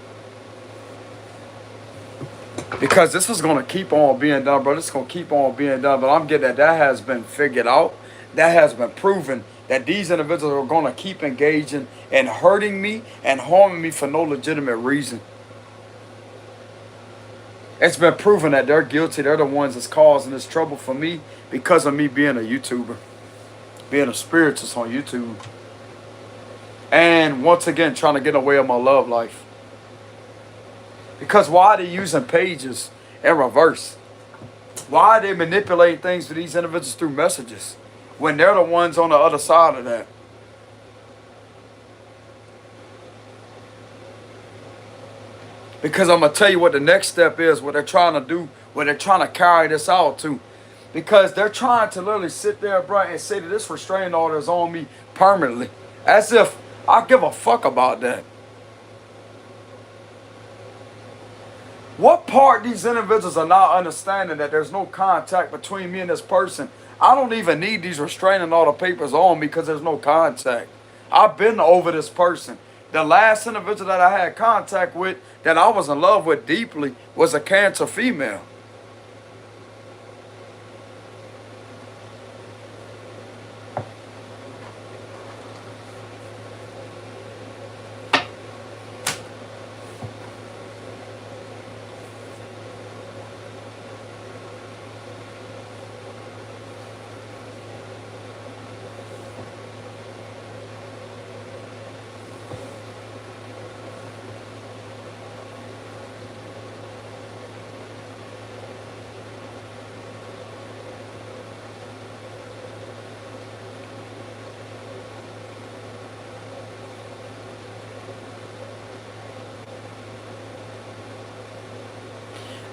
Speaker 1: Because this is going to keep on being done, bro. This is going to keep on being done. But I'm getting that has been figured out. That has been proven that these individuals are going to keep engaging and hurting me and harming me for no legitimate reason. It's been proven that they're guilty. They're the ones that's causing this trouble for me because of me being a YouTuber. Being a spiritist on YouTube. And once again, trying to get away with my love life. Because why are they using pages in reverse? Why are they manipulating things for these individuals through messages when they're the ones on the other side of that? Because I'm going to tell you what the next step is, what they're trying to do, what they're trying to carry this out to. Because they're trying to literally sit there, bro, and say that this restraining order is on me permanently. As if I give a fuck about that. What part these individuals are not understanding that there's no contact between me and this person? I don't even need these restraining order papers on me because there's no contact. I've been over this person. The last individual that I had contact with, that I was in love with deeply, was a Cancer female.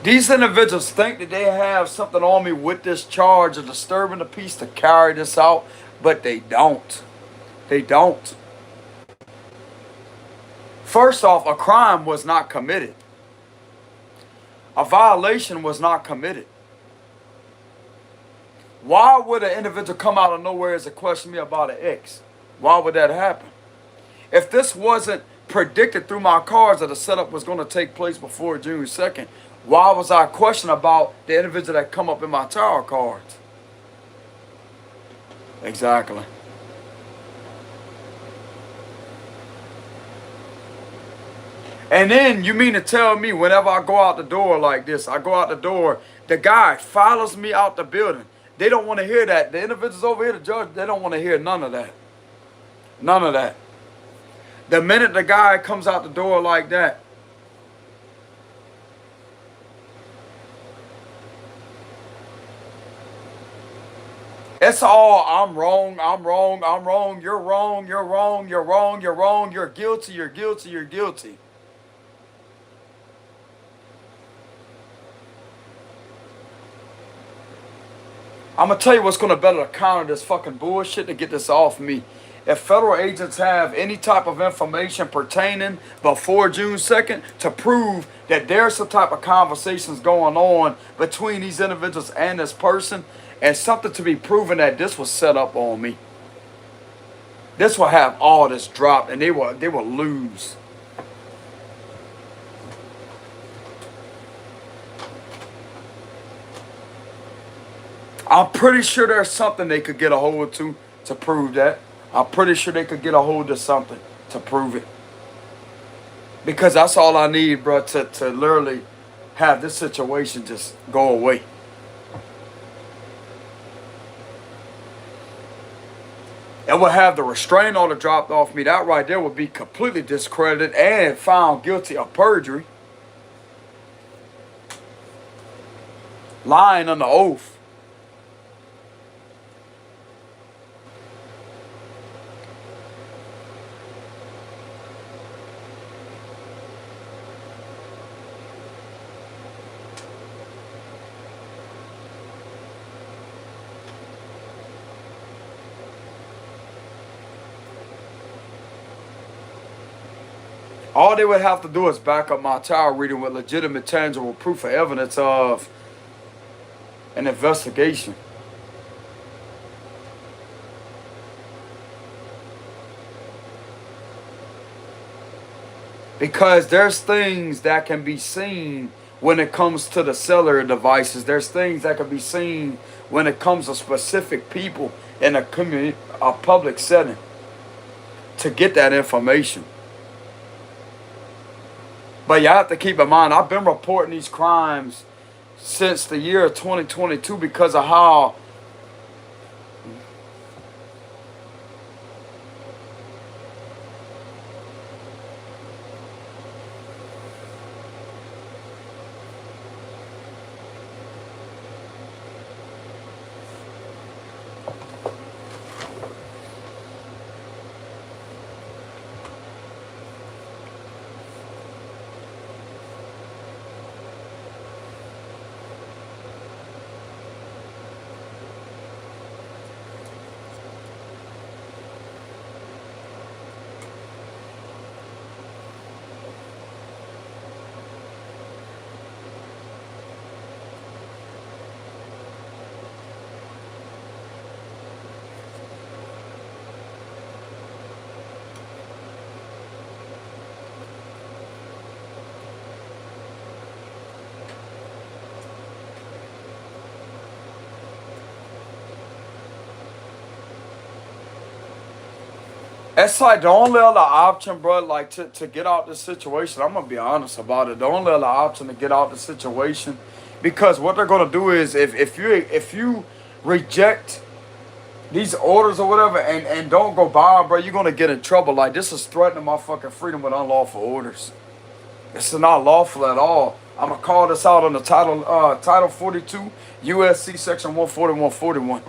Speaker 1: These individuals think that they have something on me with this charge of disturbing the peace to carry this out, but they don't. They don't. First off, a crime was not committed. A violation was not committed. Why would an individual come out of nowhere and question me about an ex? Why would that happen? If this wasn't predicted through my cards that the setup was going to take place before June 2nd, why was I questioning about the individual that come up in my tarot cards? Exactly. And then you mean to tell me whenever I go out the door like this, I go out the door, the guy follows me out the building. They don't want to hear that. The individuals over here, the judge, they don't want to hear none of that. None of that. The minute the guy comes out the door like that, it's all I'm wrong, I'm wrong, I'm wrong, you're wrong, you're wrong, you're wrong, you're wrong, you're guilty, you're guilty, you're guilty. I'm going to tell you what's going to better counter this fucking bullshit to get this off me. If federal agents have any type of information pertaining before June 2nd to prove that there's some type of conversations going on between these individuals and this person, and something to be proven that this was set up on me, this will have all this dropped, and they will lose. I'm pretty sure there's something they could get a hold to prove that. I'm pretty sure they could get a hold of something to prove it. Because that's all I need, bro, to literally have this situation just go away. It would have the restraining order dropped off me. That right there would be completely discredited and found guilty of perjury. Lying under oath. All they would have to do is back up my tarot reading with legitimate, tangible proof or evidence of an investigation. Because there's things that can be seen when it comes to the cellular devices. There's things that can be seen when it comes to specific people in a community, a public setting, to get that information. But you have to keep in mind, I've been reporting these crimes since the year 2022 because of how it's like the only other option, bro, like to get out the situation. I'm gonna be honest about it. The only other option to get out the situation, because what they're gonna do is if you reject these orders or whatever and don't go by 'em, bro, you're gonna get in trouble. Like, this is threatening my fucking freedom with unlawful orders. This is not lawful at all. I'm gonna call this out on the title 42 USC section 14141.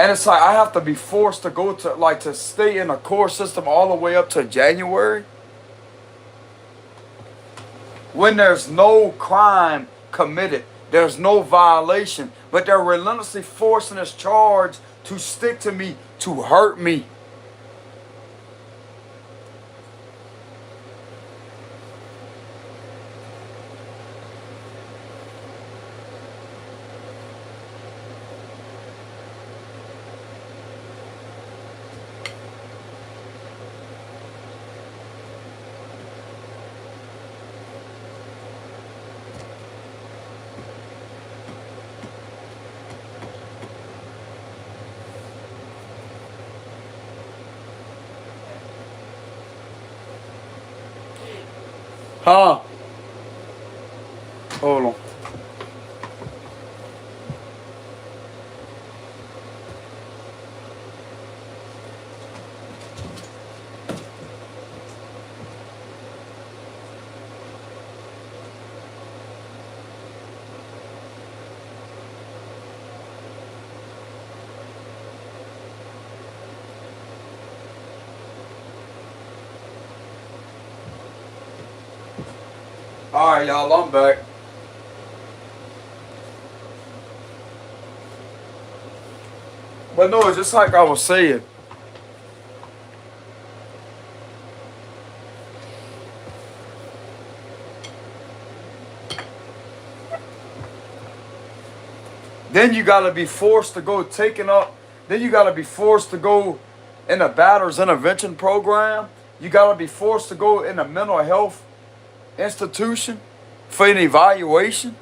Speaker 1: And it's like I have to be forced to go to, like, to stay in the court system all the way up to January when there's no crime committed, there's no violation, but they're relentlessly forcing this charge to stick to me, to hurt me. Huh? Hold on. All right, y'all, I'm back. But no, just like I was saying, then you gotta be forced to go taking up. Then you gotta be forced to go in a batter's intervention program. You gotta be forced to go in a mental health institution for an evaluation.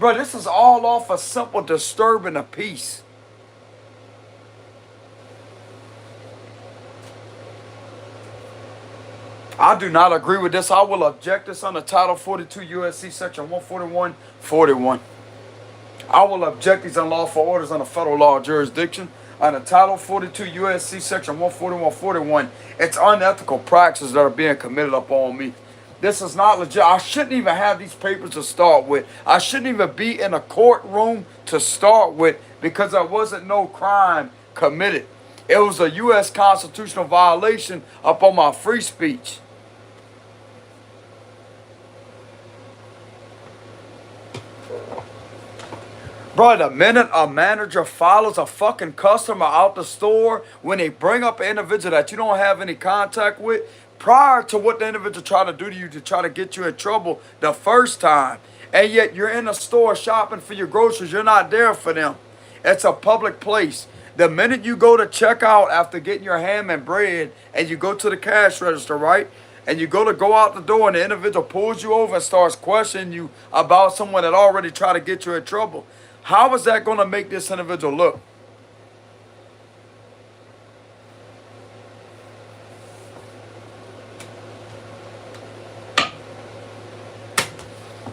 Speaker 1: Bro, this is all off a simple disturbing of peace. I do not agree with this. I will object this under Title 42 U.S.C. Section 141-41. I will object these unlawful orders under federal law jurisdiction under Title 42 U.S.C. Section 141-41. It's unethical practices that are being committed upon me. This is not legit. I shouldn't even have these papers to start with. I shouldn't even be in a courtroom to start with because there wasn't no crime committed. It was a U.S. constitutional violation upon my free speech. Bro, the minute a manager follows a fucking customer out the store, when they bring up an individual that you don't have any contact with, prior to what the individual tried to do to you to try to get you in trouble the first time, and yet you're in a store shopping for your groceries, you're not there for them. It's a public place. The minute you go to check out after getting your ham and bread, and you go to the cash register, right? And you go out the door, and the individual pulls you over and starts questioning you about someone that already tried to get you in trouble. How is that going to make this individual look?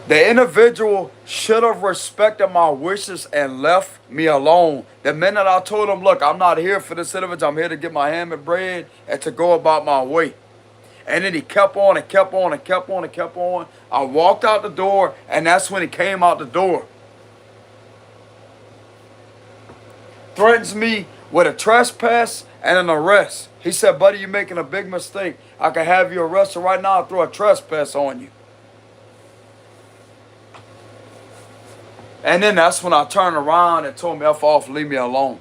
Speaker 1: The individual should have respected my wishes and left me alone. The minute I told him, look, I'm not here for this individual. I'm here to get my ham and bread and to go about my way. And then he kept on and kept on and kept on and kept on. I walked out the door, and that's when he came out the door. Threatens me with a trespass and an arrest. He said, buddy, you're making a big mistake. I can have you arrested right now and throw a trespass on you. And then that's when I turned around and told me, F off, leave me alone.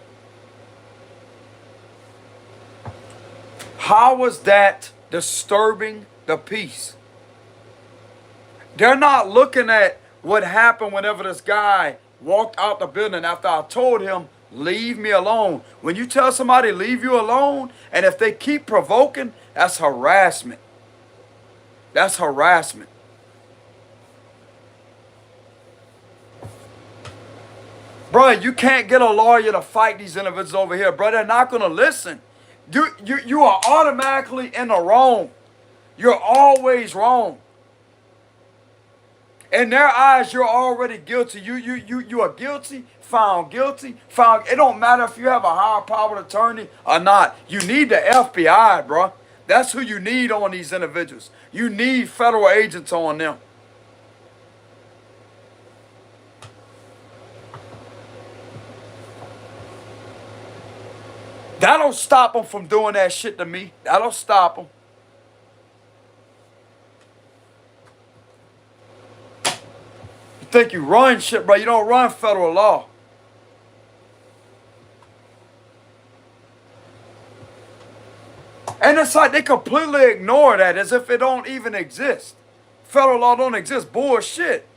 Speaker 1: How was that disturbing the peace? They're not looking at what happened whenever this guy walked out the building after I told him, leave me alone. When you tell somebody leave you alone, and if they keep provoking, that's harassment. That's harassment. Bro, you can't get a lawyer to fight these individuals over here, bro. They're not going to listen. You are automatically in the wrong. You're always wrong. In their eyes, you're already guilty. You are guilty, found guilty, found. It don't matter if you have a higher powered attorney or not. You need the FBI, bro. That's who you need on these individuals. You need federal agents on them. That'll stop them from doing that shit to me. That'll stop them. You think you run shit, bro. You don't run federal law. And it's like they completely ignore that as if it don't even exist. Federal law don't exist. Bullshit.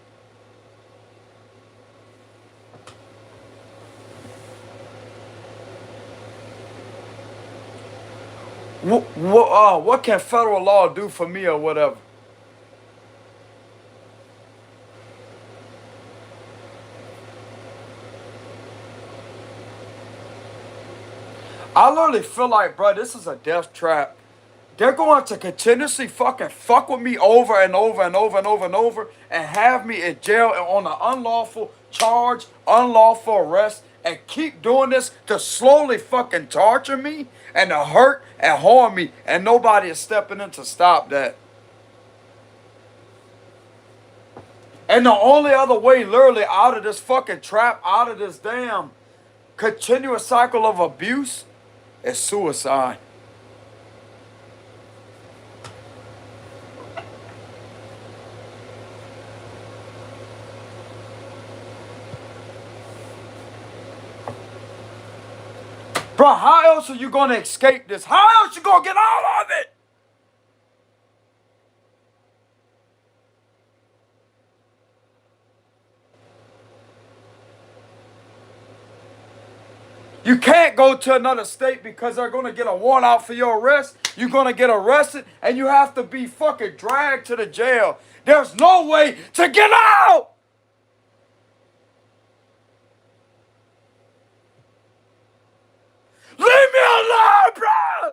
Speaker 1: What can federal law do for me or whatever? I literally feel like, bro, this is a death trap They're going to continuously fucking fuck with me over and over and over and over and over and have me in jail and on an unlawful charge, unlawful arrest, and keep doing this to slowly fucking torture me and to hurt and harm me, and nobody is stepping in to stop that. And the only other way literally out of this fucking trap, out of this damn continuous cycle of abuse is suicide. Bro, how else are you going to escape this? How else you going to get out of it? You can't go to another state because they're going to get a warrant out for your arrest. You're going to get arrested and you have to be fucking dragged to the jail. There's no way to get out. Leave me alone, bro.